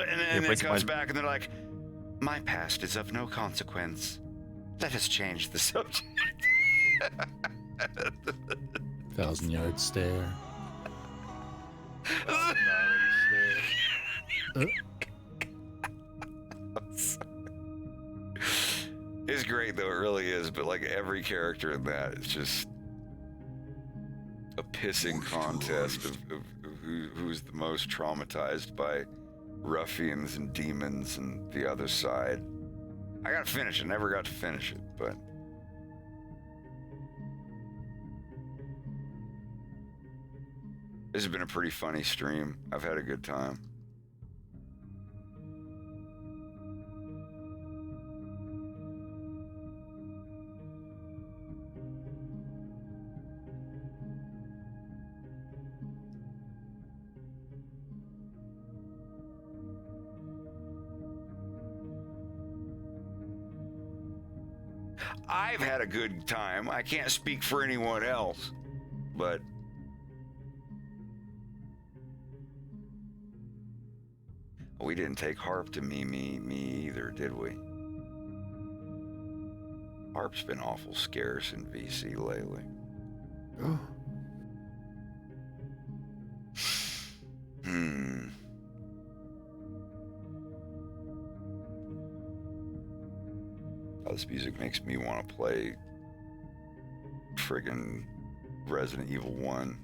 And then it comes back and they're like, my past is of no consequence. Let us change the subject. 1,000-yard stare. It's great though, it really is, but like every character in that is just a pissing contest of who's the most traumatized by ruffians and demons and the other side. I gotta finish it, never got to finish it, but this has been a pretty funny stream. I've had a good time. I've had a good time. I can't speak for anyone else, but we didn't take Harp to me either, did we? Harp's been awful scarce in VC lately. Oh, this music makes me want to play friggin' Resident Evil 1.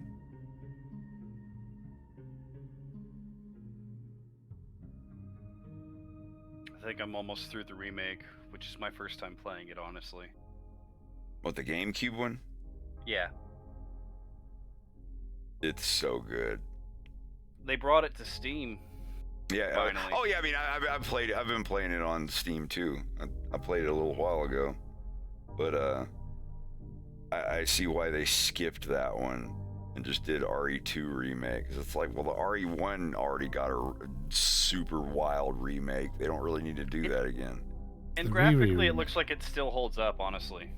I think I'm almost through the remake, which is my first time playing it, honestly. What, the GameCube one? Yeah. It's so good. They brought it to Steam. Yeah. Finally. Oh yeah. I mean, I've played it. I've been playing it on Steam too. I played it a little while ago, but I see why they skipped that one and just did RE2 remake. Cause it's like, well, the RE1 already got a super wild remake. They don't really need to do that again. And graphically, it looks like it still holds up, honestly.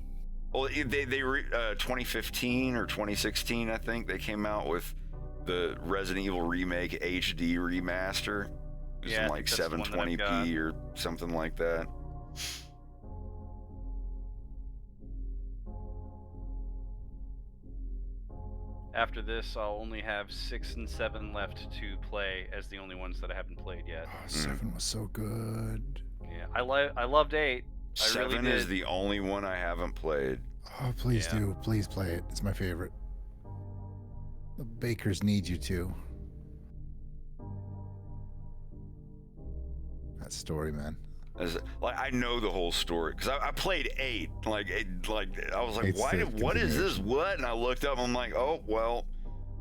Well, they 2015 or 2016, I think they came out with the Resident Evil Remake HD remaster. It was in like 720p or something like that. After this, I'll only have 6 and 7 left to play as the only ones that I haven't played yet. Oh, 7 was so good. Yeah, I loved 8. I 7 really did. is the only one I haven't played. Oh, please do. Please play it. It's my favorite. The bakers need you to. That story, man. Like I know the whole story because I played 8. Like I was like, what is this? What? And I looked up. And I'm like, oh well,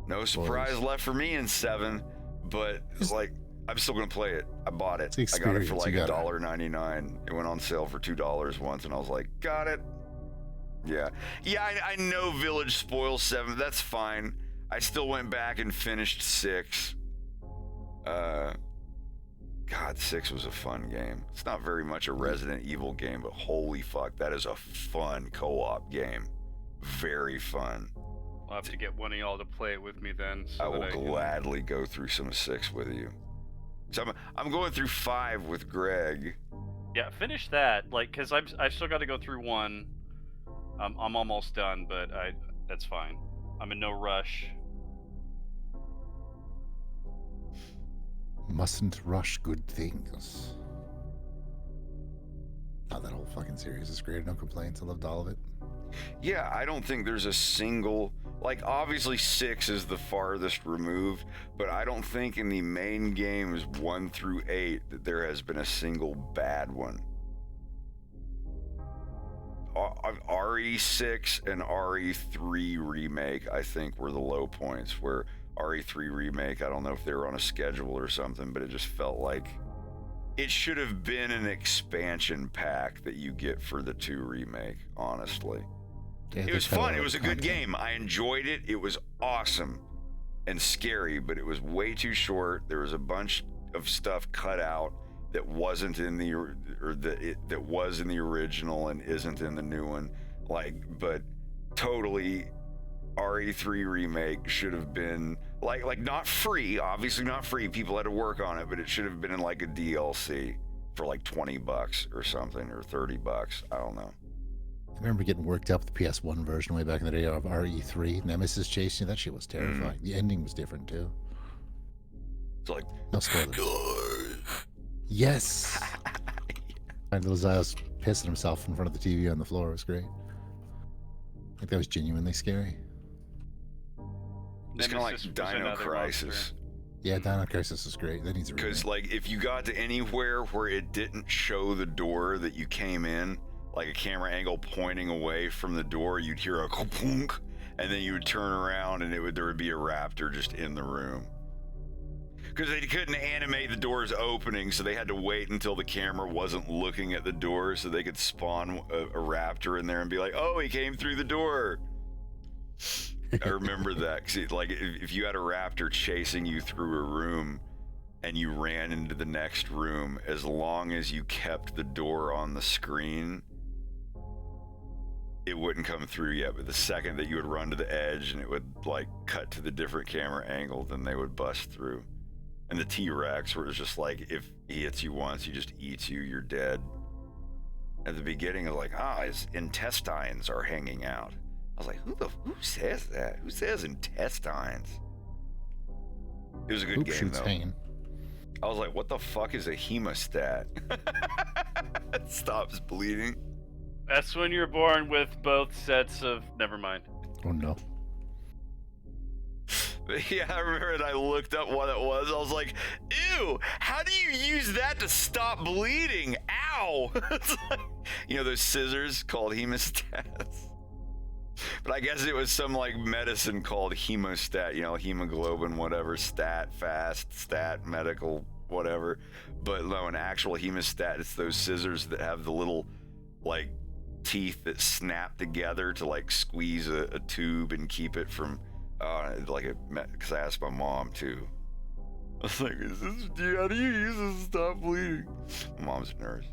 no surprise left for me in 7. But it's like I'm still gonna play it. I bought it. I got it for like $1.99. It went on sale for $2 once, and I was like, got it. Yeah. I know Village spoils 7. That's fine. I still went back and finished 6. God, 6 was a fun game. It's not very much a Resident Evil game, but holy fuck, that is a fun co-op game. Very fun. I'll have to get one of y'all to play it with me then. I will gladly go through some 6 with you. So I'm going through 5 with Greg. Yeah, finish that. Like, cause I still got to go through 1. I'm almost done, but that's fine. I'm in no rush. Mustn't rush good things. Oh, that whole fucking series is great. No complaints. I loved all of it. Yeah, I don't think there's a single, like obviously 6 is the farthest removed, but I don't think in the main games 1 through 8 that there has been a single bad one. RE6 and RE3 remake, I think, were the low points, where RE3 remake, I don't know if they were on a schedule or something, but it just felt like it should have been an expansion pack that you get for the 2 remake, honestly. Yeah, it was fun. It was a good game. I enjoyed it. It was awesome and scary, but it was way too short. There was a bunch of stuff cut out that wasn't in the, or that was in the original and isn't in the new one. But totally, RE3 remake should have been like not free, obviously not free. People had to work on it, but it should have been in like a DLC for like $20 or something, or $30. I don't know. I remember getting worked up with the PS1 version way back in the day of RE3. Nemesis chasing you. That shit was terrifying. The ending was different too. It's like, no spoilers. Yes. And little Zios pissing himself in front of the TV on the floor. It was great. I think that was genuinely scary. It's kind of like Dino Crisis. Yeah, Dino Crisis is great. That needs a remake. Because like if you got to anywhere where it didn't show the door that you came in, like a camera angle pointing away from the door, you'd hear a klunk, and then you would turn around and there would be a raptor just in the room. Because they couldn't animate the doors opening, so they had to wait until the camera wasn't looking at the door so they could spawn a raptor in there and be like, oh, he came through the door. I remember that. Cause like if you had a raptor chasing you through a room and you ran into the next room, as long as you kept the door on the screen, it wouldn't come through yet. But the second that you would run to the edge and it would like cut to the different camera angle, then they would bust through. And the T-Rex, where it's just like, if he hits you once, he just eats you, you're dead. At the beginning, of like, his intestines are hanging out. I was like, who says that? Who says intestines? It was a good game, though. Hanging. I was like, what the fuck is a hemostat? It stops bleeding. That's when you're born with both sets of... Never mind. Oh, no. Yeah, I remember it. I looked up what it was. I was like, ew, how do you use that to stop bleeding? Ow! It's like, you know those scissors called hemostats? But I guess it was some like medicine called hemostat, you know, hemoglobin, whatever, stat, fast, stat, medical, whatever. But no, an actual hemostat, it's those scissors that have the little like teeth that snap together to like squeeze a tube and keep it from... because I asked my mom too. I was like, how do you use this to stop bleeding? My mom's a nurse.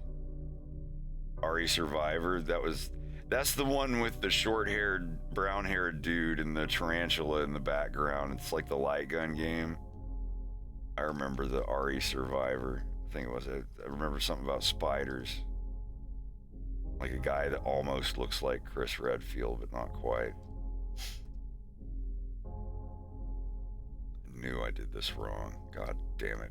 RE Survivor, that's the one with the short-haired, brown-haired dude and the tarantula in the background. It's like the light gun game. I remember the RE Survivor. I think it was I remember something about spiders. Like a guy that almost looks like Chris Redfield, but not quite. knew I did this wrong. God damn it.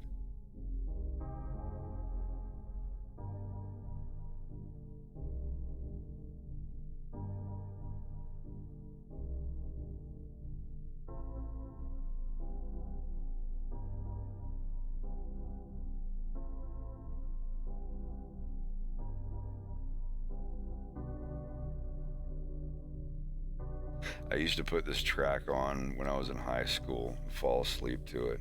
I used to put this track on when I was in high school and fall asleep to it.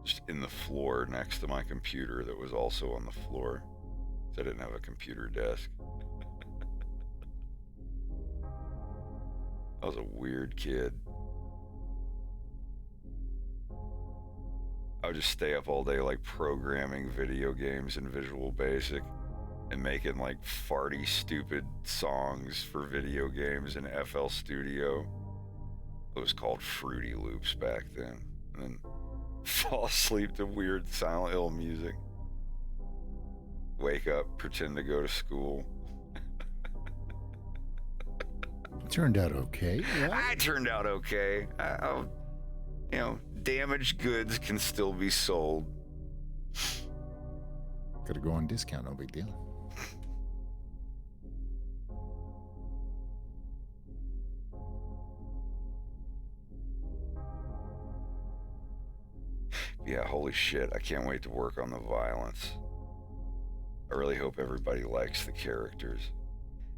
Just in the floor next to my computer that was also on the floor. I didn't have a computer desk. I was a weird kid. I would just stay up all day like programming video games in Visual Basic and making like farty, stupid songs for video games in FL Studio. It was called Fruity Loops back then. And then fall asleep to weird Silent Hill music. Wake up, pretend to go to school. Turned out okay. Yeah. I turned out okay. You know, damaged goods can still be sold. Gotta go on discount, no big deal. Yeah, holy shit. I can't wait to work on the violence. I really hope everybody likes the characters.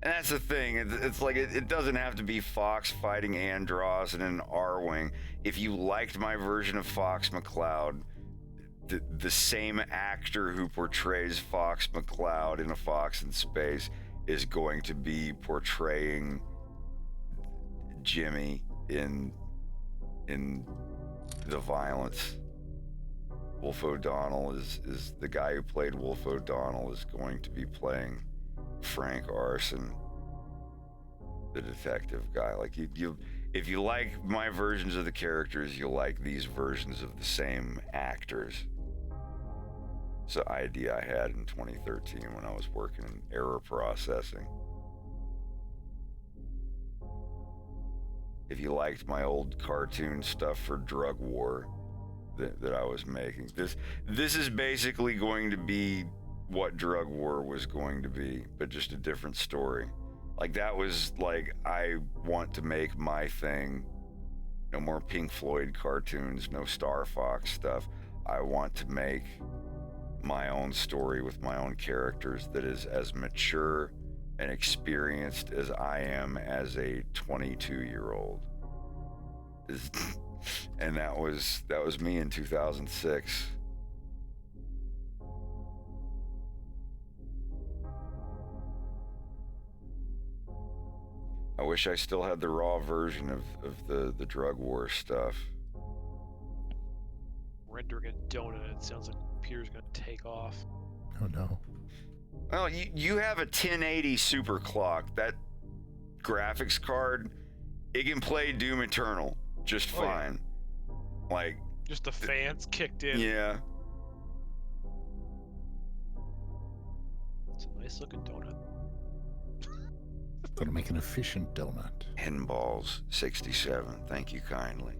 And that's the thing. It's like it doesn't have to be Fox fighting Andross in an R-Wing. If you liked my version of Fox McCloud, the same actor who portrays Fox McCloud in A Fox in Space is going to be portraying Jimmy in the violence. Wolf O'Donnell is the guy who played Wolf O'Donnell is going to be playing Frank Arson, the detective guy. Like you if you like my versions of the characters, you'll like these versions of the same actors. It's an idea I had in 2013 when I was working in error processing. If you liked my old cartoon stuff for Drug War that I was making, this is basically going to be what Drug War was going to be, but just a different story. Like that was like, I want to make my thing. No more Pink Floyd cartoons, no Star Fox stuff. I want to make my own story with my own characters that is as mature and experienced as I am as a 22-year-old. And that was me in 2006. I wish I still had the raw version of the Drug War stuff. Rendering a donut, it sounds like the computer's gonna take off. Oh no. Well, you have a 1080 super clock. That graphics card, it can play Doom Eternal just fine. Yeah. Like just the fans kicked in. Yeah. It's a nice looking donut. Gotta make an efficient donut. Henballs 67. Thank you kindly.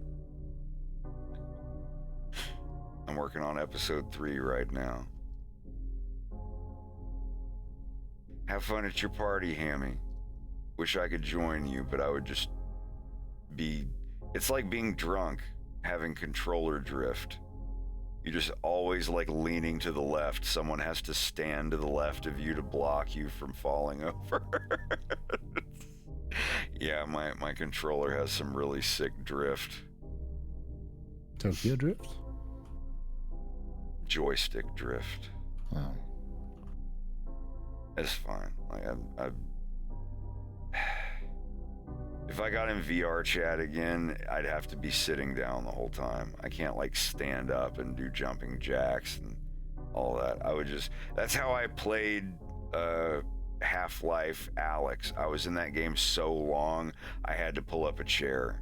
I'm working on episode 3 right now. Have fun at your party, Hammy. Wish I could join you, but I would just be... It's like being drunk, having controller drift. You're just always like leaning to the left. Someone has to stand to the left of you to block you from falling over. Yeah, my controller has some really sick drift. Tokyo drift? Joystick drift. Oh. It's fine. Like if I got in VR chat again, I'd have to be sitting down the whole time. I can't like stand up and do jumping jacks and all that. I would just, that's how I played Half-Life Alyx. I was in that game so long, I had to pull up a chair.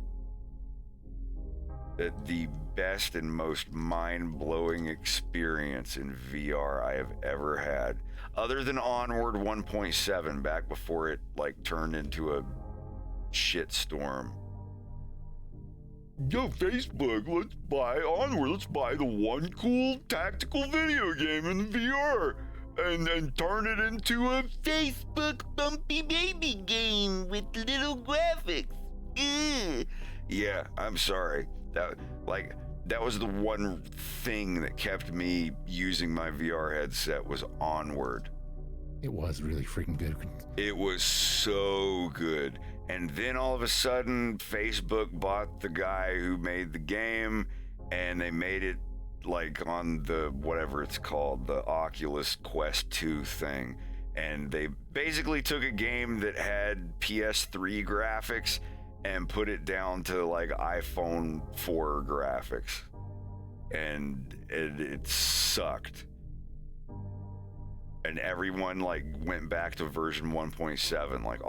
The best and most mind-blowing experience in VR I have ever had, other than Onward 1.7 back before it like turned into a shitstorm. yo, Facebook, let's buy Onward. Let's buy the one cool tactical video game in VR and turn it into a Facebook bumpy baby game with little graphics. Ugh. Yeah, I'm sorry. That was the one thing that kept me using my VR headset was Onward. It was really freaking good. It was so good. And then all of a sudden, Facebook bought the guy who made the game, and they made it like on the whatever it's called, the Oculus Quest 2 thing. And they basically took a game that had PS3 graphics and put it down to like iPhone 4 graphics. And it sucked. And everyone like went back to version 1.7, like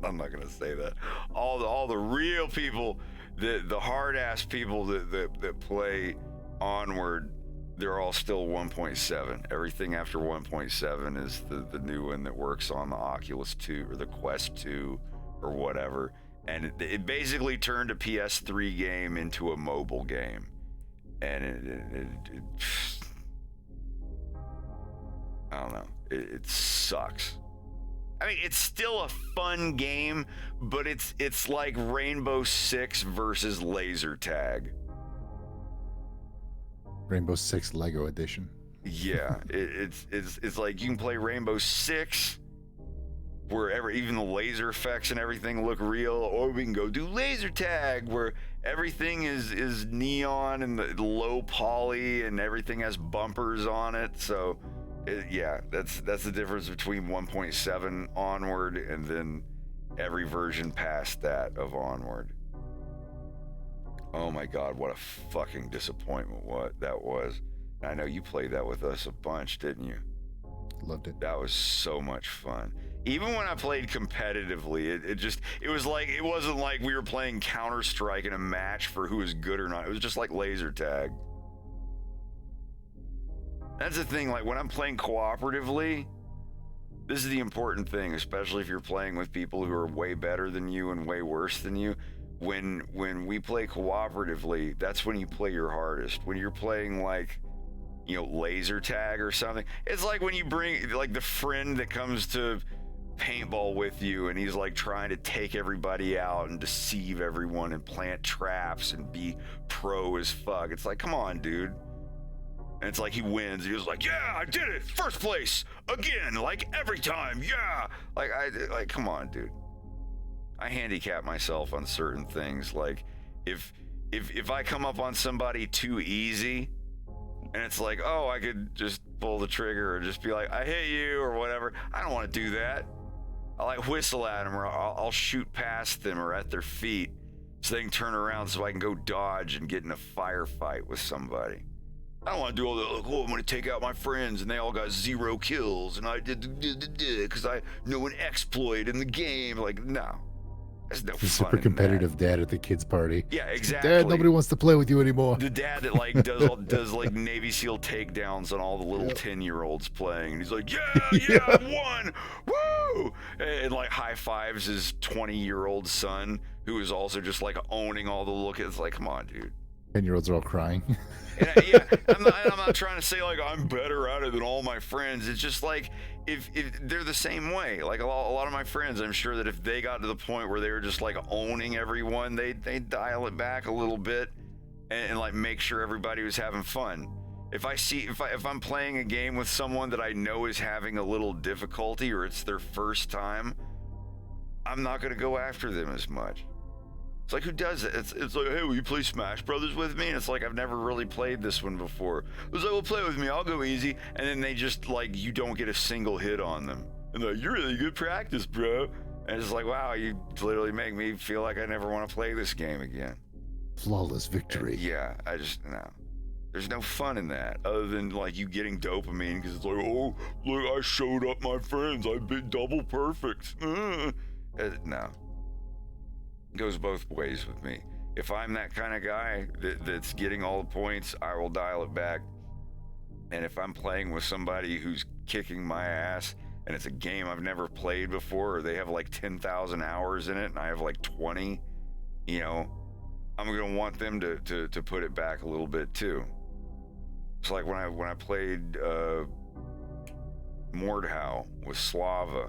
I'm not gonna say that. All the real people, the hard ass people that play Onward, they're all still 1.7. Everything after 1.7 is the new one that works on the Oculus 2 or the Quest 2 or whatever. And it basically turned a PS3 game into a mobile game. And it I don't know. It sucks. I mean, it's still a fun game, but it's like Rainbow Six versus Laser Tag. Rainbow Six Lego Edition. Yeah, it's like you can play Rainbow Six, where even the laser effects and everything look real, or we can go do Laser Tag, where everything is neon and the low poly and everything has bumpers on it. So. That's the difference between 1.7 Onward and then every version past that of Onward. Oh my God, what a fucking disappointment that was. I know you played that with us a bunch, didn't you? Loved it. That was so much fun. Even when I played competitively, it wasn't like we were playing Counter-Strike in a match for who was good or not. It was just like laser tag. That's the thing, like when I'm playing cooperatively, this is the important thing, especially if you're playing with people who are way better than you and way worse than you. When we play cooperatively, that's when you play your hardest. When you're playing like, laser tag or something, it's like when you bring like the friend that comes to paintball with you and he's like trying to take everybody out and deceive everyone and plant traps and be pro as fuck. It's like, come on, dude. And it's like he wins. He was like, yeah, I did it. First place again, like every time. Yeah. Like, come on, dude. I handicap myself on certain things. Like if I come up on somebody too easy and it's like, oh, I could just pull the trigger or just be like, I hit you or whatever. I don't want to do that. I like whistle at them or I'll shoot past them or at their feet so they can turn around so I can go dodge and get in a firefight with somebody. I don't want to do all that, like, oh, I'm going to take out my friends and they all got 0 kills and I did because I know an exploit in the game. Like, no. There's no the fun super in competitive dad at the kids' party. Yeah, exactly. Dad, nobody wants to play with you anymore. The dad that like does like Navy SEAL takedowns on all the little 10-year-olds playing. And he's like, yeah, I won. Woo! And like high fives his 20-year-old son, who is also just like owning all the look. It's like, come on, dude. 10-year-olds are all crying. I'm not trying to say like I'm better at it than all my friends. It's just like if they're the same way. Like a lot of my friends, I'm sure that if they got to the point where they were just like owning everyone, they dial it back a little bit and like make sure everybody was having fun. If I'm playing a game with someone that I know is having a little difficulty or it's their first time, I'm not going to go after them as much. It's like, who does it? It's like, hey, will you play Smash Brothers with me? And it's like, I've never really played this one before. It's like, well, play with me. I'll go easy. And then they just, like, you don't get a single hit on them. And they're like, you're really good practice, bro. And it's like, wow, you literally make me feel like I never want to play this game again. Flawless victory. Yeah, no. There's no fun in that other than, like, you getting dopamine because it's like, oh, look, I showed up my friends. I've been double perfect. No. Goes both ways with me. If I'm that kind of guy that's getting all the points, I will dial it back. And if I'm playing with somebody who's kicking my ass and it's a game I've never played before, or they have like 10,000 hours in it and I have like 20, you know, I'm gonna want them to put it back a little bit too. It's like when I played Mordhau with Slava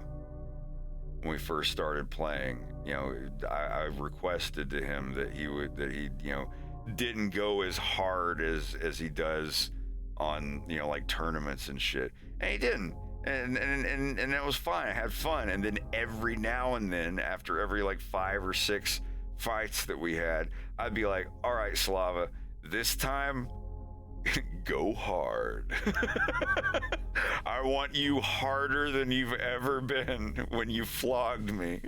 when we first started playing. You know, I requested to him that he you know, didn't go as hard as he does on, you know, like tournaments and shit, and he didn't, and that was fine. I had fun, and then every now and then, after every like 5 or 6 fights that we had, I'd be like, all right, Slava, this time go hard. I want you harder than you've ever been when you flogged me.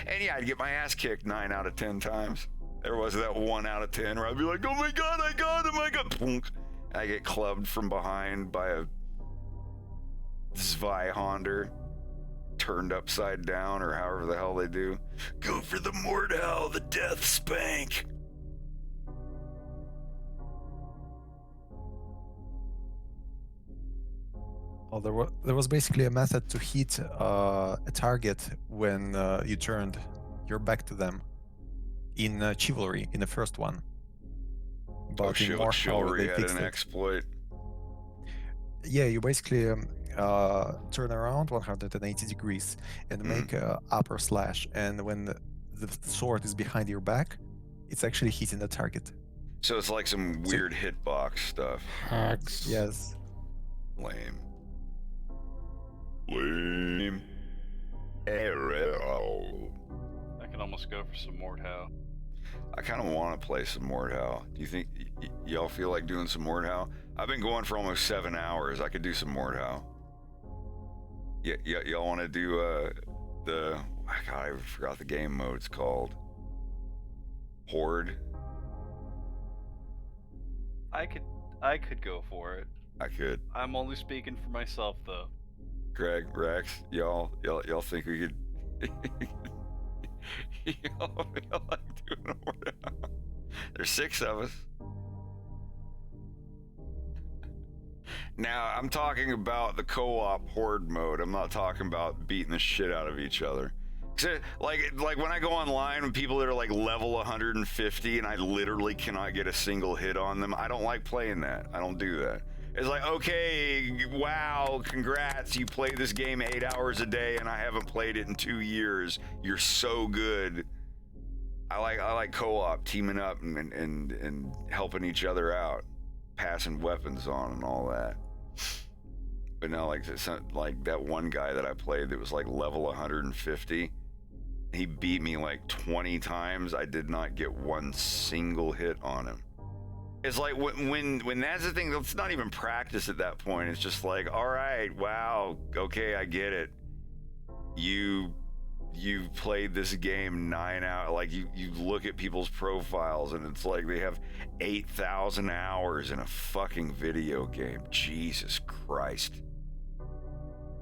And yeah, I'd get my ass kicked 9 out of 10 times. There was that 1 out of 10 where I'd be like, oh my god, I got him, I got him. I get clubbed from behind by a Zweihonder turned upside down, or however the hell they do. Go for the Mordhau, the death spank. Well, there was basically a method to hit a target when you turned your back to them in Chivalry, in the first one. But in Mordhau, Chivalry they had fixed an it. exploit. Yeah, you basically turn around 180 degrees and make a upper slash, and when the sword is behind your back, it's actually hitting the target. So it's like some weird hitbox stuff. Hacks. Yes. Lame. Lame. Arrow. I can almost go for some Mordhau. I kind of want to play some Mordhau. Do you think y'all feel like doing some Mordhau? I've been going for almost 7 hours. I could do some Mordhau. Yeah, y'all want to do the? God, I forgot the game mode. It's called Horde. I could go for it. I could. I'm only speaking for myself though. Greg, Rex, y'all think we could? y'all like doing a Mordhau? There's 6 of us. Now, I'm talking about the co-op horde mode. I'm not talking about beating the shit out of each other. Like when I go online with people that are like level 150 and I literally cannot get a single hit on them, I don't like playing that. I don't do that. It's like, okay, wow, congrats, you play this game 8 hours a day and I haven't played it in 2 years. You're so good. I like co-op, teaming up and helping each other out, passing weapons on and all that. But no, like that one guy that I played that was like level 150, he beat me like 20 times. I did not get one single hit on him. It's like when that's the thing, it's not even practice at that point. It's just like, all right, wow, okay, I get it. You've played this game 9 hours. Like you look at people's profiles and it's like they have 8,000 hours in a fucking video game. Jesus Christ.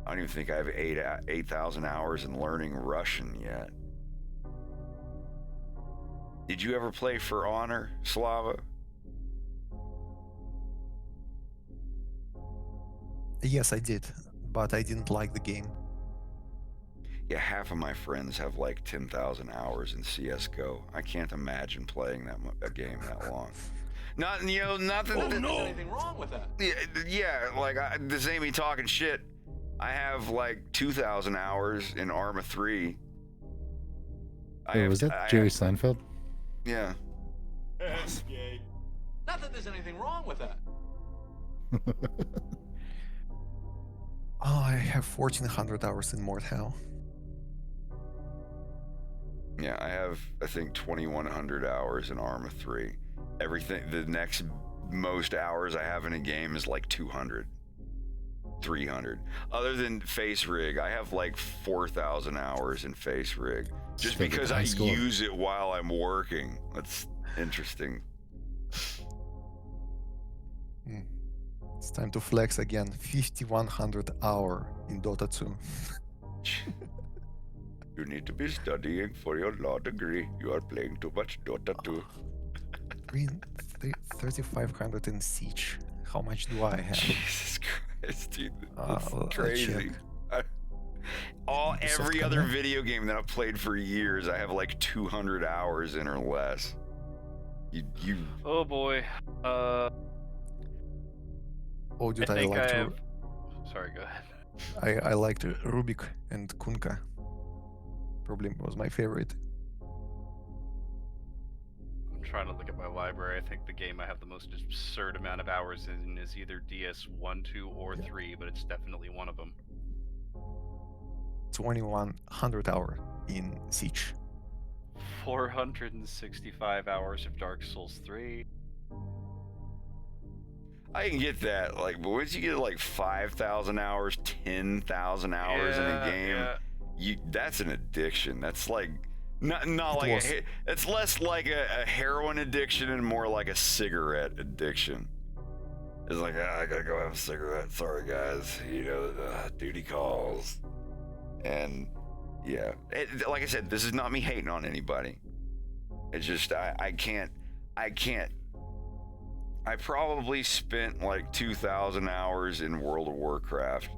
I don't even think I have 8,000 hours in learning Russian yet. Did you ever play For Honor, Slava? Yes, I did, but I didn't like the game. Yeah, half of my friends have like 10,000 hours in CS:GO. I can't imagine playing a game that long. Not that there's anything wrong with that. Yeah, like this ain't me talking shit. I have like 2,000 hours in Arma 3. Was that Jerry Seinfeld? Yeah. Gay. Not that there's anything wrong with that. Oh, I have 1,400 hours in Mordhau. Yeah, I have, I think, 2,100 hours in Arma 3. Everything, the next most hours I have in a game is like 200, 300. Other than Face Rig, I have like 4,000 hours in Face Rig. Just because I use it while I'm working. That's interesting. It's time to flex again. 5,100 hour in Dota 2. You need to be studying for your law degree. You are playing too much Dota 2. 3,500 in Siege. How much do I have? Jesus Christ. Dude, Let's it's crazy. check. Every other video game that I've played for years, I have like 200 hours in or less. You. Oh boy. Oh, dude, I think liked. I have... Sorry, go ahead. I liked Rubik and Kunka. Probably was my favorite. I'm trying to look at my library. I think the game I have the most absurd amount of hours in is either DS1, 2, or 3, but it's definitely one of them. 2100 hours in Siege. 465 hours of Dark Souls 3. I can get that, like, but once you get like 5,000 hours, 10,000 hours in a game, that's an addiction. That's like not like it's less like a heroin addiction and more like a cigarette addiction. It's like, I gotta go have a cigarette. Sorry guys, duty calls. And yeah, like I said, this is not me hating on anybody. It's just I can't. I probably spent like 2,000 hours in World of Warcraft.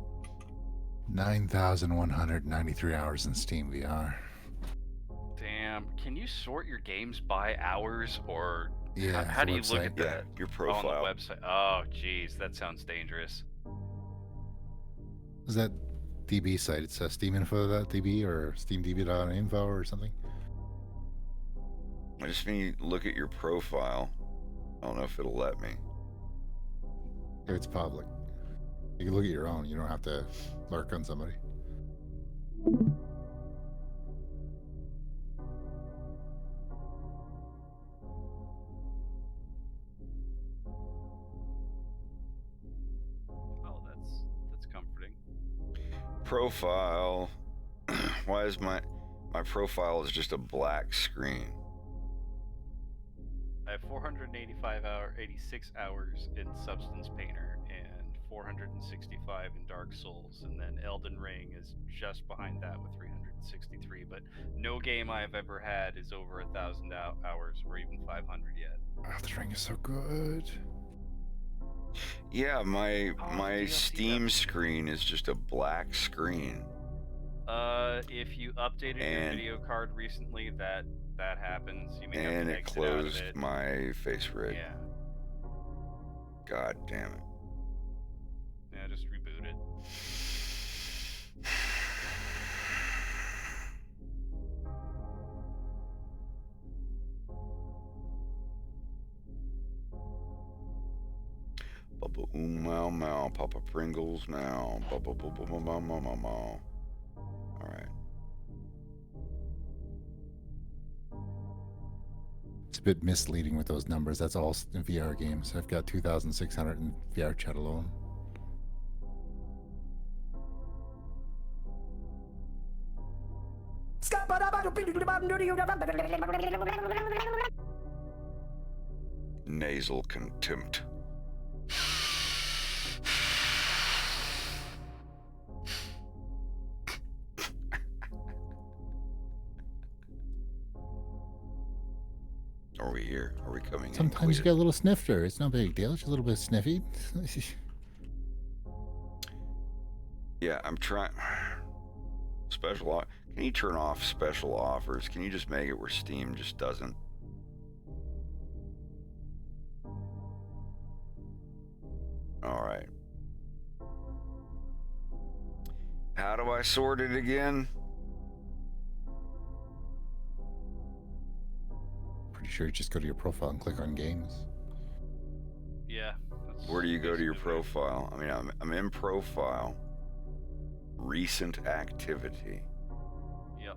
9,193 hours in Steam VR. Damn, can you sort your games by hours, or Yeah, how do you look website. at that? Your profile. On the website. Oh, geez, that sounds dangerous. Is that DB site? It's steaminfo.db or steamdb.info or something? I just need to look at your profile. I don't know if it'll let me. It's public. You can look at your own. You don't have to lurk on somebody. Oh, that's comforting. Profile. Why is my profile is just a black screen? I have 86 hours in Substance Painter and 465 in Dark Souls, and then Elden Ring is just behind that with 363. But no game I've ever had is over 1,000 hours or even 500 yet. Elden Ring is so good. Yeah, my Steam screen is just a black screen. If you updated your video card recently, that happens. You may have And to it exit out of closed it. my face rig. Yeah. God damn it. Yeah, just reboot it. Bubba mau mau, Papa Pringles now. Bubba bubba mau mau mau mau. All right. It's a bit misleading with those numbers. That's all in VR games. I've got 2,600 in VR chat alone. Nasal contempt. Are we here? Are we coming Sometimes you get a little snifter. It's no big deal. It's just a little bit sniffy. Yeah, I'm trying. Can you turn off special offers? Can you just make it where Steam just doesn't? All right. How do I sort it again? Pretty sure you just go to your profile and click on games. Yeah. Where do you go to your profile? I mean, I'm in profile. Recent activity. Yep.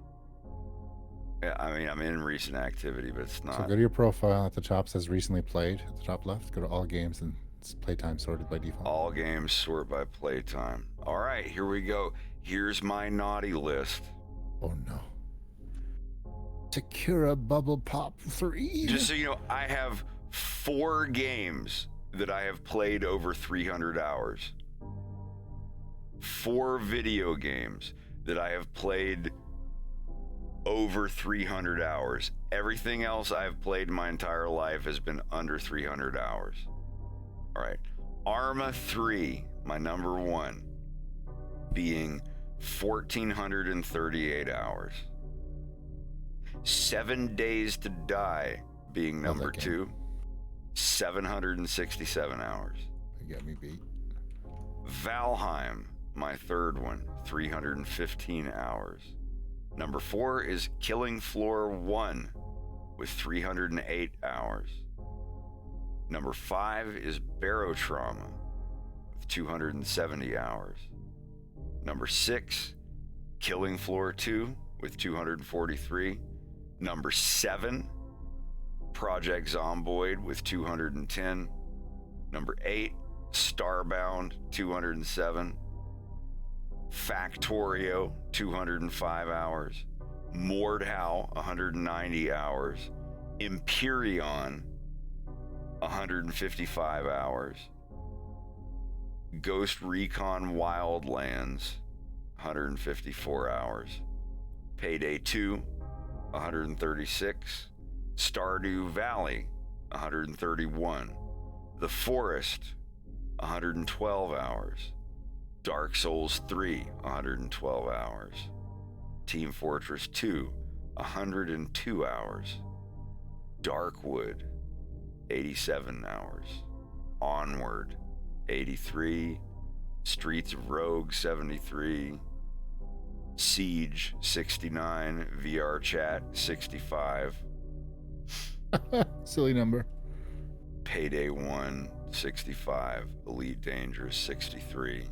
Yeah, I mean, I'm in recent activity, but it's not. So go to your profile. At the top says recently played. At the top left, go to all games and it's playtime sorted by default. All games sort by playtime. All right, here we go. Here's my naughty list. Oh no. Sakura Bubble Pop 3. Just so you know, I have 4 games that I have played over 300 hours. 4 video games that I have played over 300 hours. Everything else I've played my entire life has been under 300 hours. All right. Arma 3, my number one being 1,438 hours. 7 Days to Die being number two, 767 hours. You got me beat. Valheim, my third one, 315 hours. Number 4 is Killing Floor 1 with 308 hours. Number 5 is Barotrauma with 270 hours. Number 6, Killing Floor 2 with 243. Number 7, Project Zomboid with 210. Number 8, Starbound, 207. Factorio, 205 hours. Mordhau, 190 hours. Empyreon, 155 hours. Ghost Recon Wildlands, 154 hours. Payday 2, 136. Stardew Valley, 131. The Forest, 112 hours. Dark Souls 3, 112 hours. Team Fortress 2, 102 hours. Darkwood, 87 hours. Onward, 83. Streets of Rogue, 73. Siege, 69. VR Chat, 65. Silly number. Payday 1, 65. Elite Dangerous, 63.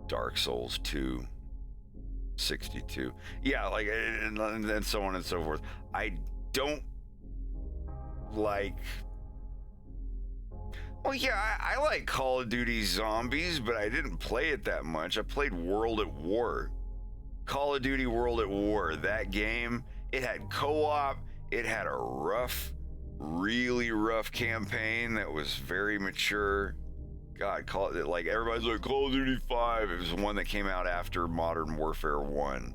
Dark Souls 2, 62. Yeah, like, and then so on and so forth. I don't like... Well, yeah, I like Call of Duty Zombies, but I didn't play it that much. I played World at War. Call of Duty World at War, that game, it had co-op, it had a rough, really rough campaign that was very mature. God, call it, like, everybody's like, Call of Duty 5. It was the one that came out after Modern Warfare 1.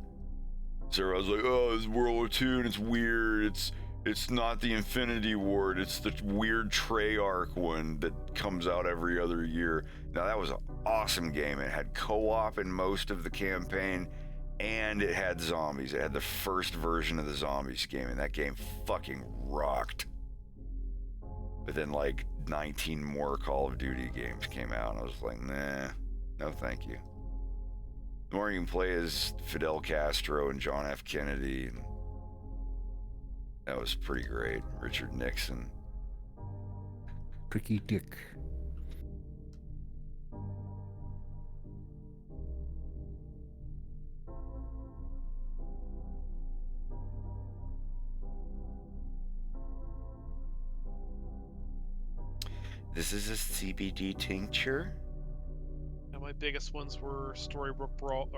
So I was like, oh, it's World War II and it's weird. It's not the Infinity Ward. It's the weird Treyarch one that comes out every other year. Now, that was an awesome game. It had co-op in most of the campaign, and it had zombies. It had the first version of the zombies game, and that game fucking rocked. But then, like, 19 more Call of Duty games came out, and I was like, nah, no thank you. The more you can play as Fidel Castro and John F. Kennedy, and that was pretty great. Richard Nixon. Tricky Dick. This is a CBD tincture? And my biggest ones were Storybook Brawl,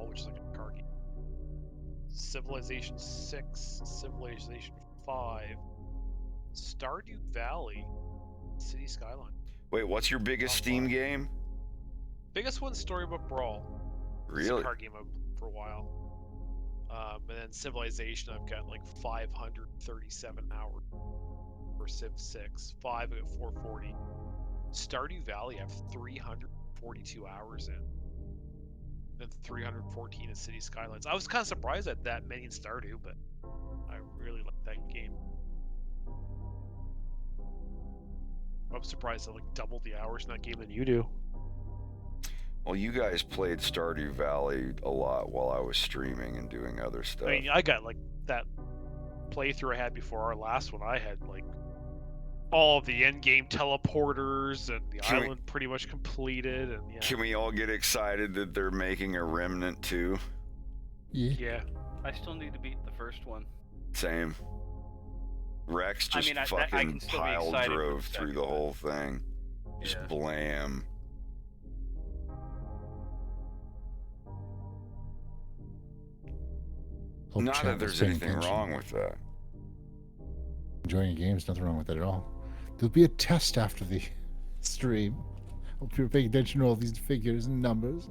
which is like a card game. Civilization 6, Civilization 5, Stardew Valley, City Skyline. Wait, what's your biggest Steam game? Biggest one's Storybook Brawl. Really? It's a card game I've played for a while. And then Civilization, I've got like 537 hours for Civ 6. 5, I got 440. Stardew Valley, I have 342 hours in. And 314 in City Skylines. I was kind of surprised at that many in Stardew, but I really like that game. I'm surprised I like doubled the hours in that game than you do. Well, you guys played Stardew Valley a lot while I was streaming and doing other stuff. I mean, I got like that playthrough I had before our last one. I had like all of the endgame teleporters and the island pretty much completed. And yeah. Can we all get excited that they're making a Remnant 2? Yeah. I still need to beat the first one. Same. Rex just fucking pile drove through the whole thing. Just blam. Not that there's anything wrong with that. Enjoying a game, there's nothing wrong with that at all. There'll be a test after the stream. Hope you're paying attention to all these figures and numbers.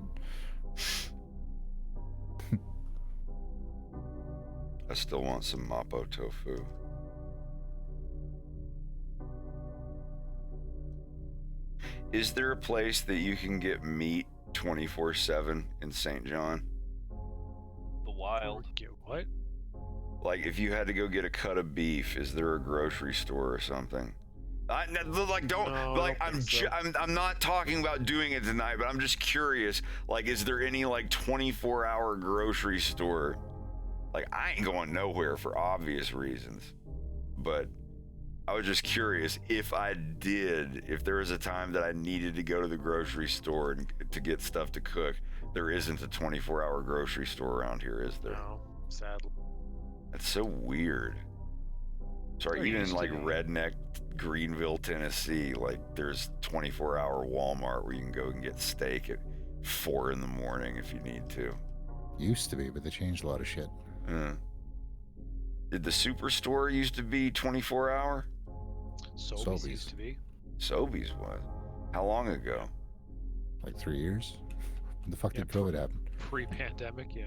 I still want some Mapo tofu. Is there a place that you can get meat 24/7 in St. John? The Wild. Get what? Like, if you had to go get a cut of beef, is there a grocery store or something? I'm not talking about doing it tonight, but I'm just curious. Like, is there any like 24-hour grocery store? Like, I ain't going nowhere for obvious reasons, but I was just curious if there was a time that I needed to go to the grocery store and to get stuff to cook. There isn't a 24-hour grocery store around here, is there? No, sadly. That's so weird. Sorry, even in like redneck Greenville, Tennessee, like there's 24-hour Walmart where you can go and get steak at 4 in the morning if you need to. Used to be, but they changed a lot of shit. Did the Superstore used to be 24-hour? Sobeys used to be. Sobeys was. How long ago? Like 3 years. When the fuck did COVID happen? Pre-pandemic, yeah.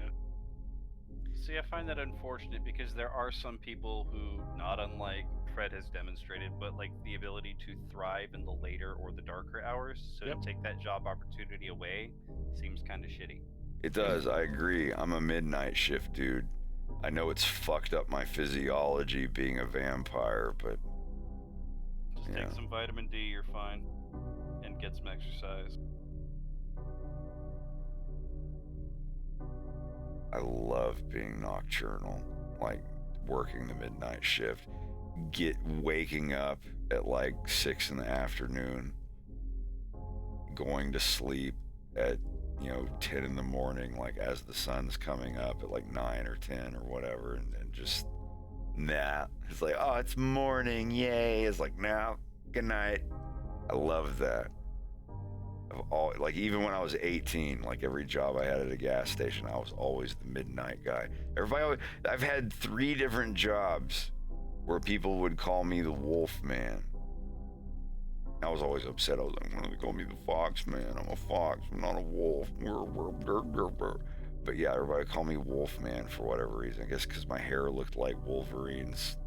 See, I find that unfortunate because there are some people who, not unlike Fred has demonstrated, but like the ability to thrive in the later or the darker hours. So to take that job opportunity away seems kind of shitty. It does. I agree. I'm a midnight shift dude. I know it's fucked up my physiology being a vampire, but just take some vitamin D, you're fine, and get some exercise. I love being nocturnal, like working the midnight shift, waking up at like 6 in the afternoon, going to sleep at 10 in the morning, like as the sun's coming up at like 9 or 10 or whatever, and just it's like, oh, it's morning, yay. It's like, nah, good night. I love that. Like even when I was 18, like every job I had at a gas station, I was always the midnight guy. I've had 3 different jobs where people would call me the Wolf Man. I was always upset. I was like, why don't they call me the Fox Man? I'm a fox, I'm not a wolf. But yeah, everybody called me Wolf Man for whatever reason. I guess because my hair looked like Wolverine's,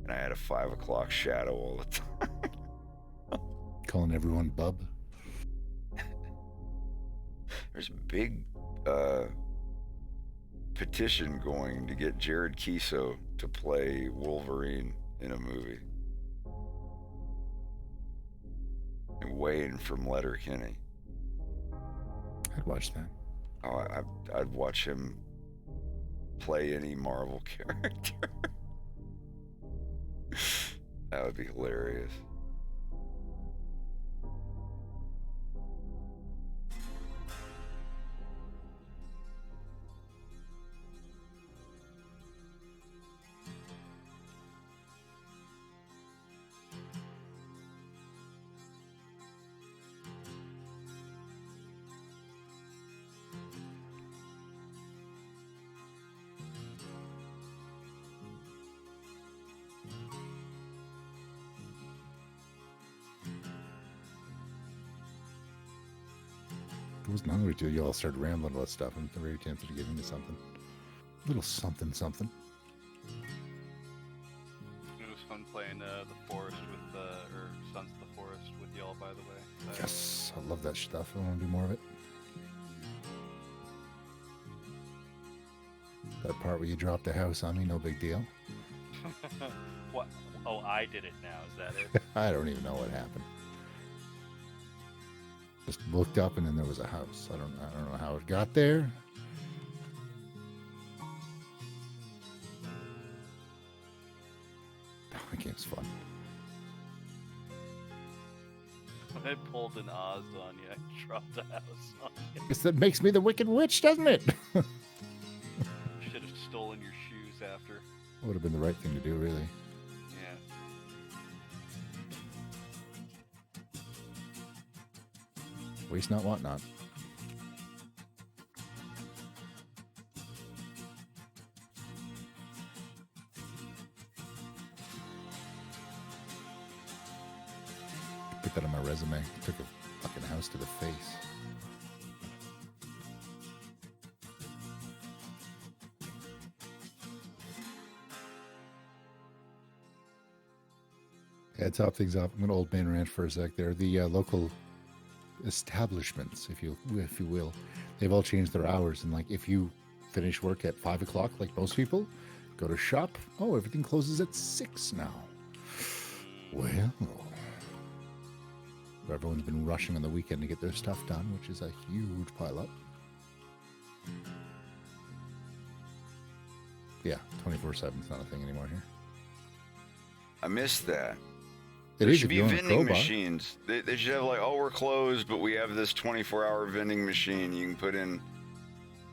and I had a 5 o'clock shadow all the time. Calling everyone Bub. There's a big petition going to get Jared Keeso to play Wolverine in a movie. And Wayne from Letterkenny. I'd watch that. Oh, I'd watch him play any Marvel character. That would be hilarious. I wasn't hungry till you all started rambling about stuff. I'm very tempted to get into something. A little something. It was fun playing the Forest with, or Sons of the Forest with y'all, by the way. Yes, I love that stuff. I want to do more of it. That part where you dropped the house on me, no big deal. What? Oh, I did it now. Is that it? I don't even know what happened. Just looked up and then there was a house. I don't know how it got there. That game's fun. When I pulled an Oz on you, I dropped a house on you. Guess that makes me the Wicked Witch, doesn't it? Should have stolen your shoes after. Would have been the right thing to do, really. Yeah. Waste not, want not. Put that on my resume. Took a fucking house to the face. Yeah, top things off. I'm going to Old Man Ranch for a sec there. The local establishments, if you will, they've all changed their hours. And like, if you finish work at 5 o'clock, like most people, go to shop. Oh, everything closes at 6 now. Well, everyone's been rushing on the weekend to get their stuff done, which is a huge pileup. Yeah, 24/7 is not a thing anymore here. I missed that. It There is should if be you own a vending crowbar. machines. They should have like, oh, we're closed, but we have this 24-hour vending machine. You can put in,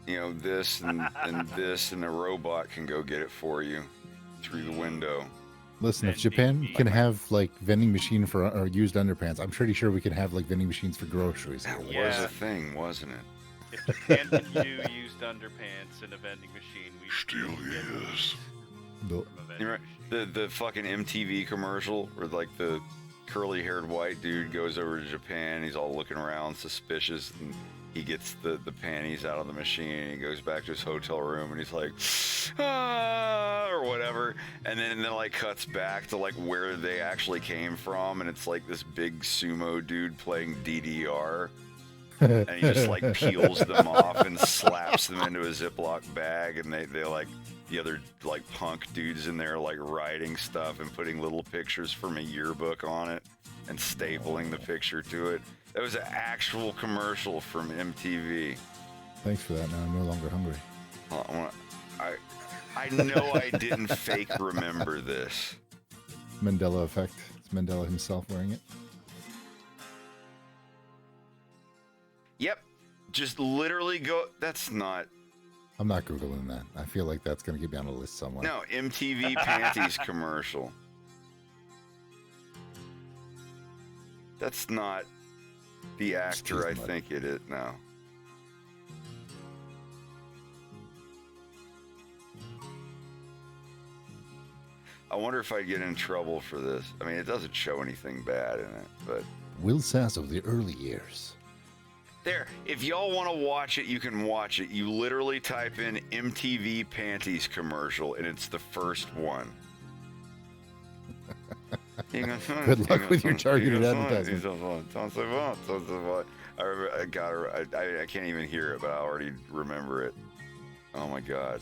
this and this, and a robot can go get it for you through the window. Listen, if Japan can have like vending machine for or used underpants, I'm pretty sure we can have like vending machines for groceries. That was a thing, wasn't it? If Japan can do used underpants in a vending machine, we still is. You remember the fucking MTV commercial where like the curly-haired white dude goes over to Japan, he's all looking around suspicious, and he gets the panties out of the machine, and he goes back to his hotel room, and he's like, or whatever, and then like cuts back to like where they actually came from, and it's like this big sumo dude playing DDR. And he just like peels them off and slaps them into a Ziploc bag, and they like the other like punk dudes in there like writing stuff and putting little pictures from a yearbook on it and stapling the picture to it. That was an actual commercial from MTV. Thanks for that. Now I'm no longer hungry. I know I didn't fake remember this. Mandela effect. It's Mandela himself wearing it. Yep. Just literally go. That's not. I'm not Googling that. I feel like that's going to get me on a list somewhere. No, MTV panties commercial. That's not the actor I think it is. No. I wonder if I'd get in trouble for this. I mean, it doesn't show anything bad in it, but. Will Sass of the early years. There, if y'all want to watch it, you can watch it. You literally type in MTV panties commercial, and it's the first one. Good luck with your targeted advertisement. I can't even hear it, but I already remember it. Oh my god.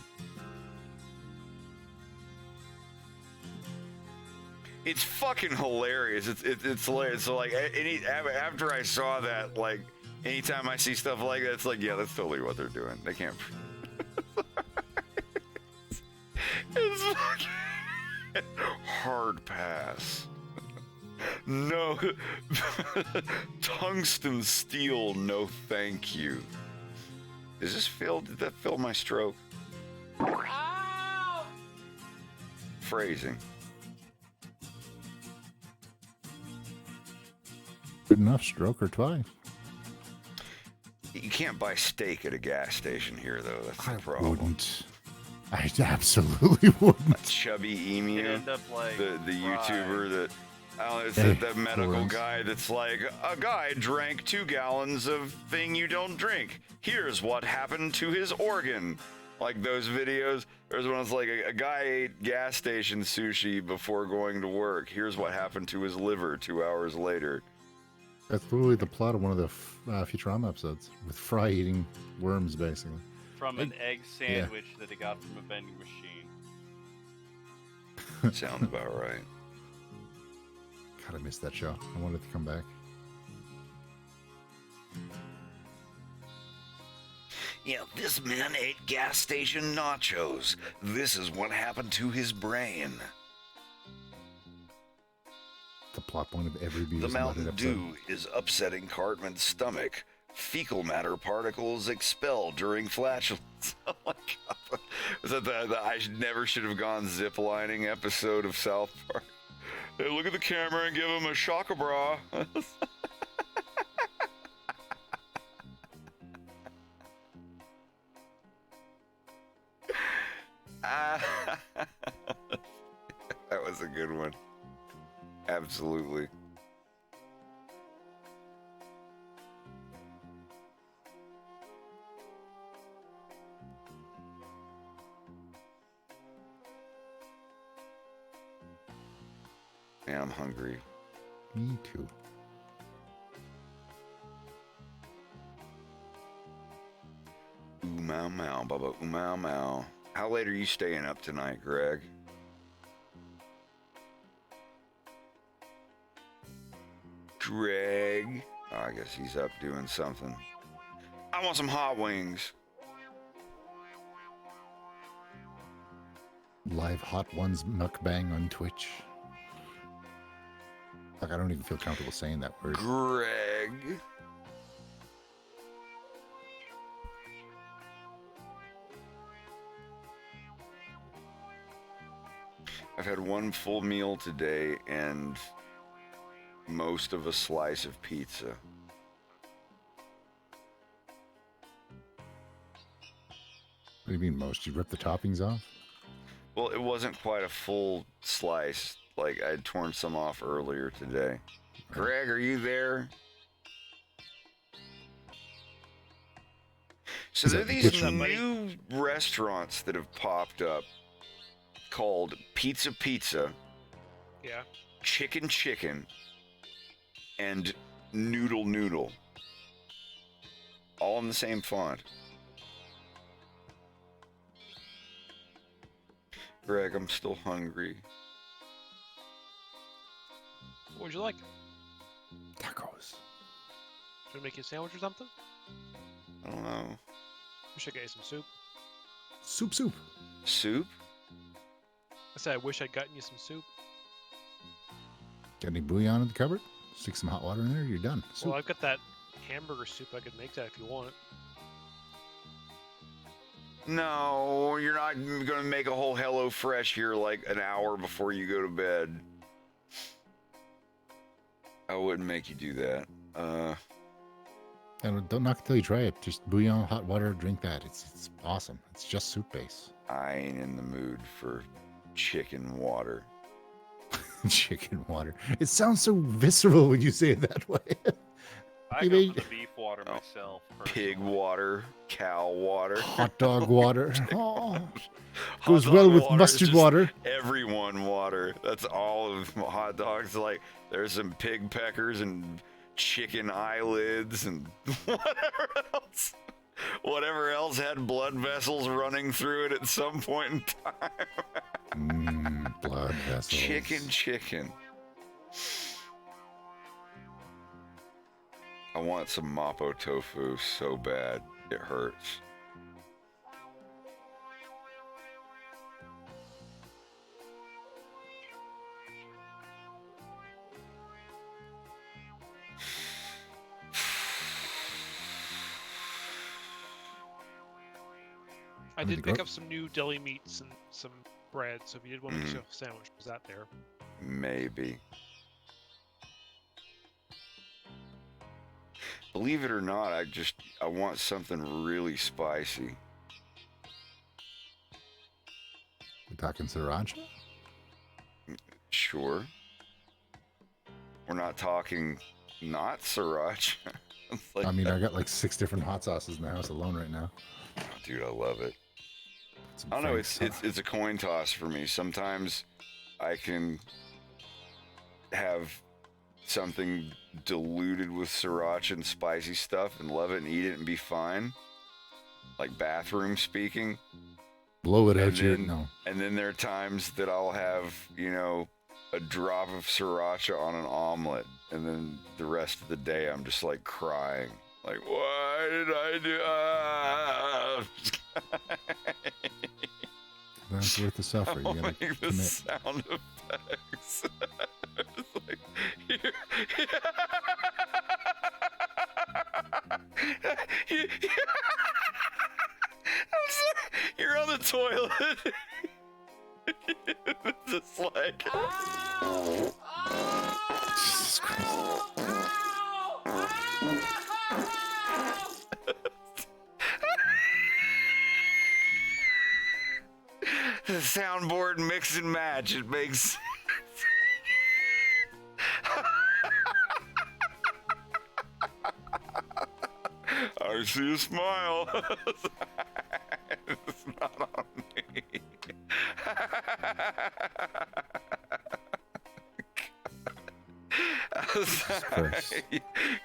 It's fucking hilarious. It's hilarious. So like after I saw that, like anytime I see stuff like that, it's like, yeah, that's totally what they're doing. They can't. It's fucking hard pass. No. Tungsten steel, no thank you. Is this Phil? Did that fill my stroke? Ow! Phrasing. Good enough, stroke or twice. You can't buy steak at a gas station here, though. That's the problem. Wouldn't. I absolutely wouldn't. A chubby emu, End up like the YouTuber that, it's Hey, the medical Lawrence. guy that's like, a guy drank 2 gallons of thing you don't drink. Here's what happened to his organ. Like those videos. There's one that's like a guy ate gas station sushi before going to work. Here's what happened to his liver 2 hours later. That's literally the plot of one of the Futurama episodes, with Fry eating worms, basically. From an egg sandwich that he got from a vending machine. Sounds about right. God, I missed that show. I wanted to come back. Yeah, this man ate gas station nachos. This is what happened to his brain. The plot point of every The Beavis Mountain and Butthead episode. Dew is upsetting Cartman's stomach. Fecal matter particles expelled during flatulence. Oh my god. Was that the I never should have gone ziplining episode of South Park? Hey, look at the camera and give him a shaka bra. That was a good one. Absolutely. Man, I'm hungry. Me too. Mau mau, baba mau mau. How late are you staying up tonight, Greg? Greg? Oh, I guess he's up doing something. I want some hot wings. Live Hot Ones mukbang on Twitch. Like, I don't even feel comfortable saying that word. Greg. I've had one full meal today and most of a slice of pizza. What do you mean most? You ripped the toppings off? Well, it wasn't quite a full slice. Like, I had torn some off earlier today. Greg, are you there? So there are these new restaurants that have popped up called Pizza Pizza, Yeah. Chicken Chicken, and Noodle Noodle. All in the same font. Greg, I'm still hungry. What would you like? Tacos. Should I make you a sandwich or something? I don't know. Wish I got you some soup. Soup. Soup? I said I wish I'd gotten you some soup. Got any bouillon in the cupboard? Stick some hot water in there, you're done. Soup. Well, I've got that hamburger soup. I could make that if you want it. No, you're not going to make a whole Hello Fresh here like an hour before you go to bed. I wouldn't make you do that. And don't knock it till you try it. Just bouillon, hot water, drink that. It's awesome. It's just soup base. I ain't in the mood for chicken water. Chicken water. It sounds so visceral when you say it that way. I go for the beef water myself. Pig water, cow water, hot dog water. Oh, goes well with mustard water. Everyone water. That's all of hot dogs. Like, there's some pig peckers and chicken eyelids and whatever else had blood vessels running through it at some point in time. Blood vessels. Chicken. I want some Mapo tofu so bad, it hurts. I did pick up some new deli meats and some bread, so if you did want to make yourself a sandwich, was that there? Maybe. Believe it or not, I want something really spicy. We're talking sriracha? Sure. We're not talking not sriracha. Like, I mean, I got like 6 different hot sauces in the house alone right now. Oh, dude, I love it. I don't know, it's a coin toss for me. Sometimes I can have something diluted with sriracha and spicy stuff and love it and eat it and be fine. Like bathroom speaking. Blow it out your no. And then there are times that I'll have, a drop of sriracha on an omelet, and then the rest of the day I'm just like crying. Like, why did I do That's worth the suffering. You gotta make the commit. sound effects. It's like, you're on the toilet. It's just like. Jesus Christ. The soundboard mix and match. It makes. I see a smile. It's not on me. Christ.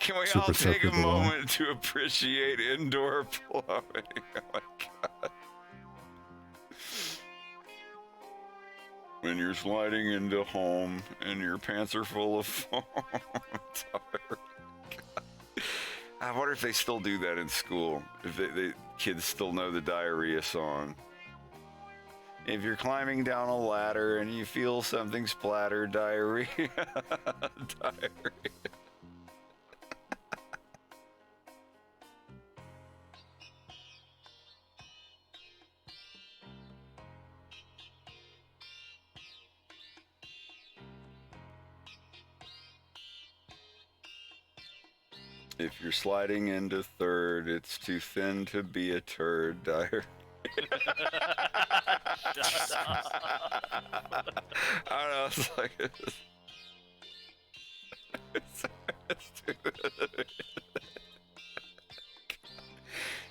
Can we Super all take a soaker below. moment to appreciate indoor plumbing? Oh my god. When you're sliding into home and your pants are full of foam. I wonder if they still do that in school. If the kids still know the diarrhea song. If you're climbing down a ladder and you feel something splatter, diarrhea. Diarrhea. If you're sliding into third, it's too thin to be a turd. Diarrhea. Shut up. I don't know. It's like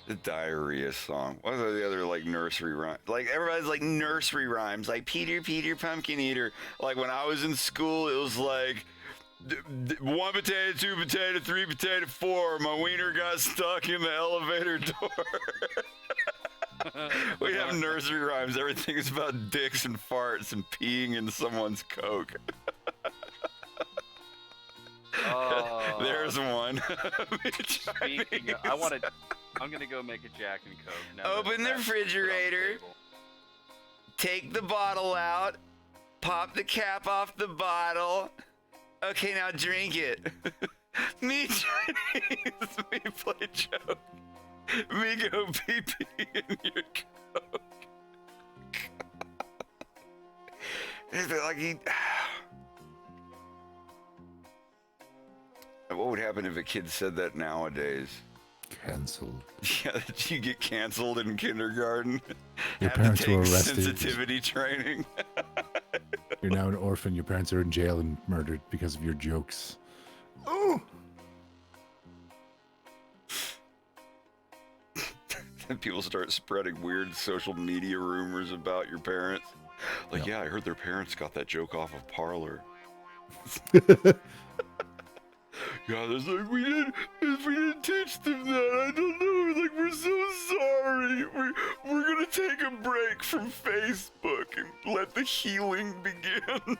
the diarrhea song. What are the other like nursery rhymes? Like everybody's like nursery rhymes, like Peter, Peter, Pumpkin Eater. Like when I was in school, it was like 1 potato, 2 potato, 3 potato, 4. My wiener got stuck in the elevator door. We have nursery rhymes. Everything is about dicks and farts and peeing in someone's Coke. Oh. There's one. Speaking of, I'm gonna go make a Jack and Coke. Now Open the refrigerator. Take the bottle out. Pop the cap off the bottle. Okay, now drink it. Me Chinese. Me play joke. Me go pee pee in your Coke. Is it like he... What would happen if a kid said that nowadays? Cancelled. Yeah, that you get canceled in kindergarten. Your Have parents to take were arrested. sensitivity training. You're now an orphan. Your parents are in jail and murdered because of your jokes. Oh! And people start spreading weird social media rumors about your parents. Like, yeah, I heard their parents got that joke off of Parlor. Yeah, there's like, we didn't teach them that. I don't know. Like, we're so sorry. We're gonna take a break from Facebook and let the healing begin.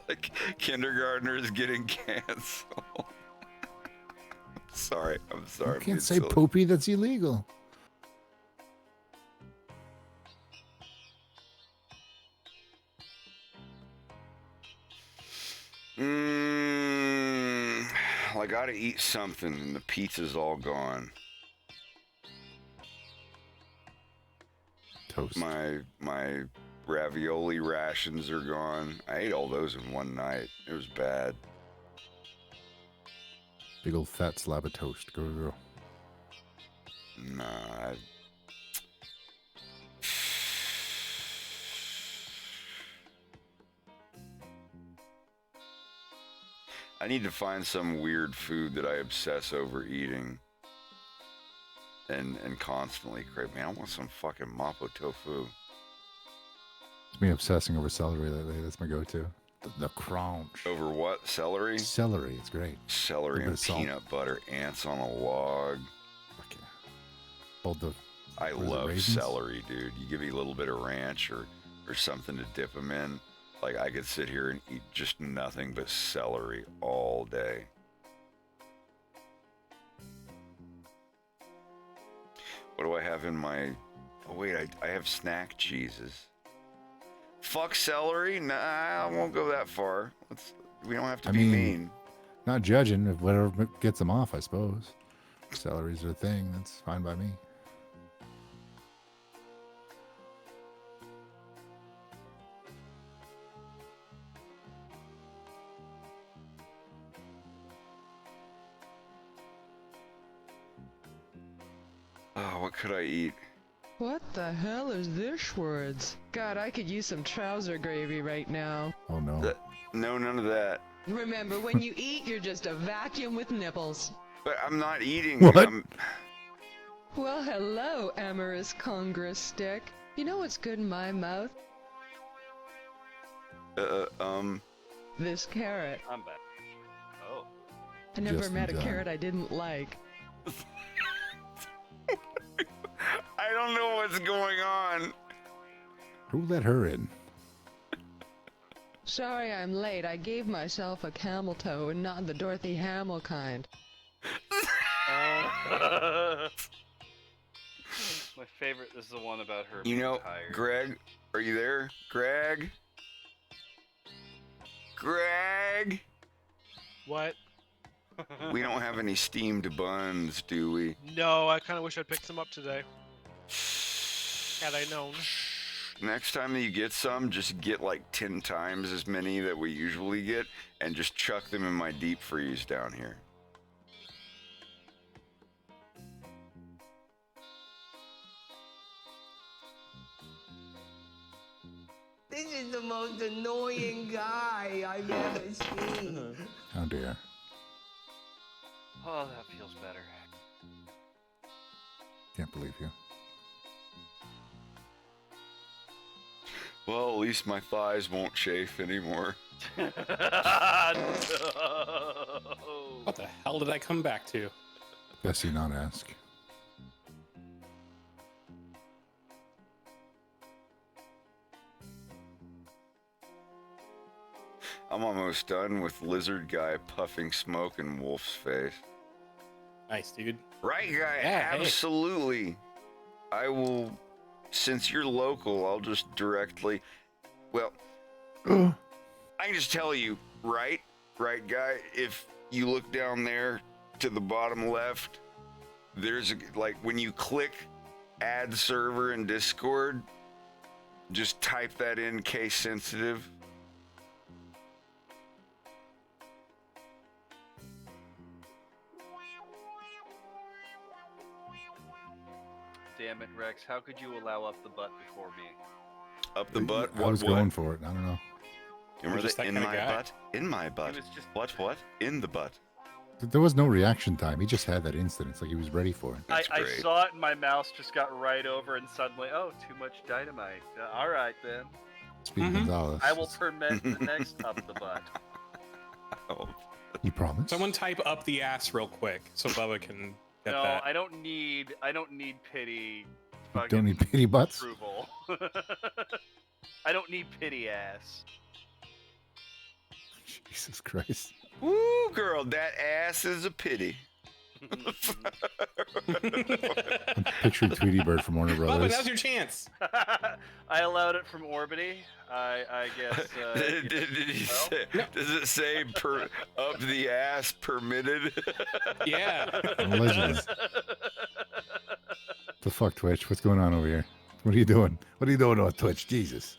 Like, kindergartners getting canceled. Sorry, I'm sorry. You can't say poopy, that's illegal. Well, I gotta eat something, and the pizza's all gone. Toast. My ravioli rations are gone. I ate all those in one night. It was bad. Big old fat slab of toast. Go, go, go. Nah. I need to find some weird food that I obsess over eating and constantly crave. Man, I want some fucking mapo tofu. It's me obsessing over celery lately. That's my go-to. The crunch. Over what? Celery? Celery. It's great. Celery and peanut butter. Ants on a log. Okay. Both the. I love celery, dude. You give me a little bit of ranch or something to dip them in. Like, I could sit here and eat just nothing but celery all day. What do I have in my... Oh, wait, I have snack cheeses. Fuck celery? Nah, I won't go that far. We don't have to be mean. Not judging. If whatever gets them off, I suppose. Celery's a thing. That's fine by me. Oh, what could I eat? What the hell is this words? God, I could use some trouser gravy right now. Oh no. No, none of that. Remember, when you eat, you're just a vacuum with nipples. But I'm not eating. What? Well, hello, amorous Congress stick. You know what's good in my mouth? This carrot. I'm back. Oh. I never Just met a in time. carrot I didn't like. I don't know what's going on. Who let her in? Sorry I'm late. I gave myself a camel toe and not the Dorothy Hamill kind. My favorite is the one about her. You being know, tired. Greg, are you there? Greg? Greg? What? We don't have any steamed buns, do we? No, I kind of wish I'd picked some up today. Had I known. Next time that you get some, just get like 10 times as many that we usually get and just chuck them in my deep freeze down here. This is the most annoying guy I've ever seen. Oh dear. Oh, that feels better. Can't believe you. Well, at least my thighs won't chafe anymore. No. What the hell did I come back to? Bessie not ask. I'm almost done with lizard guy puffing smoke in Wolf's face. Nice, dude. Right, guy? Yeah, hey. Absolutely. I will, since you're local, I'll just directly, well, I can just tell you, right, guy, if you look down there to the bottom left, there's, like, when you click add server in Discord, just type that in, case sensitive. Damn it, Rex. How could you allow up the butt before me? Up the butt? I was going for it. I don't know. Remember just the that in kinda my guy. butt? In my butt. was just- What? In the butt. There was no reaction time. He just had that instant. It's like he was ready for it. I great. saw it and my mouse just got right over and suddenly, oh, too much dynamite. All right, then. Speedy Gonzalez. I will permit the next up the butt. Oh. You promise? Someone type up the ass real quick so Bubba can get No, that. I don't need pity. You don't need pity butts? Approval. I don't need pity ass. Jesus Christ. Woo, girl, that ass is a pity. I'm picturing Tweety Bird from Warner Bubba, Brothers. now's your chance. I allowed it from Orbity. I guess. Did he say, does it say up the ass permitted? Yeah. Allegedly. The fuck, Twitch? What's going on over here? What are you doing? What are you doing on Twitch? Jesus.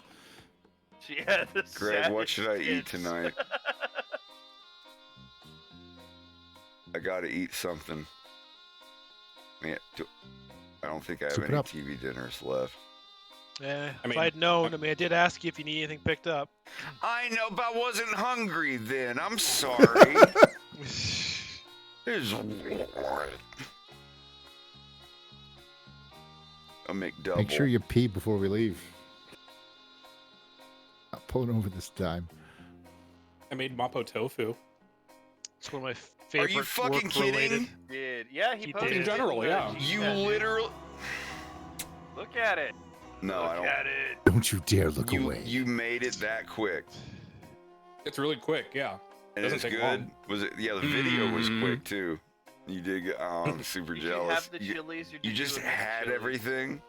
She had the Greg, what saddest should I eat tits. tonight? I gotta eat something. Man, I don't think I have Soup it any up. TV dinners left. Yeah, I mean- if I'd known, I did ask you if you need anything picked up. I know, but I wasn't hungry then. I'm sorry. There's I'll make double. Make sure you pee before we leave. Not pulling over this time. I made Mapo tofu. It's one of my favorite. Are you fucking kidding? Did yeah, he He posted did. In general, it, yeah. You literally. Look at it. No, I Look don't. at it. Don't you dare look You away. you made it that quick. It's really quick, yeah. And Doesn't it's take good. long. Was it? Yeah, the video was Mm. quick too. You did. I'm super Did you jealous. have the chilies? Or You did just omit the had chilies? everything.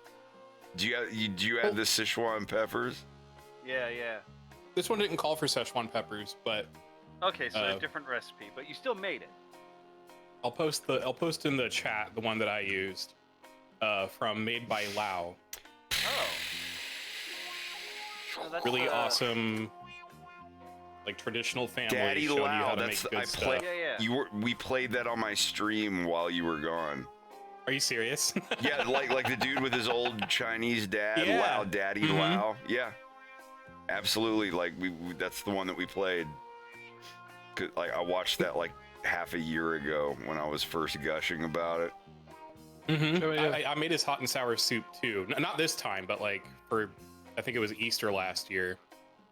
Do you add the Sichuan peppers? Yeah, yeah. This one didn't call for Szechuan peppers, but Okay, so Uh, a different recipe, but you still made it. I'll post in the chat the one that I used from Made by Lao. Oh. So that's, Really awesome, like traditional family. Daddy showing you how Lao. to That's make good I stuff. played. Yeah. We played that on my stream while you were gone. Are you serious? Yeah, like the dude with his old Chinese dad, Yeah. Lao, Daddy Mhm. Lao. Yeah, absolutely. Like we that's the one that we played. 'Cause, like I watched that like half a year ago when I was first gushing about it. Mm-hmm. Oh, yeah. I made his hot and sour soup too. Not this time, but like for I think it was Easter last year.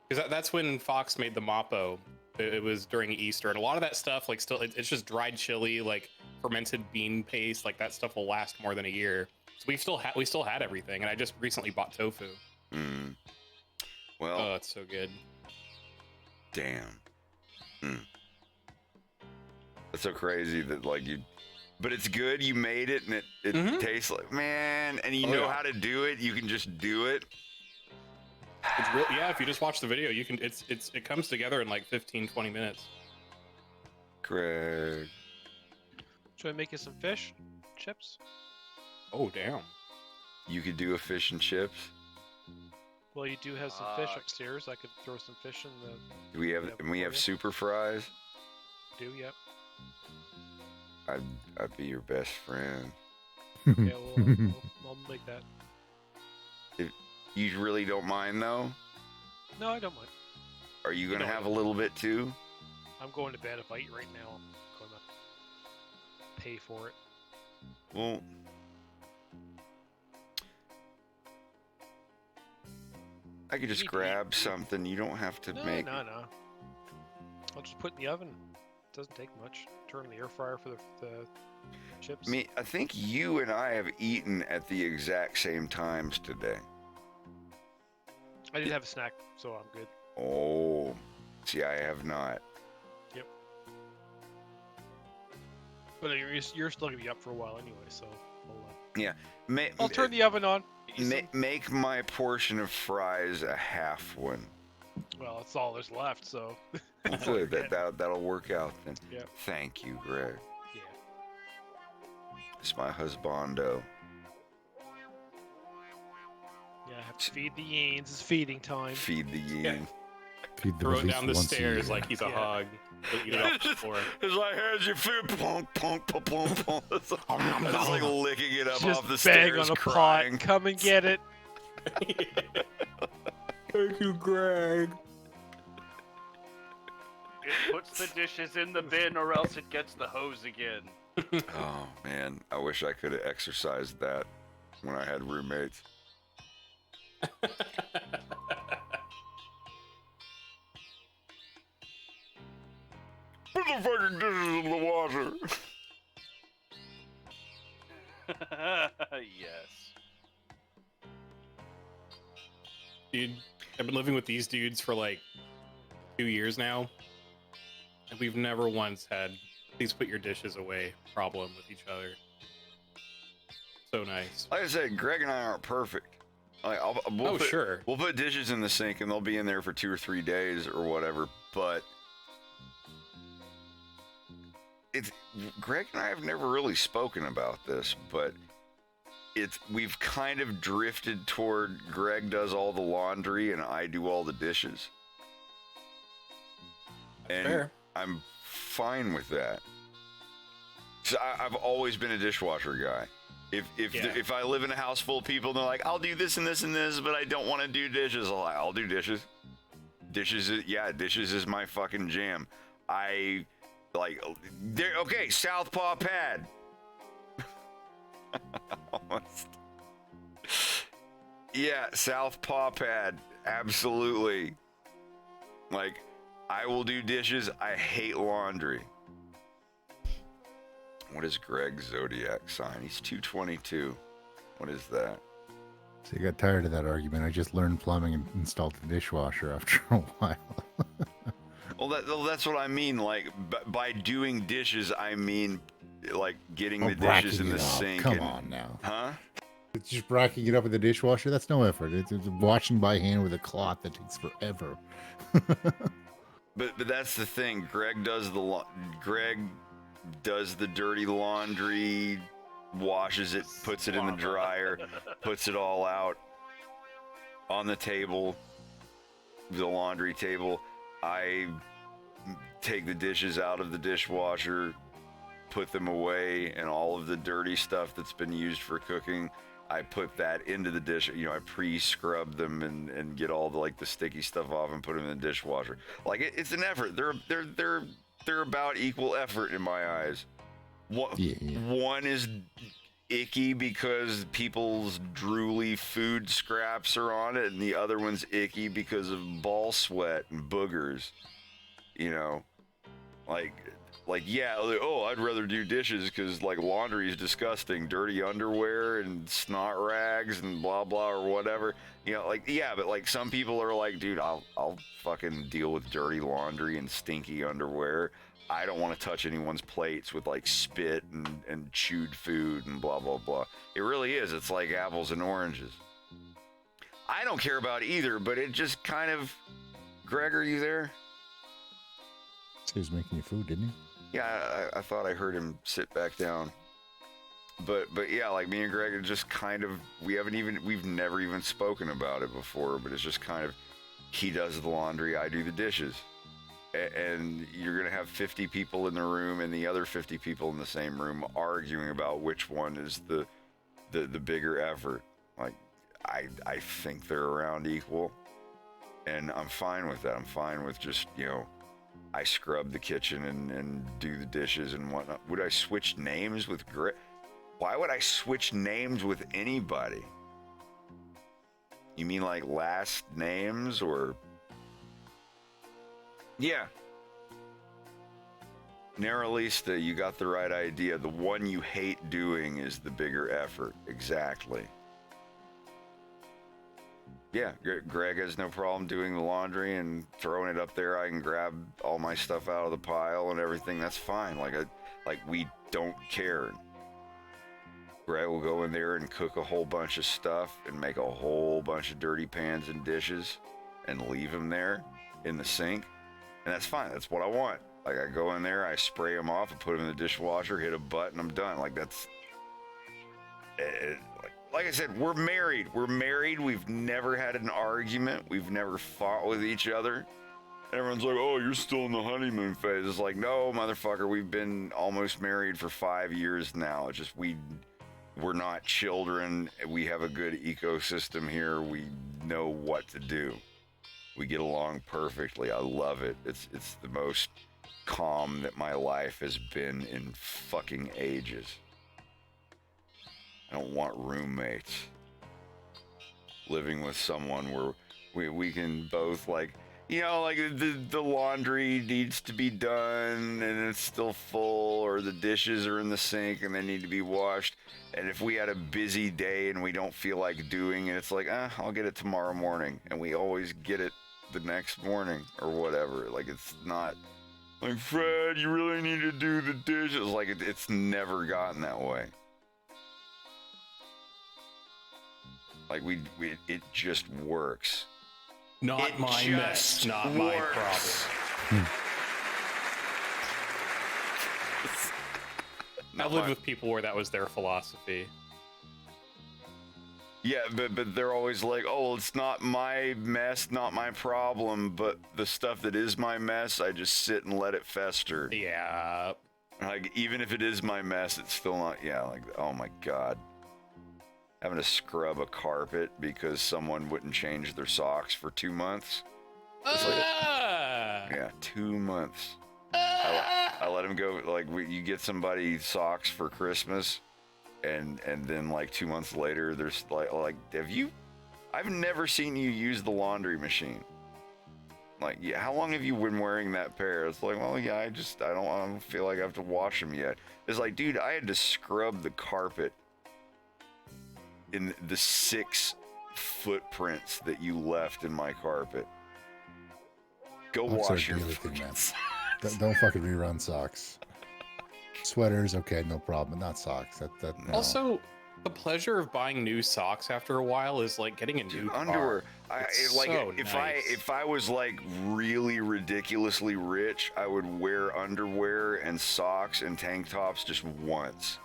Because that's when Fox made the Mappo. It was during Easter, and a lot of that stuff, like, still, it's just dried chili, like fermented bean paste. Like that stuff will last more than a year. So we still had everything, and I just recently bought tofu. Well, oh, it's so good. Damn. That's so crazy that like you, but it's good. You made it, and it tastes like, man. And you know how to do it. You can just do it. It's real, yeah. If you just watch the video, you can. It comes together in like 15-20 minutes. Greg. Should I make you some fish chips? Oh damn. You could do a fish and chips. Well, you do have some fish upstairs. I could throw some fish in the. Do we have? And we have super fries. Do yep. I'd be your best friend. Yeah, well, I'll make that. If you really don't mind, though. No, I don't mind. Are you gonna have a little bit too? I'm going to bed. If I eat right now, I'm gonna pay for it. Well, I could just grab something. You don't have to make. No. I'll just put it in the oven. Doesn't take much. Turn on the air fryer for the chips. I think you and I have eaten at the exact same times today. I did have a snack, so I'm good. Oh, see, I have not. Yep. But you're still gonna be up for a while anyway, so. Yeah. I'll turn the oven on. Make my portion of fries a half one. Well, that's all there's left, so. Good. That'll work out then. Yeah. Thank you, Greg. Yeah. It's my husbando. Yeah, I have to feed the yeans. It's feeding time. Feed the yin. Feed them Throw at it least down the once a stairs year. like he's a hog. Eat it off the floor. It's like, how's your food? Plonk, plonk, plonk, plonk, plonk. It's like licking it up Just off the bang stairs, on a crying. pot. Come and get it. Thank you, Greg. It puts the dishes in the bin, or else it gets the hose again. Oh man, I wish I could have exercised that when I had roommates. Put the fucking dishes in the washer. Yes. Dude, I've been living with these dudes for like 2 years now, and we've never once had please put your dishes away problem with each other. So nice. Like I said, Greg and I aren't perfect. Like, sure. We'll put dishes in the sink and they'll be in there for 2 or 3 days or whatever. But Greg and I have never really spoken about this, but we've kind of drifted toward Greg does all the laundry and I do all the dishes. And fair. I'm fine with that. So I've always been a dishwasher guy. If I live in a house full of people and they're like, I'll do this and this and this, but I don't want to do dishes, I'll do dishes. Dishes is my fucking jam. Okay, Southpaw pad. Yeah, Southpaw pad, absolutely. Like, I will do dishes. I hate laundry. What is Greg's zodiac sign? He's 222. What is that? So I got tired of that argument. I just learned plumbing and installed the dishwasher after a while. Well, that's what I mean. Like, by doing dishes, I mean, like, getting the bracking dishes in the it up. sink. Come on now. Huh? It's just bracking it up in the dishwasher. That's no effort. It's washing by hand with a cloth that takes forever. But that's the thing. Greg does the dirty laundry, washes it, puts it in the dryer, puts it all out on the table, the laundry table. I take the dishes out of the dishwasher, put them away, and all of the dirty stuff that's been used for cooking, I put that into the dish. I pre-scrub them and get all the sticky stuff off and put them in the dishwasher. Like, it's an effort. They're about equal effort in my eyes. One is icky because people's drooly food scraps are on it, and the other one's icky because of ball sweat and boogers. You know, like yeah, oh, I'd rather do dishes because like laundry is disgusting, dirty underwear and snot rags and blah blah or whatever. You know, like yeah, but like some people are like, dude, I'll fucking deal with dirty laundry and stinky underwear. I don't want to touch anyone's plates with like spit and chewed food and blah blah blah. It really is. It's like apples and oranges. I don't care about either, but it just kind of. Greg, are you there? He was making you food, didn't he? Yeah, I thought I heard him sit back down. But yeah, like me and Greg are just kind of, we've never even spoken about it before, but it's just kind of, he does the laundry, I do the dishes. And you're going to have 50 people in the room and the other 50 people in the same room arguing about which one is the bigger effort. Like, I think they're around equal. And I'm fine with that. I'm fine with just, you know, I scrub the kitchen and do the dishes and whatnot. Would I switch names with Greg? Why would I switch names with anybody? You mean like last names or? Yeah. Narralista, you got the right idea. The one you hate doing is the bigger effort. Exactly. Yeah, Greg has no problem doing the laundry and throwing it up there. I can grab all my stuff out of the pile and everything. That's fine. Like we don't care. Greg will go in there and cook a whole bunch of stuff and make a whole bunch of dirty pans and dishes and leave them there in the sink. And that's fine. That's what I want. Like I go in there, I spray them off, I put them in the dishwasher, hit a button, I'm done. Like that's... Like I said, we're married. We've never had an argument. We've never fought with each other. Everyone's like, oh, you're still in the honeymoon phase. It's like, no, motherfucker, we've been almost married for 5 years now. It's just we're not children. We have a good ecosystem here. We know what to do. We get along perfectly. I love it. It's the most calm that my life has been in fucking ages. I don't want roommates. Living with someone where we can both like, you know, like the laundry needs to be done and it's still full, or the dishes are in the sink and they need to be washed. And if we had a busy day and we don't feel like doing it, it's like, I'll get it tomorrow morning. And we always get it the next morning or whatever. Like it's not like, Fred, you really need to do the dishes. Like it's never gotten that way. Like it just works. Not my mess, not my problem. I've lived with people where that was their philosophy. Yeah, but they're always like, oh, it's not my mess, not my problem, but the stuff that is my mess, I just sit and let it fester. Yeah. Like, even if it is my mess, it's still not, yeah, like, oh my God. Having to scrub a carpet because someone wouldn't change their socks for 2 months. It's like, yeah, 2 months. I let him go, like, you get somebody socks for Christmas, and then, like, 2 months later, there's, like, I've never seen you use the laundry machine. Like, yeah, how long have you been wearing that pair? It's like, well, yeah, I don't feel like I have to wash them yet. It's like, dude, I had to scrub the carpet in the 6 footprints that you left in my carpet. Go wash your socks. Don't fucking rerun socks. Sweaters, okay, no problem, but not socks. No. Also, the pleasure of buying new socks after a while is like getting a new underwear. So If I was like really ridiculously rich, I would wear underwear and socks and tank tops just once.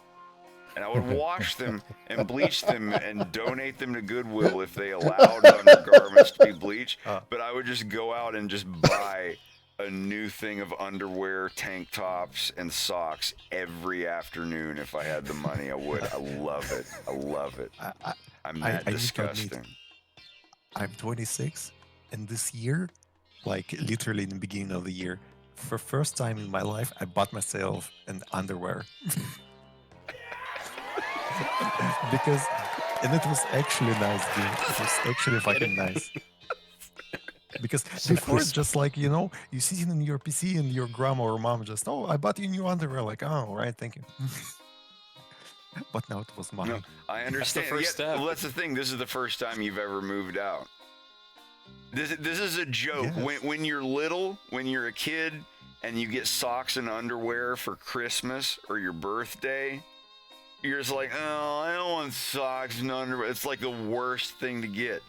And I would wash them and bleach them and donate them to Goodwill if they allowed undergarments to be bleached. But I would just go out and just buy a new thing of underwear, tank tops, and socks every afternoon if I had the money. I would. I love it. I love it. I'm that disgusting. I'm 26, and this year, like literally in the beginning of the year, for first time in my life, I bought myself an underwear. because, and it was actually nice, dude. It was actually fucking nice. Because before it's just like, you know, you sit in your PC and your grandma or mom just, oh, I bought you new underwear. Like, oh, right, thank you. But now it was mine. No, I understand. first step. Well, that's the thing. This is the first time you've ever moved out. This is a joke. Yes. When you're little, when you're a kid, and you get socks and underwear for Christmas or your birthday, you're just like, oh, I don't want socks and underwear. It's like the worst thing to get.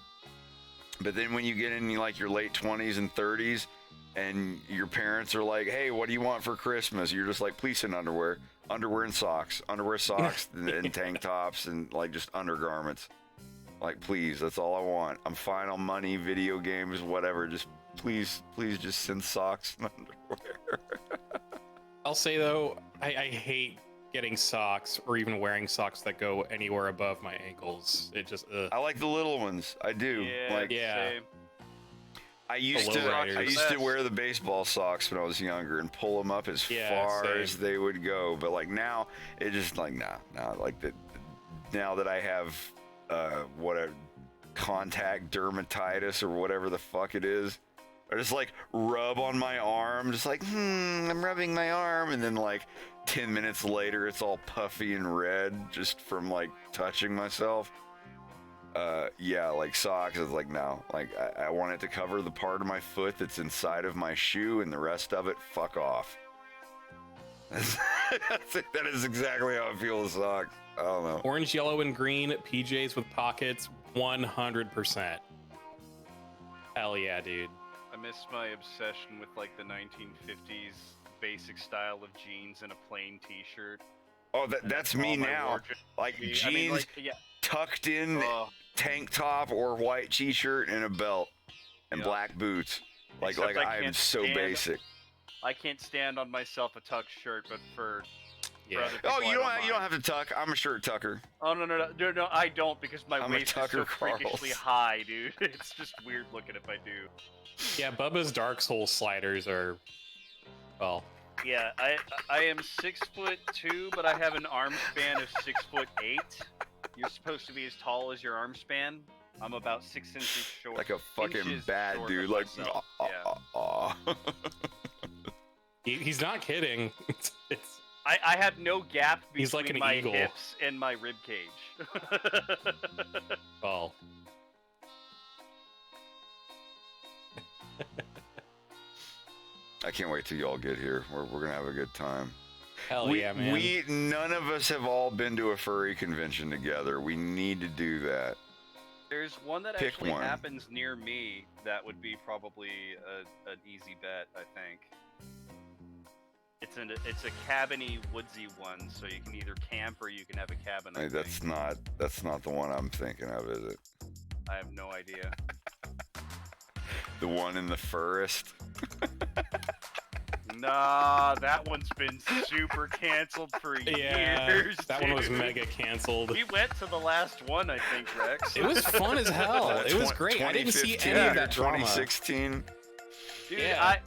But then when you get in like your late 20s and 30s, and your parents are like, hey, what do you want for Christmas? You're just like, please send underwear and socks, and tank tops, and like just undergarments. Like, please, that's all I want. I'm fine on money, video games, whatever. Just please just send socks and underwear. I'll say though, I hate getting socks or even wearing socks that go anywhere above my ankles. It just I like the little ones. I do. Same. I used to wear the baseball socks when I was younger and pull them up as far as they would go. But like now, it just like like that. Now that I have whatever contact dermatitis or whatever the fuck it is, I just like rub on my arm, just like I'm rubbing my arm, and then like 10 minutes later, it's all puffy and red just from like touching myself. Like socks is like, no, like I want it to cover the part of my foot that's inside of my shoe, and the rest of it, fuck off. That is exactly how I feel with socks. I don't know. Orange, yellow, and green PJs with pockets, 100%. Hell yeah, dude. I miss my obsession with like the 1950s basic style of jeans and a plain t-shirt. Oh, that's me now. Like jeans, tucked in tank top or white t-shirt and a belt and black boots. Like I am so basic. I can't stand on myself a tucked shirt, but for other people, oh, you don't have to tuck. I'm a shirt tucker. Oh no, I don't, because my I'm waist is so freakishly Carls. high, dude. It's just weird looking if I do. Yeah, Bubba's Dark Soul sliders are, well. Yeah, I am 6'2", but I have an arm span of 6'8". You're supposed to be as tall as your arm span. I'm about 6 inches short. Like a fucking bad dude. Like, He's not kidding. I have no gap He's like between an my eagle. hips and my rib cage. Oh. I can't wait till y'all get here. We're gonna have a good time. Hell yeah, man. None of us have all been to a furry convention together. We need to do that. There's one that Pick actually one. happens near me that would be probably an easy bet, I think. It's a cabiny, woodsy one, so you can either camp or you can have a cabin. Hey, that's not the one I'm thinking of, is it? I have no idea. The one in the forest? Nah, that one's been super canceled for years. That one was dude. mega canceled. We went to the last one, I think, Rex. It was fun as hell. It was great. I didn't see any of that drama. 2016. Dude, Yeah.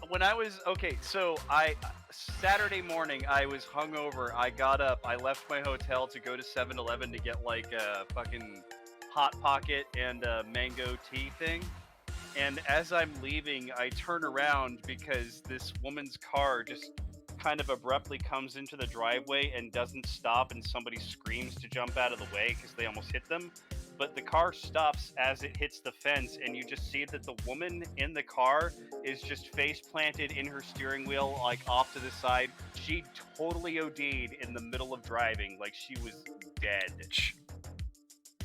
Saturday morning, I was hungover. I got up. I left my hotel to go to 7-Eleven to get like a fucking Hot Pocket and a mango tea thing. And as I'm leaving, I turn around because this woman's car just kind of abruptly comes into the driveway and doesn't stop, and somebody screams to jump out of the way because they almost hit them. But the car stops as it hits the fence, and you just see that the woman in the car is just face planted in her steering wheel, like off to the side. She totally OD'd in the middle of driving, like she was dead.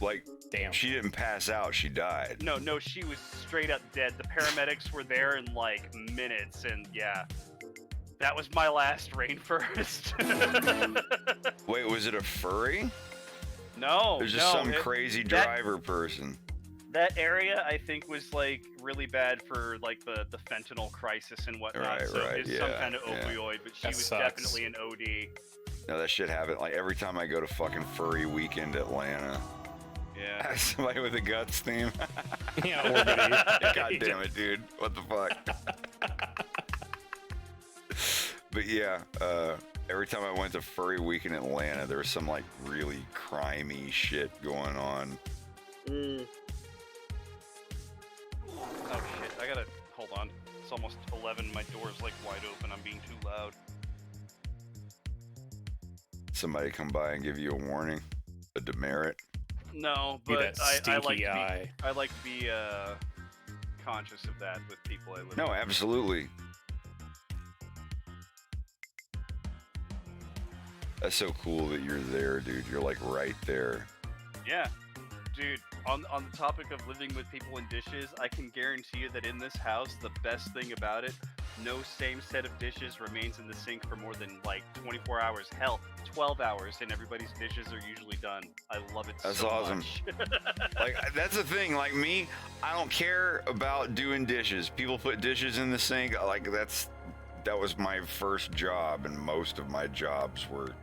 Like, damn, she didn't pass out, she died. No, she was straight up dead. The paramedics were there in like minutes, and yeah. That was my last rainforest. Wait, was it a furry? No, There's just some crazy driver person. That area, I think, was like really bad for like the fentanyl crisis and whatnot. It's some kind of opioid, but she was definitely an OD. No, that shit happened like every time I go to fucking Furry Weekend Atlanta. Yeah. Somebody with a guts theme. Yeah, Orbity. God damn it, dude. What the fuck? But yeah, Every time I went to Furry Week in Atlanta, there was some like really crimey shit going on. Oh shit! I gotta hold on. It's almost 11. My door's like wide open. I'm being too loud. Somebody come by and give you a warning, a demerit. No, Be but that I like stinky to eye. be. I like to be conscious of that with people I live No, with. absolutely. That's so cool that you're there, dude. You're like right there. Yeah, dude. On the topic of living with people and dishes, I can guarantee you that in this house, the best thing about it, no same set of dishes remains in the sink for more than like 24 hours. Hell, 12 hours, and everybody's dishes are usually done. I love it That's so awesome. much. Like, that's the thing. Like me, I don't care about doing dishes. People put dishes in the sink. Like that was my first job, and most of my jobs were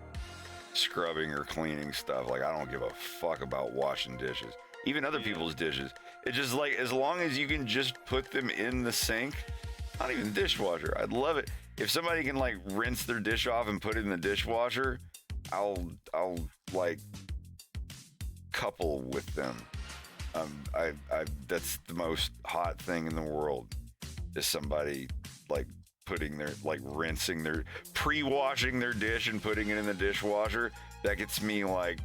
scrubbing or cleaning stuff. Like, I don't give a fuck about washing dishes, even other people's dishes. It's just like, as long as you can just put them in the sink, not even the dishwasher. I'd love it if somebody can like rinse their dish off and put it in the dishwasher. I'll like couple with them. I that's the most hot thing in the world, is somebody like putting their, like, rinsing their, pre-washing their dish and putting it in the dishwasher. That gets me like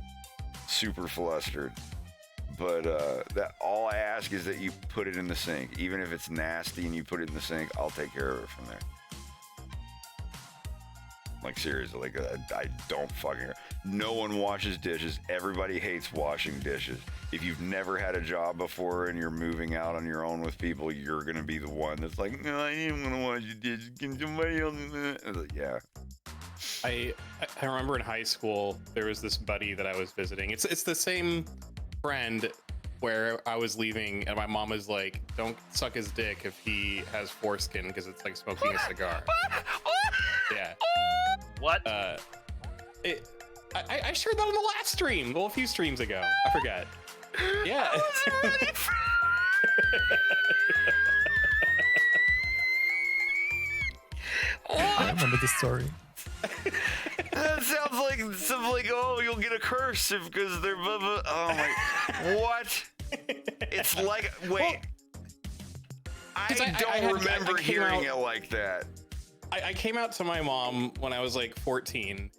super flustered. But that, all I ask is that you put it in the sink. Even if it's nasty and you put it in the sink, I'll take care of it from there. Like, seriously, like, I don't fucking... No one washes dishes. Everybody hates washing dishes. If you've never had a job before and you're moving out on your own with people, you're going to be the one that's like, no, I didn't want to wash the dishes. Can somebody else do that? Like, yeah. I remember in high school, there was this buddy that I was visiting. It's the same friend where I was leaving and my mom was like, don't suck his dick if he has foreskin because it's like smoking a cigar. Yeah. What? I shared that on the last stream. Well, a few streams ago. I forgot. Yeah. I remember the story. That sounds like something like, oh, you'll get a curse because they're blah, blah. Oh my, what? It's like, wait, I don't remember hearing it like that. I came out to my mom when I was like 14,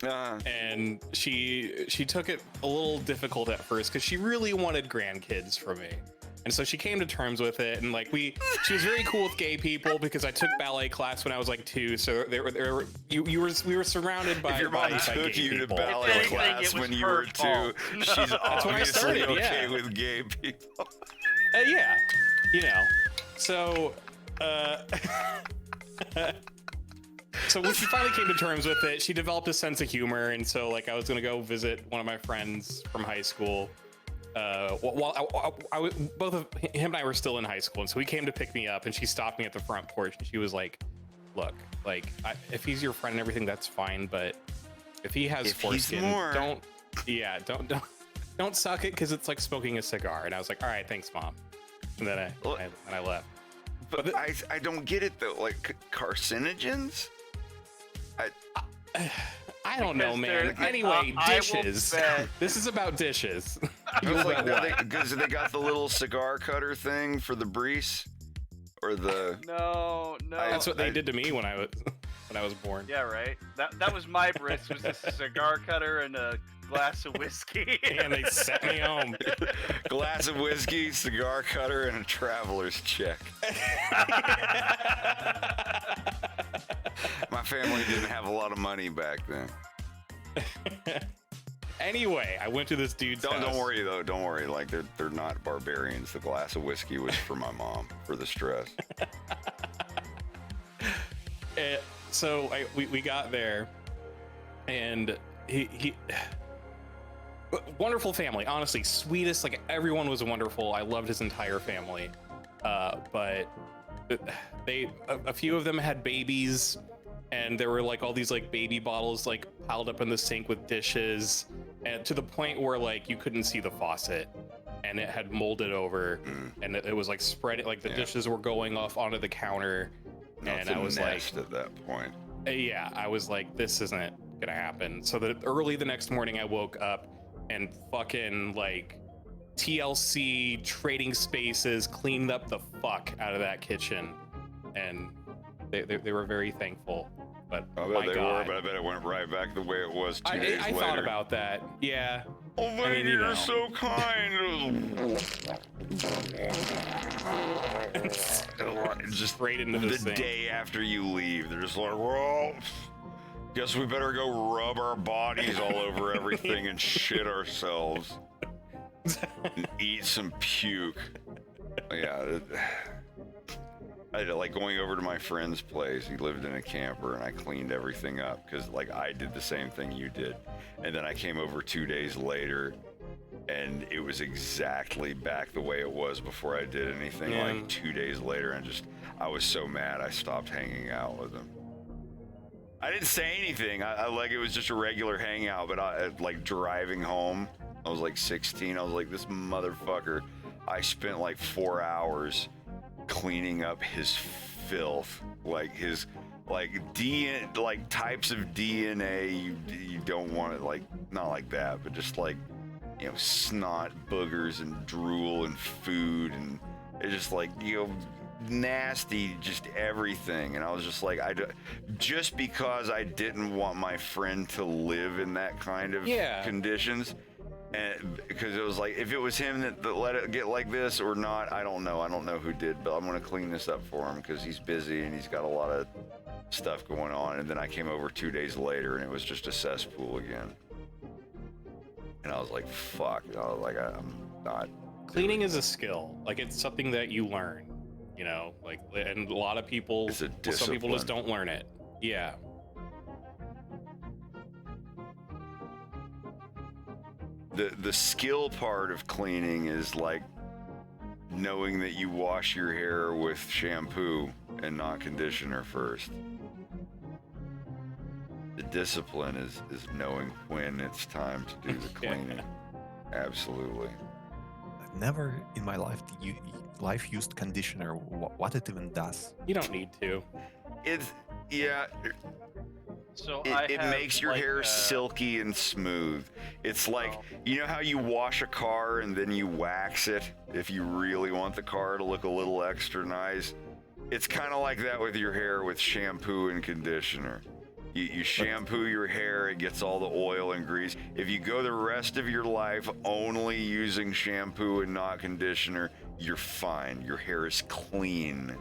and she took it a little difficult at first because she really wanted grandkids for me. And so she came to terms with it, and like she was very cool with gay people because I took ballet class when I was like 2. So we were surrounded by. If your mom took you to ballet class when you were 2, she's obviously okay with gay people. Yeah, you know. So, so when she finally came to terms with it, she developed a sense of humor, and so like I was gonna go visit one of my friends from high school. Both of him and I were still in high school, and so he came to pick me up, and she stopped me at the front porch, and she was like, "Look, like if he's your friend and everything, that's fine, but if he has foreskin, don't suck it because it's like smoking a cigar." And I was like, "All right, thanks, Mom." And then I left. But I don't get it though. Like carcinogens. I don't know, man. Anyway, dishes. This is about dishes. Because they got the little cigar cutter thing for the breeze, or the. No. That's what they did to me when I was born. Yeah, right. That was my bris. Was just a cigar cutter and a glass of whiskey. And they sent me home. Glass of whiskey, cigar cutter, and a traveler's check. My family didn't have a lot of money back then. Anyway, I went to this dude's house. Don't worry though. Don't worry. Like they're not barbarians. The glass of whiskey was for my mom for the stress. So we got there, and he wonderful family. Honestly, sweetest. Like everyone was wonderful. I loved his entire family. But a few of them had babies. And there were like all these like baby bottles like piled up in the sink with dishes, and to the point where like you couldn't see the faucet, and it had molded over, and it was like spreading, like the dishes were going off onto the counter, and I was like, at that point. Yeah, I was like, this isn't gonna happen. So that early the next morning I woke up and fucking like TLC Trading Spaces cleaned up the fuck out of that kitchen, and they were very thankful. But I bet my they God. were, but I bet it went right back the way it was 2 days later. I thought about that. Yeah. Oh, I man, mean, you you're know. so kind. Just straight into the this thing. day after you leave, they're just like, well, guess we better go rub our bodies all over everything and shit ourselves. And eat some puke. Yeah. I like going over to my friend's place. He lived in a camper, and I cleaned everything up because, like, I did the same thing you did. And then I came over 2 days later, and it was exactly back the way it was before I did anything. Yeah. Like 2 days later, and I was so mad I stopped hanging out with him. I didn't say anything. I like it was just a regular hangout, but I like driving home. I was like 16. I was like, this motherfucker. I spent like 4 hours cleaning up his filth, like his types of DNA you don't want it, like not like that, but just like, you know, snot, boogers, and drool and food, and it's just like, you know, nasty, just everything. And I was just like, just because I didn't want my friend to live in that kind of conditions. And because it was like, if it was him that let it get like this or not, I don't know. I don't know who did, but I'm going to clean this up for him because he's busy and he's got a lot of stuff going on. And then I came over 2 days later and it was just a cesspool again. And I was like, fuck. I was like, I'm not. Cleaning is a skill. Like, it's something that you learn, you know, like, and a lot of people, it's a discipline. Some people just don't learn it. Yeah. The skill part of cleaning is like knowing that you wash your hair with shampoo and not conditioner first. The discipline is knowing when it's time to do the cleaning. Absolutely. I've never in my life used conditioner. What it even does? You don't need to. So it makes your hair silky and smooth. It's like, you know how you wash a car and then you wax it if you really want the car to look a little extra nice? It's kind of like that with your hair with shampoo and conditioner. You shampoo your hair, it gets all the oil and grease. If you go the rest of your life only using shampoo and not conditioner, you're fine. Your hair is clean.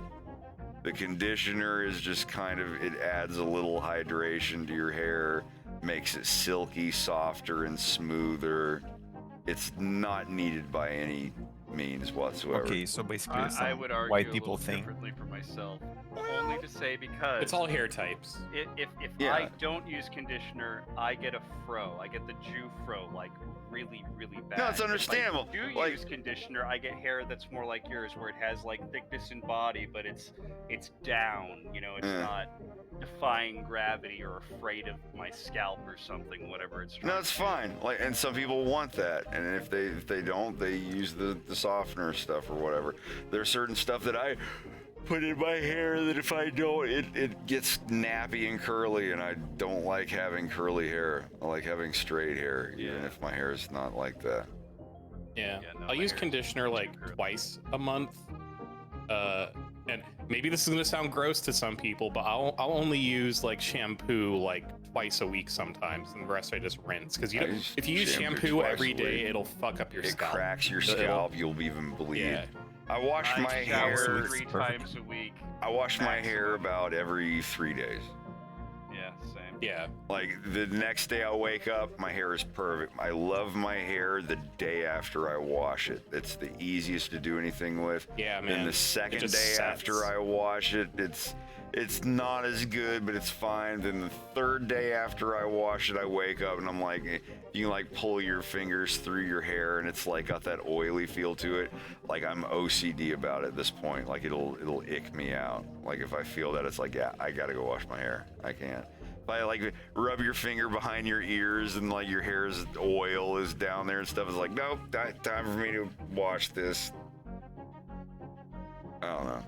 The conditioner is just kind of, it adds a little hydration to your hair, makes it silky, softer, and smoother. It's not needed by any means whatsoever. Okay, so basically I would argue white people think differently for myself. Only to say because it's all hair types. If I don't use conditioner, I get a fro. I get the Jew fro, like really, really bad. No, it's understandable. If I do use conditioner, I get hair that's more like yours, where it has like thickness in body, but it's down. You know, it's not defying gravity or afraid of my scalp or something. Whatever it's. No, it's fine. Like, and some people want that, and if they don't, they use the softener stuff or whatever. There's certain stuff that I put in my hair that if I don't, it gets nappy and curly, and I don't like having curly hair. I like having straight hair, even if my hair is not like that. Yeah, I'll use conditioner like twice a month. And maybe this is gonna sound gross to some people, but I'll only use like shampoo like twice a week sometimes, and the rest I just rinse. Because if you use shampoo every day, it'll fuck up your scalp. It cracks your scalp. You'll even bleed. Yeah. I wash my hair 3 times a week. I wash my hair about every 3 days. Yeah, same. Yeah. Like the next day I wake up, my hair is perfect. I love my hair the day after I wash it. It's the easiest to do anything with. Yeah, man. Then the second day after I wash it, it's not as good, but it's fine. Then the third day after I wash it, I wake up and I'm like, you can like pull your fingers through your hair and it's like got that oily feel to it. Like I'm OCD about it at this point. Like it'll ick me out. Like if I feel that, it's like, yeah, I gotta go wash my hair. I can't. If I like rub your finger behind your ears and like your hair's oil is down there and stuff, it's like, nope, time for me to wash this. I don't know.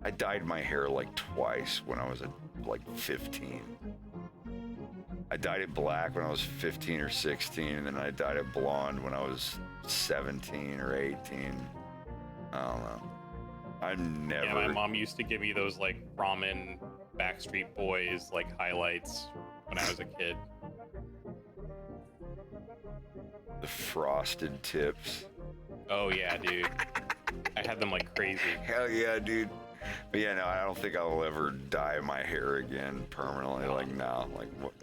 I dyed my hair like twice when I was like 15. I dyed it black when I was 15 or 16, and then I dyed it blonde when I was 17 or 18. I don't know. I never. Yeah, my mom used to give me those like ramen Backstreet Boys like highlights when I was a kid. The frosted tips. Oh yeah, dude. I had them like crazy. Hell yeah, dude. But yeah, no, I don't think I'll ever dye my hair again permanently. Like now, like what?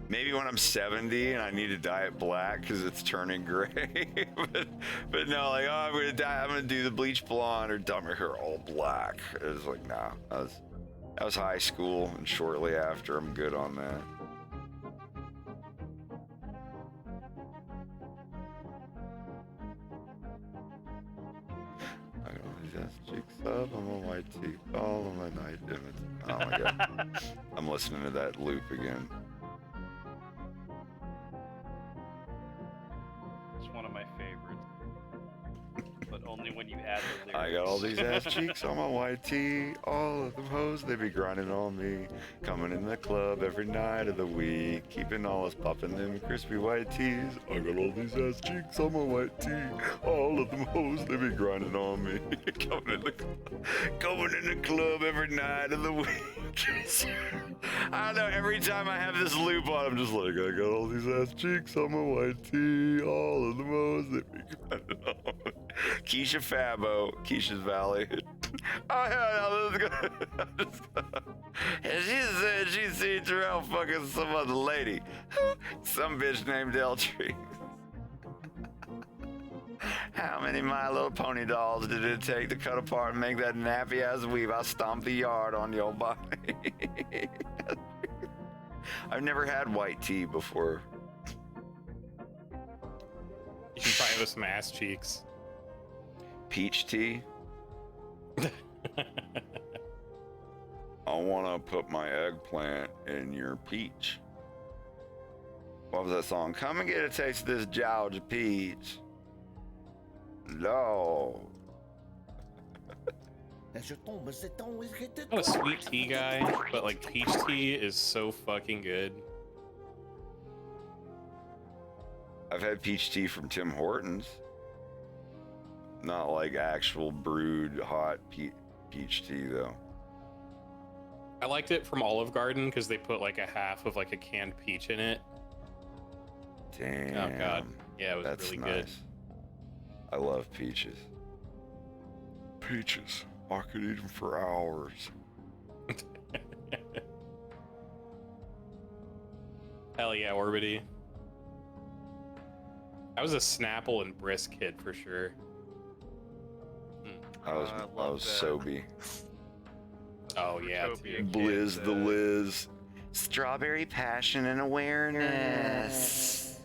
Maybe when I'm 70 and I need to dye it black because it's turning gray. but no, like, oh, I'm gonna do the bleach blonde or dye my hair all black. It was like, nah, that was high school, and shortly after, I'm good on that. I got all these ass cheeks up, I'm a white tee, all of my night dimmings. Oh my god, I'm listening to that loop again. It's one of my favorites. But only when you add the lyrics. I got all these ass cheeks on my white tee. All of them hoes, they be grinding on me. Coming in the club every night of the week. Keeping all us popping them crispy white tees. I got all these ass cheeks on my white tee. All of them hoes, they be grinding on me. Going in the club every night of the week. I don't know, every time I have this loop on, I'm just like, I got all these ass cheeks on my white tee. All of them hoes, they be grinding on me. Keisha Fabo, Keisha's Valley. Oh hell no, this is good. And she said she seen Terrell fucking some other lady. Some bitch named Eltree. How many My Little Pony dolls did it take to cut apart and make that nappy ass weave? I stomped the yard on your body. I've never had white tea before. You can try it with some ass cheeks. Peach tea? I want to put my eggplant in your peach. What was that song? Come and get a taste of this Georgia peach. No. I'm not a sweet tea guy, but like peach tea is so fucking good. I've had peach tea from Tim Hortons. Not like actual brewed hot peach tea though. I liked it from Olive Garden because they put like a half of like a canned peach in it. Damn. Oh god, yeah, it was That's really nice. good. I love peaches. Peaches. I could eat them for hours. Hell yeah, Orbity. I was a Snapple and Brisk kid for sure. I was Sobe. Oh yeah, Utopia dude. Blizz the Liz. Strawberry passion and awareness.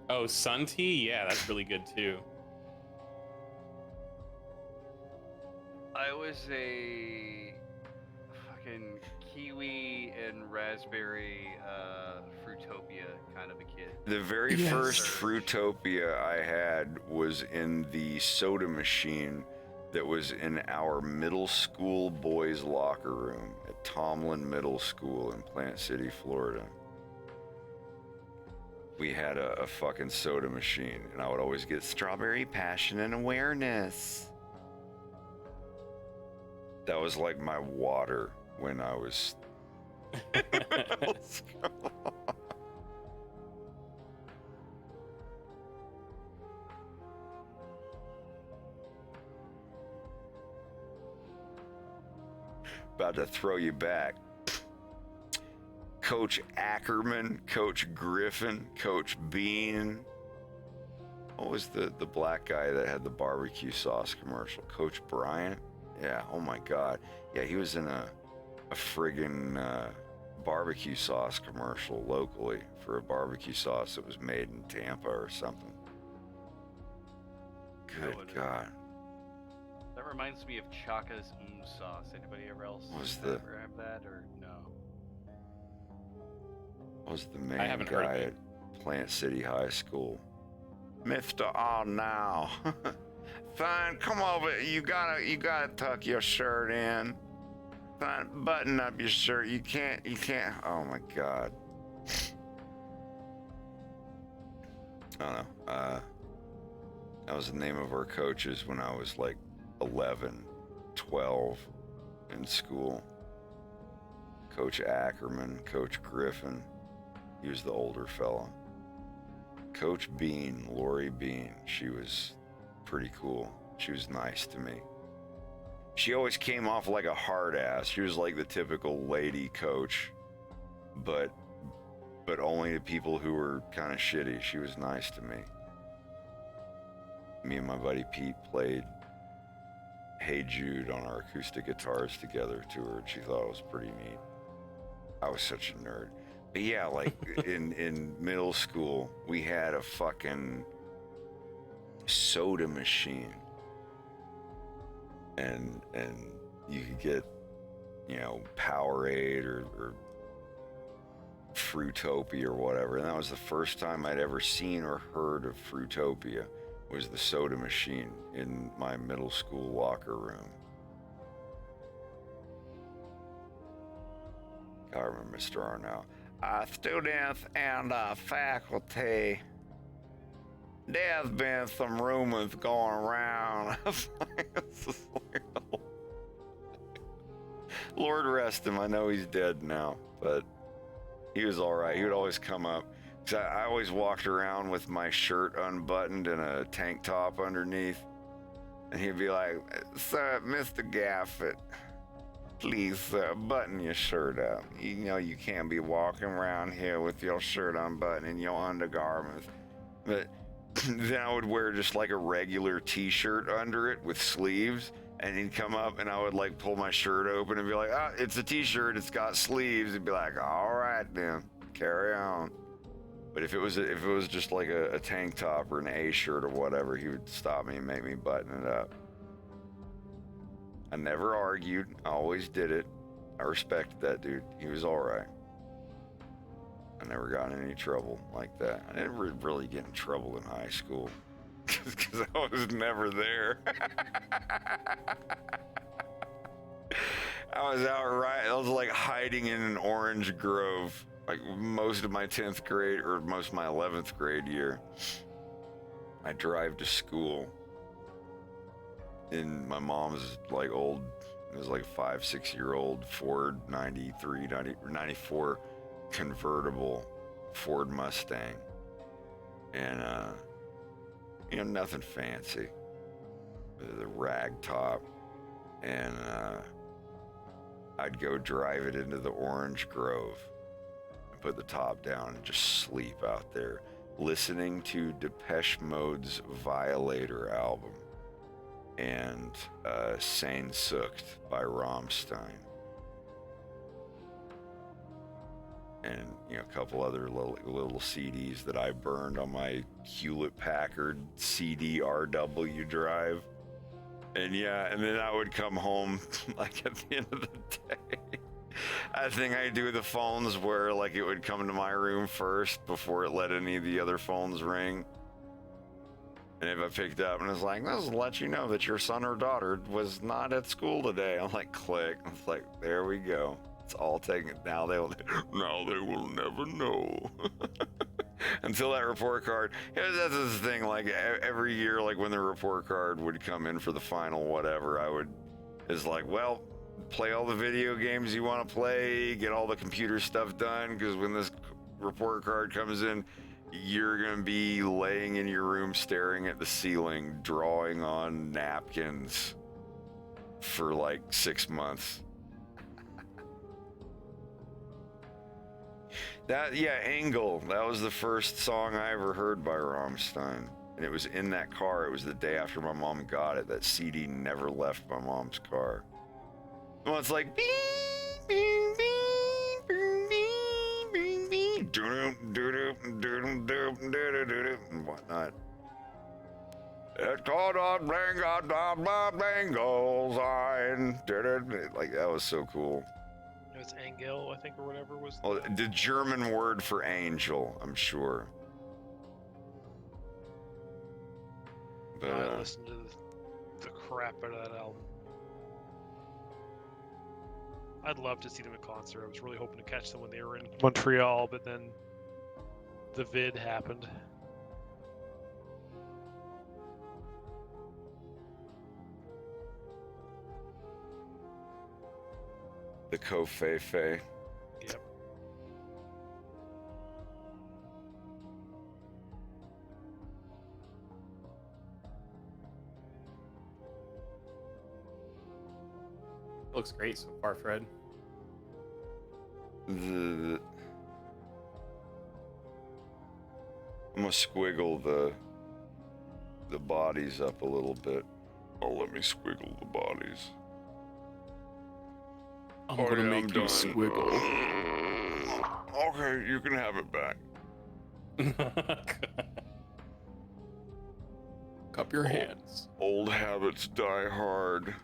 Oh, Sun Tea? Yeah, that's really good too. I was a fucking kiwi and raspberry Fruitopia kind of a kid. The very first Fruitopia I had was in the soda machine that was in our middle school boys' locker room at Tomlin Middle School in Plant City, Florida. We had a fucking soda machine, and I would always get strawberry passion and awareness. That was like my water when I was middle school. About to throw you back. Coach Ackerman, Coach Griffin, Coach Bean. What was the black guy that had the barbecue sauce commercial? Coach Bryant? Yeah, oh my God. Yeah, he was in a friggin' barbecue sauce commercial locally for a barbecue sauce that was made in Tampa or something. Good God. That reminds me of Chaka's sauce. Anybody ever have that or no? Was the I main haven't heard of guy it. at Plant City High School. Mr. Oh now. Son, come over. You gotta tuck your shirt in. Son, button up your shirt. You can't. Oh my God. I don't know. That was the name of our coaches when I was like 11, 12 in school. Coach Ackerman, Coach Griffin. He was the older fella. Coach Bean, Lori Bean, she was pretty cool. She was nice to me. She always came off like a hard ass. She was like the typical lady coach, but only to people who were kind of shitty. She was nice to me. Me and my buddy Pete played Hey Jude on our acoustic guitars together to her, and she thought it was pretty neat. I was such a nerd. But yeah, like in middle school, we had a fucking soda machine. And you could get, Powerade or Fruitopia or whatever. And that was the first time I'd ever seen or heard of Fruitopia, was the soda machine in my middle school locker room. I remember Mr. Arnell. Students and faculty, there's been some rumors going around. Lord rest him. I know he's dead now, but he was all right. He would always come up. I always walked around with my shirt unbuttoned and a tank top underneath. And he'd be like, "Sir, Mr. Gaffett, please, button your shirt up. You know you can't be walking around here with your shirt unbuttoned and your undergarments." But then I would wear just like a regular t-shirt under it with sleeves, and he'd come up and I would like pull my shirt open and be like, "Ah, it's a t-shirt, it's got sleeves." He'd be like, "All right then, carry on." But if it was just like a tank top or an A shirt or whatever, he would stop me and make me button it up. I never argued. I always did it. I respected that dude. He was all right. I never got in any trouble like that. I didn't really get in trouble in high school because I was never there. I was like hiding in an orange grove like most of my 10th grade or most of my 11th grade year. I drive to school in my mom's like old, it was like 5-6-year-old Ford 94 convertible Ford Mustang, and nothing fancy, the rag top, and I'd go drive it into the orange grove and put the top down and just sleep out there listening to Depeche Mode's Violator album and Sane Sucht by Rammstein, and a couple other little CDs that I burned on my Hewlett-Packard CD-RW drive. And then I would come home like at the end of the day. I think I do the phones where like it would come to my room first before it let any of the other phones ring. And if I picked up and it's like, "This will let you know that your son or daughter was not at school today," I'm like, click. It's like, there we go. It's all taken. Now they will never know. Until that report card. That's the thing. Like every year, like when the report card would come in for the final whatever, it's like, well, play all the video games you want to play, get all the computer stuff done, because when this report card comes in, you're going to be laying in your room staring at the ceiling, drawing on napkins for like 6 months. Engel. That was the first song I ever heard by Rammstein. And it was in that car. It was the day after my mom got it. That CD never left my mom's car. Well, it's like, beep, beep, beep, beep, beep, beep, and whatnot. It called on Bengal sign. Like, that was so cool. It's Angel, I think, or whatever was. Well, the German word for angel, I'm sure. But I listened to crap out of that album. I'd love to see them in concert. I was really hoping to catch them when they were in Montreal, but then the vid happened. The Ko-Fei-Fei. Yep. Looks great so far, Fred. I'm gonna squiggle the bodies up a little bit. Oh, let me squiggle the bodies. I'm gonna make you squiggle. Okay, you can have it back. Cup your hands. Old habits die hard.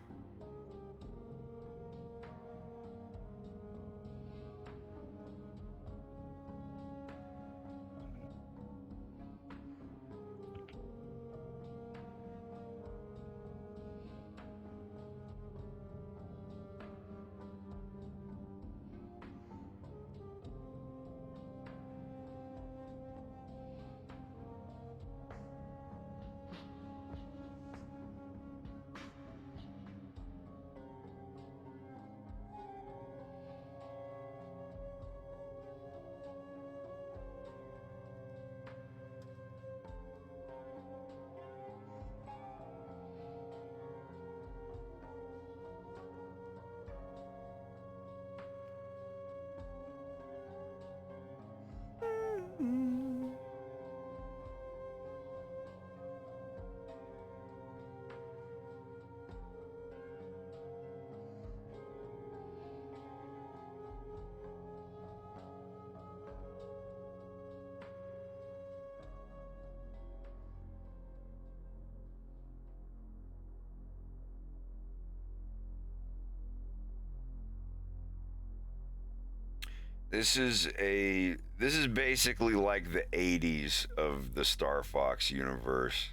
This is basically like the 80s of the Star Fox universe.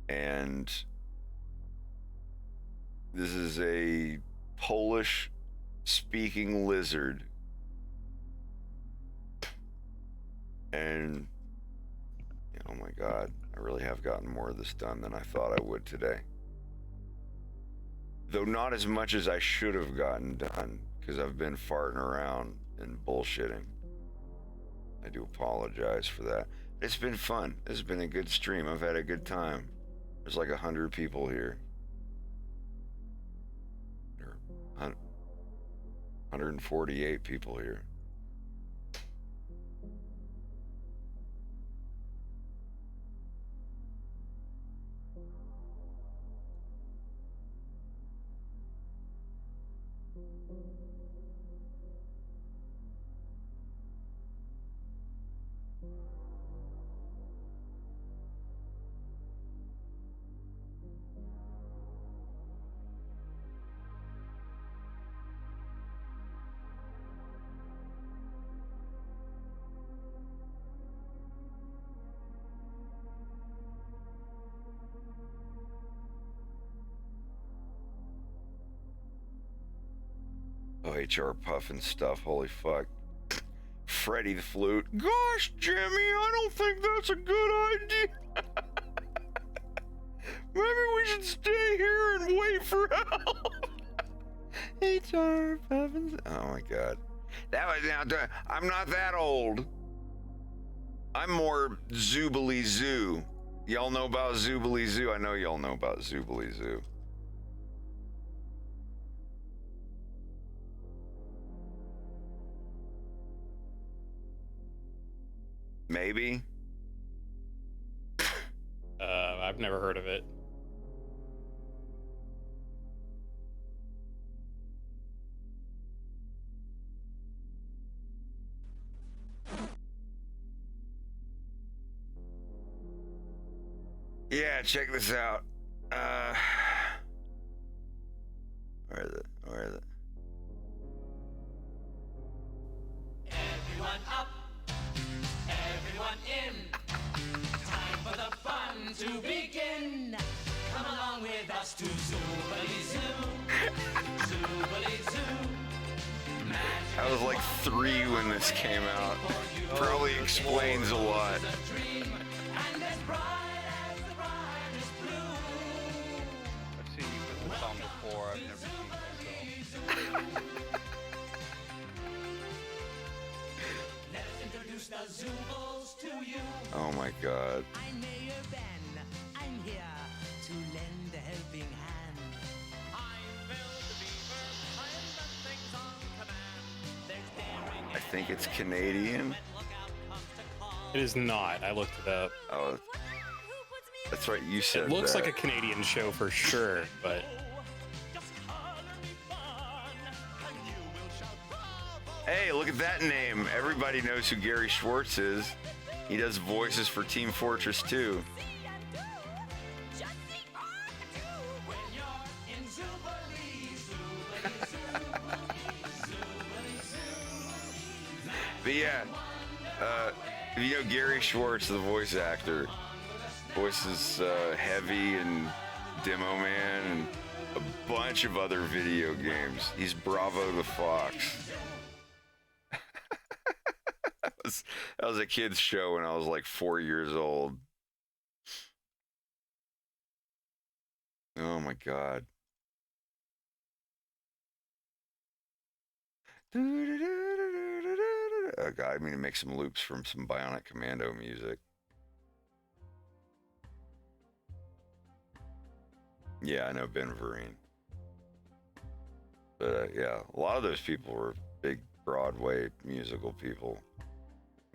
And this is a Polish speaking lizard. And oh my god, I really have gotten more of this done than I thought I would today. Though not as much as I should have gotten done, because I've been farting around and bullshitting. I do apologize for that. It's been fun. It's been a good stream. I've had a good time. There's like 100 people here. There are 148 people here. Oh, HR puffing stuff. Holy fuck. Freddy the Flute. Gosh, Jimmy, I don't think that's a good idea. Maybe we should stay here and wait for help. HR puffing. Oh my god. That was now. I'm not that old. I'm more Zoobly Zoo. Y'all know about Zoobly Zoo? I know y'all know about Zoobly Zoo. Maybe. I've never heard of it. Yeah, check this out. Where is it? Where is it? Everyone up, everyone in. Time for the fun to begin. Come along with I was like 3 when this came out. Probably explains a lot. I've seen you put this on before. I've never seen myself. Oh my god. I'm here to lend a helping hand. I think it's Canadian. It is not. I looked it up. Oh, that's right. You said It looks that. like a Canadian show for sure, but Hey, look at that name. Everybody knows who Gary Schwartz is. He does voices for Team Fortress 2. But yeah, if you know Gary Schwartz, the voice actor, voices Heavy and Demo Man and a bunch of other video games. He's Bravo the Fox. That was a kid's show when I was like 4 years old. Oh my god. Oh god, I mean to make some loops from some Bionic Commando music. Yeah, I know Ben Vereen. But yeah, a lot of those people were big Broadway musical people.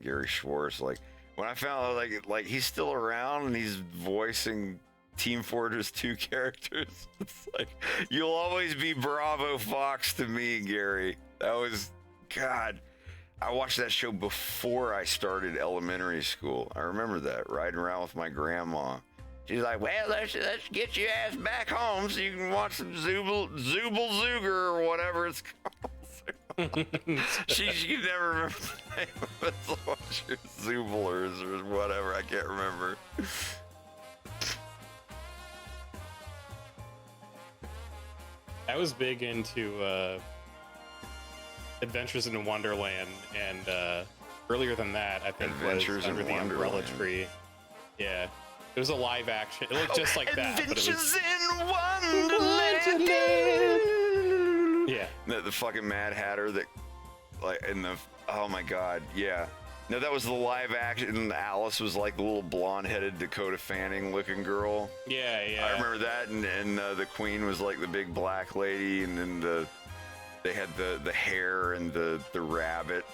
Gary Schwartz, like when I found out like he's still around and he's voicing Team Fortress 2 characters, it's like you'll always be Bravo Fox to me, Gary. That was God. I watched that show before I started elementary school. I remember that, riding around with my grandma. She's like, well, let's get your ass back home so you can watch some Zooble Zooger or whatever it's called. she could never remember the name of it. So watch your Zooblers or whatever. I can't remember. I was big into Adventures in Wonderland, and earlier than that, I think Adventures was Under in the Umbrella Wonderland. Tree. Yeah, it was a live action. It looked just like that, but it Adventures was in Wonderland. yeah. The fucking Mad Hatter that, like, in the oh my god, yeah. No, that was the live action. Alice was like the little blonde-headed Dakota Fanning looking girl. Yeah, yeah. I remember that, and the Queen was like the big black lady, and then they had the hair and the rabbit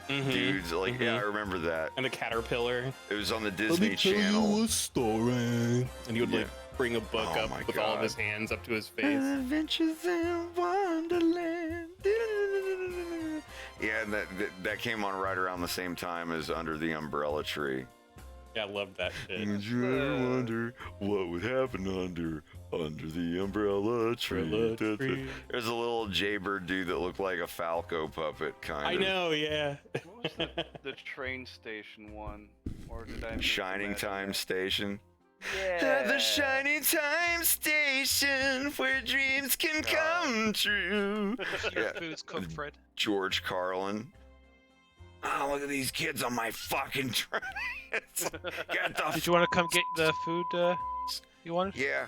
dudes. Like, yeah, I remember that. And the caterpillar. It was on the Disney Channel. a story. And he would Yeah. like bring a book Oh up my with all of God. his hands up to his face. Adventures in Wonderland. Yeah, and that came on right around the same time as Under the Umbrella Tree. Yeah, I loved that shit. Did you ever wonder what would happen under the umbrella tree? Umbrella tree. There's a little jaybird dude that looked like a Falco puppet, kind I of. know, yeah. What was the train station one? Or did I Shining imagine Time that? Station. Yeah. The Shining Time Station where dreams can come true. Your Yeah. food's cooked, Fred. George Carlin. Oh, look at these kids on my fucking train. Get the Did you want to come get the food you wanted? Yeah.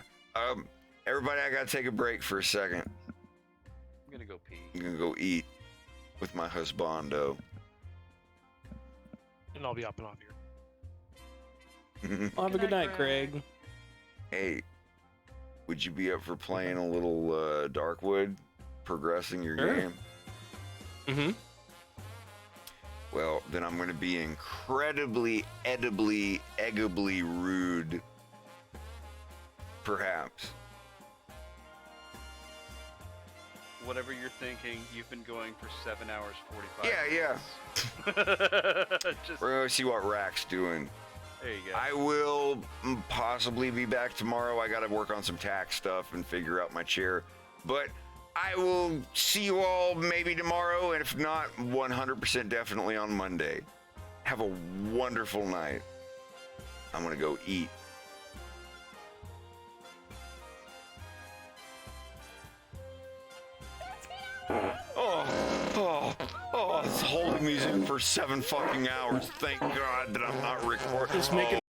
Everybody, I gotta take a break for a second. I'm gonna go pee. I'm gonna go eat with my husbando. And I'll be up and off here. Well, have a good night, Craig. Hey, would you be up for playing a little Darkwood, progressing your Sure. game? Mm-hmm. Well, then I'm going to be incredibly, eggably rude. Perhaps. Whatever you're thinking, you've been going for 7 hours 45 Yeah. Just, We're going to see what Rack's doing. there you go. I will possibly be back tomorrow. I got to work on some tax stuff and figure out my chair. But I will see you all maybe tomorrow, and if not, 100% definitely on Monday. Have a wonderful night. I'm going to go eat. It's holding me in for 7 fucking hours. Thank God that I'm not recording. Just make it